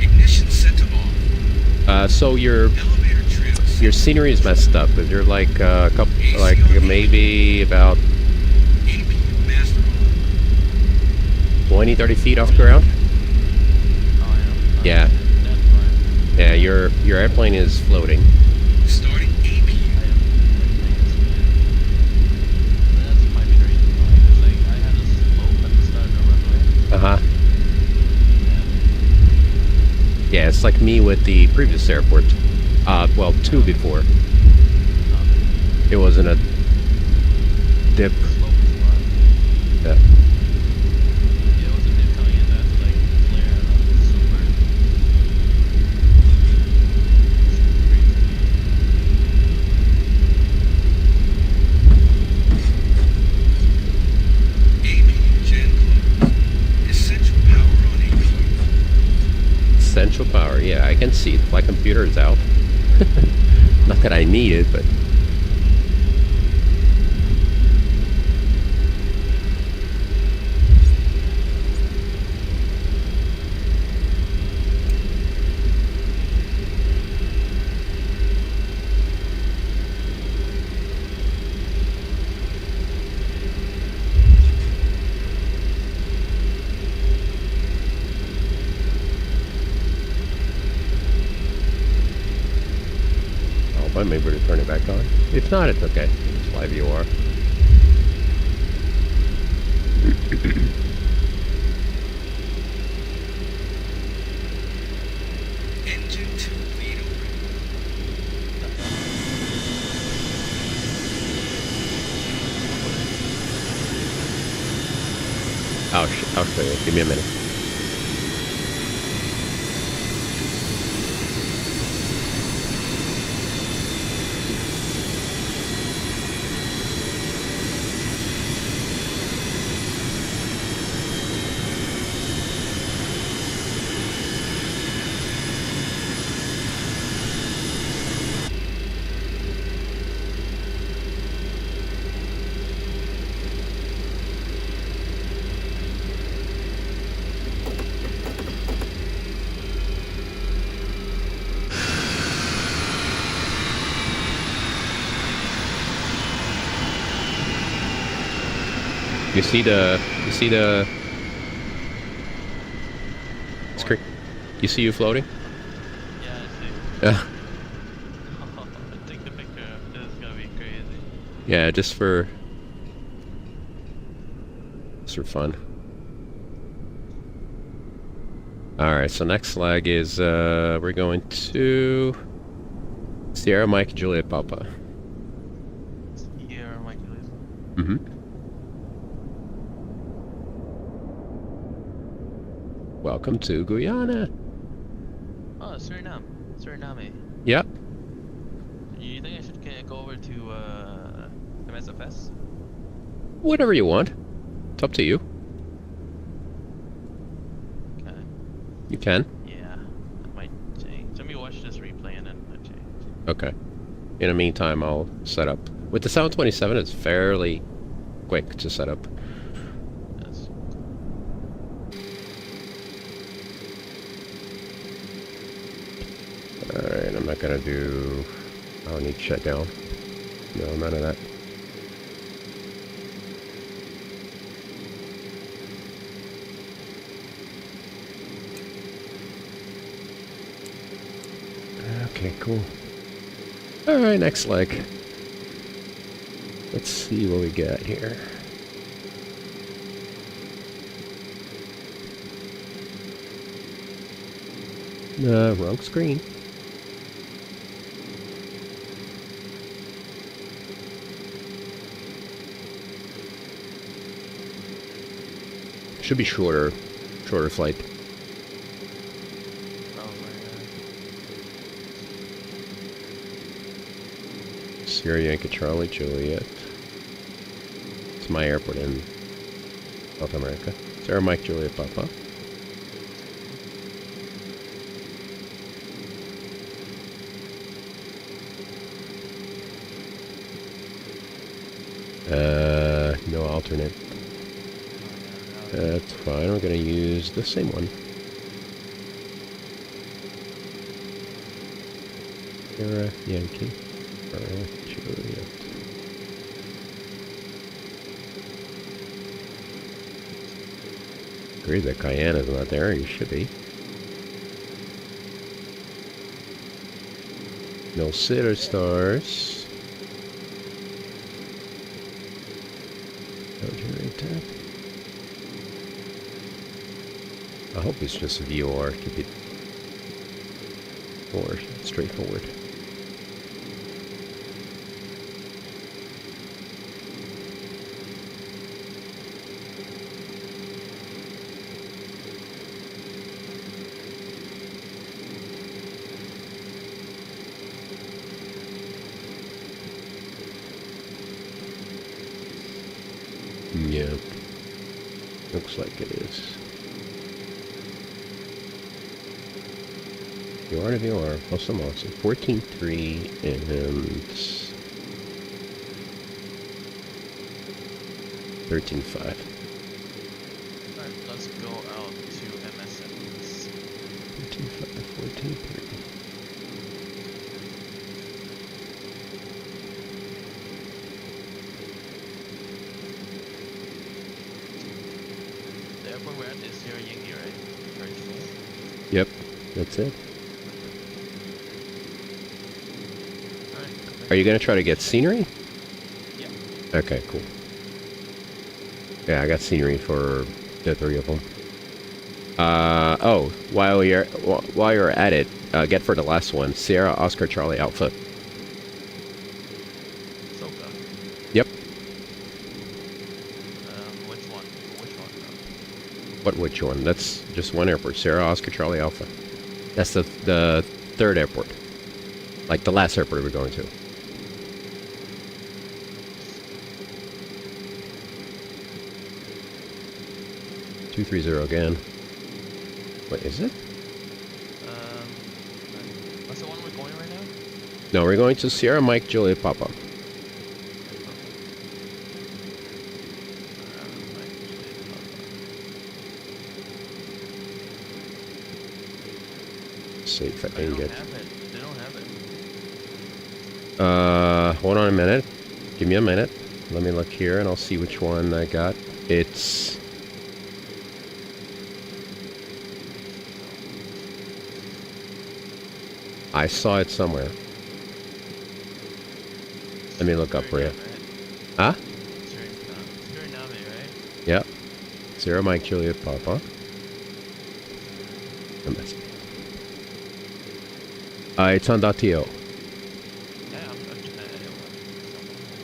Ignition set to off. So your Elevator trim set your scenery is messed up, but you're like a couple, like maybe about 20, 30 feet off the ground. Oh, I know. Yeah. That's fine. Yeah, your airplane is floating. Starting APU. I am That's might be the reason why, because like I had a slope at the start of the runway. Uh-huh. Yeah. Yeah, it's like me with the previous airport. Well, two before. It wasn't a dip. The slope is fine. Yeah. Yeah, it was a dip coming in, that's like flare up super APU gen closed. Essential power on APU. Central power, yeah, I can see it. My computer is out. Not that I need it, but... I may be able to turn it back on. If not, it's okay. It's live UR. Engine 2 lead open. I'll show you. Give me a minute. You see the screen? You see you floating? Yeah, I see. Yeah. I think the picture of this is gonna be crazy. Yeah, just for fun. Alright, so next flag is we're going to Sierra Mike Juliet Papa. Here, Michael is. Mm-hmm. Welcome to Guyana. Oh, Suriname. Suriname. Yep. You think I should go over to MSFS? Whatever you want. It's up to you. Okay. You can. Yeah, I might change. Let me watch this replay and then I change. Okay. In the meantime, I'll set up. With the 727, it's fairly quick to set up. Yes. Alright, I'm not gonna do... I don't need shutdown. No, none of that. Okay, cool. Alright, next leg. Let's see what we got here. Wrong screen. Should be shorter flight. Oh my god. Sierra Yankee Charlie Juliet. It's my airport in South America. Sierra Mike Juliet Papa. No alternate. That's fine, we're gonna use the same one. Sierra Yankee. Juliet. Great that Cayenne is not there. You should be. No Cedar Stars. No generate tap. I hope it's just a VOR. Keep it more straightforward. Yeah, looks like it is. You are to VR, awesome. 14.3 and 13.5. Alright, let's go out to MSNs. 13.5, 14.3. The airport we're at is Sierra Yankee, right? Very full. Yep, that's it. Alright. Are you gonna try to get scenery? Yeah. Okay, cool. Yeah, I got scenery for the 3 of them. Oh, while you're at it, get for the last one, Sierra Oscar Charlie Alpha. Soka. Yep. Which one? Which one? That's just one airport, Sierra Oscar Charlie Alpha. That's the third airport. Like the last airport we're going to. $230 again. What is it? What's the one we're going right now? No, we're going to Sierra Mike Juliet Papa. See if I can get. They don't have it. Hold on a minute. Give me a minute. Let me look here and I'll see which one I got. It's. I saw it somewhere. Let me look up for you. Huh? Suriname, right? Yep. Sierra Mike Juliet Papa. It's on .to. Yeah,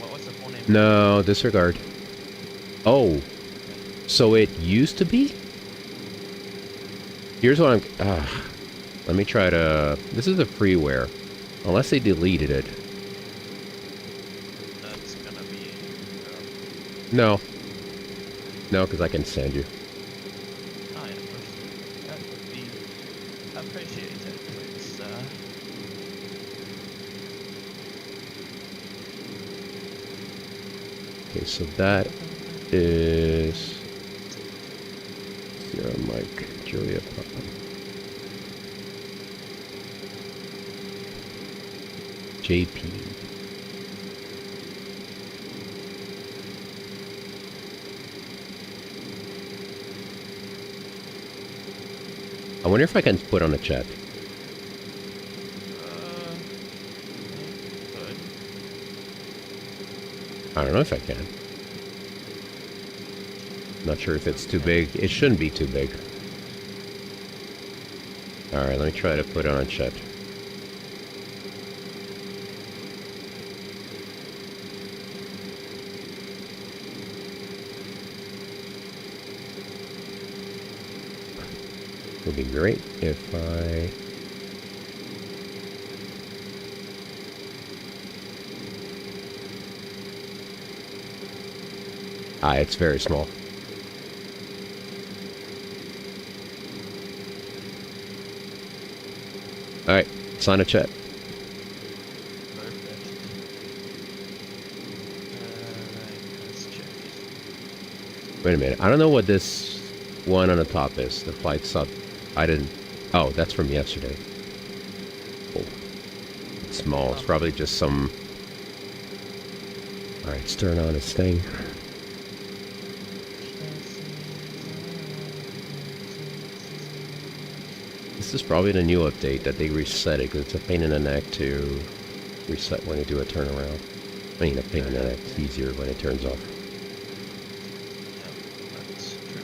what's the phone name? No, disregard. Oh. So it used to be? Here's what I'm... let me try to... This is a freeware. Unless they deleted it. That's gonna be... No. No, because I can send you. Oh, yeah, of course. That would be appreciated, please. Okay, so that is... Sierra Mike Julia Papa. JP. I wonder if I can put on a chat. Good. I don't know if I can. Not sure if it's too big. It shouldn't be too big. Alright, let me try to put it on chat. It would be great if I... it's very small. Alright, sign a chat. Perfect. Let's check it. Wait a minute. I don't know what this one on the top is. The flight sub. I didn't... Oh, that's from yesterday. Cool. Let's small. It's probably just some... Alright, let's turn on this thing. This is probably the new update that they reset it, because it's a pain in the neck to reset when you do a turnaround. I mean, a pain in the neck. It's easier when it turns off. That's true.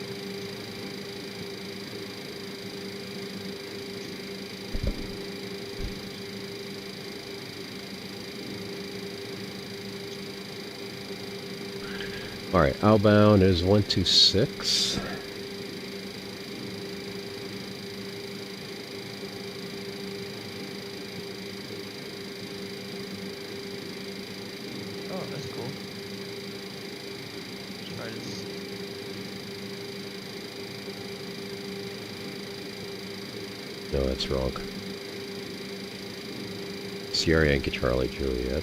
Alright, outbound is 126. Oh, that's cool. Try this. No, that's wrong. Sierra Yankee Charlie Juliet.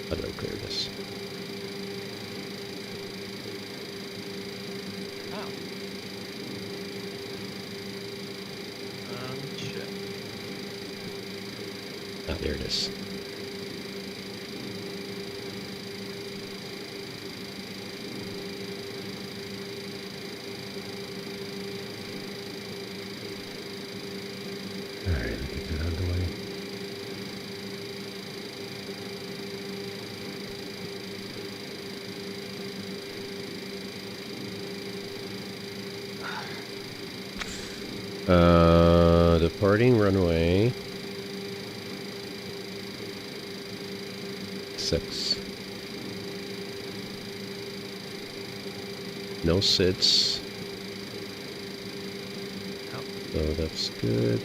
How do I clear this? Ow. Check. Ah, there it is. Alright, get that out of the way. Departing runway 6. No sits. So that's good.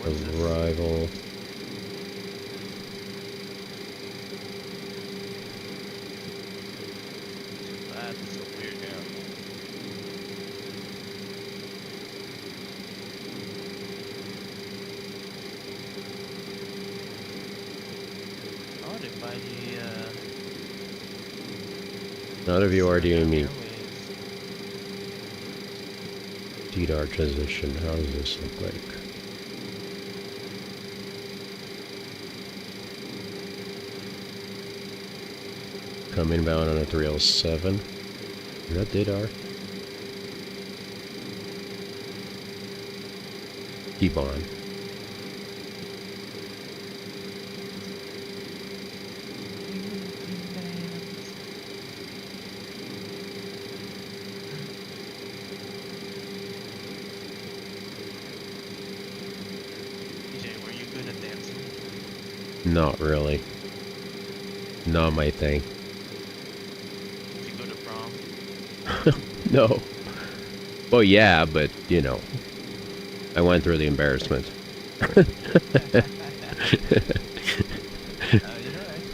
What's this? Arrival. That's so weird now. Oh, they buy the Not of you are doing me. Airways. DDAR transition. How does this look like? Come inbound on a 307. Is that DDAR? Keep on. DJ, were you good at dancing? Not really. Not my thing. Did you go to prom? No. Well, yeah, but, you know, I went through the embarrassment. You know,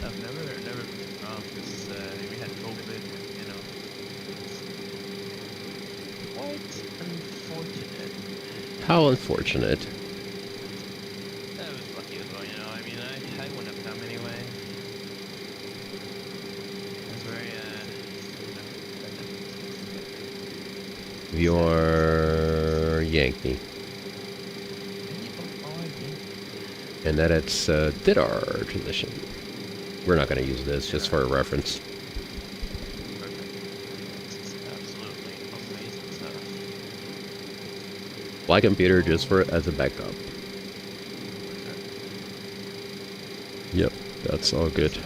I've never been to prom because we had COVID, you know. Quite unfortunate. How unfortunate. I was lucky as well, you know. I mean, I wouldn't have come anyway. It's very, You're Yankee. And that it's DDAR transition. We're not going to use this, just for a reference. Absolutely amazing stuff. Fly computer just for as a backup. Yep, that's all good.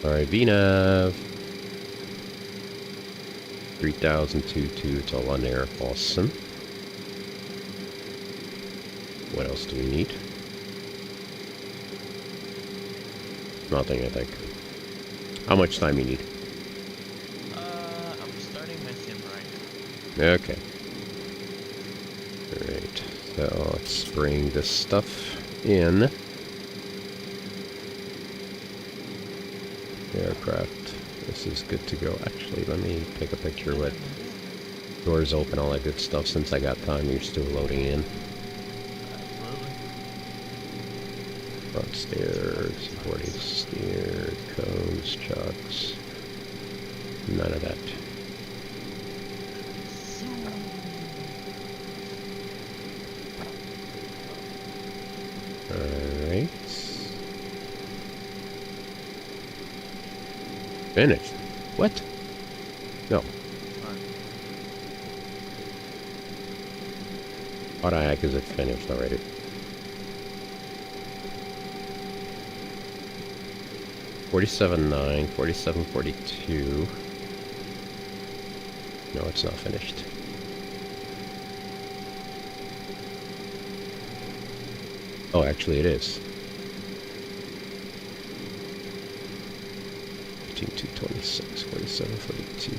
Alright, VNAV. 3022 to on air. Awesome. What else do we need? Nothing, I think. How much time you need? I'm starting my sim right now. Okay. Alright, so let's bring this stuff in. Aircraft This is good to go. Actually, let me take a picture with doors open, all that good stuff. Since I got time, you're still loading in. Absolutely. Front stairs, supporting steer, cones, chucks. None of that. Alright. Finished. What? No. How the heck is it finished already? $47.9, $47.42. No, it's not finished. Oh, actually it is. 15,226, 47.42.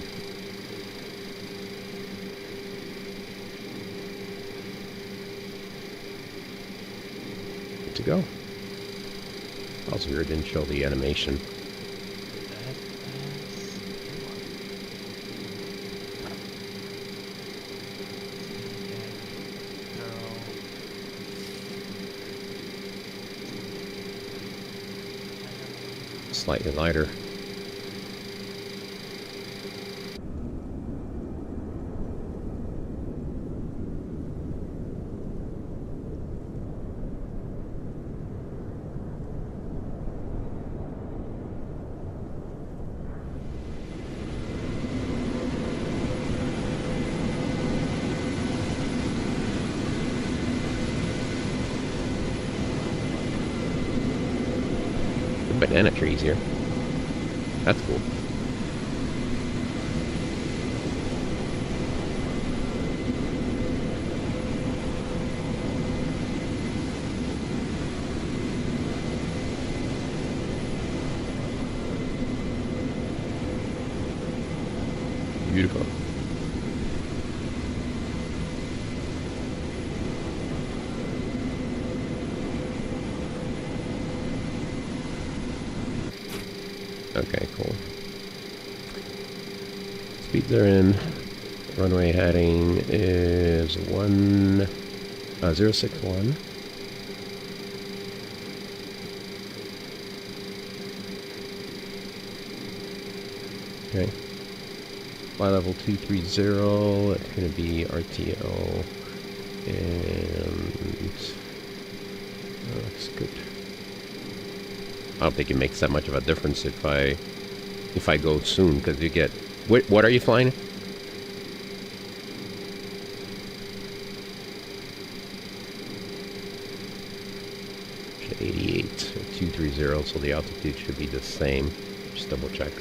Good to go. That was weird, didn't show the animation. Slightly lighter. Banana trees here. That's cool. Beautiful. Okay, cool. Speeds are in. Runway heading is 061. Okay. Fly level 230. It's going to be RTO. And that's good. I don't think it makes that much of a difference if I go soon, because you get... What are you flying? .88 or 230, so the altitude should be the same. Just double check.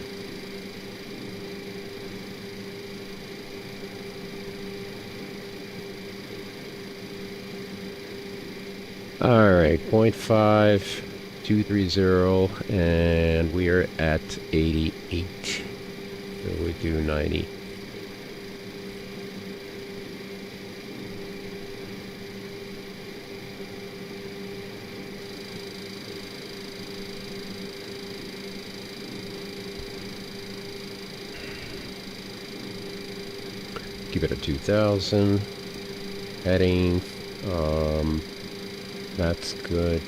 Alright, 0.5. 230, and we are at 88. So we do 90. Keep it at 2,000. Heading. That's good.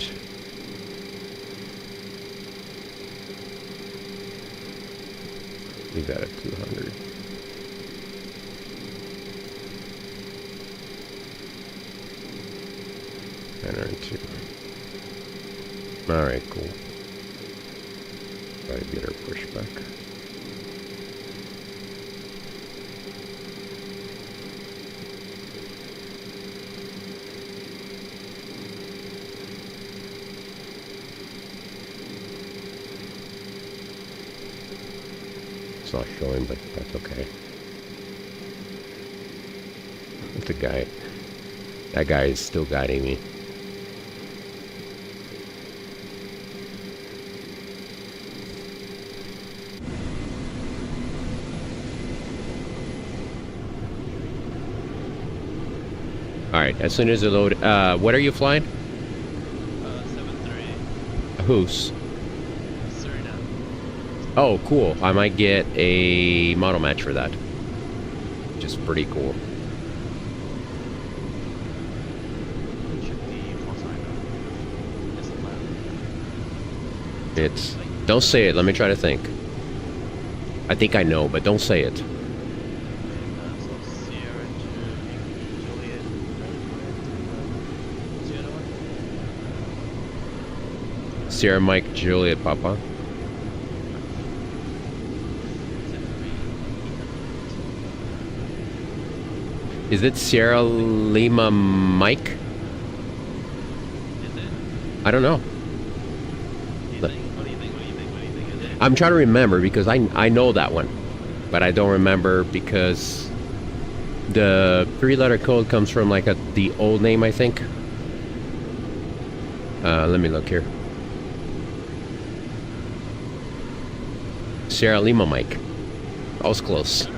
Leave that at 200. And 2. Alright, cool. Try to get our pushback. It's not showing, but that's okay. The guy, that guy is still guiding me. All right, as soon as it load, what are you flying? 7-3. Who's? Suriname. Oh, cool. I might get a model match for that. Which is pretty cool. It should be false item. It's allowed. It's... Don't say it. Let me try to think. I think I know, but don't say it. So Sierra to Juliet. What's the other one? Sierra Mike Juliet Papa. Is it Sierra Lima Mike? Is it? I don't know. What do you think? What do you think? What do you think? What do you think? Is it? I'm trying to remember because I know that one, but I don't remember because the 3-letter code comes from like the old name, I think. Let me look here. Sierra Lima Mike. I was close.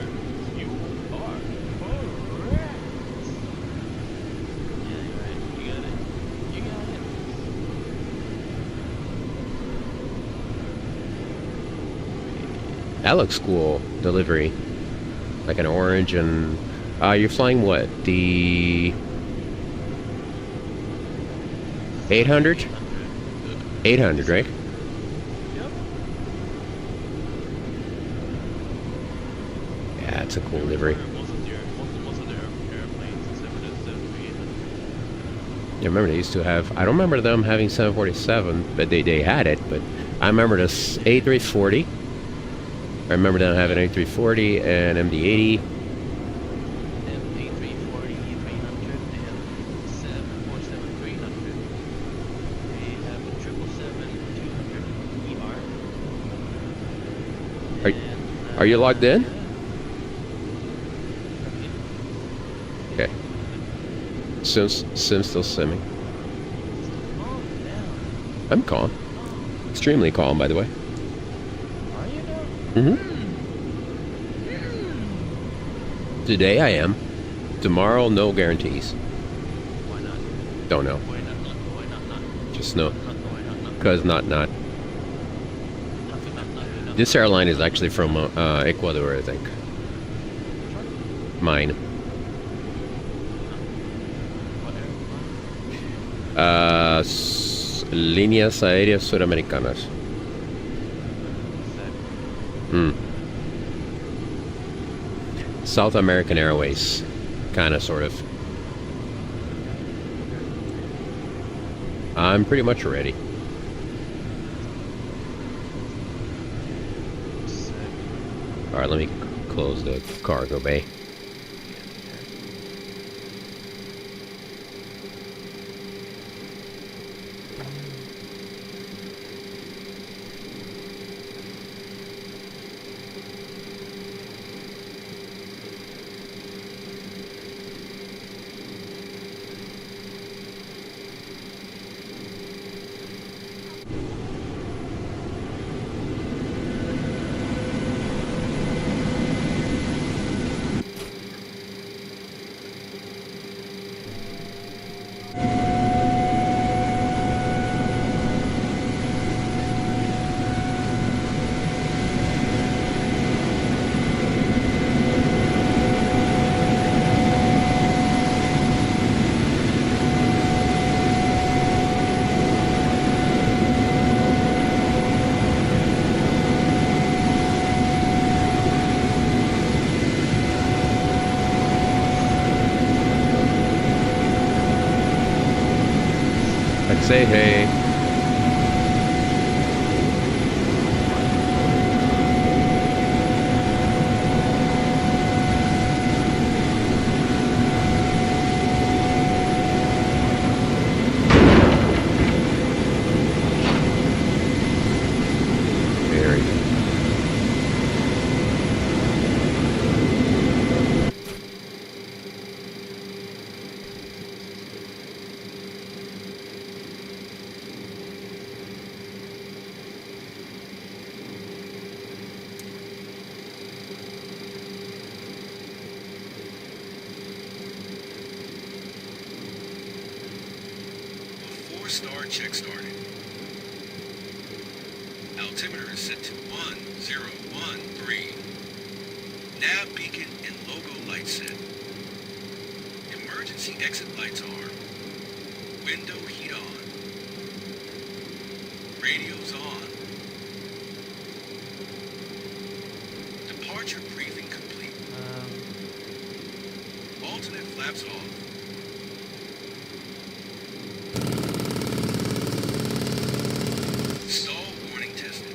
You are correct. Yeah, you're right. You got it. You got it. That looks cool. Delivery. Like an orange and... you're flying what? The... 800? 800, right? Yep. Yeah, it's a cool livery. Most of the airplanes, 737, I remember they used to have... I don't remember them having 747, but they had it, but... I remember this A340. I remember them having A340 and MD-80. They have A340, 300, they have 747, 300, they have a 777, 200 ER. Are you logged in? Okay. Sim's still simming. Calm down. I'm calm. Extremely calm, by the way. Are you now? Mm-hmm. Today I am. Tomorrow, no guarantees. Why not? Don't know. Why not? Why not? Not. Just know. Why not? Because not. Not. This airline is actually from Ecuador, I think. Mine. What airline? Líneas Aéreas Suramericanas. Hmm. South American Airways. Kind of, sort of. I'm pretty much ready. Alright, let me close the cargo bay. I'd say hey. Very good. A 4-star check started. altimeter is set to 1013. Nav beacon and logo light set. Emergency exit lights are window heat on. Radio's on. Departure briefing complete. Alternate flaps off. Stall warning tested.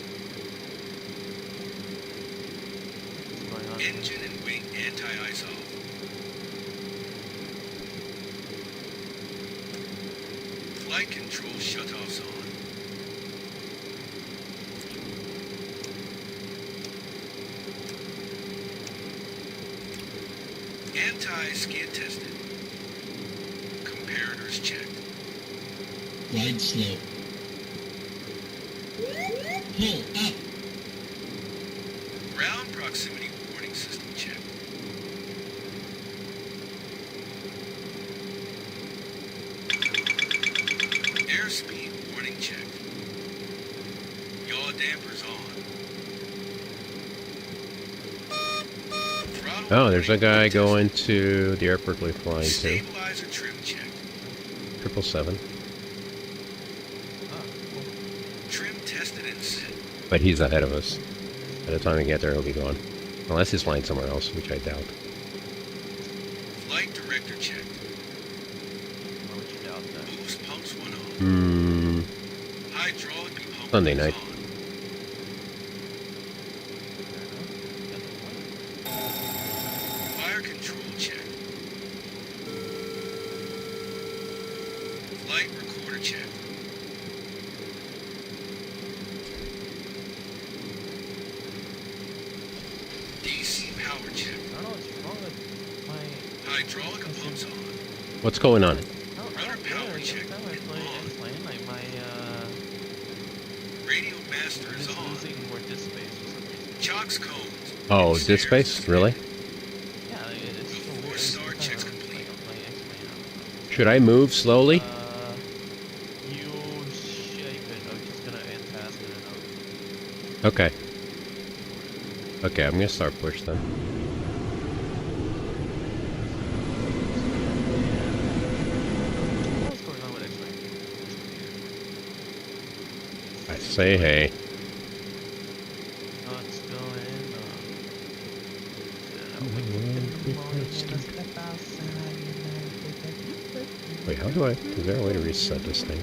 What's going on? Engine and wing anti-ice off. Flight control shutoffs on. Anti-skid tested. Comparators checked. Glide slow. Pull up. Ground proximity warning system checked. Airspeed warning checked. Yaw dampers on. Throttle Oh, there's a warning guy tested. going to the airport we're flying to. Stabilizer trim checked. 777. Ah, cool. Trim tested and set. But he's ahead of us. By the time we get there, he'll be gone. Unless he's flying somewhere else, which I doubt. Flight director checked. Why would you doubt that? Boost pumps one on. Hydraulic pump Sunday is night. on. Fair enough. Got the point. Fire control checked. Flight recorder checked. DC power check. I don't know what's wrong with my. Hydraulic pumps on. What's going on? I don't power really. check Every time I and play on. X-Plane, like my Radio master is it's on. losing more disk space for some reason. Chocks cones. Oh, Stairs disk space? is Really? Yeah, like, it's The so weird. four-star Every time check's I'm complete. playing X-Plane, I don't know. Should I move slowly? You shape it. I'm just gonna end past it and Okay. Okay, I'm gonna start push then. what's going on with X-Plane? I say hey. What's going on? Wait, how do I... Is there a way to reset this thing?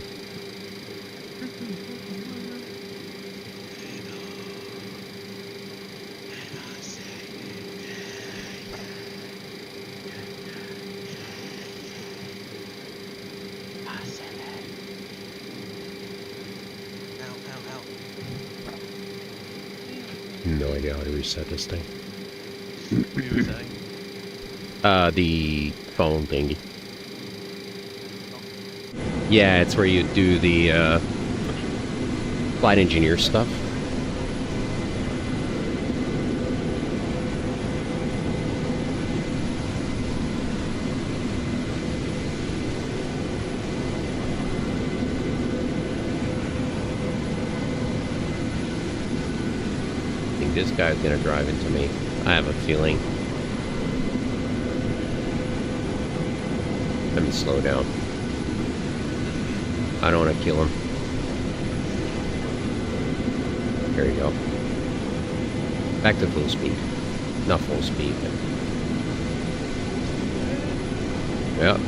No idea how to reset this thing. What you were saying? The phone thingy. Yeah, it's where you do the, flight engineer stuff. I think this guy's gonna drive into me. I have a feeling. Let me slow down. I don't want to kill him. There you go. Back to full speed. Not full speed, but... Yep.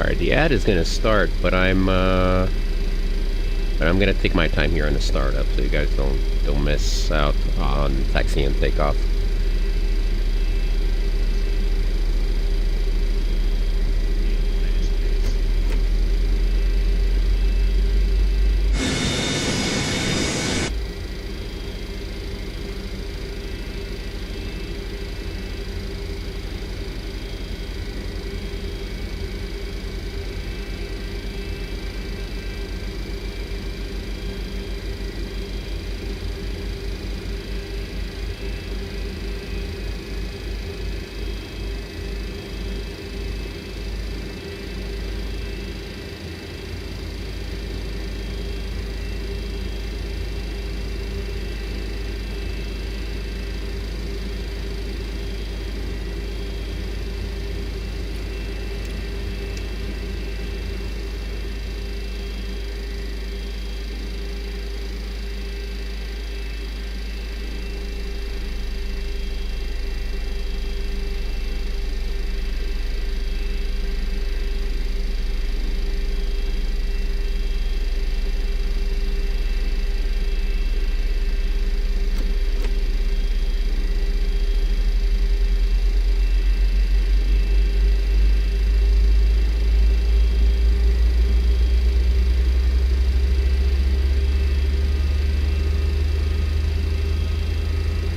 Alright, the ad is going to start, but I'm going to take my time here on the startup so you guys don't miss out on taxi and takeoff.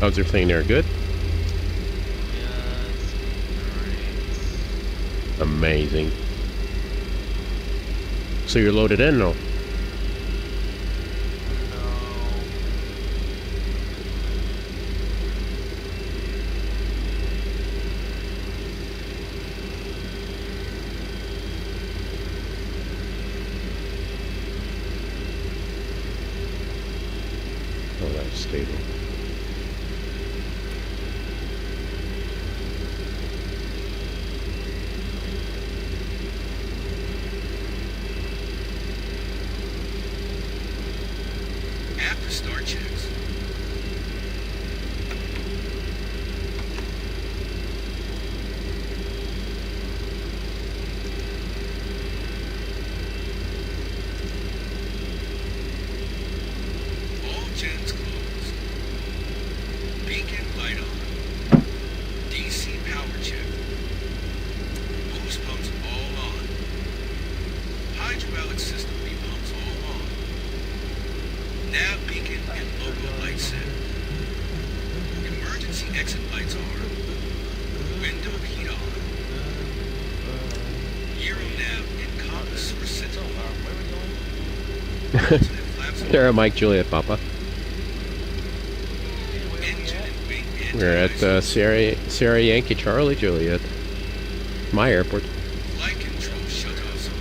How's everything there? Good? Yes, great. Amazing. So you're loaded in, no? No. Oh, that's stable. After start checks. All gens closed. Beacon light on. DC power check. Boost pumps all on. Hydraulic system repumps all on. Nav beacon and logo light set. Emergency exit lights are. Window heat on. Euro nav and compass are set to alarm. Sarah, Mike, Juliet, Papa. Engine and wing We're at Sierra Yankee Charlie Juliet. My airport. flight control shutoffs on.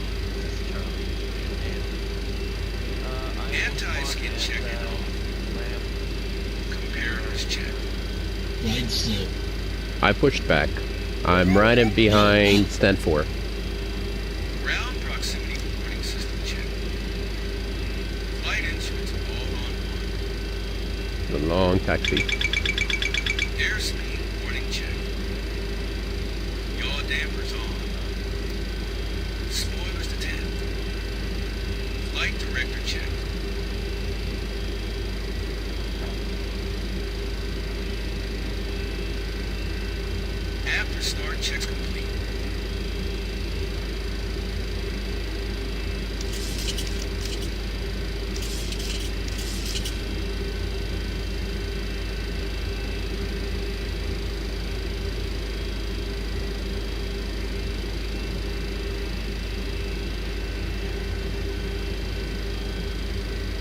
Anti-skin check and off. Comparators check. Glide slope. I pushed back. I'm right in behind stand 4. Ground proximity warning system check. Flight instruments all on one. The long taxi. Airspeed warning check. Yaw dampers on. Spoilers to 10. Flight director check. After start checks complete.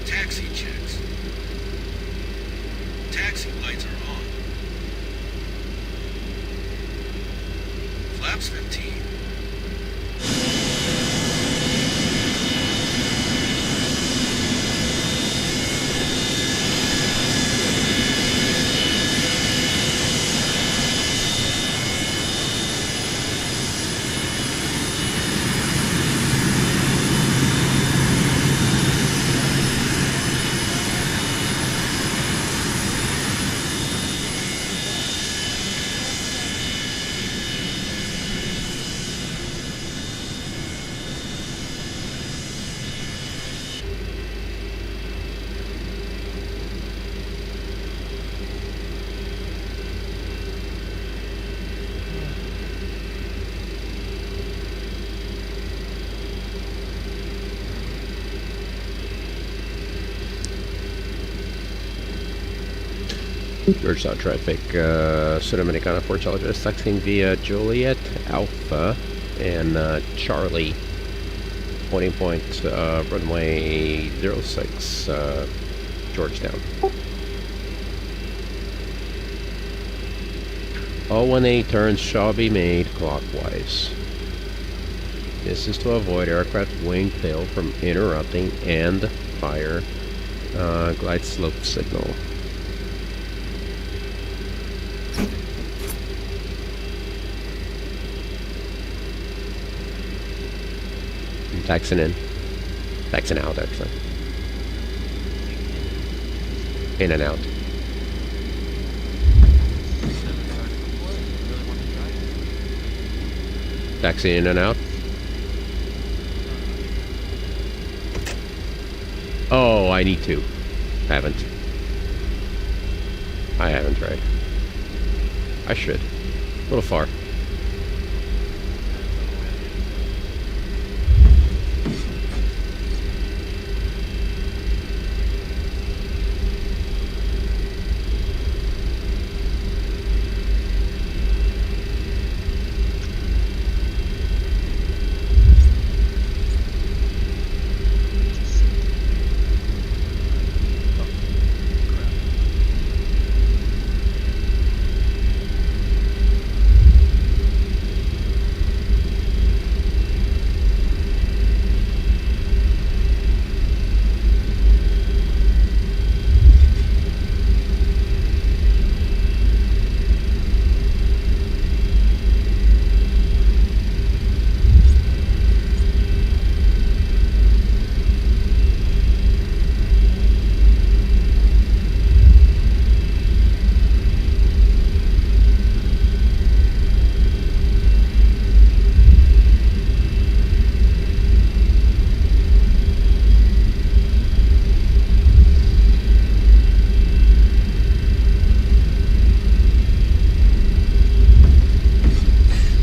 Taxi checks. Taxi lights are on. Flaps 15. Georgetown traffic, Sudamericana 4 Chargers, taxiing via Juliet, Alpha, and Charlie. Holding point, runway 06, Georgetown. All 180 turns shall be made clockwise. This is to avoid aircraft wing tail from interrupting and fire glide slope signal. Taxing in. Taxing out, actually. In and out. Taxi in and out. Oh, I need to. Haven't. I haven't tried. I should. A little far.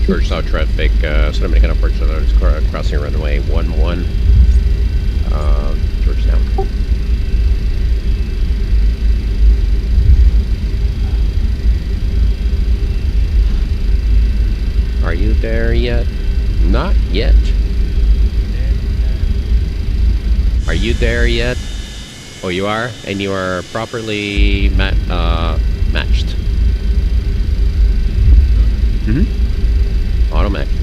Georgetown traffic, Sudamericana Port Charlotte is crossing runway 11, Georgetown. Are you there yet? Not yet. Are you there yet? Oh, you are? And you are properly matched. Mm-hmm. Automatic.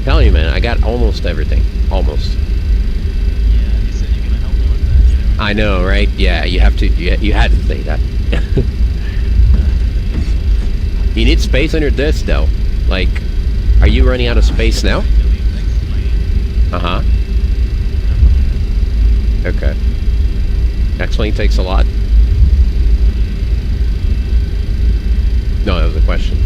Telling you, man, I got almost everything. Almost. Yeah, you said you're gonna help me with that, you know? I know, right? Yeah, you have to. You had to say that. You need space on your disk, though. Like, are you running out of space now? Uh-huh. Okay. Next lane takes a lot. No, that was a question.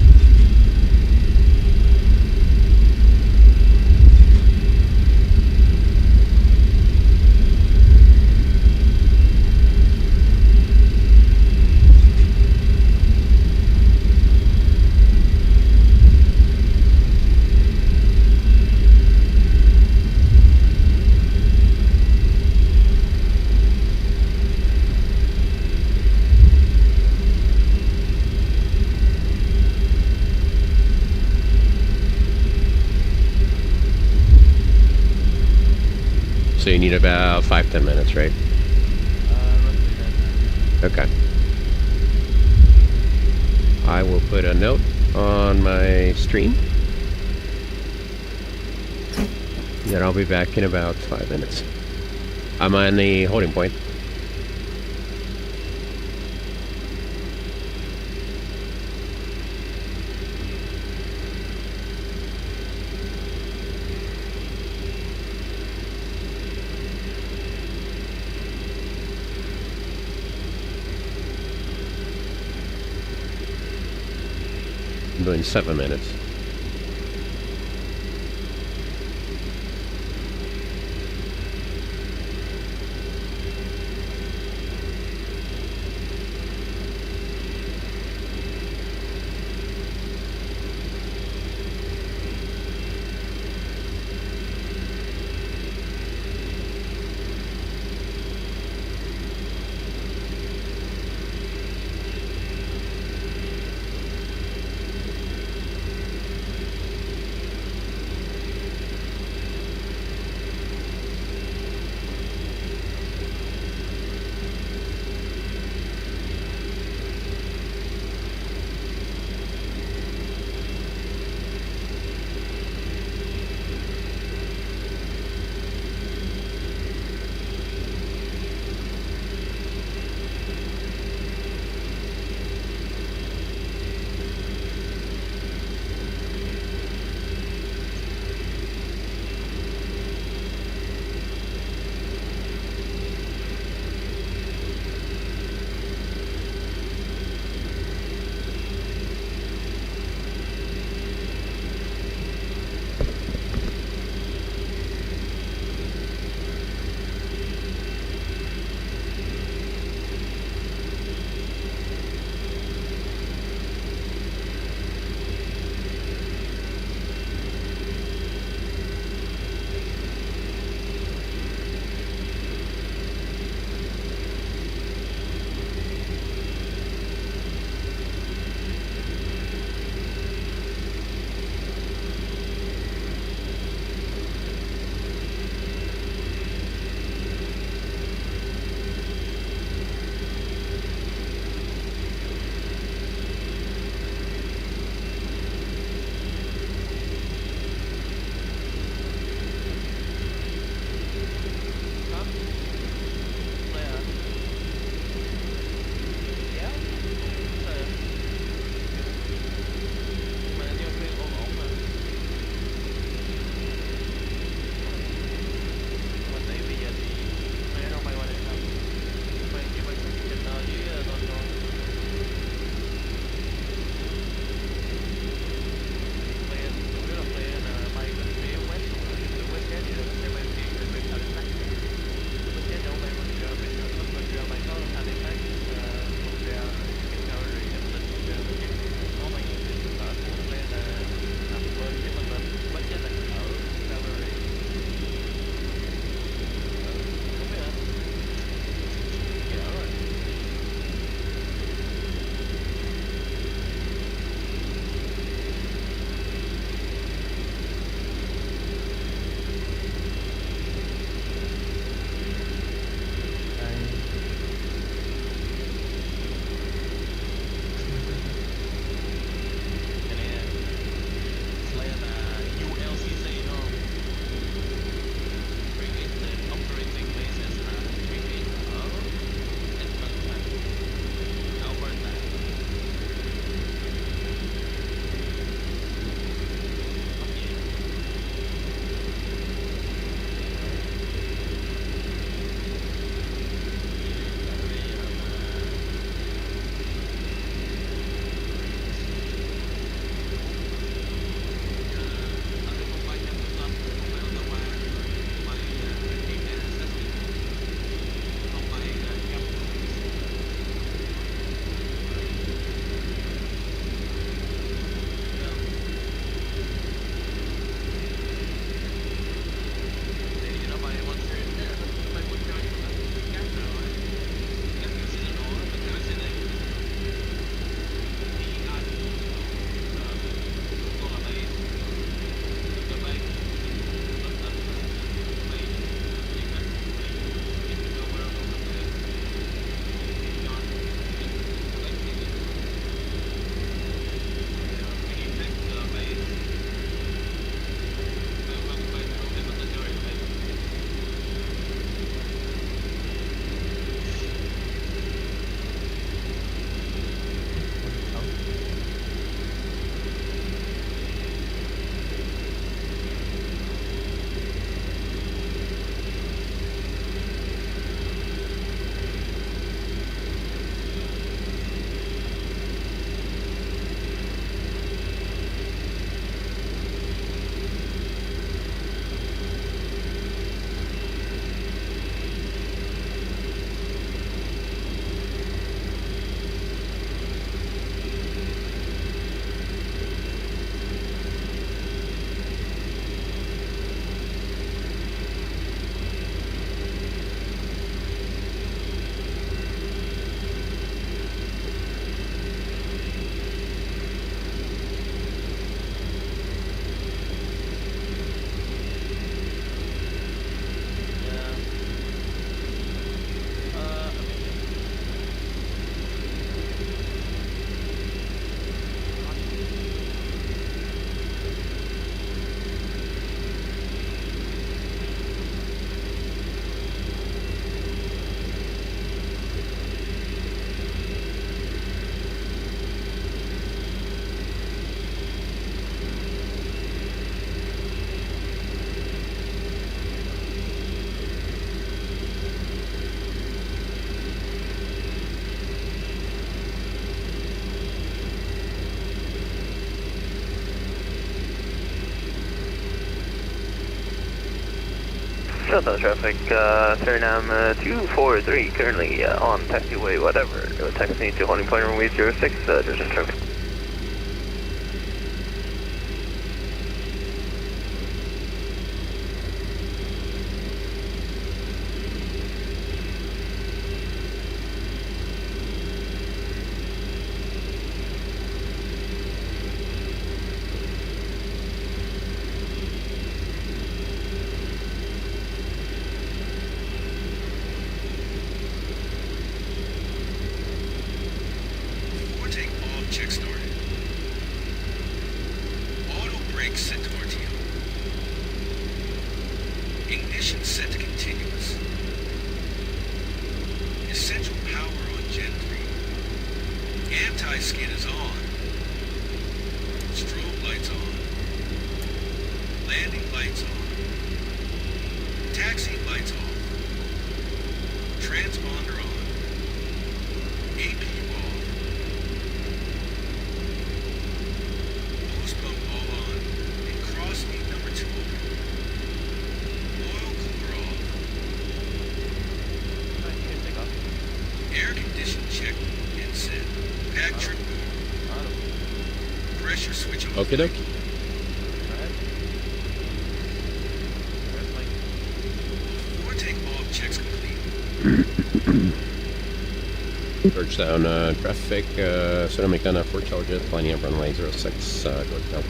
So you need about 5-10 minutes, right? Roughly that time. Okay. I will put a note on my stream. Then I'll be back in about 5 minutes. I'm on the holding point. I'm doing 7 minutes. Southbound traffic, Suriname 243, currently on taxiway, whatever. Taxi to holding point runway 06, Georgia traffic. Before takeoff, check started. Auto brakes set to RTO. Ignition set to continuous. Essential power on Gen 3. Anti-skid is on. Strobe lights on. Landing lights on. Taxi lights off. Transponder on. APU off. Boost pump all on. And cross speed number 2 open. Oil cooler off. Alright, you can take off. Air condition checked and set. Pack trip Auto. pressure switch off. Okie dokie. Alright. Where's my... Before takeoff, checks complete. Georgetown traffic, Suriname for charges, lining up runway 06, Georgetown.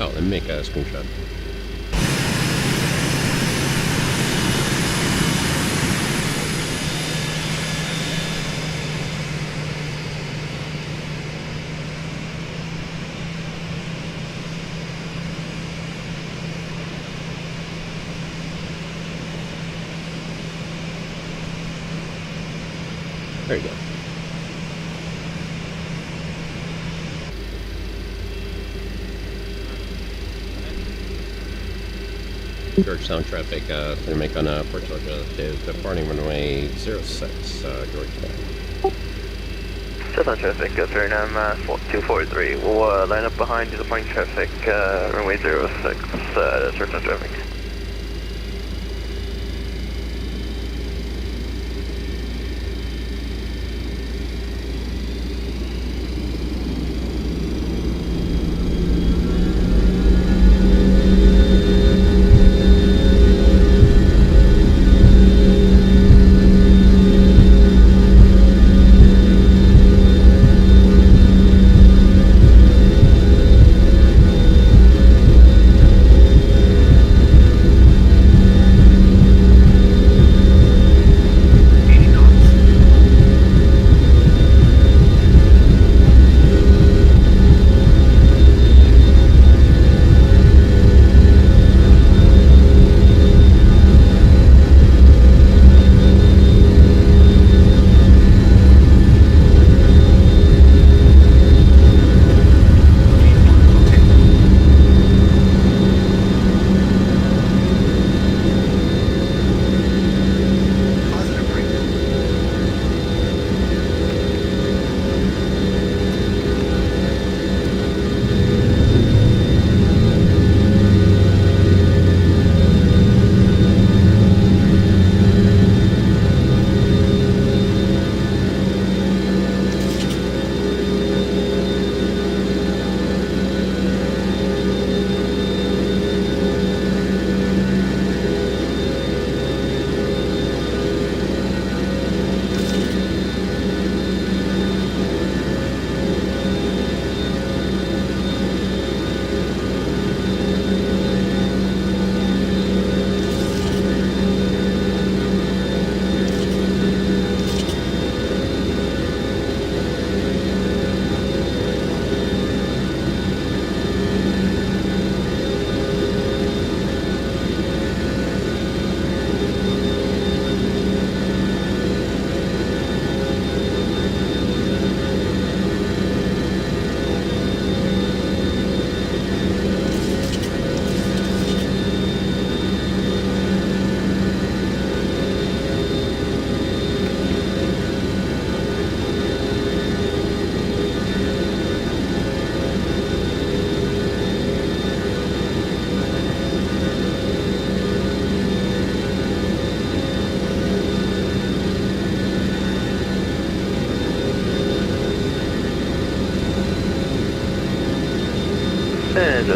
Oh, let me make a screenshot. There you go. Georgetown traffic, Suriname Port Georgia is departing runway 06, Georgetown. Southbound traffic, Suriname 243. We'll line up behind you, departing traffic, runway 06, Southbound traffic.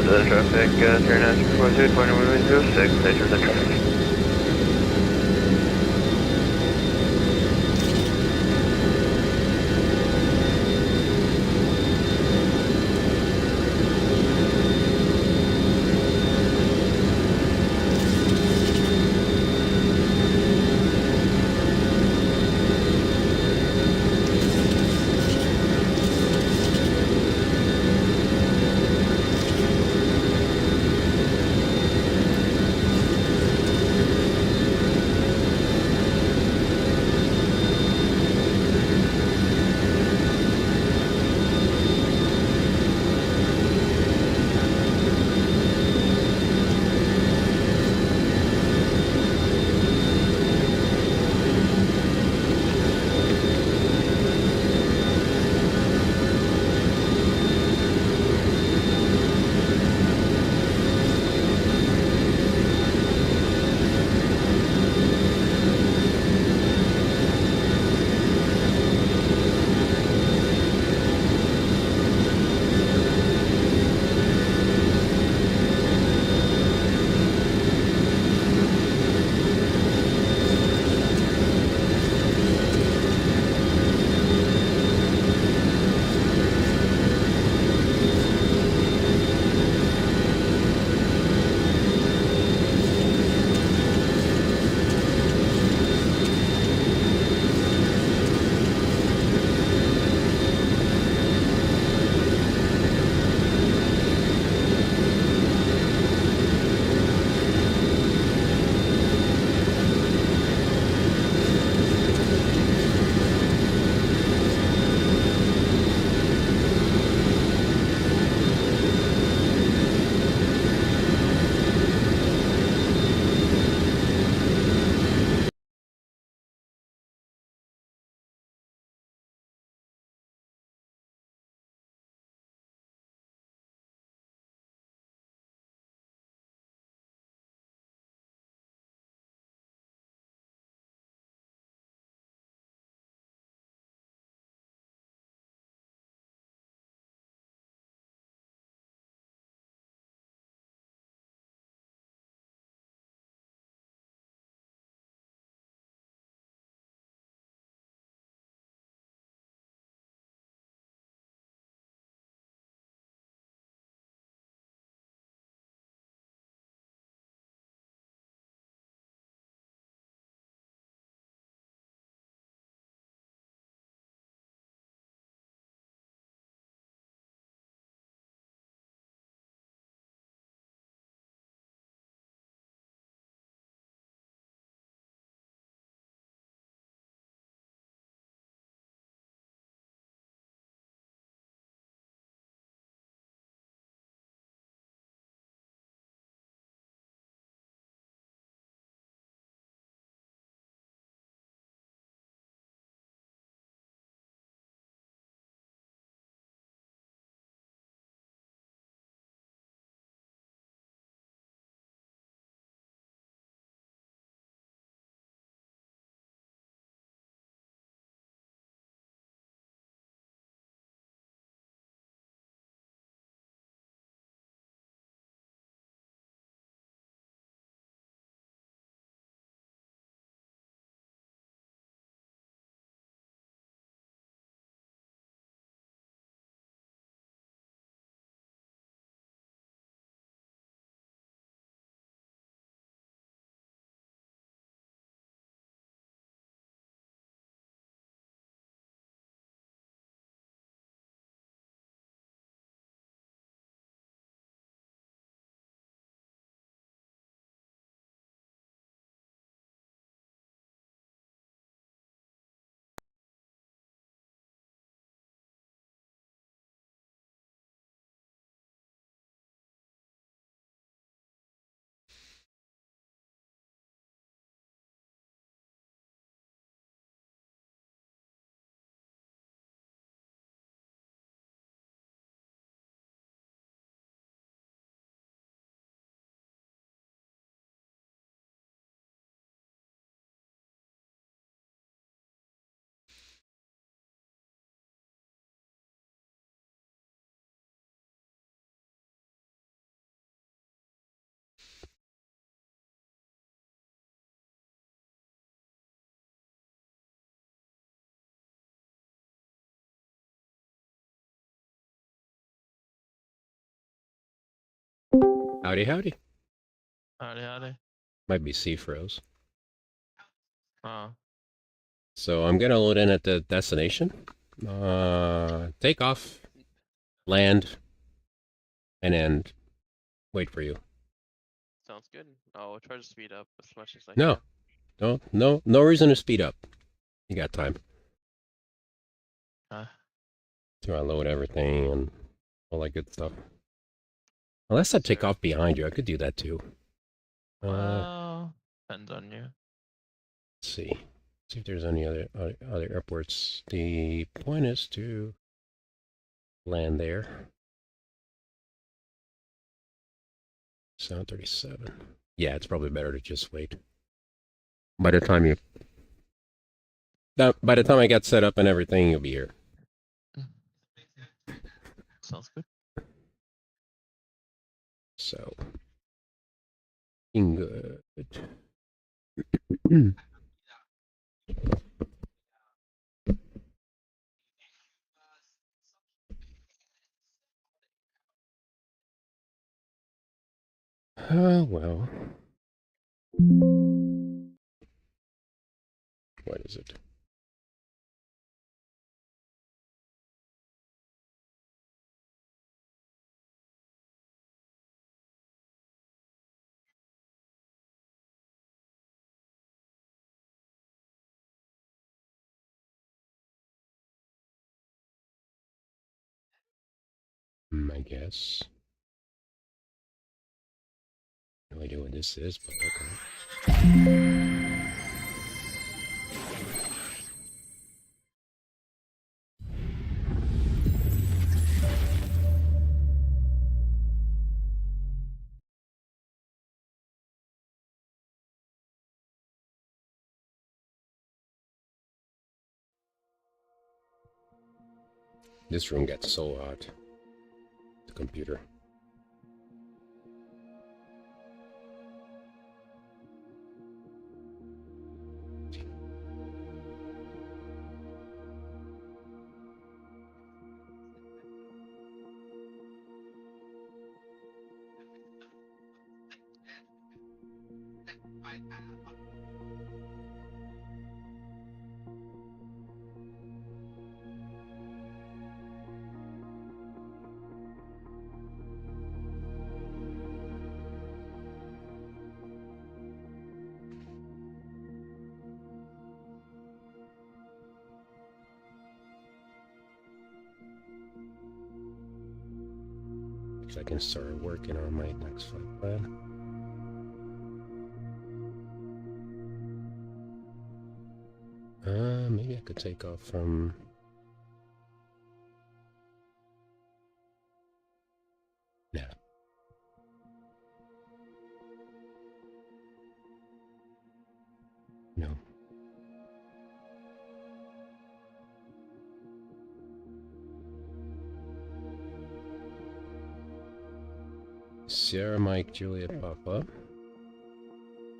the traffic, 3942, 2106, stations in traffic. Howdy, howdy. Howdy. Might be sea froze. So I'm gonna load in at the destination. Take off, land, and then wait for you. sounds good. I'll try to speed up as much as I No. can. No reason to speed up. You got time. To unload everything and all that good stuff. Unless I take off behind you, I could do that too. Well, depends on you. Let's see. See if there's any other airports. The point is to land there. 737. Yeah, it's probably better to just wait. By the time I get set up and everything, you'll be here. Sounds good. So, good. Well. What is it? I guess. No idea what this is, but okay. This room gets so hot. The computer. I can start working on my next flight plan. Maybe I could take off from... No. No. Sierra Mike Juliet Papa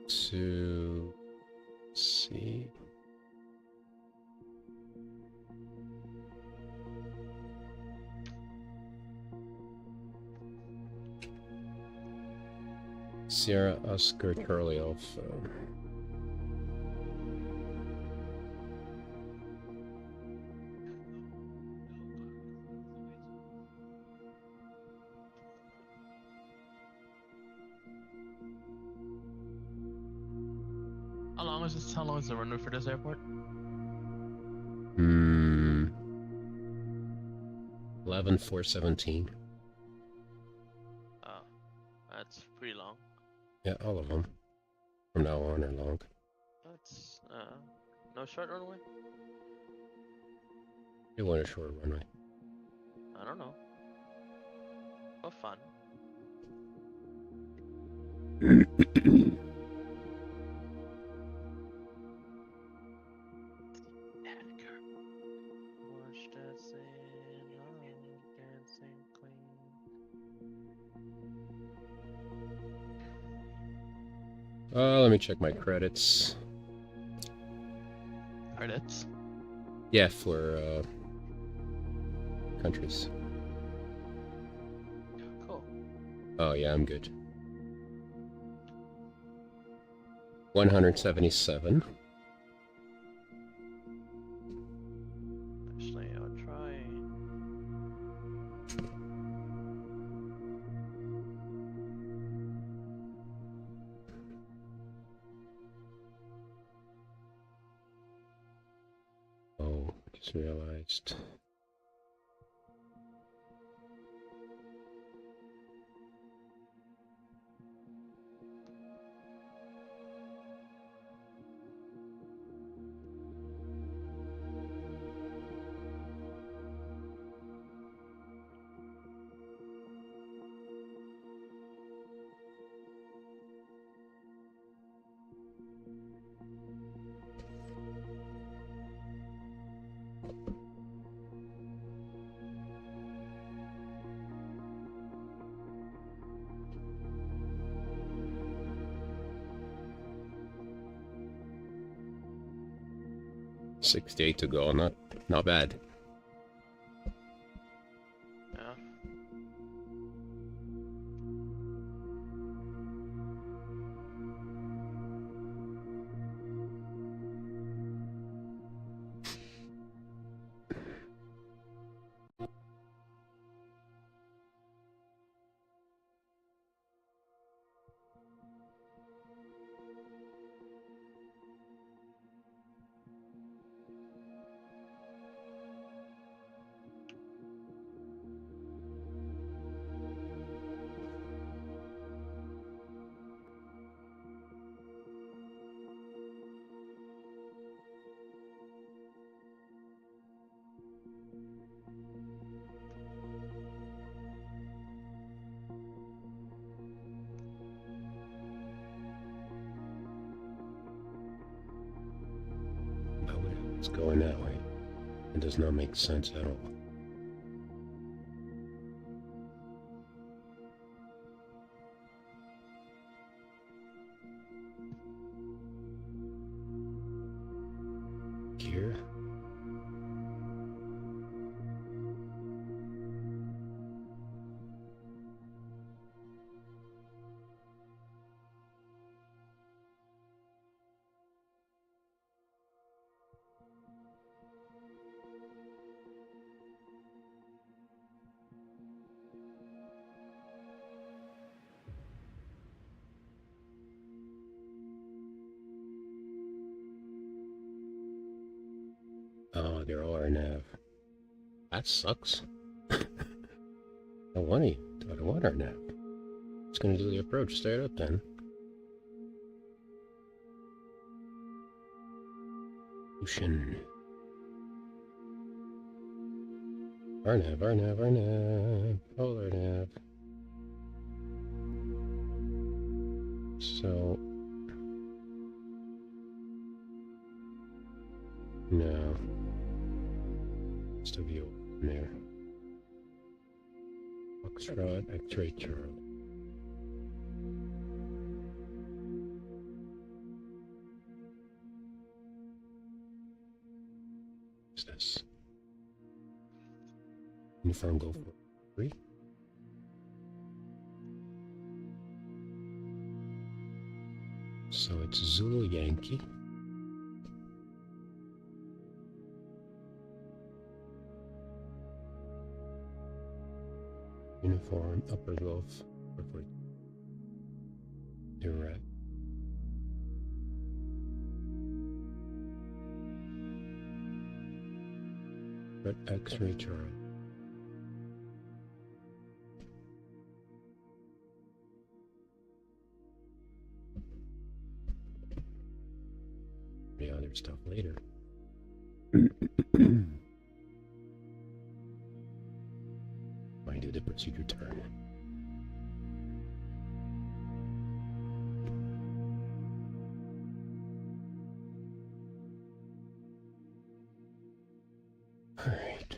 to see Sierra Oscar Charlie Alpha. How long is the runway for this airport? 11,417. Oh, that's pretty long. Yeah, all of them. From now on are long. That's no short runway. You want a short runway? I don't know. For fun. Let me check my credits. Credits? Yeah, for countries. Cool. Oh yeah, I'm good. 177. Actually, I'll try. Oh, just realized. $68 to go. Not bad. Yeah. It's going that way. It does not make sense at all. Gear. Oh, they're all our nav. That sucks. I don't want our nav. It's gonna do the approach straight up then. Ocean. Our nav. Polar nav. So... no. Still be open there. Foxtrot, X-ray Charlie. What's this? Uniform go for 3. So it's Zulu Yankee. Uniform, upper Gulf, direct. Red X-ray Charlie. The other stuff later. Might do the procedure turn. All right.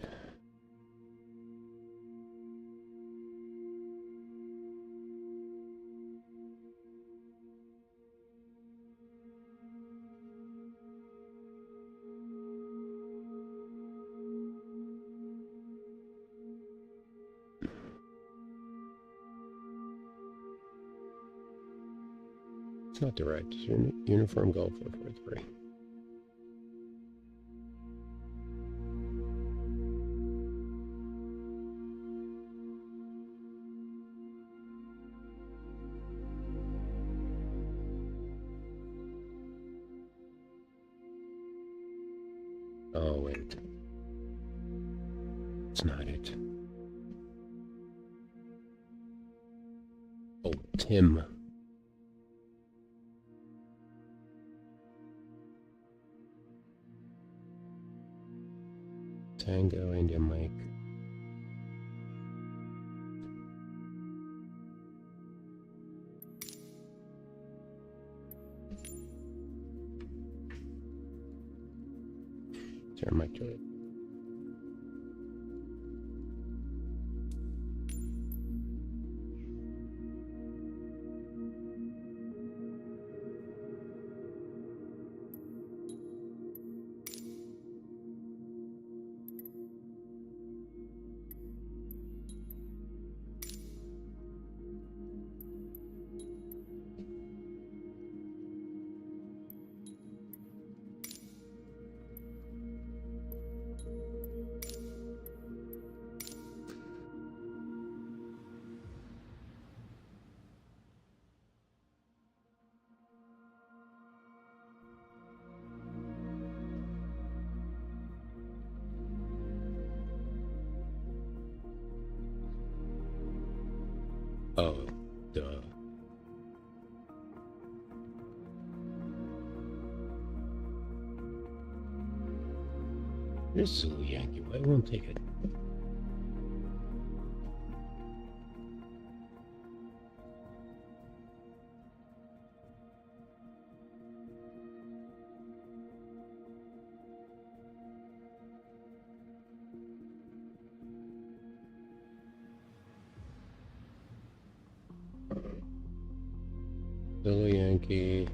It's not direct. Uniform Golf 443. Oh, wait. It's not it. Oh, Tim. Tango, India, Mike. Turn Mike to it. Oh, duh. This Zulu Yankee, why won't take it? Zulu Yankee,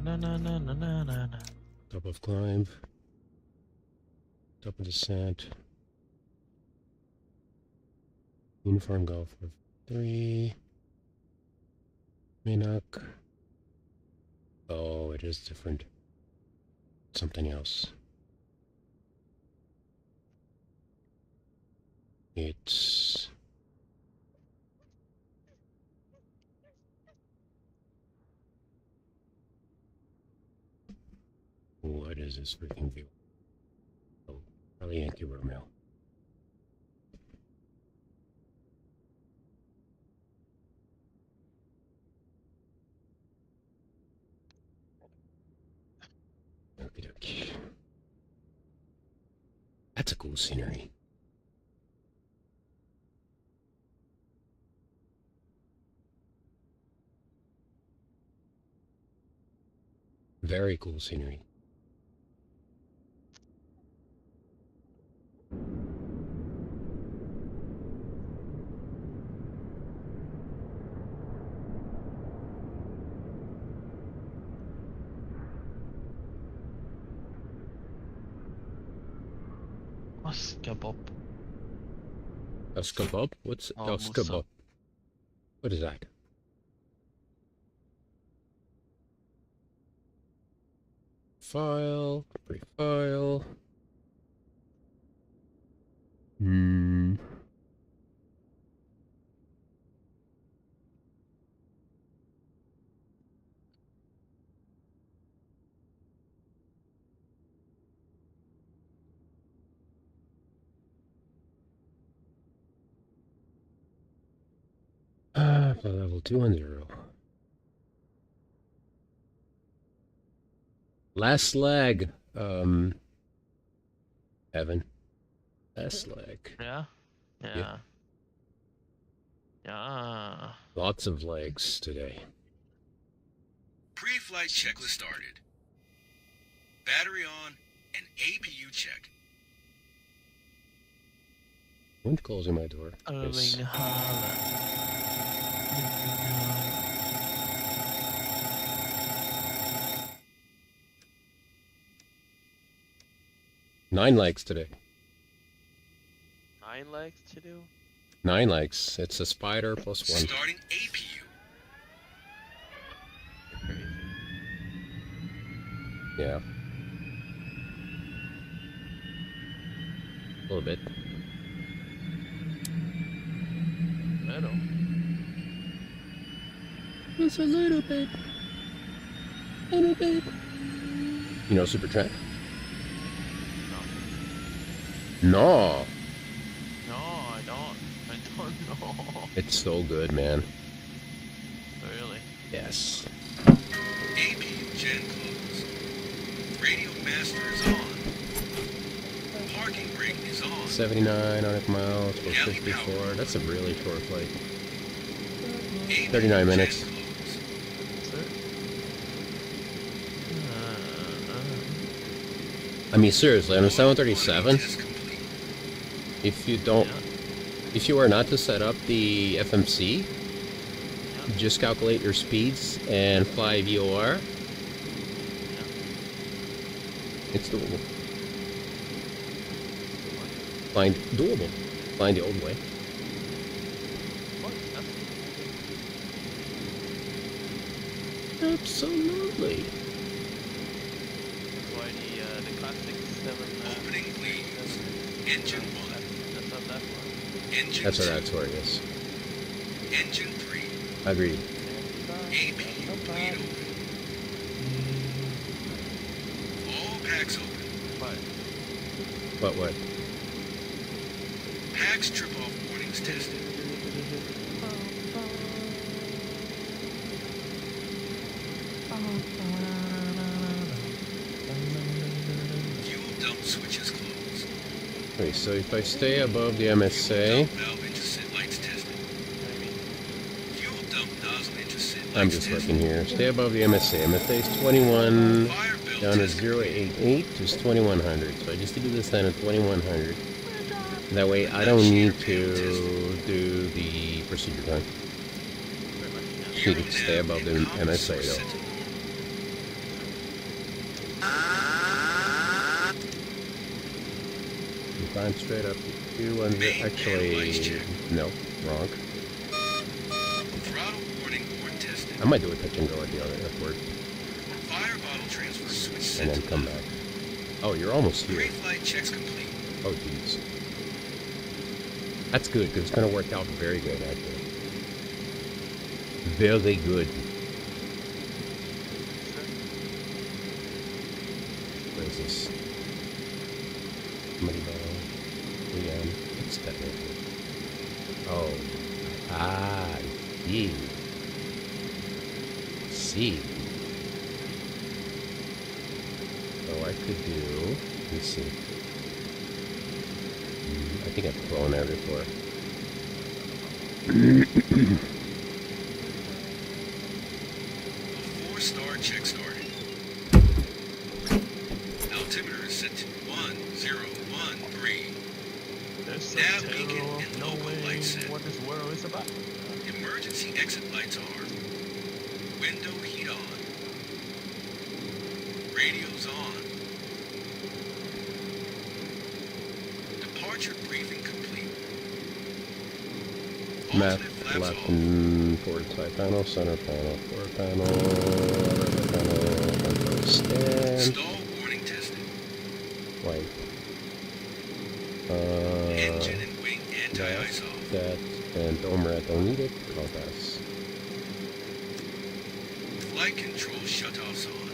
Na na na na na na na. top of climb, top of descent, uniform golf 3, Maynock. Oh, it is different. Something else. It's what is this freaking view? Oh, probably Yankee Romeo. Okie dokie. That's a cool scenery. Very cool scenery. Kebab. Kebab? What's Oh, kebab? What is that? File, pre-file. Level 210. Last leg. Evan. Last leg. Yeah? Yeah. Yeah. Lots of legs today. Pre-flight checklist started. Battery on and APU check. Wind's closing my door. Erling Haaland. 9 legs today. 9 legs to do? 9 likes. It's a spider plus 1. Starting APU. Crazy. Yeah. A little bit. Metal. Just a little bit. Little bit. You know Super Trent? No. No, I don't. I don't know. It's so good, man. Really? Yes. APU gen closed. Radio master is on. Parking brake is on. 79 miles for Galley 54. power. That's a really short flight. APU 39 gen minutes. closed. I mean, seriously, on a 737, Test complete. if you don't, if you are not to set up the FMC, just calculate your speeds and fly VOR. It's doable. Flying doable. Flying the old way. Absolutely. That's why the classic 7. Opening leads. Engine 1. That's not that far. Engine That's 2. what that's where it is. Engine 3. Agreed. APU bleed open. All packs open. But what? Packs trip off warnings tested. Fuel dump switches closed. Okay, so if I stay above the MSA, Fuel dump valve intersit lights tested. Fuel dump nozzle intersit lights I'm just tested. looking here. Stay above the MSA. MSA is 21 Fire belt down to test complete. 088 to 2100. So I just do this down to 2100. That way I don't need to do the procedure time. Need to stay above the MSA though. If I'm straight up to 200, actually, no, wrong. Throttle warning horn tested. I might do a touch and go at the other airport Fire bottle transfer switch set and then to come low. back. Oh, you're almost here. Pre-flight checks complete. Oh, jeez. That's good, because it's going to work out very good, actually. Very good. Where is this? Maribel. Leon. It's that airport. Oh. Ah, I see. See. So I could do, let me see. I think I've flown there before. A 4-star check started. Altimeter is set to 1013. There's Nav some beacon tail, and no logo way lights set. what this world is about. Emergency exit lights are. Window heat on. Radio's on. Departure briefing complete. Map, Alternate flaps left off. and forward side panel, center panel, forward panel, right panel, control stand, Stall warning tested. white. Engine and wing anti-ice off. That, and dome red, don't need it, compass. Flight control shutoffs on.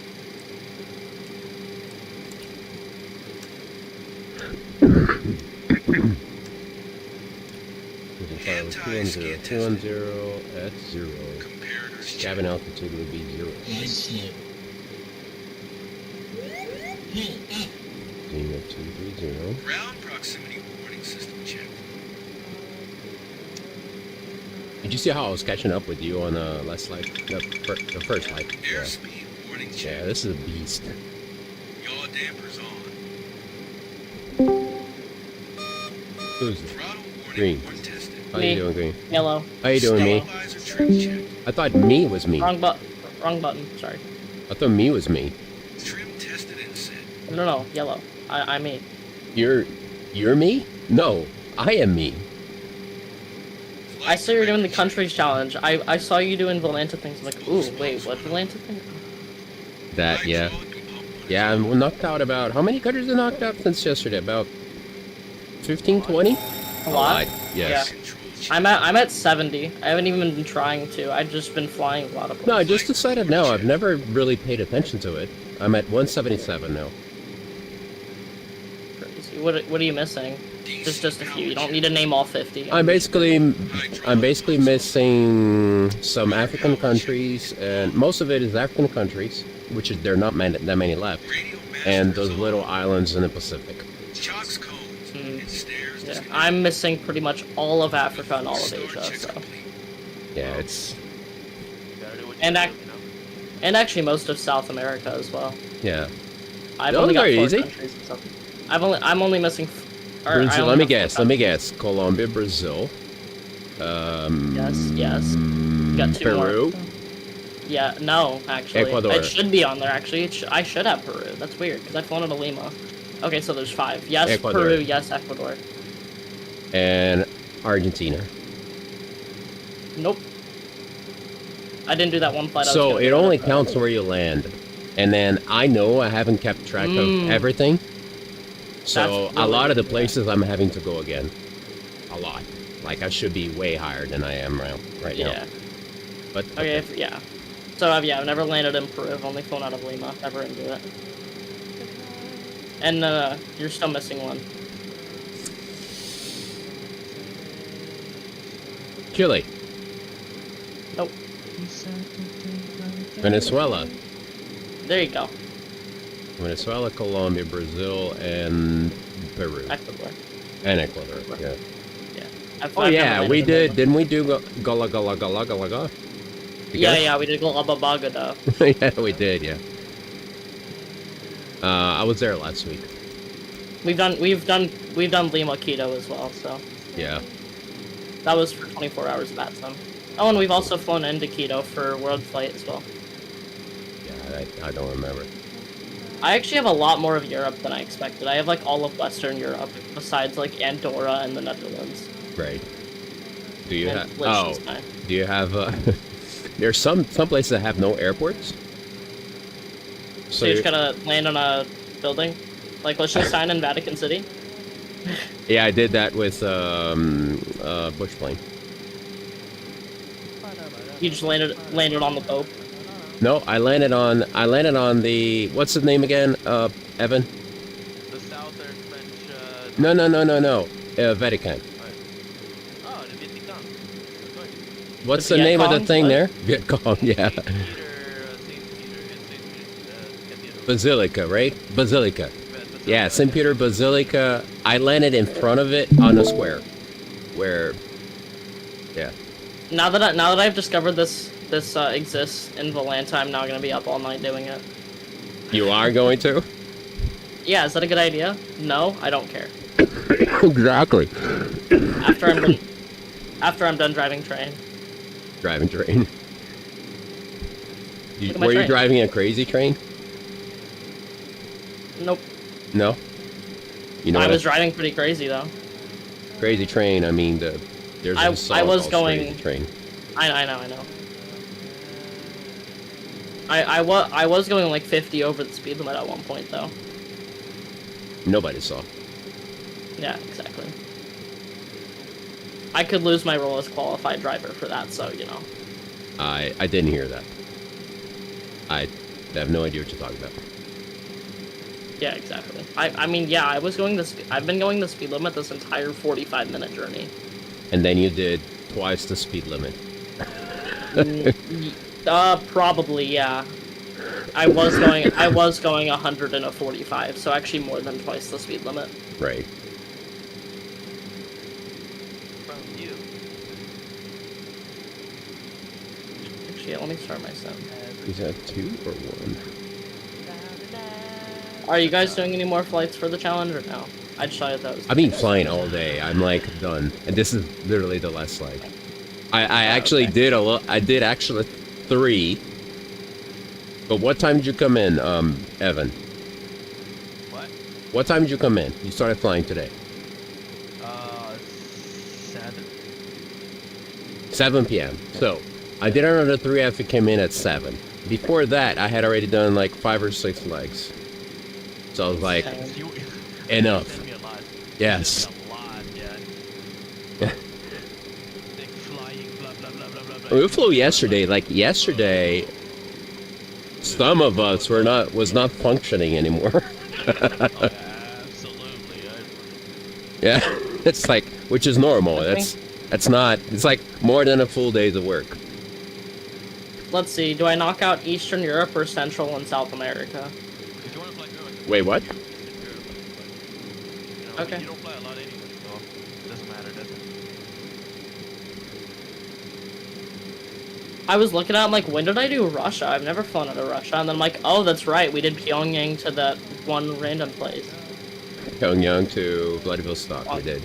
Anti-skid tested. 210 at 0. Comparators check. Cabin altitude would be 0. VATSIM. Being at 230. Ground proximity warning system checked. Did you see how I was catching up with you on the last slide? The first slide. Yeah. Airspeed warning Yeah, check. this is a beast. Yaw dampers on. Who's Throttle warning Green. horn tested. How you doing, Green? Yellow. How you doing, me? Stabilizer trim checked. I thought me was me. Wrong button. Sorry. I thought me was me. Trim tested and set. No. Yellow. I'm me. You're me? No, I am me. I saw you were doing the countries challenge. I saw you doing Volanta things. I'm like, ooh, wait, what Volanta thing? That, yeah. Yeah, I'm knocked out about... How many countries are knocked out since yesterday? About 15, 20? A lot? Yes. Yeah. I'm at 70. I haven't even been trying to. I've just been flying a lot of places. No, I just decided now. I've never really paid attention to it. I'm at 177 now. Crazy. What are you missing? Just a few. You don't need to name all 50. I'm basically missing some African countries, and most of it is African countries, which is, there are not that many left, and those little islands in the Pacific. Yeah, I'm missing pretty much all of Africa and all of Asia, so. Yeah, it's... And actually most of South America as well. Yeah. I've only got 4 easy. countries and stuff. I'm only missing... Brazil, let me guess. Colombia, Brazil. Yes. You got 2 Peru. more. Yeah, no, actually. Ecuador. It should be on there, actually. I should have Peru. That's weird, because I've flown to Lima. Okay, so there's 5. Yes, Ecuador. Peru. Yes, Ecuador. And Argentina. Nope. I didn't do that one flight. So it only counts where you land. And then I know I haven't kept track of everything. So That's a lot of the really places I'm having to go again. A lot. Like I should be way higher than I am right now. Yeah. But Okay, yeah. So I've never landed in Peru. I've only flown out of Lima. Never into it. And you're still missing one. Chile. Nope. Venezuela. There you go. Venezuela, Colombia, Brazil, and Peru. Ecuador. And Ecuador, yeah. Yeah. Oh yeah, we did. Didn't we do Gala Gala Gala Gala Gala? Yeah, we did Galabagada. Yeah, we did, yeah. I was there last week. We've done Lima Quito as well, so. Yeah. That was for 24 hours of VATSIM. Oh, and we've also flown into Quito for World Flight as well. Yeah, I don't remember. I actually have a lot more of Europe than I expected. I have like all of Western Europe, besides like Andorra and the Netherlands. Right. Do you have? Oh, Liechtenstein. do you have? There's some places that have no airports. So you just gotta land on a building, like Liechtenstein and Vatican City. Yeah, I did that with bush plane. You just landed on the boat. No, I landed on the, what's the name again, Evan? The southern French. No. Vatican. Oh, the Vatican. What's the name of the thing there? Viet Cong, yeah. Saint Peter, Basilica, right? Basilica. Yeah, St. Peter Basilica. I landed in front of it on a square. Where, yeah. Now that I've discovered this exists in Volanta, I'm now gonna be up all night doing it. You are going to? Yeah, is that a good idea? No, I don't care. Exactly. After I'm done driving train. Driving train. Look at my Were you train. driving a crazy train? Nope. No? You know I what was driving pretty crazy though. Crazy train, I mean, there's a song I was called going. Crazy Train. I know. I was going like 50 over the speed limit at one point though. Nobody saw. Yeah, exactly. I could lose my role as qualified driver for that, so you know. I didn't hear that. I have no idea what you're talking about. Yeah, exactly. I mean, yeah, I've been going the speed limit this entire 45-minute journey. And then you did twice the speed limit. Probably, yeah. I was going 100 in a 45, so actually more than twice the speed limit. Right. From you. Actually, let me start my sim. Is that 2 or 1? Are you guys doing any more flights for the challenge or no? I just saw those. I've been flying all day. I'm like done, and this is literally the last slide. I actually did a lot. I did actually 3. But what time did you come in, Evan? What? What time did you come in? You started flying today. 7. 7 p.m. So I did another 3 after it came in at 7. Before that, I had already done like 5 or 6 legs. So I was like, enough. Send me a lot. Yes. Send me a lot, yeah. Like flying, blah blah blah blah blah blah. We flew yesterday. Like yesterday, some of us was not functioning anymore. Oh, absolutely. Yeah, it's like, which is normal. That's not. It's like more than a full days of work. Let's see. Do I knock out Eastern Europe or Central and South America? If you want to fly Europe, Wait, what? Eastern Europe, but, you know, Okay. you don't fly a lot anyway, so it doesn't matter, does it? I was looking at, I'm like, when did I do Russia? I've never flown out of Russia. And then I'm like, oh, that's right. We did Pyongyang to that one random place. Pyongyang to Vladivostok, we did.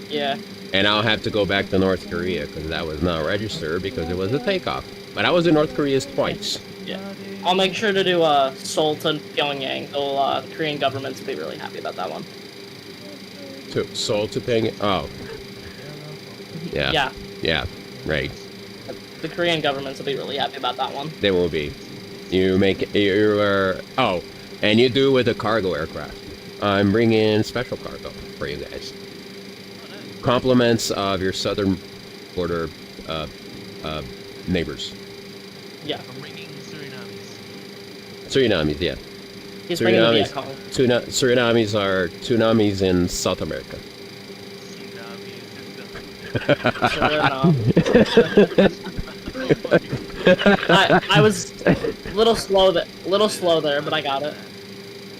Yeah. And I'll have to go back to North Korea because that was not registered because it was a takeoff. But I was in North Korea twice. Yeah. I'll make sure to do Seoul to Pyongyang. The Korean government's will be really happy about that one. To Seoul to Pyongyang. Oh. Yeah. Yeah. Yeah. Right. The Korean governments will be really happy about that one. They will be. You oh, and you do with a cargo aircraft. I'm bringing special cargo for you guys. Compliments of your southern border neighbors. Yeah. I'm bringing Surinamis. Surinamis, yeah. He's bringing the Viet Cong. Surinamis are tsunamis in South America. I was a little slow there, but I got it.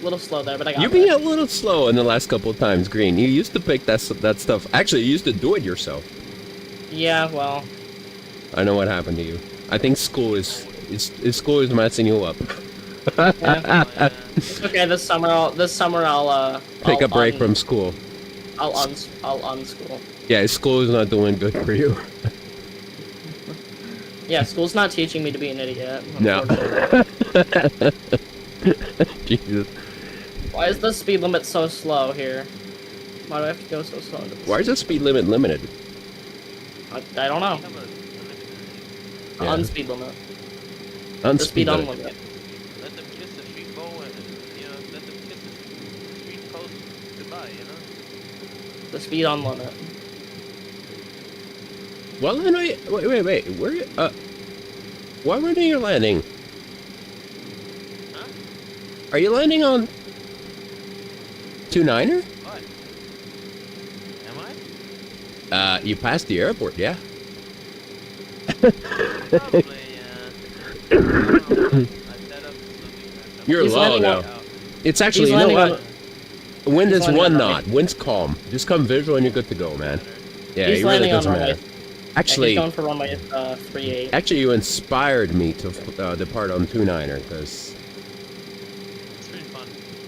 You've been a little slow in the last couple of times, Green. You used to pick that stuff. Actually, you used to do it yourself. Yeah, well. I know what happened to you. I think school is messing you up. Yeah. It's okay. This summer I'll take a break from school. I'll unschool. Yeah, school is not doing good for you. Yeah, school's not teaching me to be an idiot. No. Jesus. Why is the speed limit so slow here? Why do I have to go so slow into this? Why is the speed limit limited? I don't know. Yeah. Unspeed limit. Unspeed The speed limit. unlimit. Let them kiss the street bow and, you know, let them kiss the street post goodbye, you know? The speed unlimit. Well, anyway, wait. Where? Why are you landing? Huh? Are you landing on 29er? What? Am I? You passed the airport, yeah. Probably, You're He's low landing now. on- It's actually, He's you know landing what? Wind he's is landing 1 on knot. Wind's calm. Just come visual and you're good to go, man. Yeah, He's it really landing on doesn't runway. matter. Actually, he's going for runway 38. actually, you inspired me to depart on 29er because It's pretty fun.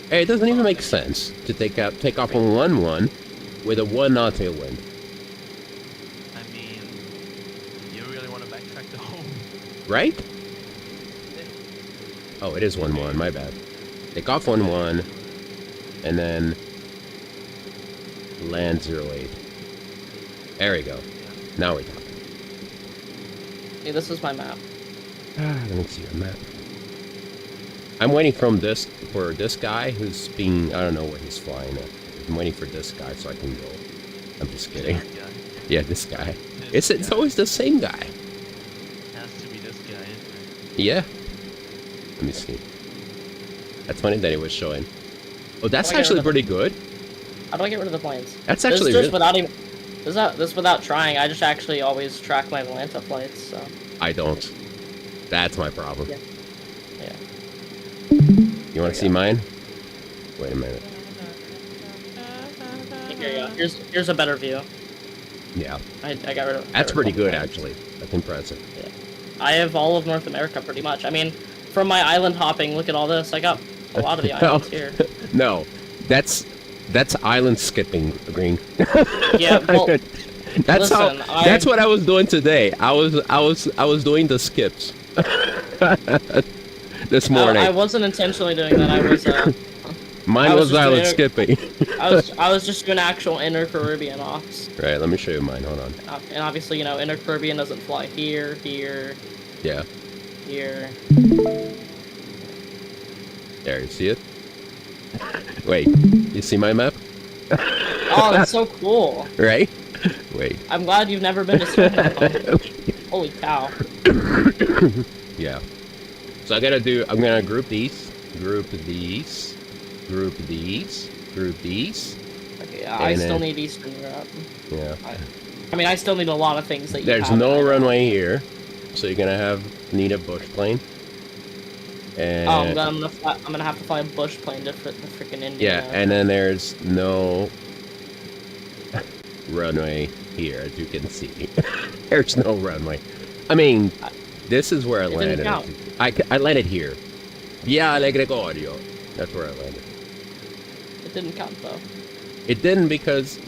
hey, it doesn't even make sense to take off on 1-1 with a 1 knot tailwind. I mean, you really want to backtrack to home? Right? Oh, it is 1-1. My bad. Take off 1-1, and then land 08. There we go. Now we're talking. Hey, this is my map. Let me see your map. I'm waiting for this guy who's being. I don't know what he's flying at. I'm waiting for this guy so I can go. I'm just kidding. Yeah. Yeah, this guy. It's always the same guy. Has to be this guy, isn't it? Yeah. Let me see. That's funny that he was showing. Oh, that's Oh, I got actually rid of pretty good. How do I get rid of the planes? That's actually this just really- without even. This without trying. I just actually always track my Volanta flights. So. I don't. That's my problem. Yeah. Yeah. You want to see mine? Wait a minute. Here you go. Here's a better view. Yeah. I got rid of. That's pretty good, planes. actually. That's impressive. Yeah. I have all of North America pretty much. I mean, from my island hopping, look at all this. I got a lot of the islands here. No, that's island skipping, Green. Yeah, well, that's listen, that's what I was doing today. I was doing the skips this morning. I wasn't intentionally doing that. Mine was just island doing skipping. I was just doing actual inter-Caribbean ops. Right, let me show you mine. Hold on. And obviously, you know, inter-Caribbean doesn't fly here, here, Yeah. here. There, you see it? Wait, you see my map? Oh, that's so cool. Right? Wait. I'm glad you've never been to Stockholm. Holy cow. Yeah. So I'm gonna group these, group these, group these, group these. Okay, yeah, I still need Eastern Europe. Yeah. I mean, I still need a lot of things that you There's have no right now. runway here, so you're gonna need a bush plane. And Oh, I'm gonna have to fly a bush plane to the freaking India. yeah, and then there's no runway here, as you can see. There's no runway. I mean, this is where I landed. Count. I landed here. Via Ale Gregorio. That's where I landed. It didn't count though. It didn't because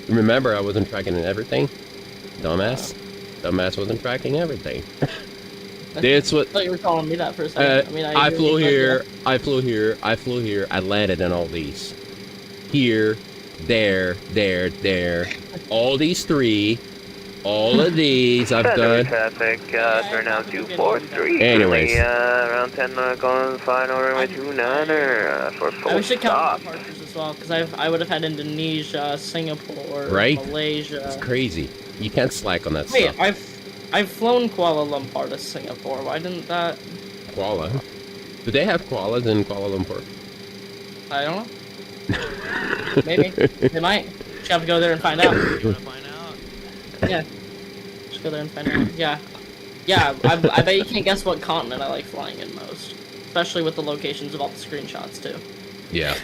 remember I wasn't tracking everything. Dumbass. Dumbass wasn't tracking everything. This what. I thought you were calling me that for a second. I mean, I flew here. I flew here. I flew here. I landed in all these. Here, there, there, there. All these three. All of these I've done. Traffic, turn out 243. Anyways. Around 10 going final runway 29er for full we should stop. count departures as well, because I would have had Indonesia, Singapore, Right? Malaysia. It's crazy. You can't slack on that Wait, stuff. I've flown Kuala Lumpur to Singapore. Why didn't that? Koala. Do they have koalas in Kuala Lumpur? I don't know. Maybe they might. Just have to go there and find out. Yeah. Just go there and find out. Yeah. Yeah, I bet you can't guess what continent I like flying in most. Especially with the locations of all the screenshots, too. Yeah.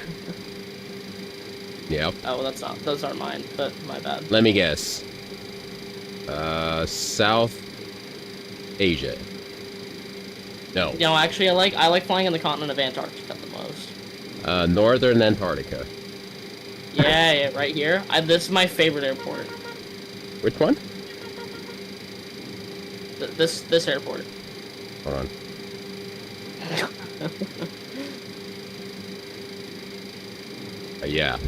Yep. Oh, well, those aren't mine, but my bad. Let me guess. South Asia. No. You know, actually, I like flying in the continent of Antarctica the most. Northern Antarctica. Yeah, right here. This is my favorite airport. Which one? This airport. Hold on. Yeah.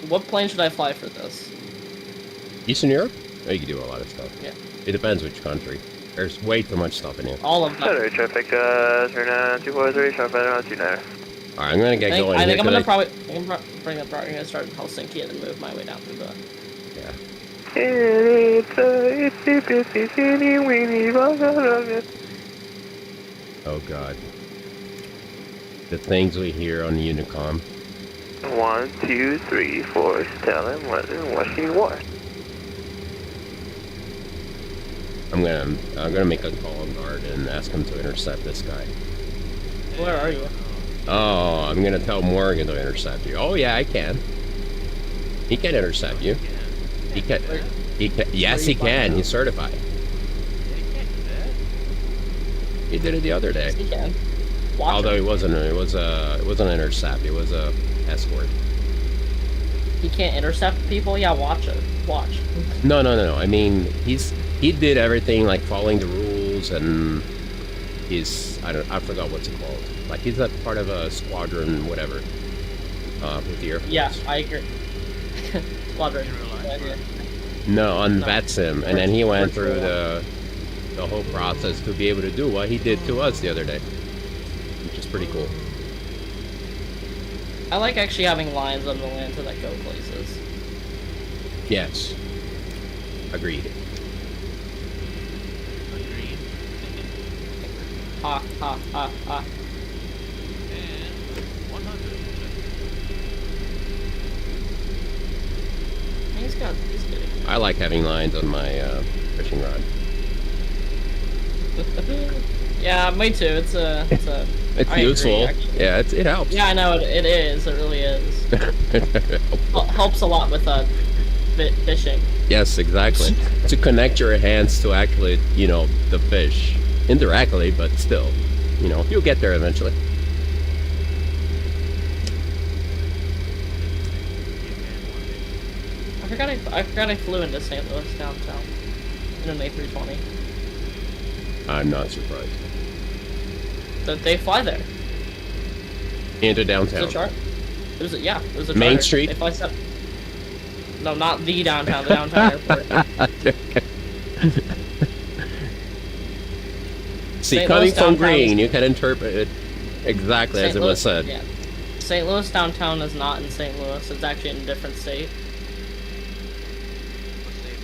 What plane should I fly for this? Eastern Europe? Oh, you can do a lot of stuff. Yeah. It depends which country. There's way too much stuff in here. All of them. Saturday traffic, turn out 243, sharp right around 29er. Alright, I'm gonna get going. I think here I'm gonna start in Helsinki and then move my way down through the. Yeah. It's a itsy bitsy teeny weeny bugger. Oh god. The things we hear on the Unicom. 1, 2, 3, 4, tell him what she wants. I'm gonna make a call on guard and ask him to intercept this guy. Where are you? Oh, I'm gonna tell Morgan to intercept you. Oh yeah, I can. He can intercept you. He can. He can. Yes, he can. He's certified. He did it the other day. He can. Although it wasn't an intercept. It was a escort. He can't intercept people. Yeah, watch it. Watch. No. I mean, he did everything like following the rules, and I forgot what's it called. Like he's a part of a squadron, whatever. With the Air Force. Yeah, I agree. Squadron. No, on VATSIM, and then he went through the whole process to be able to do what he did to us the other day, which is pretty cool. I like actually having lines on the Volanta that go places. Yes. Agreed. Ha ha ha ha. And 100. He's getting. I like having lines on my fishing rod. Yeah, me too. It's It's useful. Yeah, it helps. Yeah, I know it is. It really is. Helps a lot with fishing. Yes, exactly. To connect your hands to actually, the fish. Indirectly, but still, you'll get there eventually. I forgot I flew into St. Louis downtown in an A320. I'm not surprised. They fly there. Into downtown. Is it chart? It was yeah, it was a Main charter. Street? They fly stuff. No, not the downtown. The downtown airport. See, St. coming Louis from downtown Green, is- you can interpret it exactly as St. it was said. Yeah. St. Louis downtown is not in St. Louis. It's actually in a different state. What state is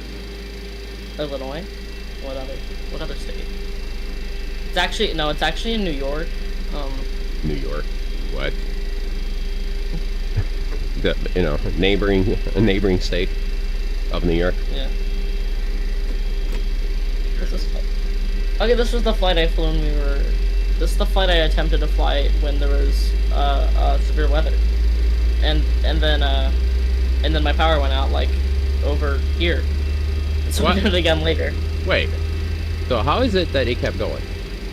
it? Illinois. What other state? It's actually in New York. New York. What? The neighboring state of New York. Yeah. Okay, this was the flight I flew when we were. This is the flight I attempted to fly when there was severe weather, and then my power went out like over here. So What? we did it again later. Wait. So how is it that it kept going?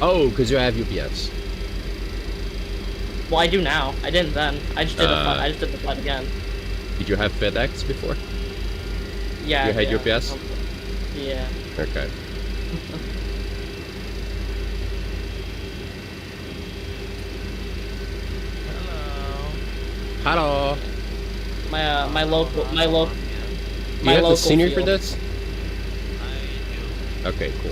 Oh, because you have UPS. Well, I do now. I didn't then. I just did the flight again. Did you have FedEx before? Yeah. You had yeah. UPS? Yeah. Okay. Hello. Hello. My local You have the senior for field. this? I Okay, cool.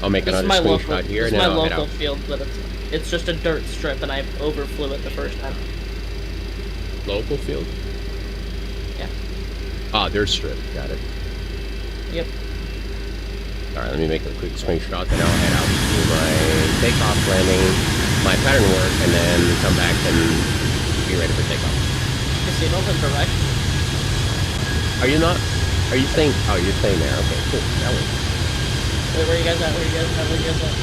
I'll make This is another my screenshot local. here This and is then my I'll head local out. field, but it's just a dirt strip, and I overflew it the first time. Local field? Yeah. Ah, dirt strip. Got it. Yep. Alright, let me make a quick screenshot, then I'll head out to my takeoff, landing, my pattern work, and then come back and be ready for takeoff. The signal's in direction. Are you not? Are you staying? Oh, you're staying there. Okay, cool. That was. Wait, where you guys at? Where you guys at? Where you guys at?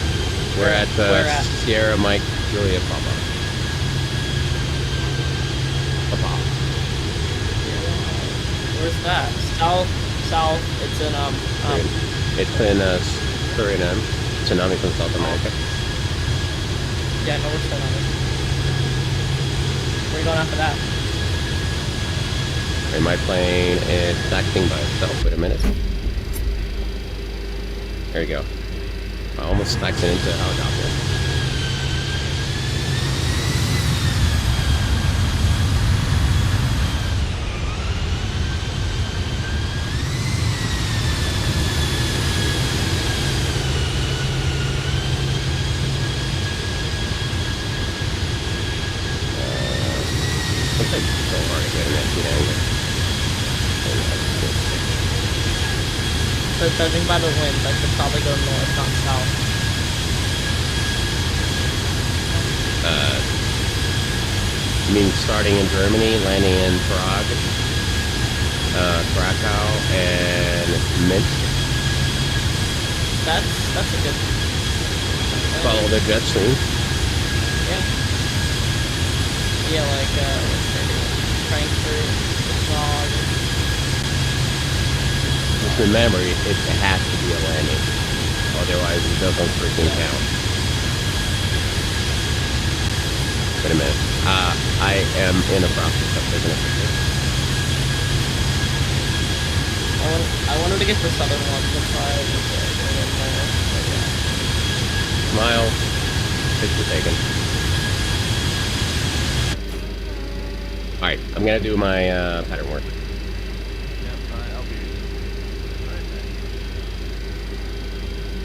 We're at Where at? Sierra Mike Julia Papa. Papa. Where's that? South. It's in It's in Suriname. Tsunami from South America. Yeah, no, we're still on it. Where are you going after that? And my plane is taxiing by itself. Wait a minute. There you go. I almost taxied into a helicopter. Sometimes it's so hard to get an exit angle. So judging by the winds, I should probably go north, not south. I mean, starting in Germany, landing in Prague, Krakow, and Minsk. That's a good. Follow the jet stream. Yeah. Yeah, like what's their name? Frankfurt, Prague. Just remember, it has to be a landing. Otherwise, it doesn't freaking count. Wait a minute. I am in the process of taking a picture. I wanted to get the southern one to try Smile. Picture taken. Alright, I'm gonna do my pattern work. I'll be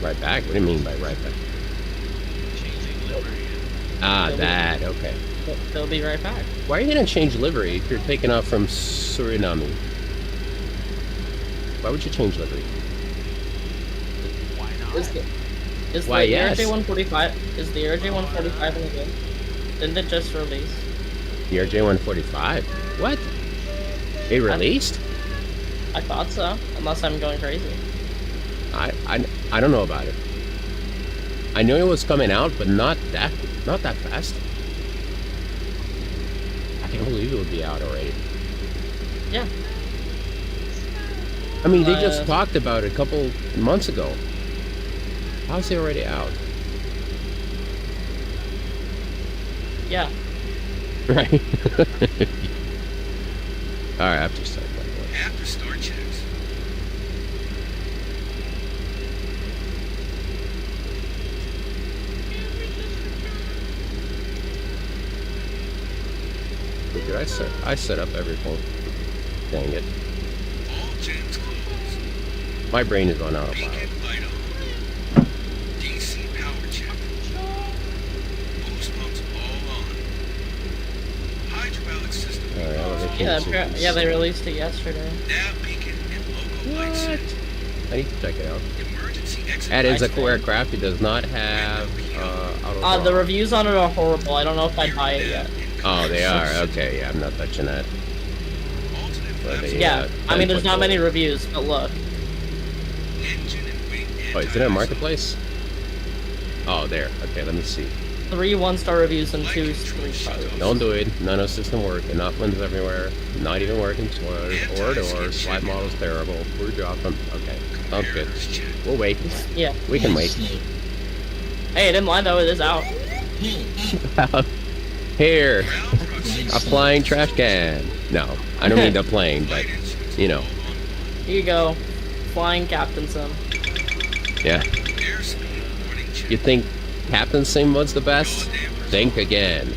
Right back? What do you mean by right back? changing livery. Ah, that, okay. They'll be right back. Why are you gonna change livery if you're taking off from Suriname? Why would you change livery? Why not? Is Why, the yes. ARJ-145 is the ARJ-145 in the game? Didn't it just release? The RJ-145? What? It released? I thought so, unless I'm going crazy. I don't know about it. I knew it was coming out, but not that fast. I can't believe it would be out already. Yeah. I mean, they just talked about it a couple months ago. How's it already out? Yeah. Right. Alright, after start. After start checks. We're I set up everything. Dang it. All gens closed. My brain is on autopilot. Beacon light on. DC power check. Boost pumps all on. Hydraulic system. Alright, elevation Yeah, sequence. yeah, they released it yesterday. Nav beacon and logo light set. I need to check it out. Emergency exit. That is a Nice cool man. aircraft. It does not have auto The draw. reviews on it are horrible. I don't know if I'd buy it yet. Oh, they are. Okay, yeah, I'm not touching that. Alternate Well, flaps. they, Yeah, I mean, there's not 10.4. many reviews, but look. Engine and wing Oh, is it a marketplace? Oh, there. Okay, let me see. 3 1-star reviews and 2 3-star reviews. Don't do it. None of system work. Anomalous everywhere. Not even working spoilers or doors. Flight model's terrible. We're dropping. Okay, sounds good. We'll wait. Yeah. We can wait. Hey, I didn't lie though, it is out. Here, a flying trash can. No, I don't mean the plane, but you know. Here you go. Flying Captain Sim. Yeah. You think Captain Sim was the best? Think again.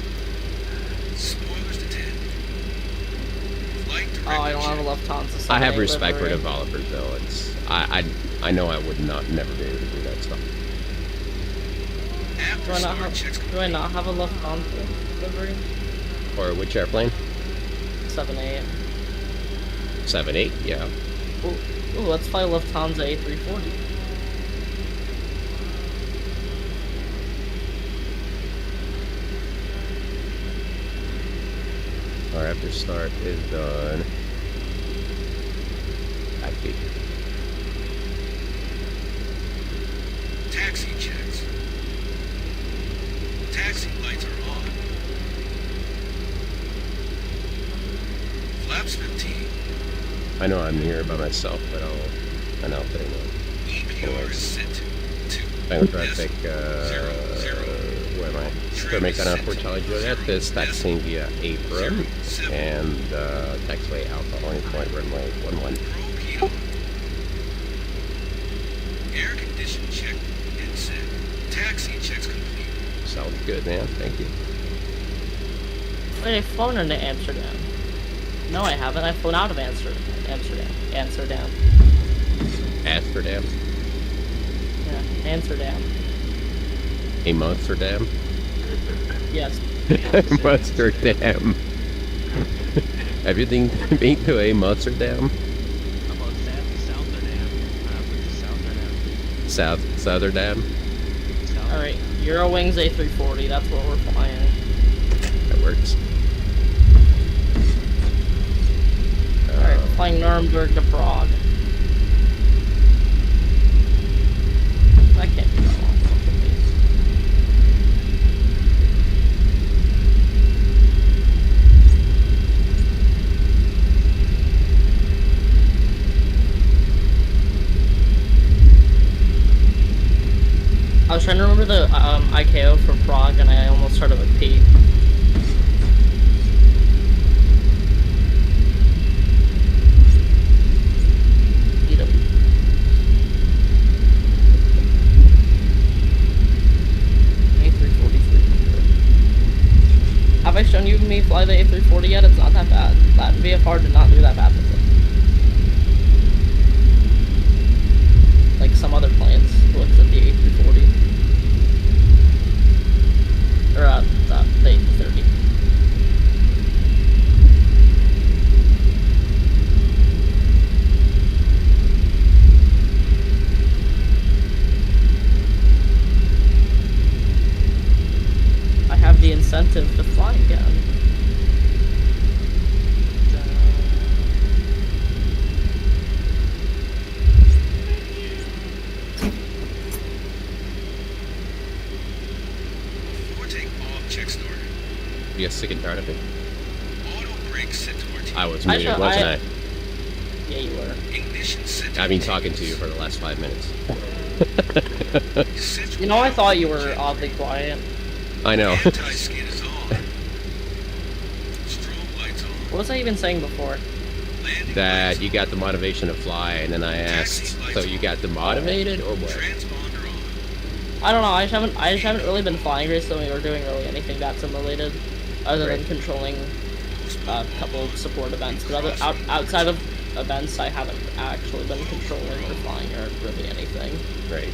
Oh, I don't have a Lufthansa. I have 78 respect for livery. developers, though. It's I know I would never be able to do that stuff. Do I not have a Lufthansa livery? Or which airplane? 78. 7-8, yeah. Ooh, let's fly Lufthansa A340. Our after start is done. Active. Taxi checks. Taxi lights are on. Flaps 15. I know I'm here by myself, but I'll announce it anyway. EPR is set to Final traffic, where am I? Jamaica Airport Charlie Juliet is taxiing via Abram and taxiway Alpha Orange Point runway 11. air condition check and set. Taxi checks complete. Sounds good, man. Thank you. Wait, I've flown into Amsterdam. No, I haven't. I've flown out of Amsterdam. Amsterdam. Amsterdam. Yeah, Amsterdam. A Monsterdam. Yes. Monsterdam. Have you been to a Monsterdam? Southerdam. Alright, Eurowings A340, that's what we're flying. That works. Alright, we're flying Nuremberg to Prague. That can't be that long. I was trying to remember the ICAO for Prague, and I almost started with P. Have I shown you me fly the A340 yet? It's not that bad. That VFR did not do that bad with it. Like some other planes looks at the A340. Or the A330. I have the incentive to fly again. Before takeoff, check started. You get sick and tired of it? Auto brakes set to RT. I was muted, wasn't I? Yeah, you were. Ignition set to I've been talking to you for the last 5 minutes. You know, I thought you were oddly quiet. I know. Anti-skid is on. Strobe lights on. What was I even saying before? Landing That lights you got the motivation to fly, and then I asked, so you got demotivated or what? Transponder on. I don't know. I just haven't really been flying recently or doing really anything VATSIM related, other than controlling a couple of support events, but outside of events, I haven't actually been controlling or flying or really anything. Right.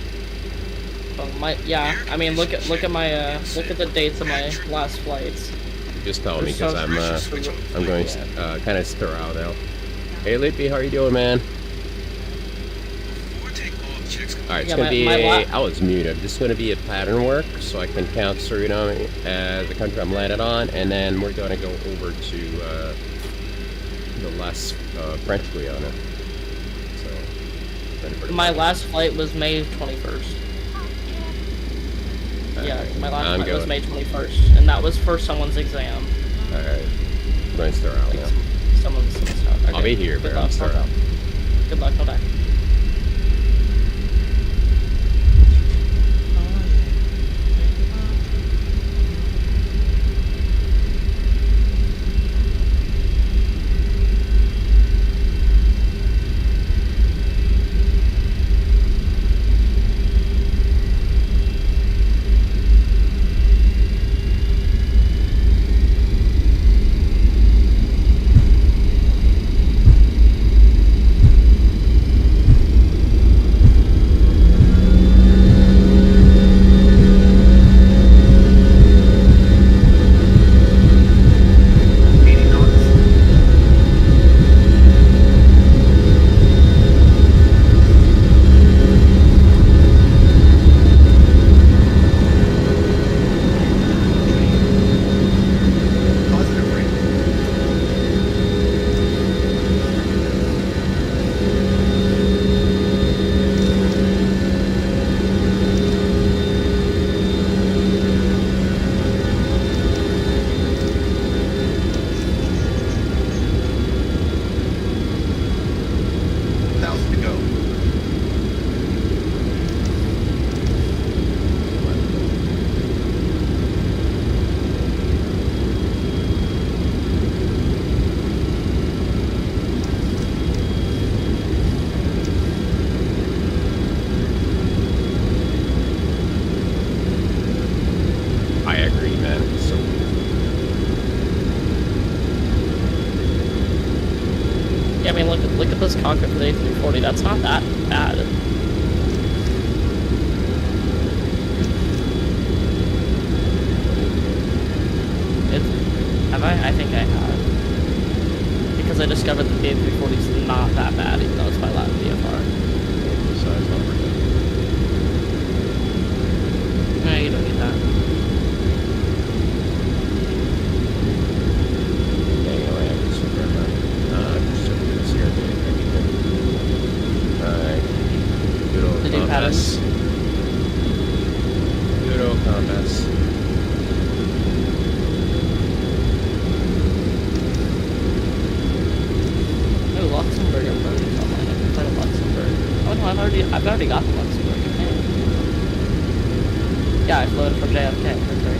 I mean, look at the dates of my last flights. Just tell me, because I'm going kind of stir out now. Hey, Lippy, how are you doing, man? All right, it's gonna be I was muted. This is gonna be a pattern work, so I can count Suriname as the country I'm landed on, and then we're gonna go over to the last French Guiana. So, my last flight was May 21st. Yeah, my last flight was May 21st, and that was for someone's exam. All right, I'm going to start out now. Someone's start. Okay. I'll be here, but I'm start out. Good luck, no die. This cockpit for the A340, that's not that bad. Have I? I think I have. Because I discovered that the A340 is not that bad, even though it's my last VFR. No, you don't need that. Compass. Euro compass. Oh, Luxembourg. I'm already online. I can play to Luxembourg. Oh no, I've already got the Luxembourg. Yeah, I flew it from JFK. That's right.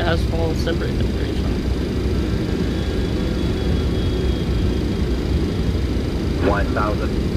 It has full sim brake integration. 1,000.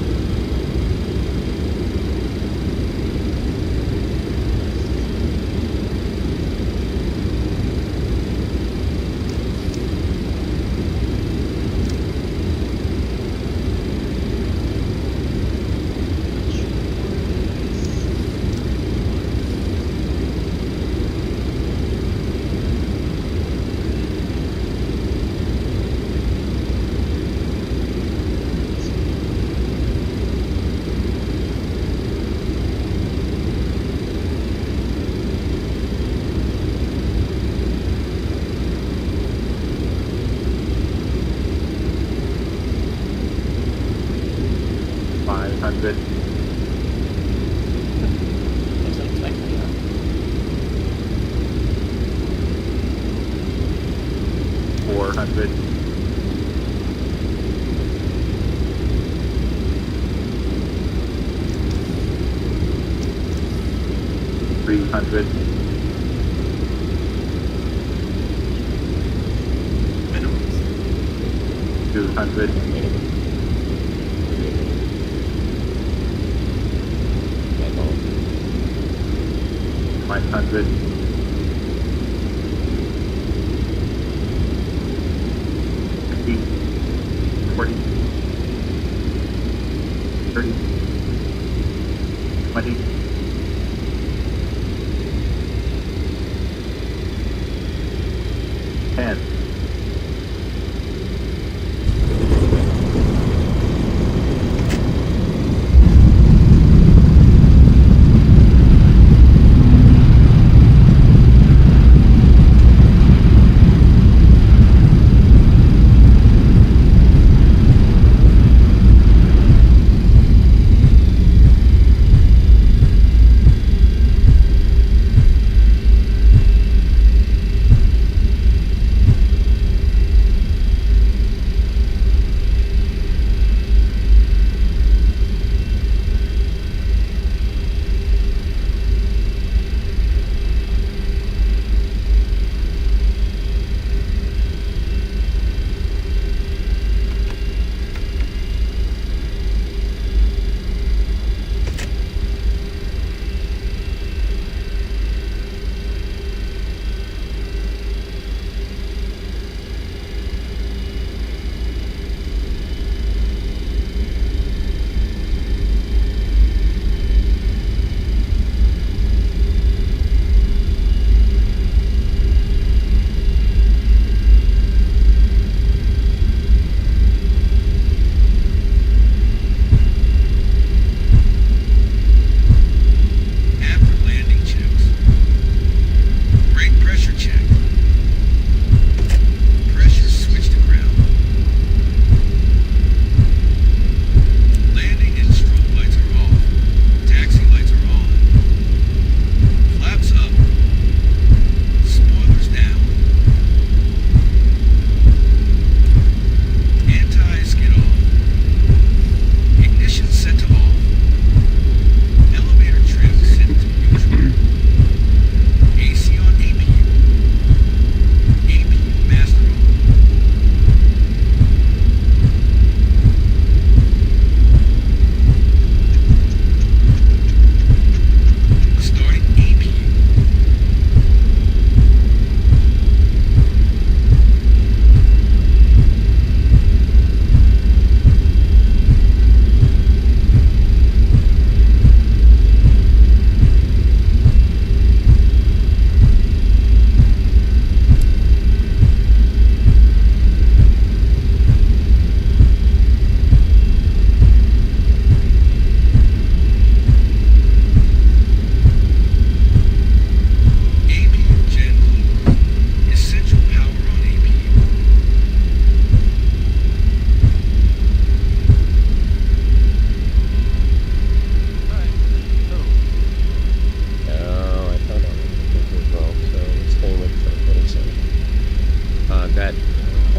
Hundred. Wasn't expecting that. 400. 300. 200. 500. 50. 40. 30. 20. 10.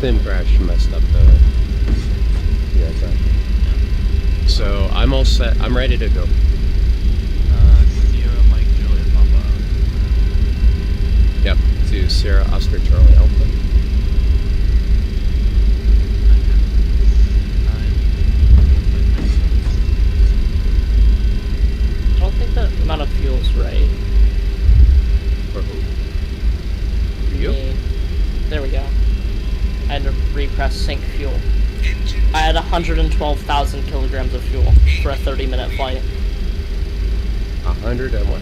sim crash messed up the VSI. So I'm all set. I'm ready to go. Sierra Mike Juliet Papa. Yep. 27. Sierra Oscar Charlie Alpha. I don't think the amount of fuel's right. For who? For you? Me. There we go. I had to repress sync fuel. I had 112,000 kilograms of fuel for a 30-minute flight. 100 and what?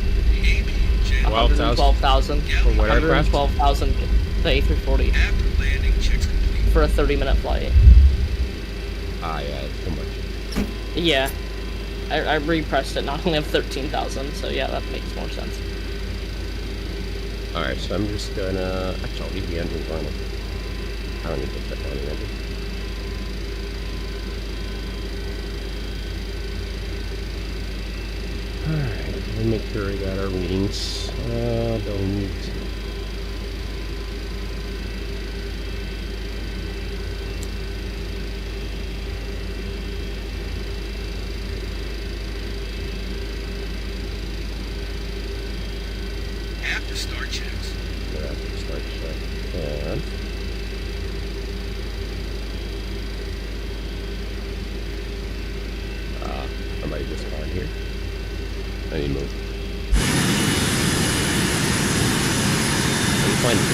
112,000. For what aircraft? 112,000. The A340. After landing, checks complete. For a 30-minute flight. Ah, yeah, it's too much. Yeah. I repressed it, not only have 13,000, so yeah, that makes more sense. Alright, so I'm just gonna... Actually, I'll leave the engine running. I don't need to check on the engine. Alright, let me make sure we got our readings. Don't need... After start checks. After start check. And... somebody just got here. I need to move. Are you finding it?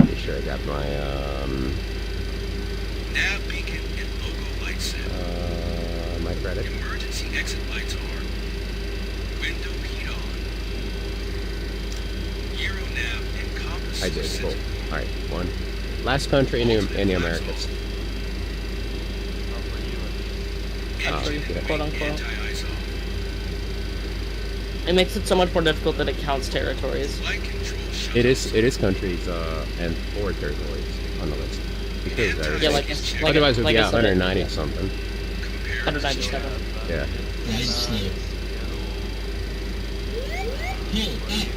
Make sure I got my Nav beacon and logo light set. my credit. Emergency exit lights are window heat on. Euro nav and compass. I did. Cool. All right, one. Last country in the Americas. Actually, quote unquote. It makes it so much more difficult that it counts territories. It is countries and 4 territories on the list. Because there's otherwise it would be 190 something. 197. Yeah. Right slope. Hill up.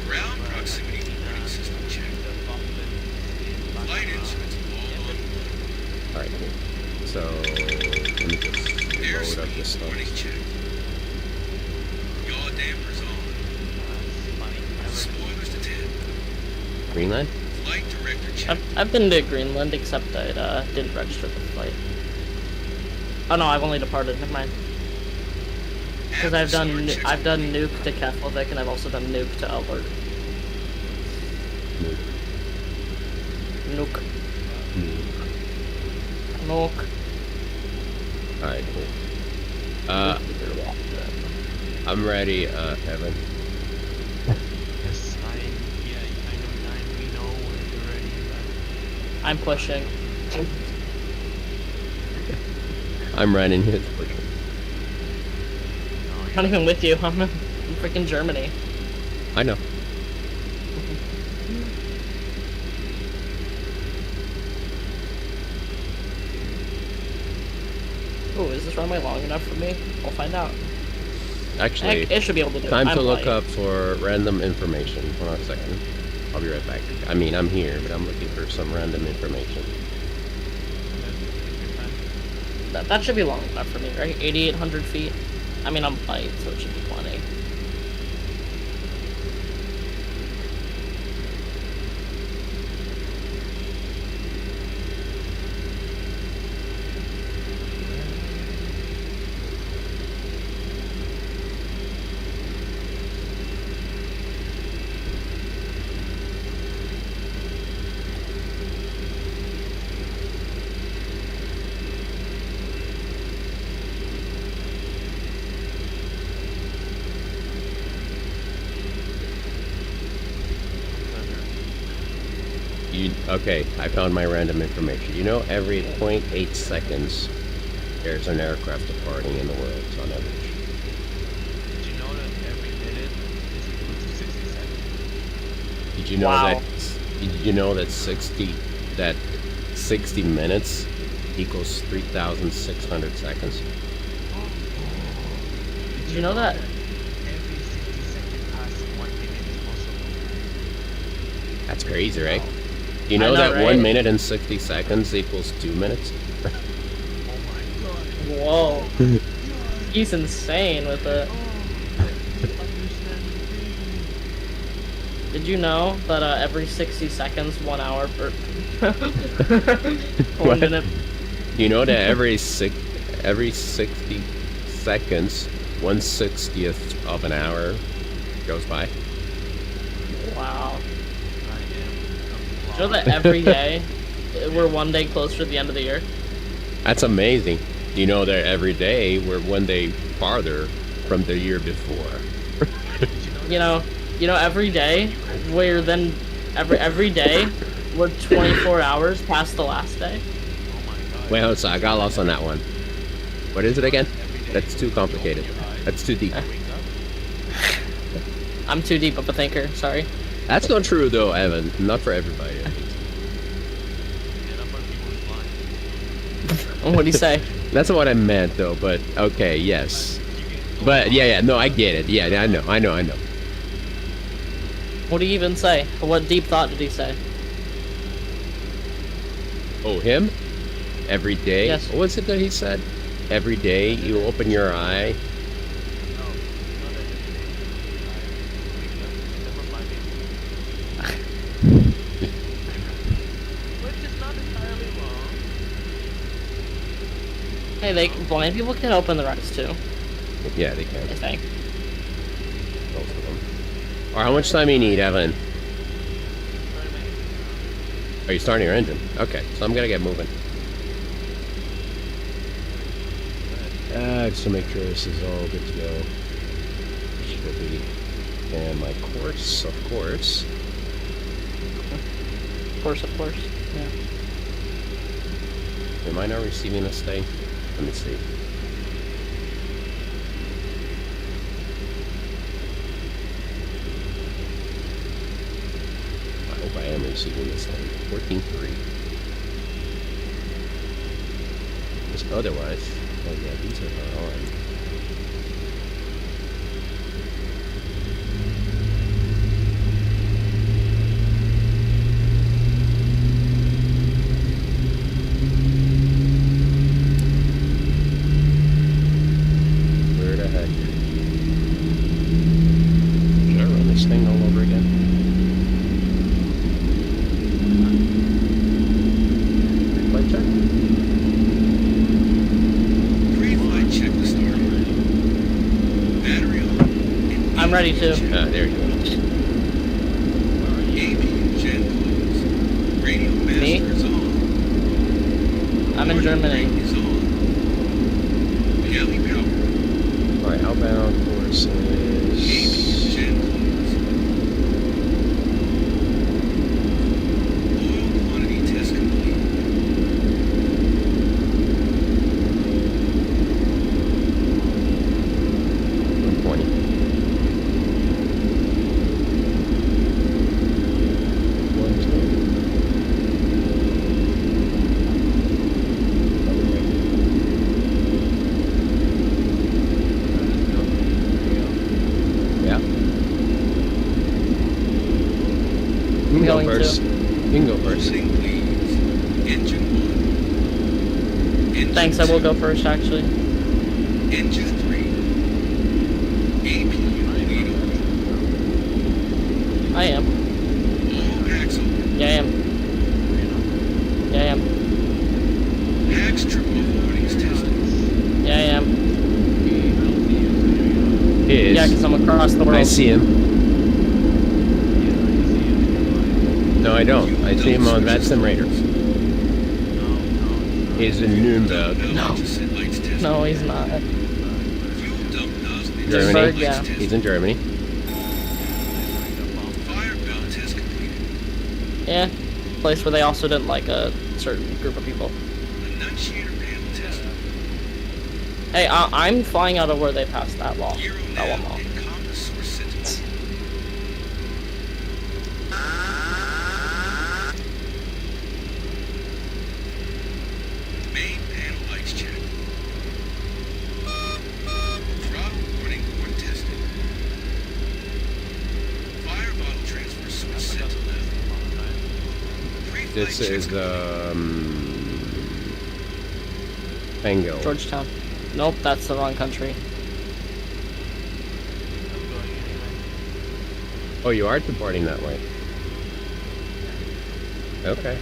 Ground proximity warning system check. Flight instruments all on board. Alright, cool. So let me just load up this stuff. Warning check. Yaw dampers on. Spoilers to 10. Greenland? Flight director check. I've been to Greenland, except I didn't register the flight. Oh no, I've only departed. Never mind. Because I've done Nuke to Keflavik, and I've also done Nuke to Albert. Nuke. Alright, cool. I'm ready, Evan. Yes, we know when you're ready. I'm pushing. I'm running his pushing. I'm not even with you. I'm in freaking Germany. I know. Oh, is this runway long enough for me? We'll find out. Actually, it should be able to do it. time to I'm look light. up for random information. Hold on a second. I'll be right back. I mean, I'm here, but I'm looking for some random information. That should be long enough for me, right? 8,800 feet. I mean, I'm light, so it should be plenty. Okay, I found my random information. You know, every 0.8 seconds, there's an aircraft departing in the world on average. Did you know that every minute is equal to 60 seconds? Did you know Wow. that 60 minutes equals 3,600 seconds? Did you know that? Every 60 seconds past 1 minute is possible. That's crazy, right? You know I know, that right? 1 minute and 60 seconds equals 2 minutes? Whoa. He's insane with it. Did you know that every 60 seconds, 1 hour per 1 minute? You know that every 60 seconds, 1/60th of an hour goes by? Wow. You know that every day we're 1 day closer to the end of the year? That's amazing. You know that every day we're 1 day farther from the year before. You know every day we're then every day we're 24 hours past the last day. Wait, hold on, I got lost on that one. What is it again? That's too complicated. That's too deep. I'm too deep of a thinker, sorry. That's not true though, Evan. Not for everybody. What'd he say? That's what I meant though, but okay, yes. But yeah, no, I get it. Yeah, I know. What did he even say? What deep thought did he say? Oh, him? Every day? Yes. What was it that he said? Every day you open your eye. Hey, blind people can open their eyes too. Yeah, they can. I think. Both of them. Or how much time you need, Evan? Are you starting your engine? Okay, so I'm gonna get moving. Just to make sure this is all good to go. Should be. And my course, of course. Of course. Yeah. Am I not receiving this thing? Let me see. I hope I am receiving this thing. 14.3. Because otherwise, oh yeah, these are not on. Where the heck? Should I run this thing all over again? Flight check? Pre-flight checklist started. Battery on. I'm ready to. There you go. APU gen closed. Radio master is on. I'm in Germany. Is on. Galley power. Alright, outbound course APU is... gen closed. Oil quantity test complete. Yeah. You can go Going first. to. You can go first. Loading leads. Engine 1. Engine Thanks, I will 2. go first actually. Engine 3. APU lead on. I am. All packs open. Yeah, I am. Yeah, I am. Packs triple warnings tested. Yeah, I am. Is. Yeah, because I'm across the world. I see him. No, I don't. I see him on VATSIM radar. He's in Nuremberg. No, he's not. Germany. Nuremberg, yeah. He's in Germany. Firepower test completed. Yeah. Place where they also didn't like a certain group of people. Annunciator panel tested. Hey, I'm flying out of where they passed that wall. Gyro That one nav wall. and compass source sentinel. Main panel lights checked. Throttle warning horn tested. Fire bottle transfer switch set to left. This is Tango. Georgetown. Nope, that's the wrong country. Oh, you are departing that way. Okay.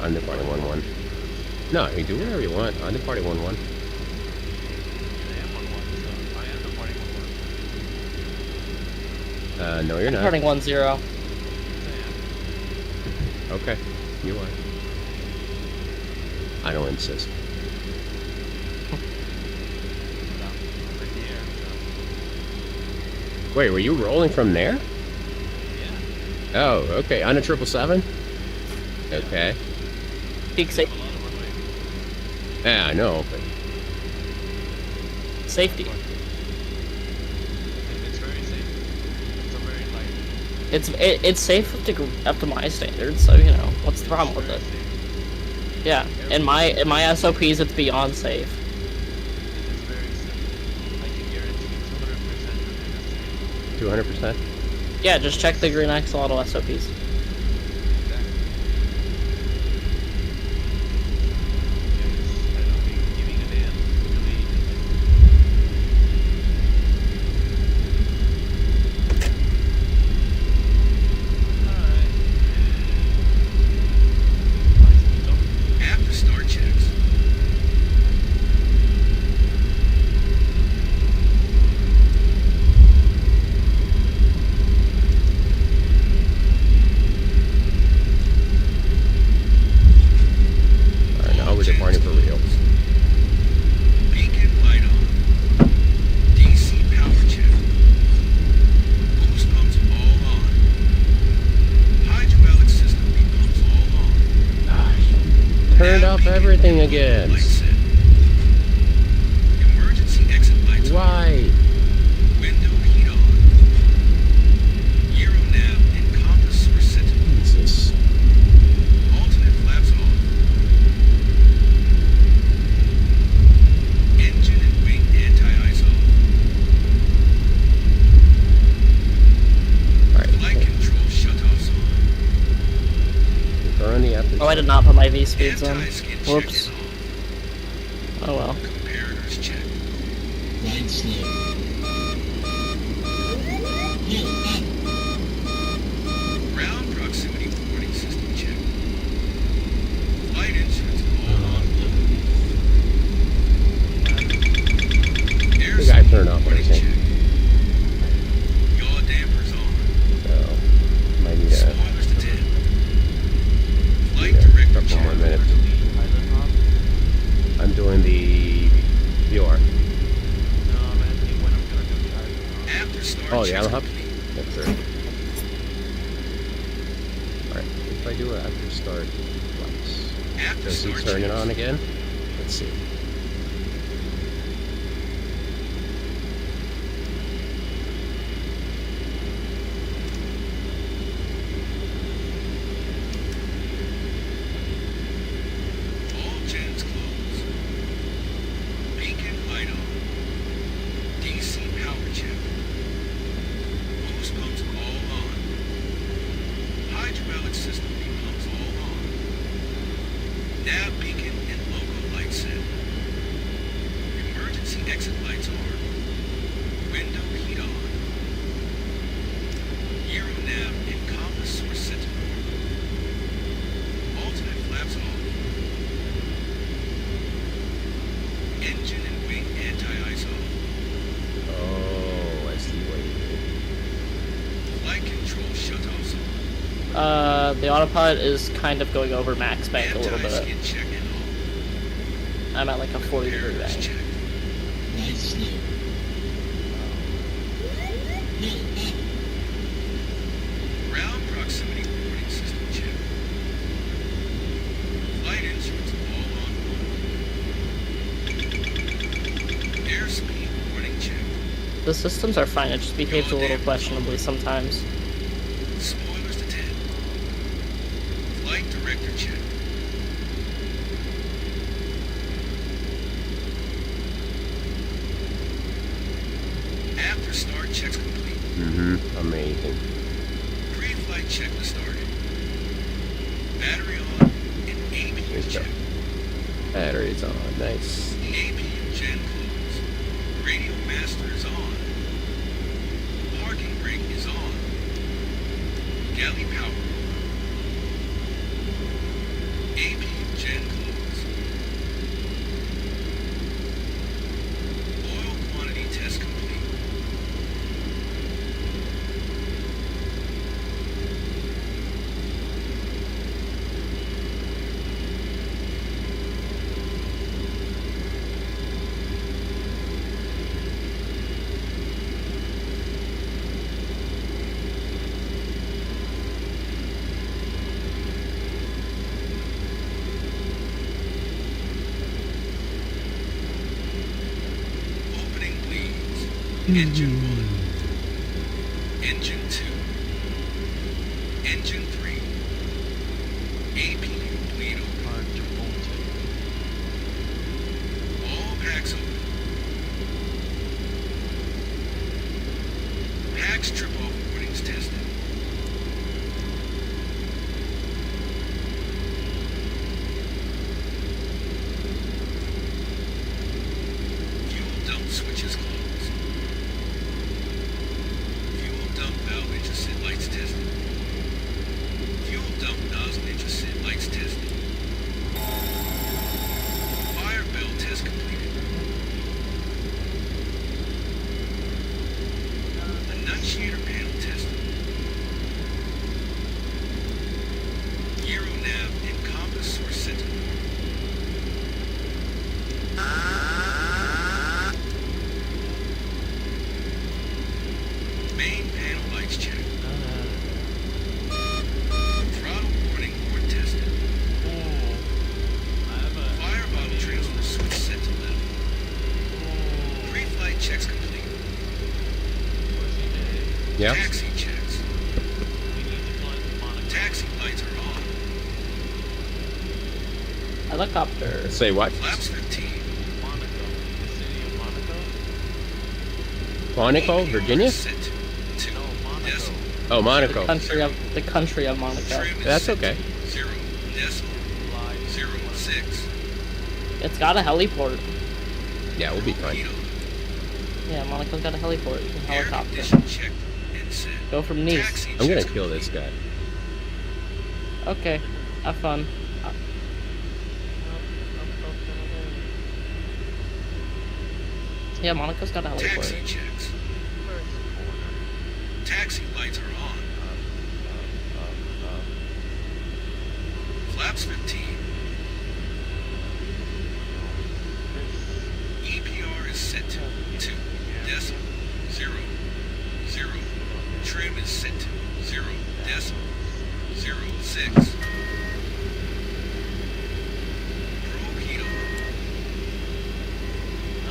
I'm departing 1-1. No, you do whatever you want. I'm departing 1-1. No, you're not. Departing 1-0. Okay, you are. I don't insist. Wait, were you rolling from there? Yeah. Oh, okay. On a 777? Okay. Peak safety. Yeah, I know, but... Safety. It's very safe. It's a very light. It's safe up to my standards, so you know what's the problem with it? Yeah, in my SOPs, it's beyond safe. It is very safe. I can guarantee 200%. 200%? Yeah, just check the green axolotl SOPs. Everything again. Emergency exit lights on. Why? Window heat on. Euro nav and compass are set. Jesus. Alternate flaps off. Engine and wing anti-ice off. Alright. Flight control shutoffs on. Burn the after. Oh, I did not put my V speeds in. Anti-skid Whoops. check Oh well. comparators check. Right slope. Hill up. Ground proximity warning system check. Flight insurance all on board. Air The guy turned off warning everything. check. Yaw dampers on. So, might need a Spoilers to 10. Flight director couple check. more minutes. I'm doing the VR. No, I'm asking when I'm gonna do the IVAR. After start Oh, the checks island hop? complete. Yes, sir. Alright, if I do it after start flights. After Does he start turn it checks. on again? Let's see. All gens closed. Beacon light on. DC power check. Boost pumps all on. Hydraulic system pumps all on. Nav beacon and logo light set. Emergency exit lights on. Window heat on. Euro nav and compass source set to normal. Alternate flaps off. Engine and wing anti-ice off. Oh, I see what you did. Flight control shutoffs on. The autopilot is kind of going over max bank a little bit. Anti-skid check and off. I'm at like a 40-degree Comparators bank. check. Right slope. Hill up. Ground proximity warning system check. Flight insurance all on board. Airspeed warning check. The systems are fine, it just behaves a little questionably sometimes. Spoilers to 10. Flight director check. After start checks complete. Mm-hmm. Amazing. Pre-flight checklist started. battery is on. Nice. APU gen close. Radio master is on. Parking brake is on. Galley power. APU gen close. Oil quantity test complete. Opening bleeds. Engine 1. Engine 2. Engine 3. APU bleed open. All packs open. Packs trip off warnings tested. Fuel dump switches closed. Fuel dump valve intersit lights tested. Fuel dump nozzle intersit lights tested. Fire bell test completed. Annunciator panel tested. Gyro nav and compass source set to normal. Main panel lights checked. Throttle warning horn tested. Fire bottle transfer switch set to left. Pre-flight checks complete. Yeah. Taxi checks. Taxi lights are on. Helicopter. Say what? Flaps 15. Monaco, Virginia? Set to decimal. Oh, Monaco. The country of Monaco. Trim is That's set okay. to 0 decimal. 06. It's got a heliport. Yeah, we'll be fine. Torpedo. Yeah, Monaco's got a heliport. You can Air helicopter. condition checked and set. Go from Nice. Taxi I'm gonna checks kill this guy. Okay, have fun. Yeah, Monaco's got a heliport. Taxi checks. Taxi lights are on. Flaps 15. EPR is set to 2 decimal 0 0. Trim is set to 0 decimal 06. Torpedo.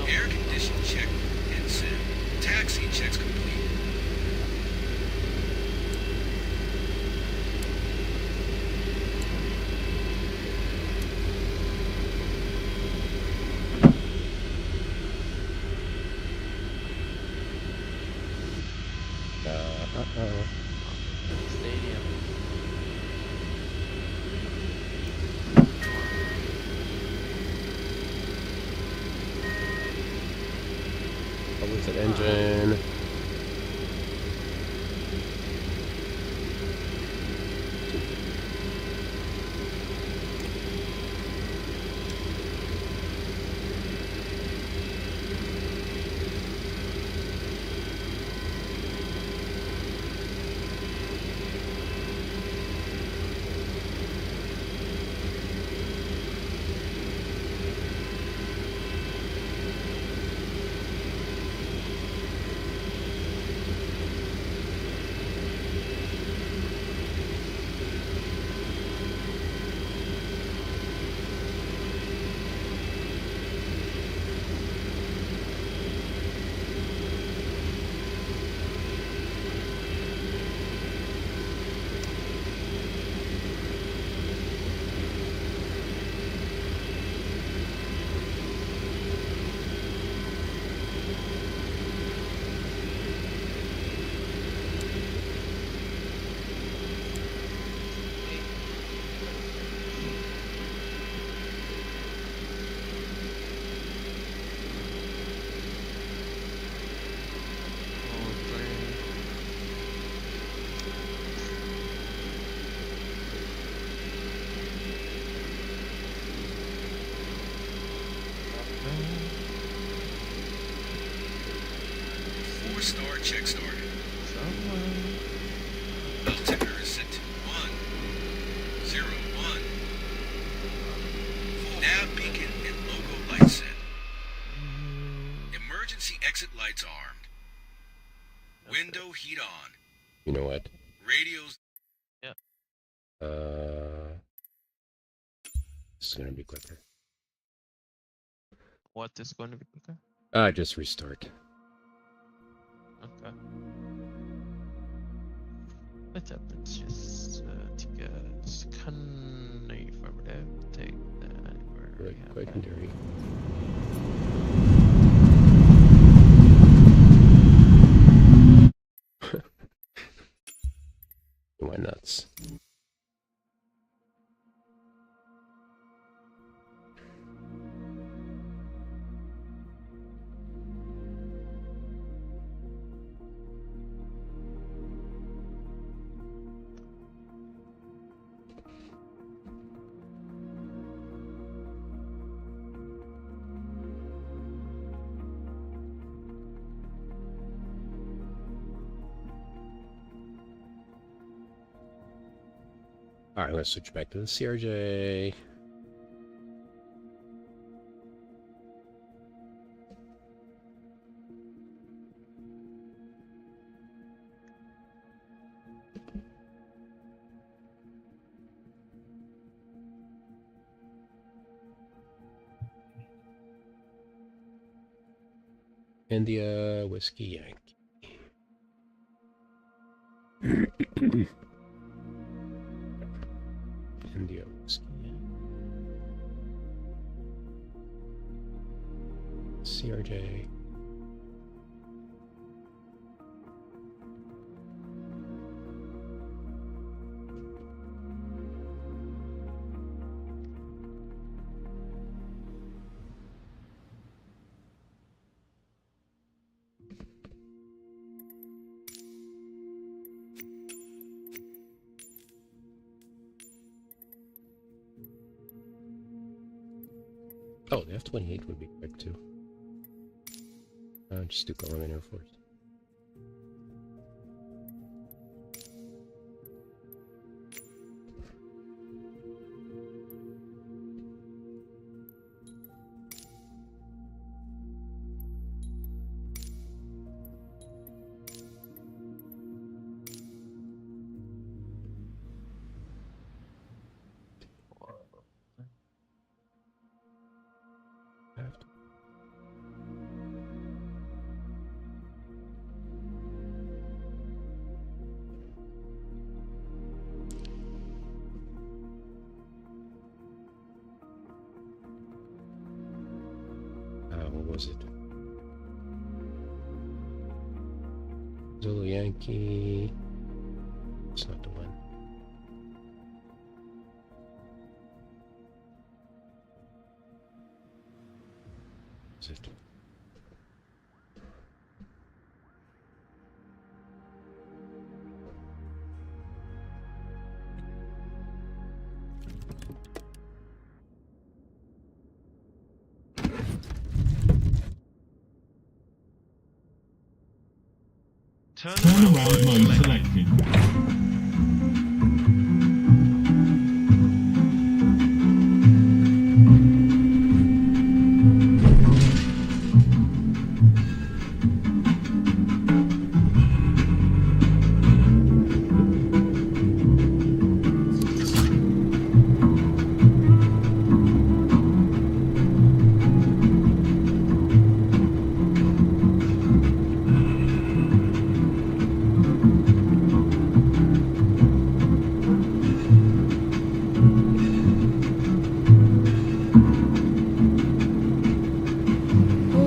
Air condition check and set. Taxi checks complete. Stadium. Public engine. North Star check started. Altimeter is set to 101. Nav beacon and logo light set. Emergency exit lights armed. Window heat on. You know what? Radios. Yep. This is gonna be quicker. What is going to be quicker? Just restart. Okay. Let's just take a scan affirmative. Take that. Quick and dirty. You went nuts. All right, let's switch back to the CRJ. India Whiskey Yankee. India Whiskey CRJ. Oh, the F-28 would be quick too. Just do Government Air Force. What was it? Zulu Yankee. It's not the one. Is it? Turnaround mode selected.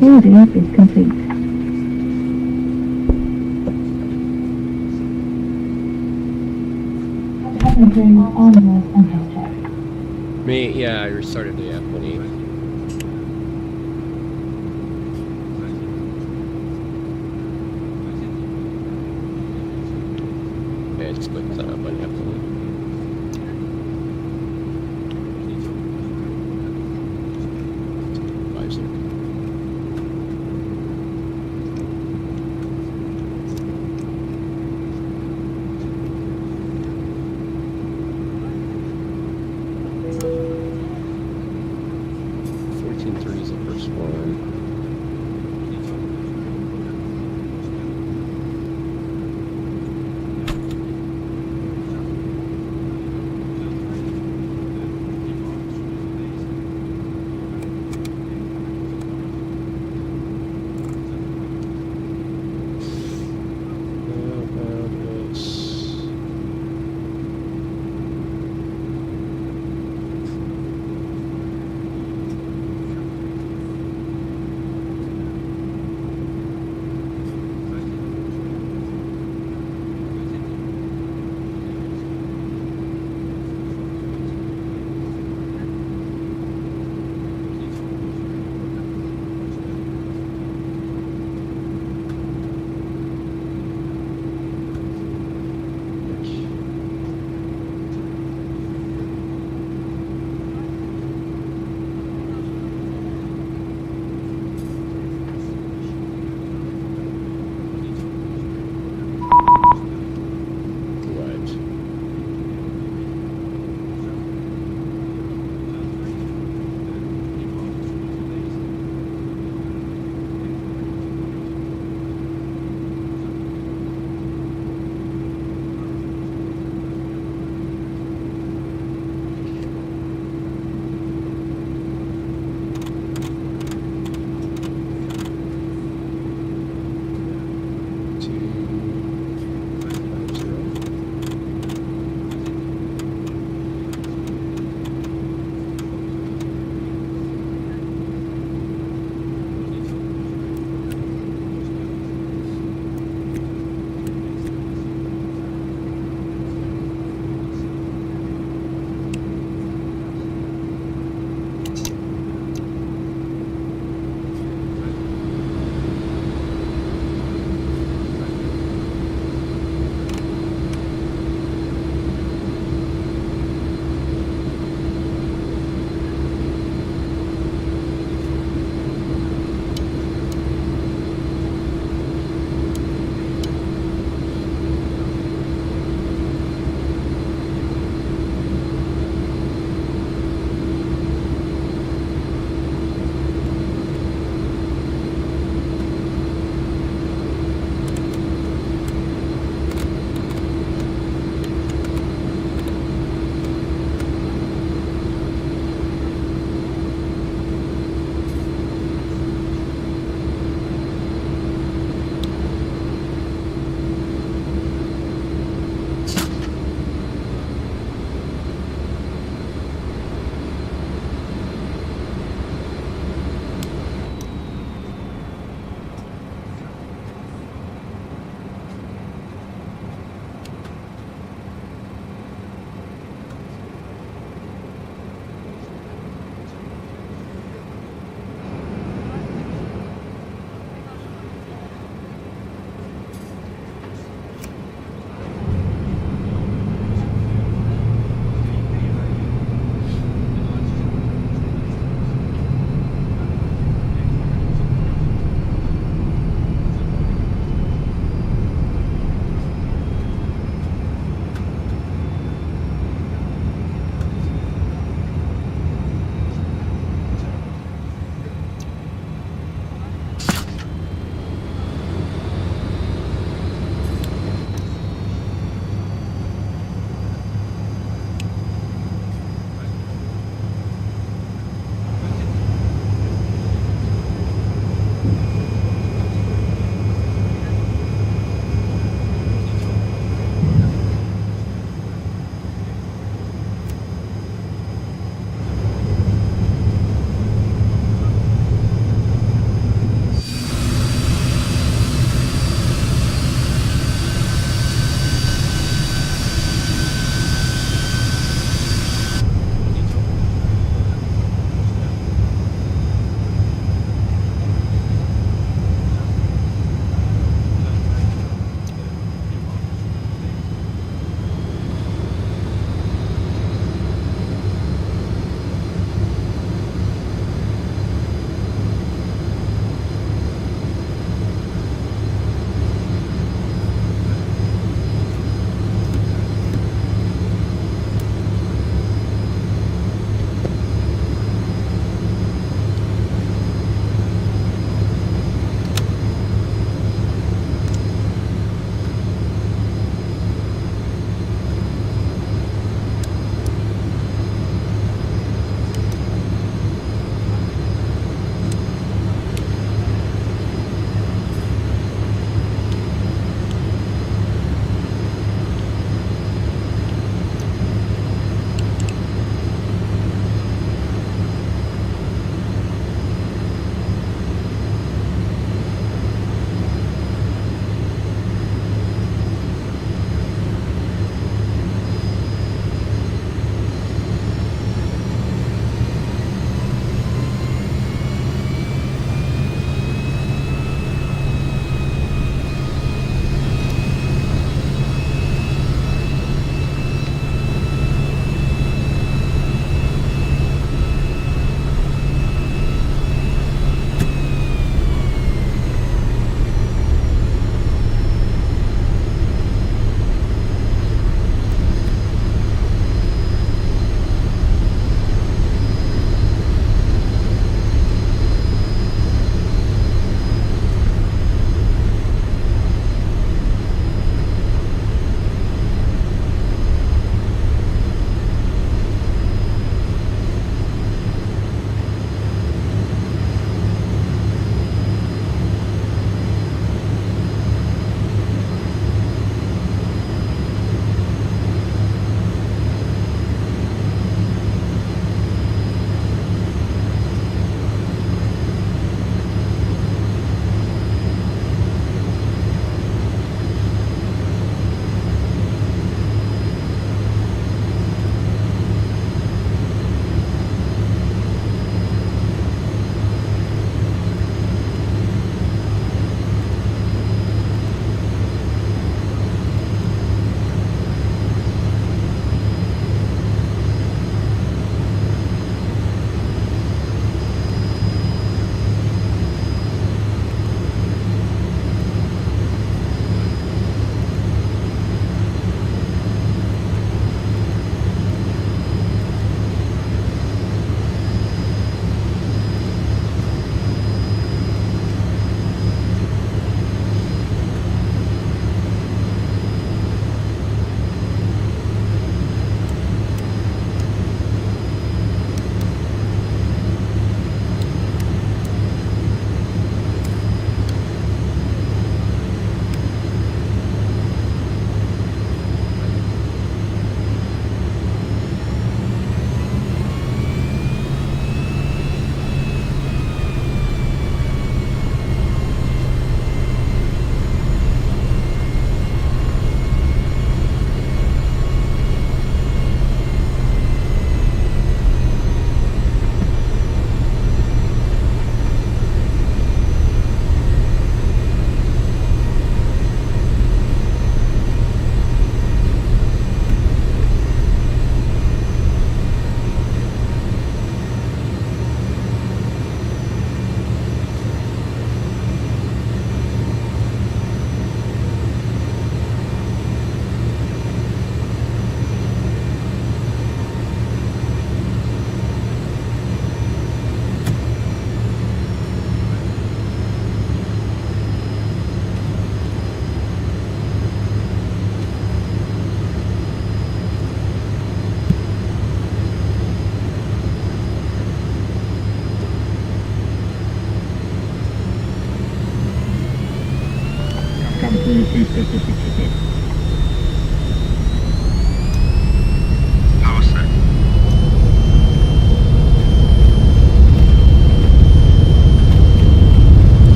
Loading up is complete. Passengers on board entrance check. Yeah, I restarted the F-28. Yeah, just click sign up on the F-28.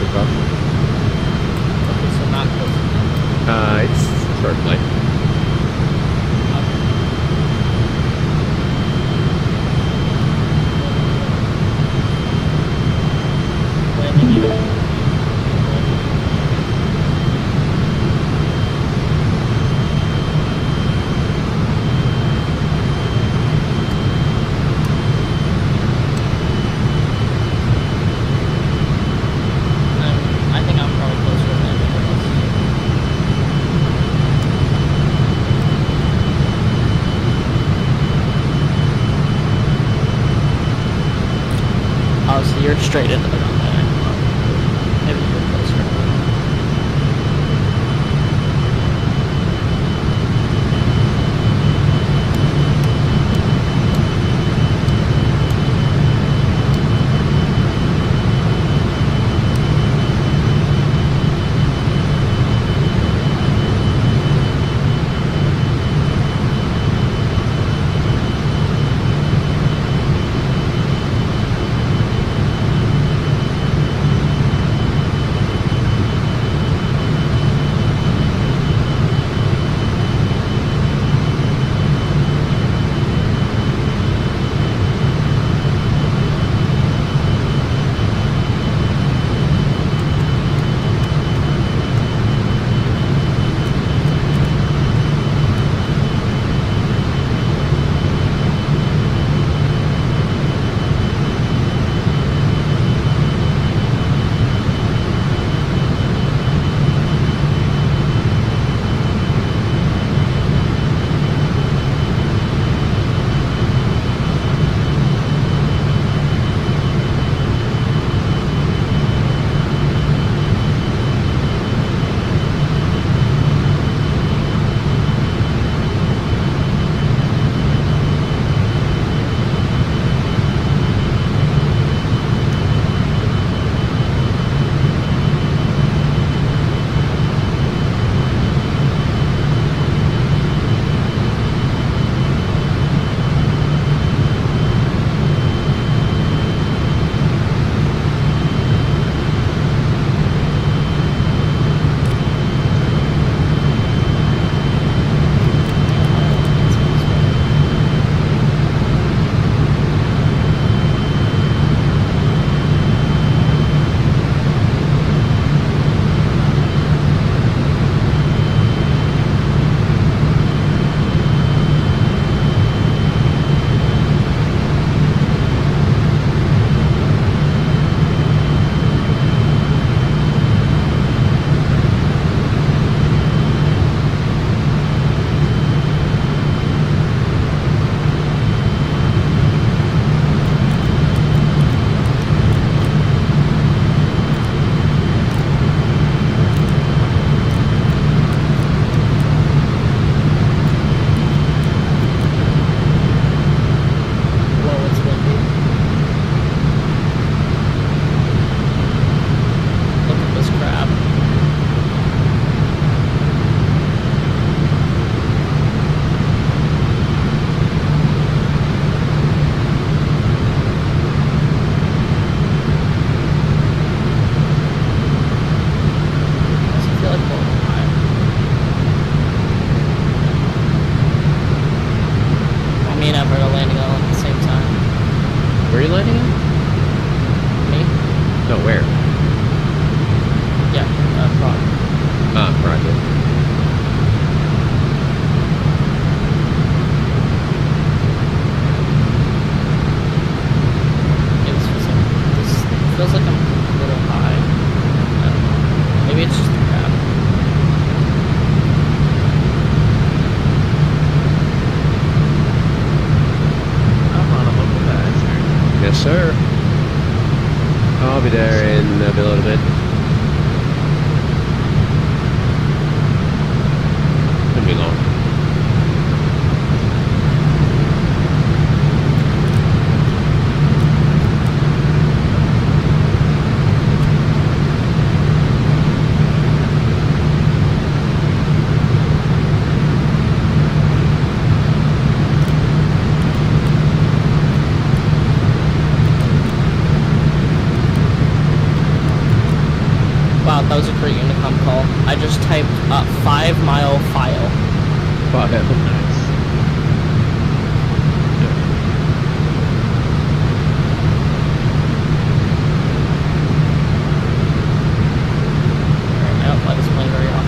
takeoff. Okay, so not close. It's short flight. Landing here. I think I'm probably closer to landing than this. Oh, so you're straight into the gun there. Maybe you're closer. I'll be there in a little bit. Wow, that was a great Unicom call. I just typed 5 mile file. I don't fly this plane very often.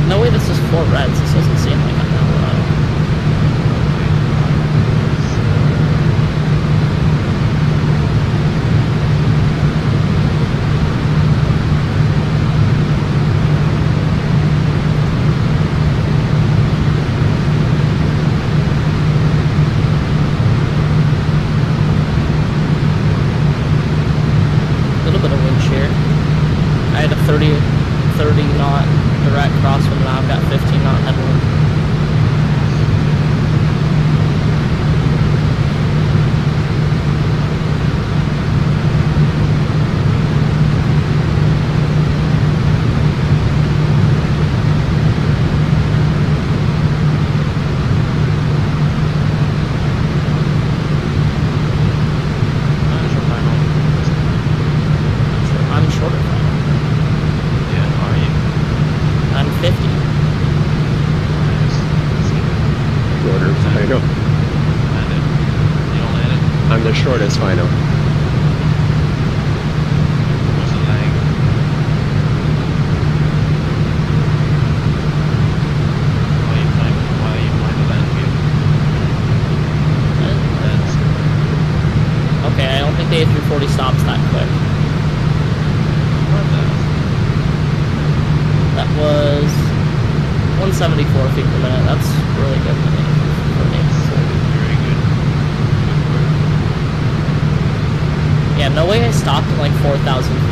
No way this is 4 reds. This doesn't seem like I'm Colorado. A little bit of wind shear. I had a 30 knot direct crosswind, and now I've got 15 knot headwind. I'm shorter final. Yeah, are you? I'm 50. Shorter final. Landed. You don't land it? I'm the shortest final. What's the lag? Why you flying the land field? That's Okay, I don't think the A340 stops that quick. what the? That was 174 feet per minute. That's really good for me. Very good. Good work. Yeah, no way I stopped at like 4,000 feet.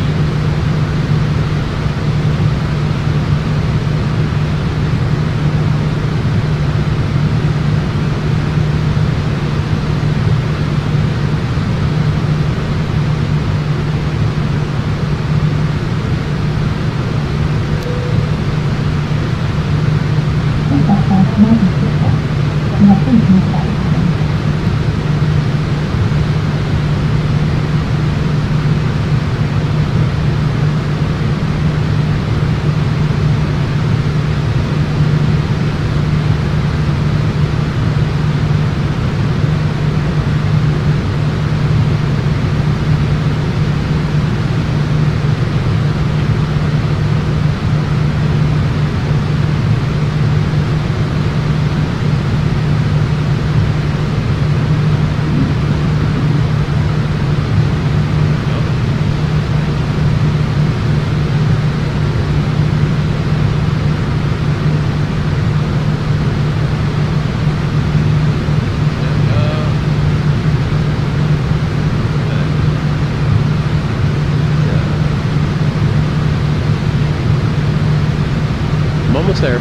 I'm almost there.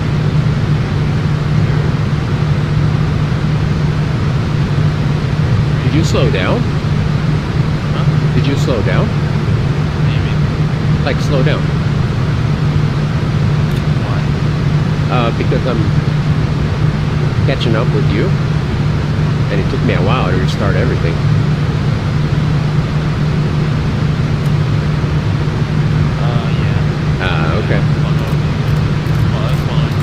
Did you slow down? Huh? Did you slow down? What do you mean? Like slow down? Why? Because I'm catching up with you, and it took me a while to restart everything. Yeah. Okay. Well, that's fine.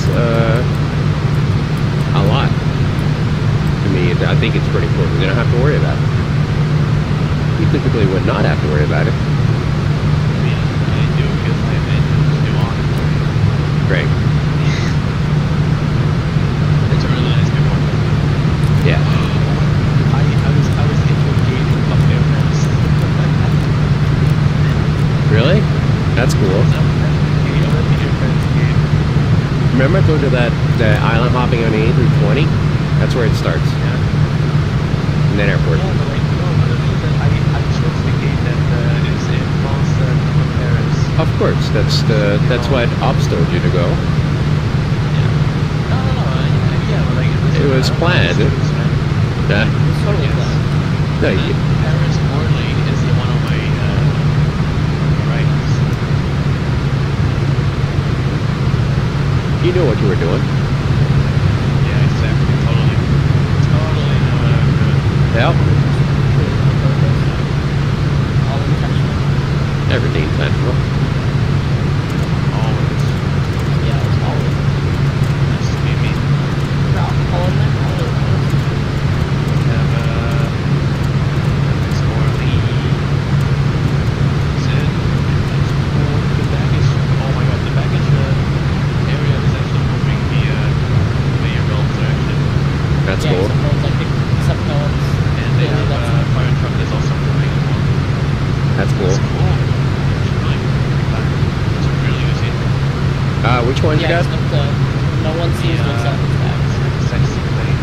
that's a lot. I mean, I think it's pretty cool. We don't have to worry about it. You typically would not have to worry about it. I mean, I do because my engine's still on. Great. It's a really nice before. Yeah. I was into a game of airplanes. Really? That's cool. Remember go to the island hopping on the A320? That's where it starts. Yeah. In that airport. Yeah, but I chose the game that is in France from Paris. Of course, that's what Ops told you to go. Yeah. No, yeah, but like It was planned. Yeah. Totally planned. No, you, Paris Morley is one of my rights. you knew what you were doing. Yeah, exactly. Totally know what I'm doing. Yep. All intentional. Everything intentional. Always. Yeah, it's always. Nice to meet me. Alcohol in there. We have Miss Morley. That's it. The baggage. Oh my god, the baggage area is actually moving via rail direction. That's Yeah, cool. except no one's like except no one's. And they have a fire truck that's also moving as well. That's cool. It's cool. It's really it's really easy. Which one you Yeah, got? except no one sees what's up his bags. Sexy plane.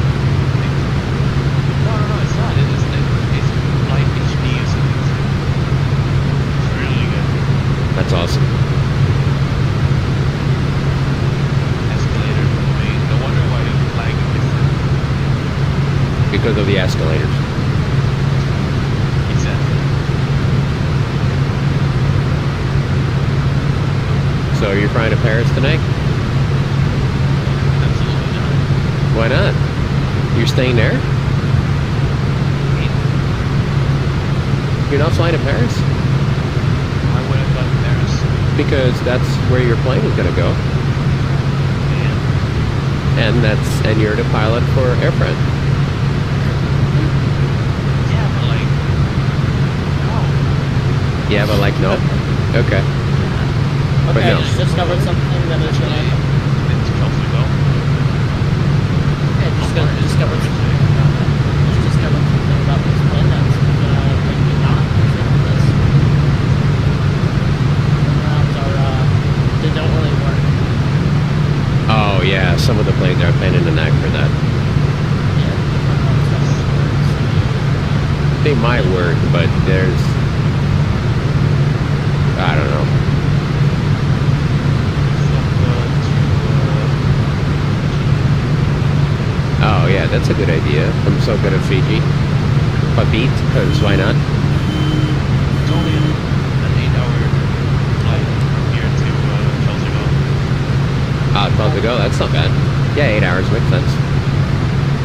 No, it's not. It's light HD or something. It's really good. That's awesome. Escalator moving. No wonder why the flag is different. Because of the escalators. Exactly. So you're flying to Paris tonight? Absolutely not. Why not? You're staying there? You're not flying to Paris? Why would I fly to Paris? Because that's where your plane is gonna go. Man. And you're the pilot for Air France. Yeah, but like, no. Yeah, but like no. Okay. But Okay, no. I just discovered something that is gonna. It's Chelsea though. Yeah, discovered something about this plane that's gonna make me not think of this. The knobs are they don't really work. Oh yeah, some of the planes are a pain in the neck for that. Yeah, different ones don't work. They might work, but there's I don't know. Oh yeah, that's a good idea. I'm so good at Fiji. Papit, because why not? It's only an 8-hour flight from here to Chelsea. 12 to go, that's not bad. Yeah, 8 hours makes sense.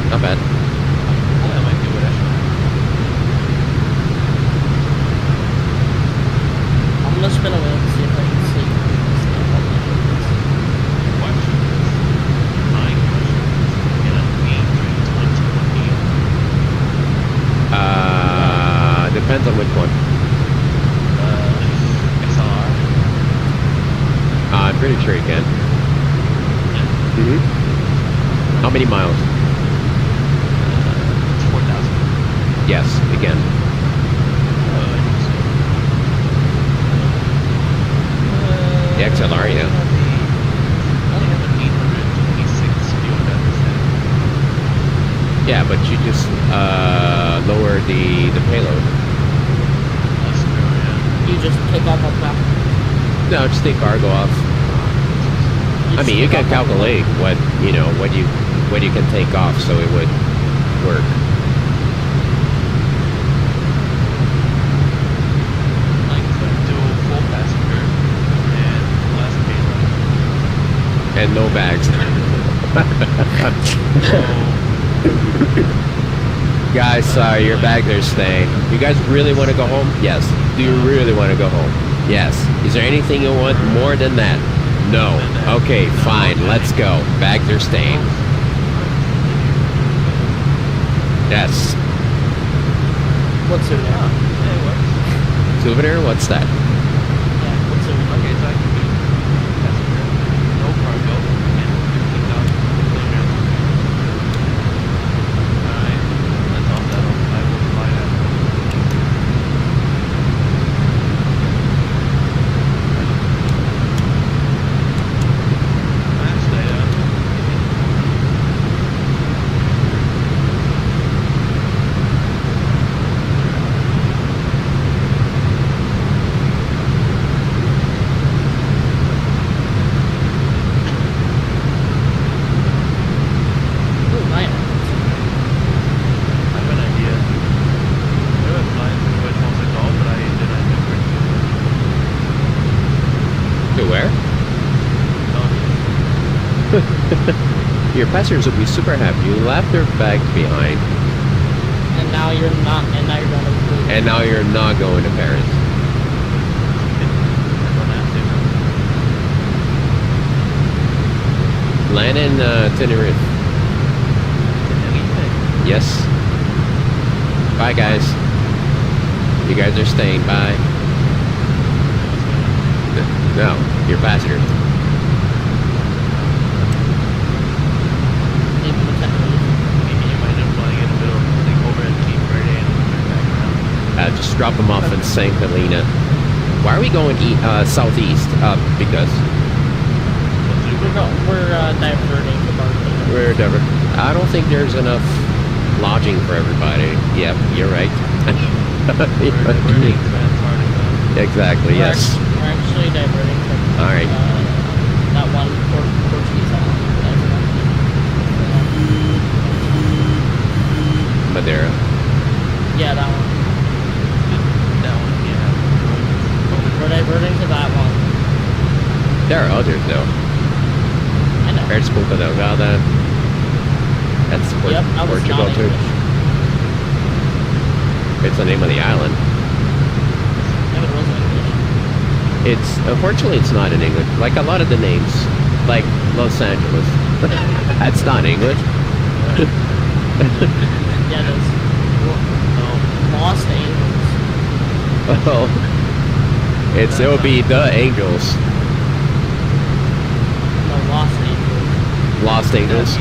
Not bad. I might do it actually. I'm gonna spin a wheel to see if I can sleep. Question is, my question is, can I Depends on which one. XLR? I'm pretty sure you can. Yeah. How many miles? 4,000. Yes, again. The XLR, yeah. I only have an 826 fuel deficit. Yeah, but you just lower the payload. That's true, yeah. You just take off on top. No, just take cargo off. I mean, you can calculate what you can take off, so it would work. Like do full passenger and less payload. And no bags. Guys, sorry, your bags are staying. You guys really want to go home? Yes. Do you really want to go home? Yes. Is there anything you want more than that? No. Okay, fine. Let's go. Bags are staying. Yes. What's souvenir? Yeah, it works. Souvenir? What's that? Yeah, what's souvenir? Okay, so I can do passenger, no cargo, and 15,000 souvenir. Alright, that's all settled. I will fly that. Match data. Ooh, nice. I have an idea. I was flying to West Monte but I did not know where To where? Your passengers will be super happy. You left their bags behind, And now you're not. And now you're going to the and now you're not going to Paris. I don't have to. Land in Tenerife. Yes. Bye, guys. You guys are staying. Bye. No, your passenger. Maybe the Tenerife. Maybe you might end up flying in the middle, like over at Cape Verde and coming back around. Just drop them off in St. Helena. Why are we going southeast? Because We're diverting the market. we're never. I don't think there's enough lodging for everybody. Yep, you're right. We're diverting to Antarctica. Exactly. Yes. We're actually diverting from All right. that one Portuguese island. Madeira. Yeah, that one. That one, yeah. We're diverting to that one. There are others though. I know. There's Punta Delgada. That's Yep, I was Portugal not too. English. It's the name of the island. Yeah, but it wasn't English. It's unfortunately it's not in English. Like a lot of the names, like Los Angeles. That's not English. Yeah, it is. Lost Angels. Oh, it'll be the Angels. No, Lost Angels. Los Angeles.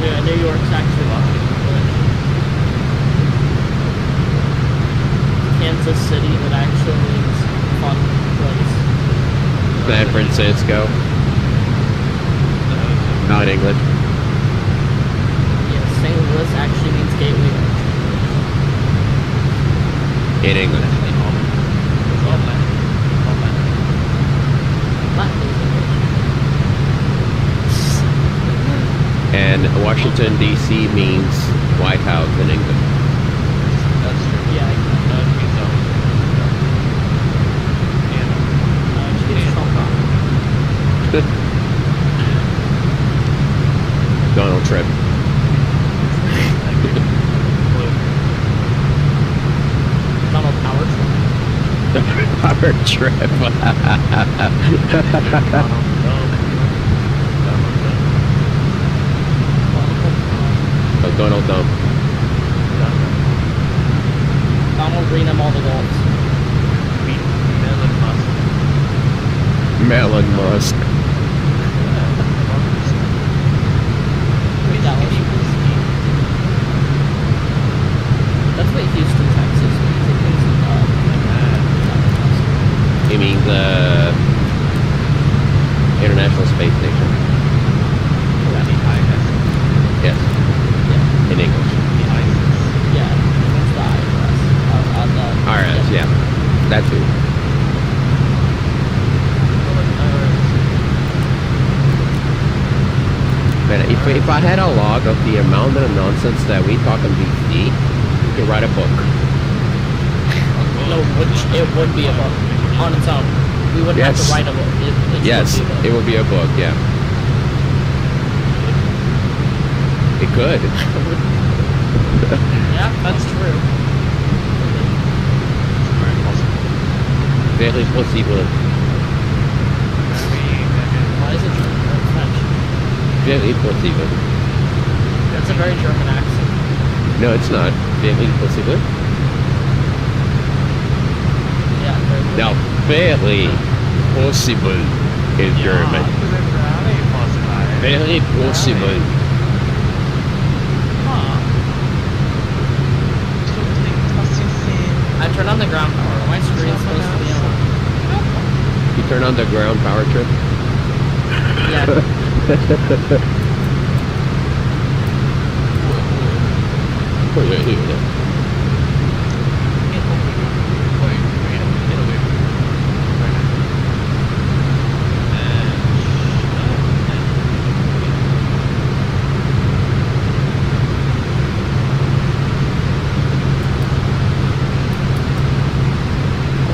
Yeah, New York's actually Lost Angeles. Kansas City, that actually means fun place. San Francisco. Not English. Yeah, St. Louis actually means gateway. In English. And Washington D.C. means White House in England. That's true. Yeah, That means Donald Trump. Donald Howard. Power trip. Oh, Donald Dump. Donald Greenham, all the goals. Elon Musk. Wait, that was that's what Houston, Texas means. It means He means International Space Station. Yes. Yeah. In English. Yeah, that's the IRS. IRS, yeah. That too. Man, if I had a log of the amount of nonsense that we talk in BC, we could write a book. No, it would be a book on its own. We wouldn't have to write a book. It Yes, would be a book. it would be a book, yeah. It could. Yeah, that's true. Very possible. Why is it German or French? Very possible. That's a very German accent. No, it's not. Very possible. Yeah, very German. Now, very possible is German. Very possible. I turned on the ground power. My screen's supposed to be on. You turn on the ground power trip? Yeah. Oh, yeah, yeah.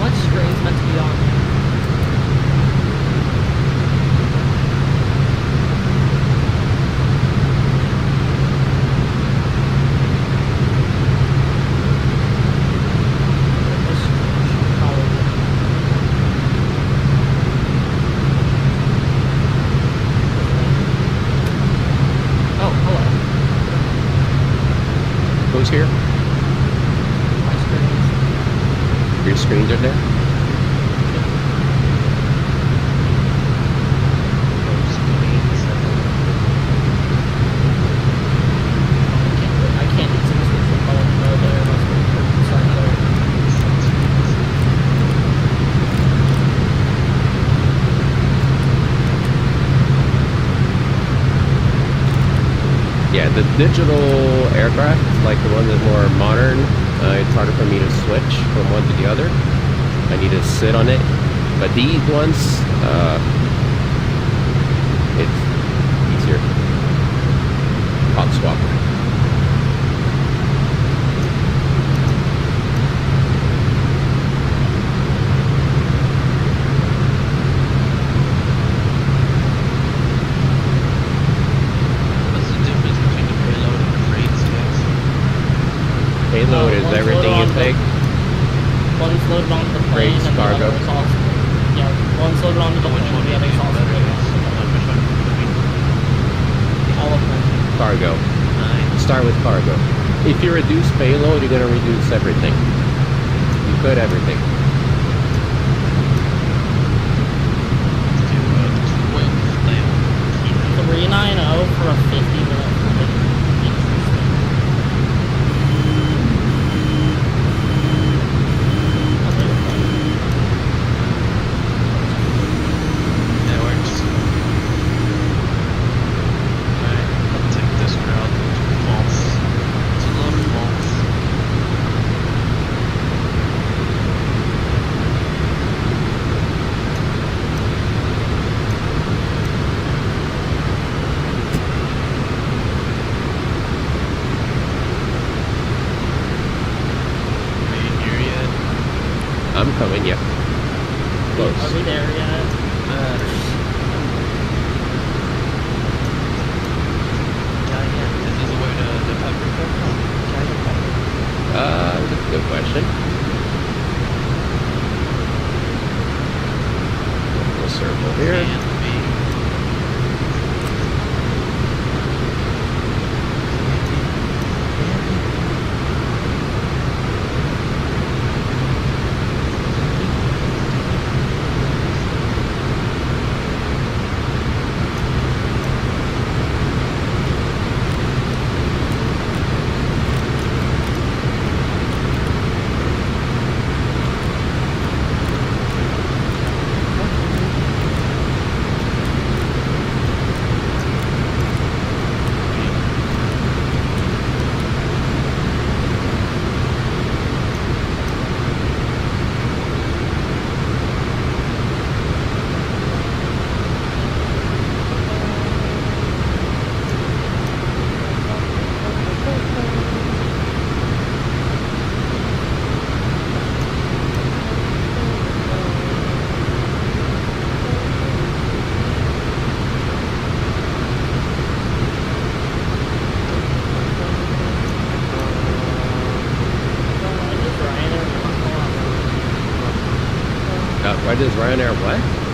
What screen's meant to be on? Oh, hello. Who's here? My screen's. Your screens are there? I can't use this with the phone mode there. Must be sorry, there. Yeah, the digital aircraft, like the one that's more modern, it's harder for me to switch from one to the other. I need to sit on it. But these ones, it's easier. Hot swap. What's the difference between the payload and the freights, guys? Payload is one's everything loaded you on take. One's loaded onto the plane Freights, and cargo. the other is also. Yeah, one's loaded onto the plane and the other is also loaded. All of them. Cargo. Start with cargo. If you reduce payload, you're gonna reduce everything. You could everything. Do a 390 for a 50-minute flight. Interesting. That works. Alright, I'll take this route. False. It's a load of false. Are you here yet? I'm coming, yeah. Are Close. we there yet? This is the way to the pepper come from. That's a good question. We'll circle here. Can be. Ryanair what?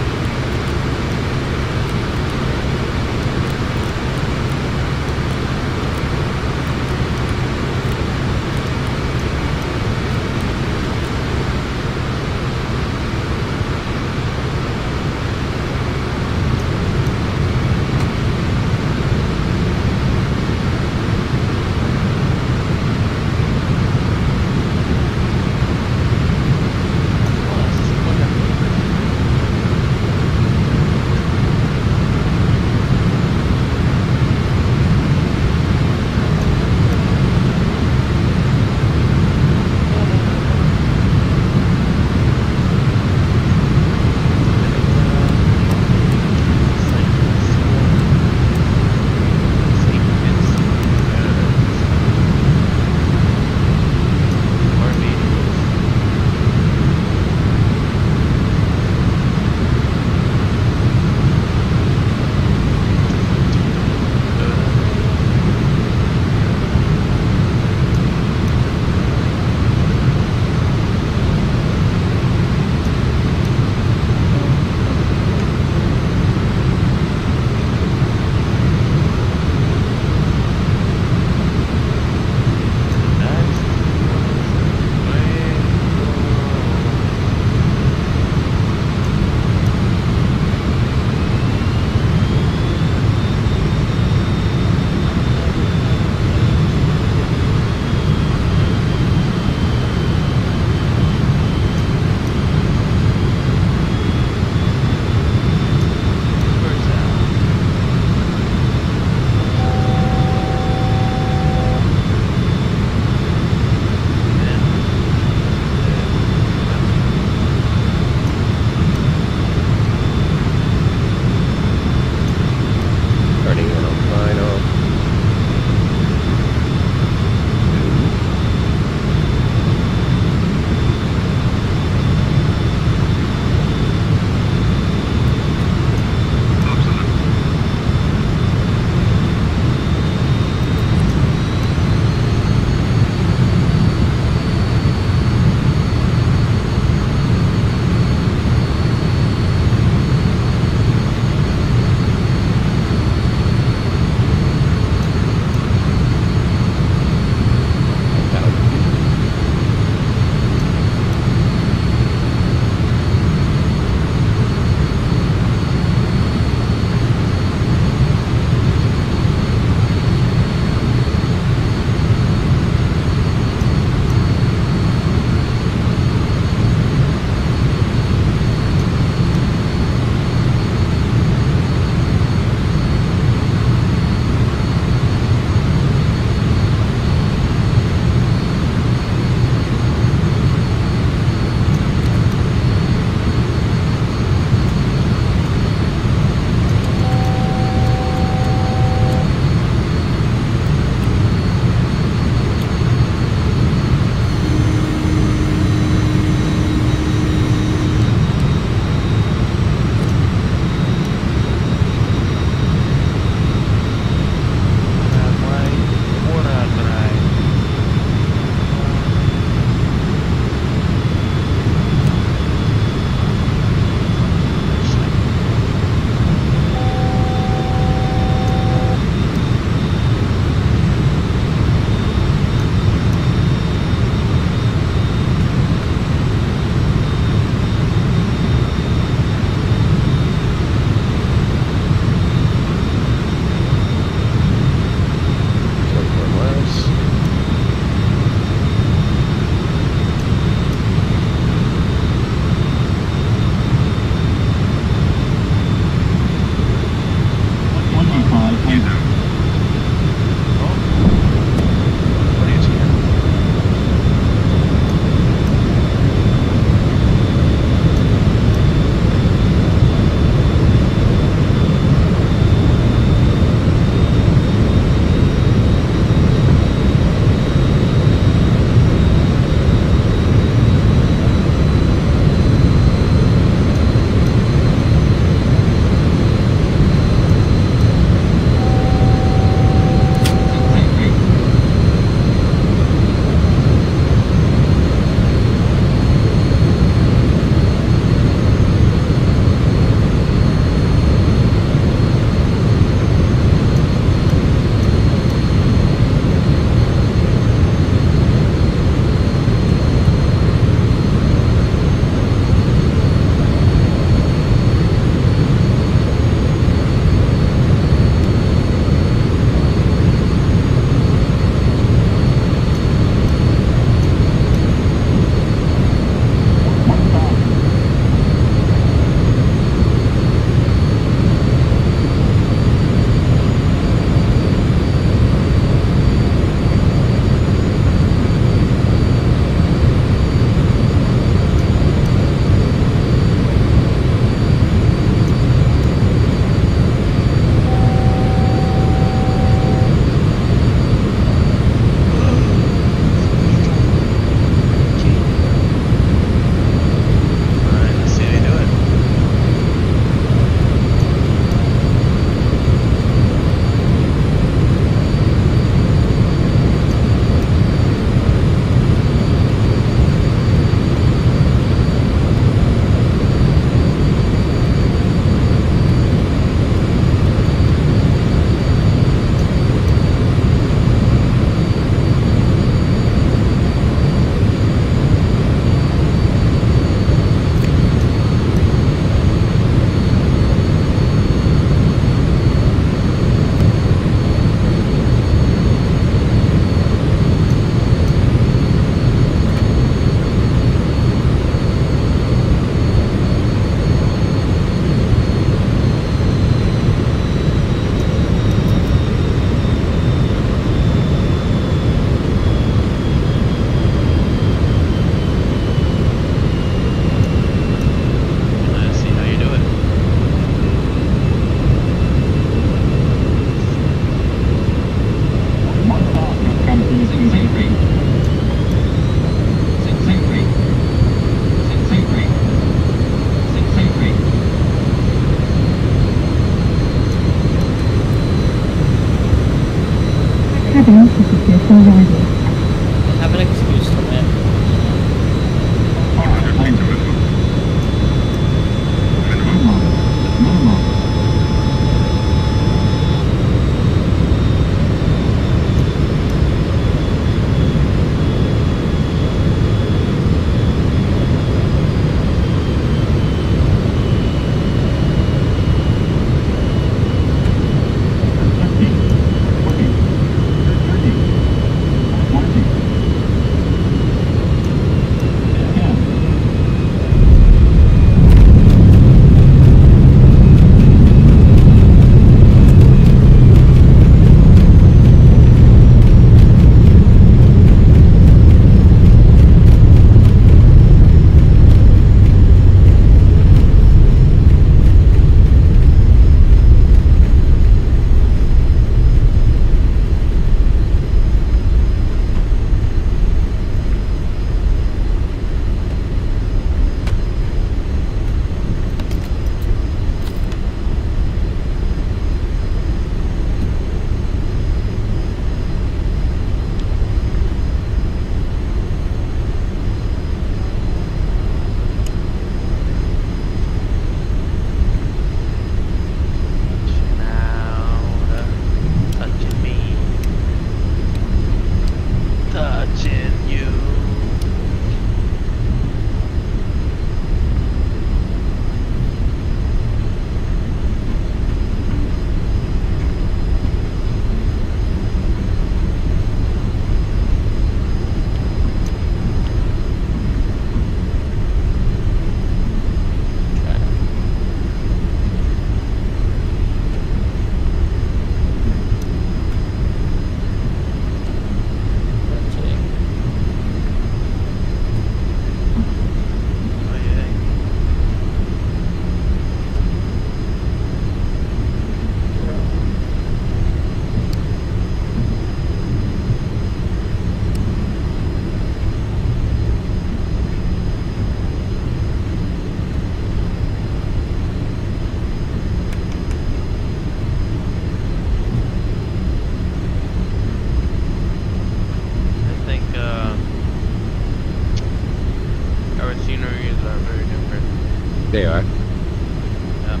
They are. Yep.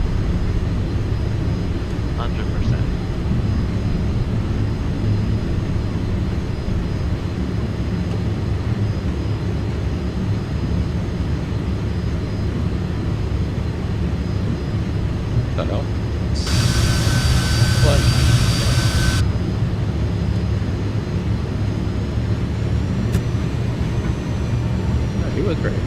100%. The hell? What? Oh, he was great.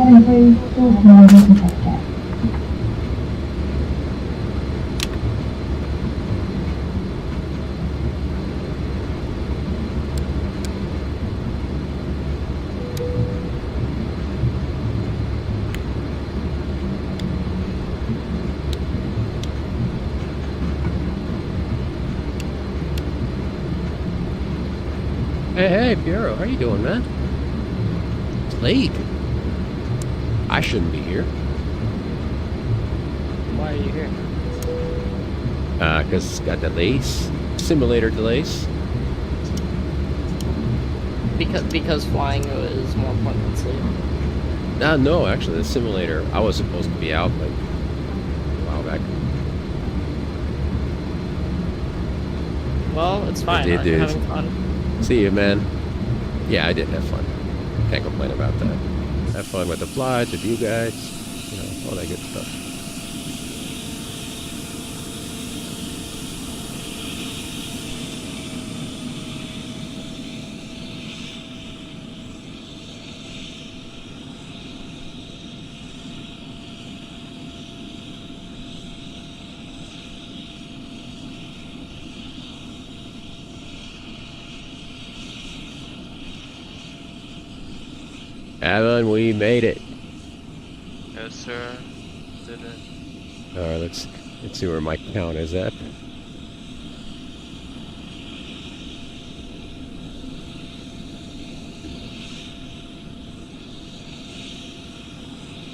Heading 3, 2 to test check. Hey, Piero, how you doing, man? It's late. I shouldn't be here. Why are you here? Cause it's got delays, simulator delays. Because flying is more important than sleep. No, actually, the simulator. I was supposed to be out like a while back. Well, it's fine. did, You're dude. having fun. See you, man. Yeah, I did have fun. Can't complain about that. Have fun with the flights, with you guys, you know, all that good stuff. Alan, we made it. Yes, sir. Did it. Alright, let's see where my count is at.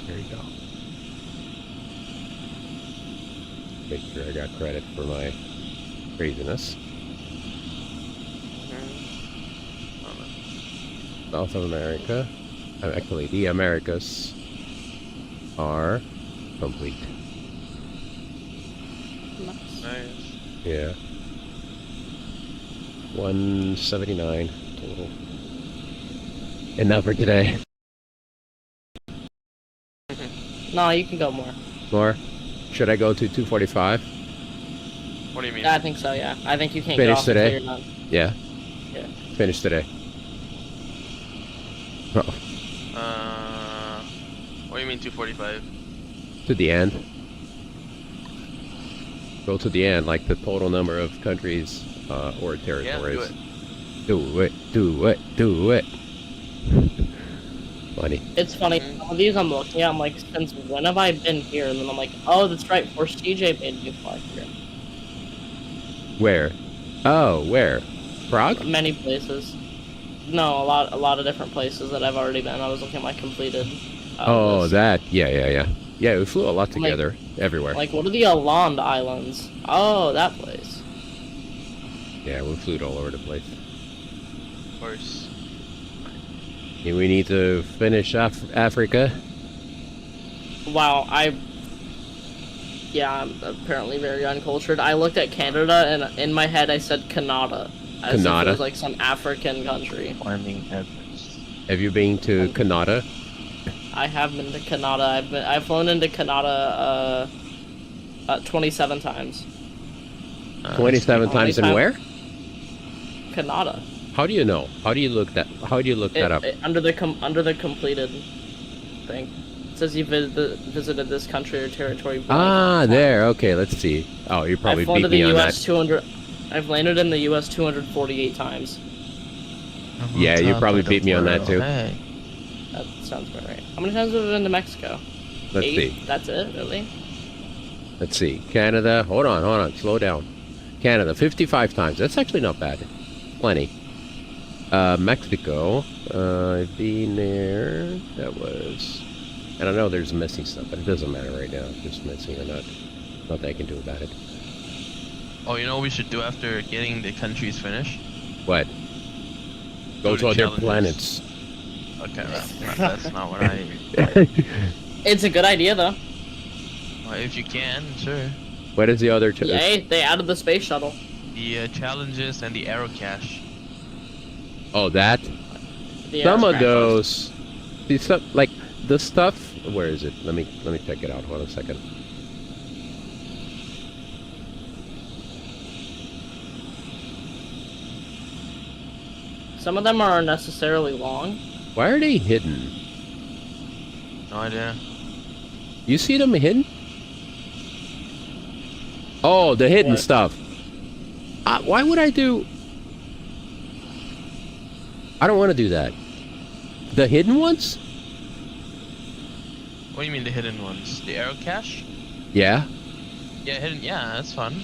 There you go. Make sure I got credit for my craziness. South of America. Actually, the Americas are complete. Nice. Yeah. 179 total. Enough for today. No, you can go more. More? Should I go to 245? What do you mean? I think so, yeah. I think you can't Finish get off today? until you're done. Yeah. Yeah. Finish today. Oh, What do you mean 245? to the end. Go to the end, like the total number of countries or territories. Do it. Do it. Do it. Funny. It's funny, some of these I'm looking at, I'm like, since when have I been here? And then I'm like, oh, that's right, Force CJ made me fly here. Where? Oh, where? Prague? Many places. No, a lot of different places that I've already been. I was looking at my completed list. That. Yeah. Yeah, we flew a lot together, everywhere. Like, what are the Alland Islands? Oh, that place. Yeah, we flew all over the place. Of course. And we need to finish Africa. Wow, yeah, I'm apparently very uncultured. I looked at Canada, and in my head I said Canada. As if it was like some African country. Have you been to Canada? I have been to Canada. I've flown into Canada 27 times. 27 times in where? Canada. How do you know? How do you look that up? Under the completed thing. It says you visited this country or territory. There. Okay, let's see. Oh, you probably beat me on that. I've landed in the U.S. 248 times. Yeah, you probably beat me on that too. That sounds about right. How many times have I been to Mexico? Let's 8? see. That's it, really? Let's see. Canada. Hold on. Slow down. Canada, 55 times. That's actually not bad. Plenty. Mexico. I've been there. That was... I don't know, there's missing stuff, but it doesn't matter right now if it's missing or not. Nothing I can do about it. Oh, you know what we should do after getting the countries finished? What? Go to other planets. Okay, right. That's not what I... It's a good idea, though. Well, if you can, sure. What is the other... Yay, they added the space shuttle. The challenges and the aero cache. Oh, that? Some of those... The stuff, like, the stuff... Where is it? Let me check it out. Hold on a second. Some of them are unnecessarily long. Why are they hidden? No idea. You see them hidden? Oh, the hidden stuff. Why would I do... I don't want to do that. The hidden ones? What do you mean the hidden ones? The aero cache? Yeah. Yeah, hidden. Yeah, that's fun.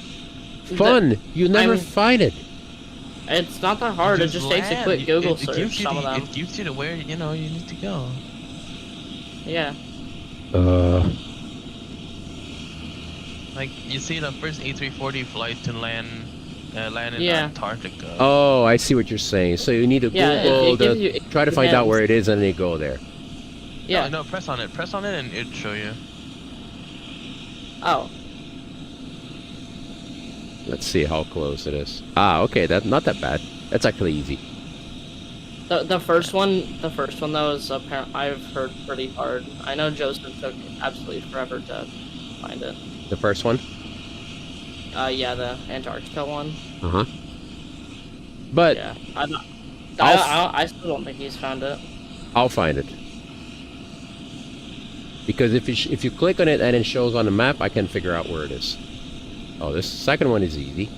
Fun. You never find it. It's not that hard. It just takes a quick Google search. Some of them. It gives you to where you need to go. Yeah. Like you see the first A340 flight to land in Antarctica. Oh, I see what you're saying. So you need to Google to try to find out where it is, and then you go there. Yeah. No, press on it. Press on it, and it'll show you. Oh. Let's see how close it is. Ah, okay, that's not that bad. That's actually easy. The first one though is apparently I've heard pretty hard. I know Joseph took absolutely forever to find it. The first one? Yeah, the Antarctica one. Uh-huh. But yeah, I still don't think he's found it. I'll find it. Because if you click on it and it shows on the map, I can figure out where it is. Oh, this second one is easy.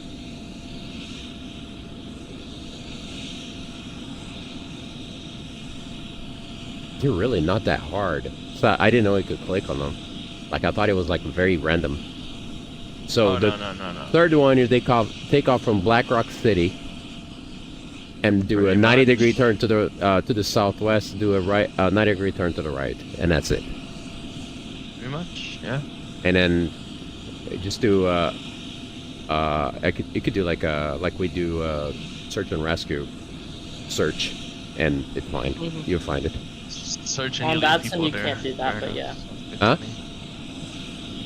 They're really not that hard. So I didn't know you could click on them. Like I thought it was like very random. So the third one is take off from Black Rock City and do a 90-degree turn to the southwest. Do a 90-degree turn to the right, and that's it. Pretty much, yeah. And then just do you could do like we do search and rescue search, and it's fine. You'll find it. Search on VATSIM you can't do that, but yeah. Huh?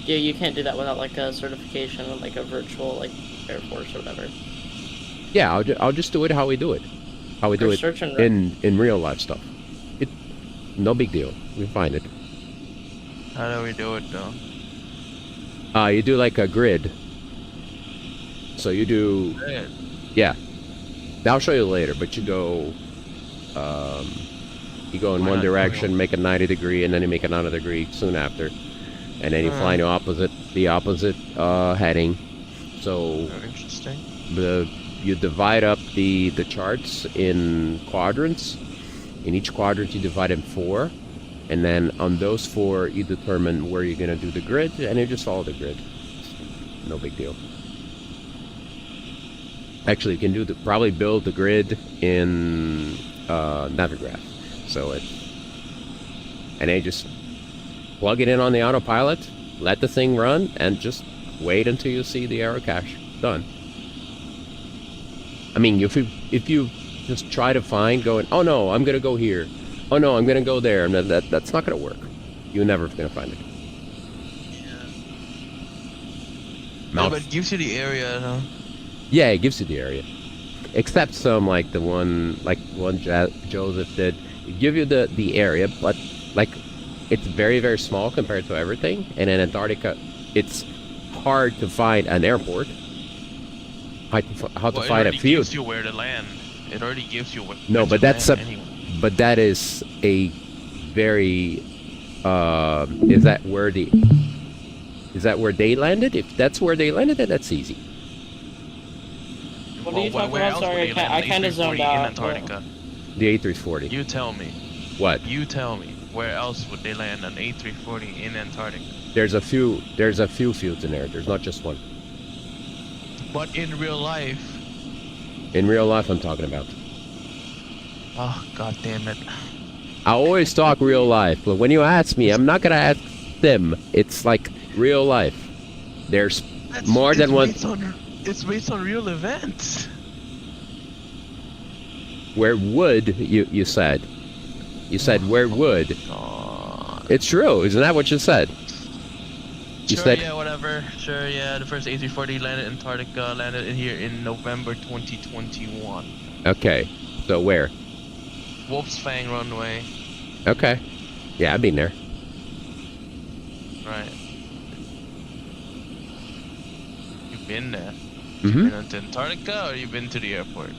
Yeah, you can't do that without like a certification, like a virtual like Air Force or whatever. Yeah, I'll just do it how we do it. How we do it in real life stuff. No big deal. We find it. How do we do it though? You do like a grid. So you do... Grid? Yeah. I'll show you later, but you go... you go in one direction, make a 90-degree, and then you make a 90-degree soon after. And then you fly in the opposite heading. So... Very interesting. You divide up the charts in quadrants. In each quadrant you divide in 4. And then on those 4 you determine where you're going to do the grid, and you just follow the grid. No big deal. Actually, you can probably build the grid in Navigraph. So and then you just plug it in on the autopilot, let the thing run, and just wait until you see the aero cache. Done. I mean, if you just try to find going, oh no, I'm gonna go here, oh no, I'm gonna go there, and that's not gonna work. You're never gonna find it. Yeah. But it gives you the area, huh? Yeah, it gives you the area. Except some like the one Joseph did. It give you the area, but like it's very, very small compared to everything. And in Antarctica, it's hard to find an airport. How to find a field. It gives you where to land. It already gives you where no, but that's land anyway. But that is a very is that where they landed? If that's where they landed, then that's easy. What are you talking about? Sorry, I kind of zoned out. In Antarctica. The A340. You tell me. What? You tell me. Where else would they land an A340 in Antarctica? There's a few fields in there. There's not just one. But in real life. In real life, I'm talking about. Oh, god damn it. I always talk real life, but when you ask me, I'm not gonna ask them. It's like real life. There's more than one. It's based on real events. Where would you said? You said where would? God. It's true, isn't that what you said? You Sure, said yeah, whatever. Sure, yeah. The first A340 landed in Antarctica, landed in here in November 2021. okay. So where? Wolf's Fang runway. Okay. Yeah, I've been there. Right. You've been there. Mm-hmm. You've been to Antarctica or you've been to the airport?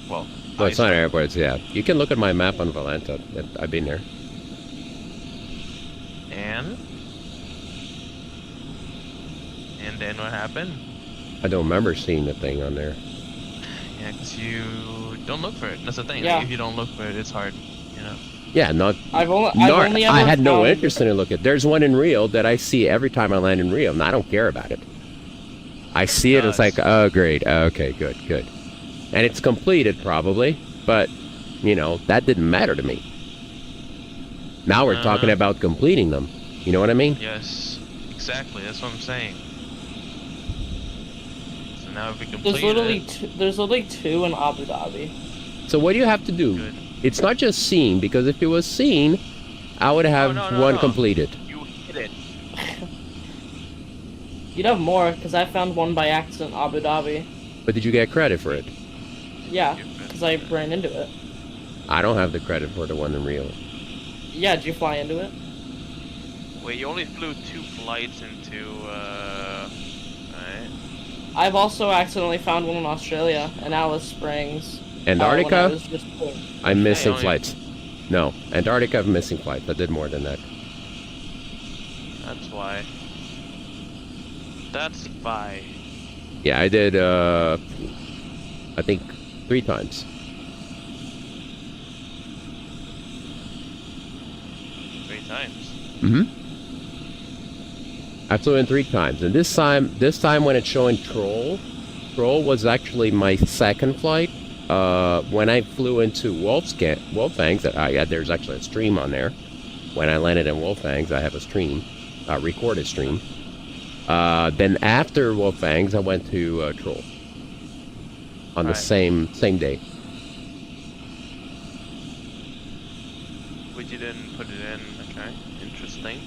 Well, Well, it's not airports. Yeah, you can look at my map on Volanta. I've been there. And then what happened? I don't remember seeing the thing on there. Yeah, because you don't look for it. That's the thing. Yeah. Like, if you don't look for it, it's hard. You know. Yeah, not. I've only ever I had no found- interest in it. Look at. There's one in Rio that I see every time I land in Rio, and I don't care about it. I see it. It's like, oh, great. Okay, good, good. And it's completed probably, but you know that didn't matter to me. Now we're talking about completing them. You know what I mean? Yes, exactly. That's what I'm saying. So now if we complete There's literally two in Abu Dhabi. So what do you have to do? Good. It's not just seen, because if it was seen, I would have one completed. You hit it. You'd have more, because I found one by accident in Abu Dhabi. But did you get credit for it? Yeah, because I ran into it. I don't have the credit for the one in Rio. Yeah, did you fly into it? Wait, you only flew 2 flights into, right? I've also accidentally found one in Australia, in Alice Springs. Antarctica? I'm missing only- flights. No, Antarctica, I'm missing flights. I did more than that. That's why. That's why. Yeah, I did, I think 3 times. 3 times. Mm-hmm. I flew in 3 times, and this time when it's showing Troll was actually my second flight. When I flew into Wolffangs, there's actually a stream on there. When I landed in Wolffangs, I have a stream, a recorded stream. Then after Wolffangs, I went to Troll on the same day. But you didn't put it in. Okay, interesting.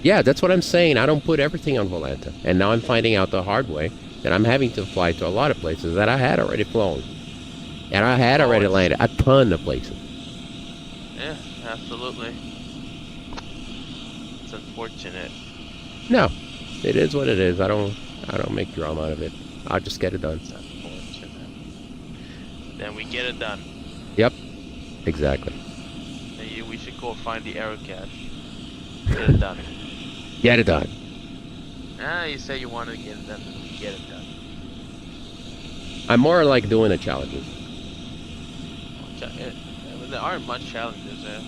Yeah, that's what I'm saying. I don't put everything on Volanta, and now I'm finding out the hard way that I'm having to fly to a lot of places that I had already flown. And I had already landed a ton of places. Yeah, absolutely. It's unfortunate. No, it is what it is. I don't make drama out of it. I'll just get it done. It's unfortunate. Then we get it done. Yep, exactly. And we should go find the aero cache. Get it done. Get it done. You say you want to get it done. Get it done. I'm more like doing the challenges. There aren't much challenges there.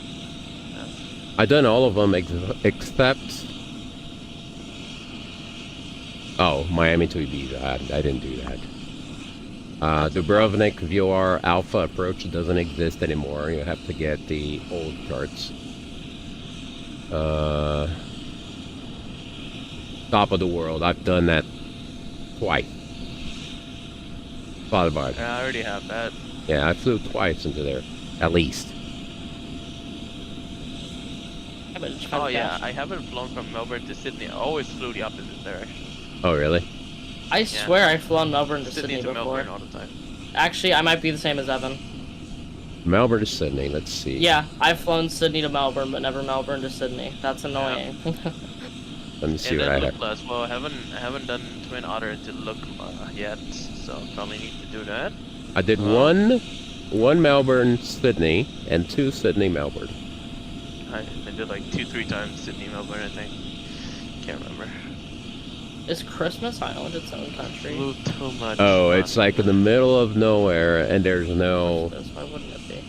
I've done all of them except... Oh, Miami to Ibiza. I didn't do that. Dubrovnik VOR Alpha approach doesn't exist anymore. You have to get the old charts. Top of the world. I've done that twice. Svalbard. Yeah, I already have that. Yeah, I flew twice into there, at least. Oh yeah, I haven't flown from Melbourne to Sydney. I always flew the opposite direction. Oh really? I swear I've flown Melbourne to Sydney Sydney to before. Melbourne all the time. Actually, I might be the same as Evan. Melbourne to Sydney, let's see. Yeah, I've flown Sydney to Melbourne, but never Melbourne to Sydney. That's annoying. Let me see And what then I Look have. Plus. Well, I haven't done Twin Otter to Look yet, so probably need to do that. I did one Melbourne Sydney and 2 Sydney Melbourne. I did like 2-3 times Sydney Melbourne, I think. Can't remember. Is Christmas Island its own country? Flew too much. Oh, it's like in the middle of nowhere, and there's no. Why wouldn't it be?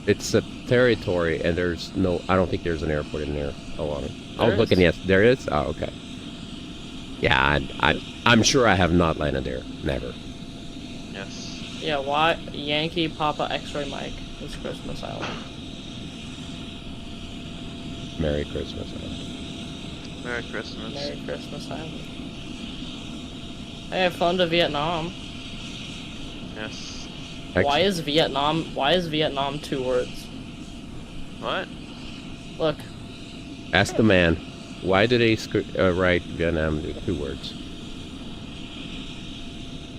It's a territory, and there's no. I don't think there's an airport in there. Oh, I was There looking. is. Yes, there is. Oh, okay. Yeah, I'm sure I have not landed there. Never. Yes. Yeah, why? Yankee Papa X-Ray Mike. It's Christmas Island. Merry Christmas, Island. Merry Christmas. Merry Christmas Island. Hey, I've flown to Vietnam. Yes. Why is Vietnam 2 words? What? Look. Ask the man. Why did they write Vietnam 2 words?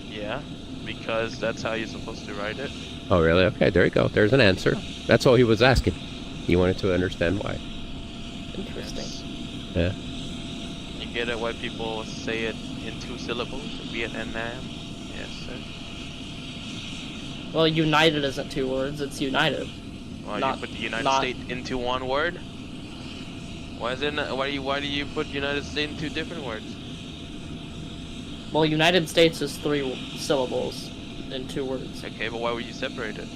Yeah, because that's how you're supposed to write it. Oh, really? Okay, there you go. There's an answer. That's all he was asking. He wanted to understand why. Interesting. Yeah. You get it why people say it in 2 syllables? Vietnam? Yes, sir. Well, United isn't 2 words, it's United. Well, Not- you put the United not- States into 1 word? Why is it not, why do you put United States in 2 different words? Well, United States is 3 syllables in 2 words. Okay, but why would you separate it?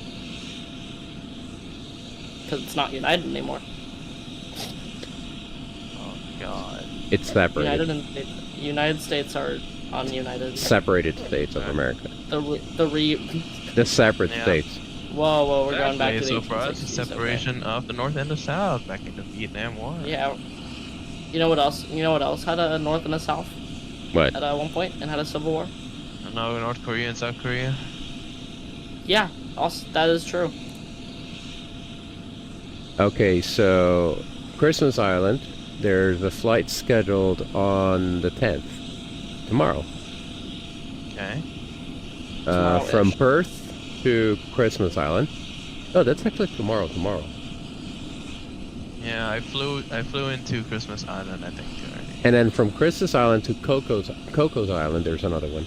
Because it's not United anymore. Oh god. It's separated. United States are ununited. Separated States of America. The separate Yeah. states. Whoa, we're going back to the so for us, the 1860s, separation of the North and the South back in the Vietnam War. okay. Yeah. You know what else? You know what else had a North and a South What? at one point and had a civil war? No, North Korea and South Korea. Yeah, also that is true. Okay, so Christmas Island, there's a flight scheduled on the 10th, tomorrow. Okay. From Perth to Christmas Island. Oh, that's actually tomorrow. Yeah, I flew into Christmas Island, I think, already. And then from Christmas Island to Coco's Island, there's another one.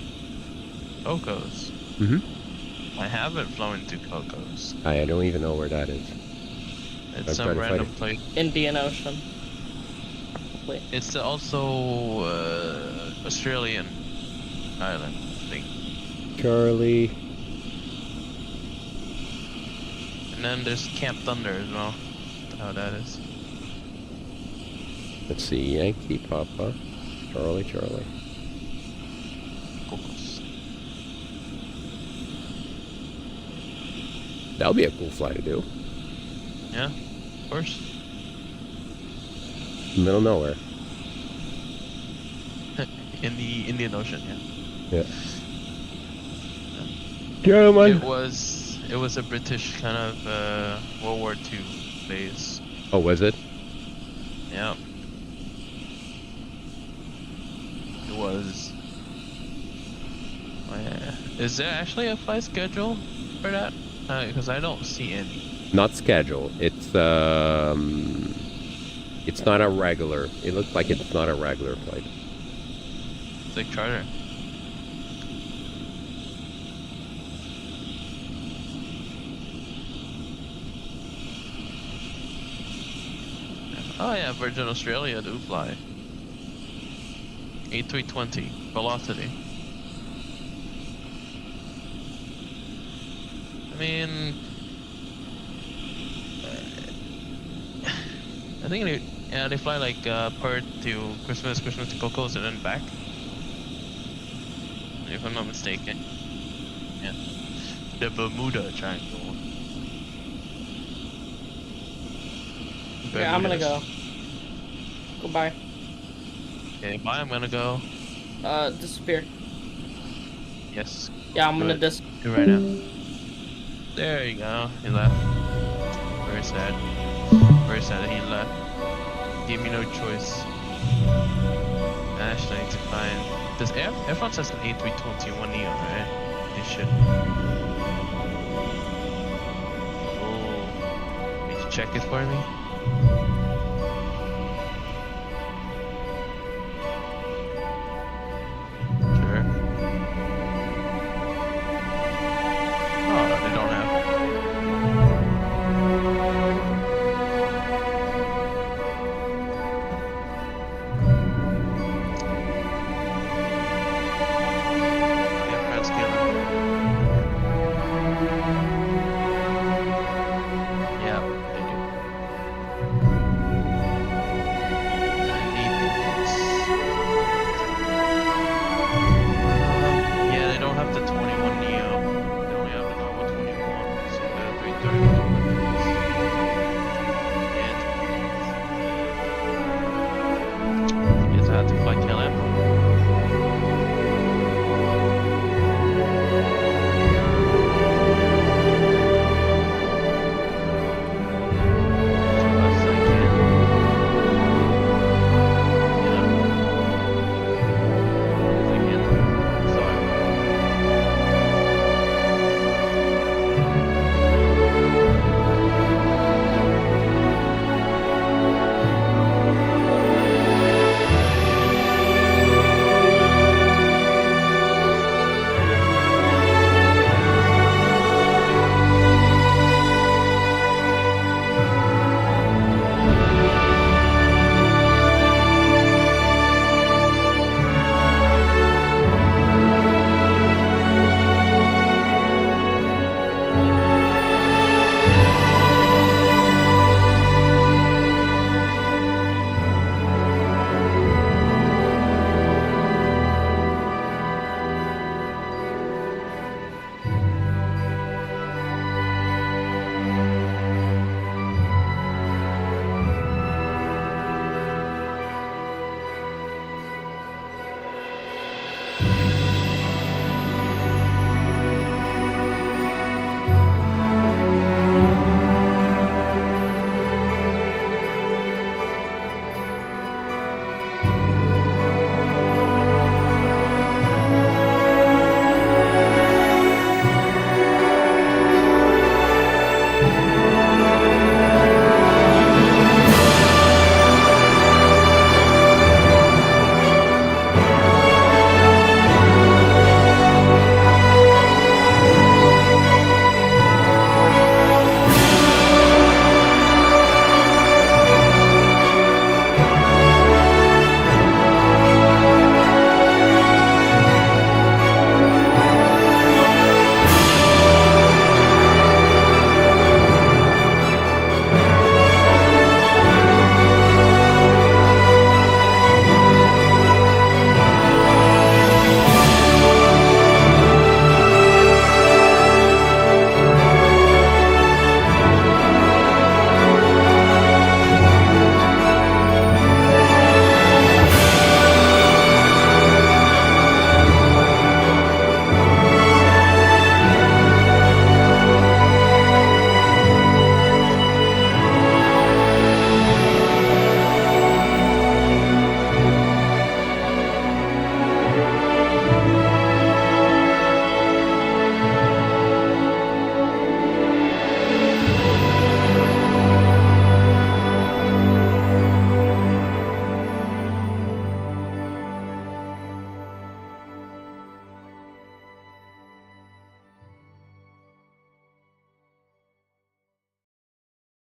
Cocos. Mm-hmm. I haven't flown to Cocos. I don't even know where that is. It's I'm some trying to random find place. Indian Ocean. Wait. It's also Australian island, I think. Charlie. And then there's Camp Thunder as well. How that is. Let's see, Yankee Papa. Charlie. Cocos. That'll be a cool flight to do. Yeah, of course. Middle of nowhere. In the Indian Ocean, yeah. Yeah. Gentlemen. It was a British kind of World War II base. Oh, was it? Yeah. It was. Oh, yeah. Is there actually a flight schedule for that? Because I don't see any. Not scheduled. It's not a regular. It looks like it's not a regular flight. It's like charter. Oh yeah, Virgin Australia do fly. A320 Velocity. I mean, I think they fly like Perth to Christmas to Cocos and then back. If I'm not mistaken. Yeah. The Bermuda Triangle. Yeah, I'm gonna go. Goodbye. Okay, bye, I'm gonna go. Disappear. Yes. Yeah, I'm gonna Do right now. There you go. He left. Very sad. Very sad that he left. Gave me no choice. Actually, I need to find. Does Air France has an A321 Neo, right? They should. Oh. Need to check it for me?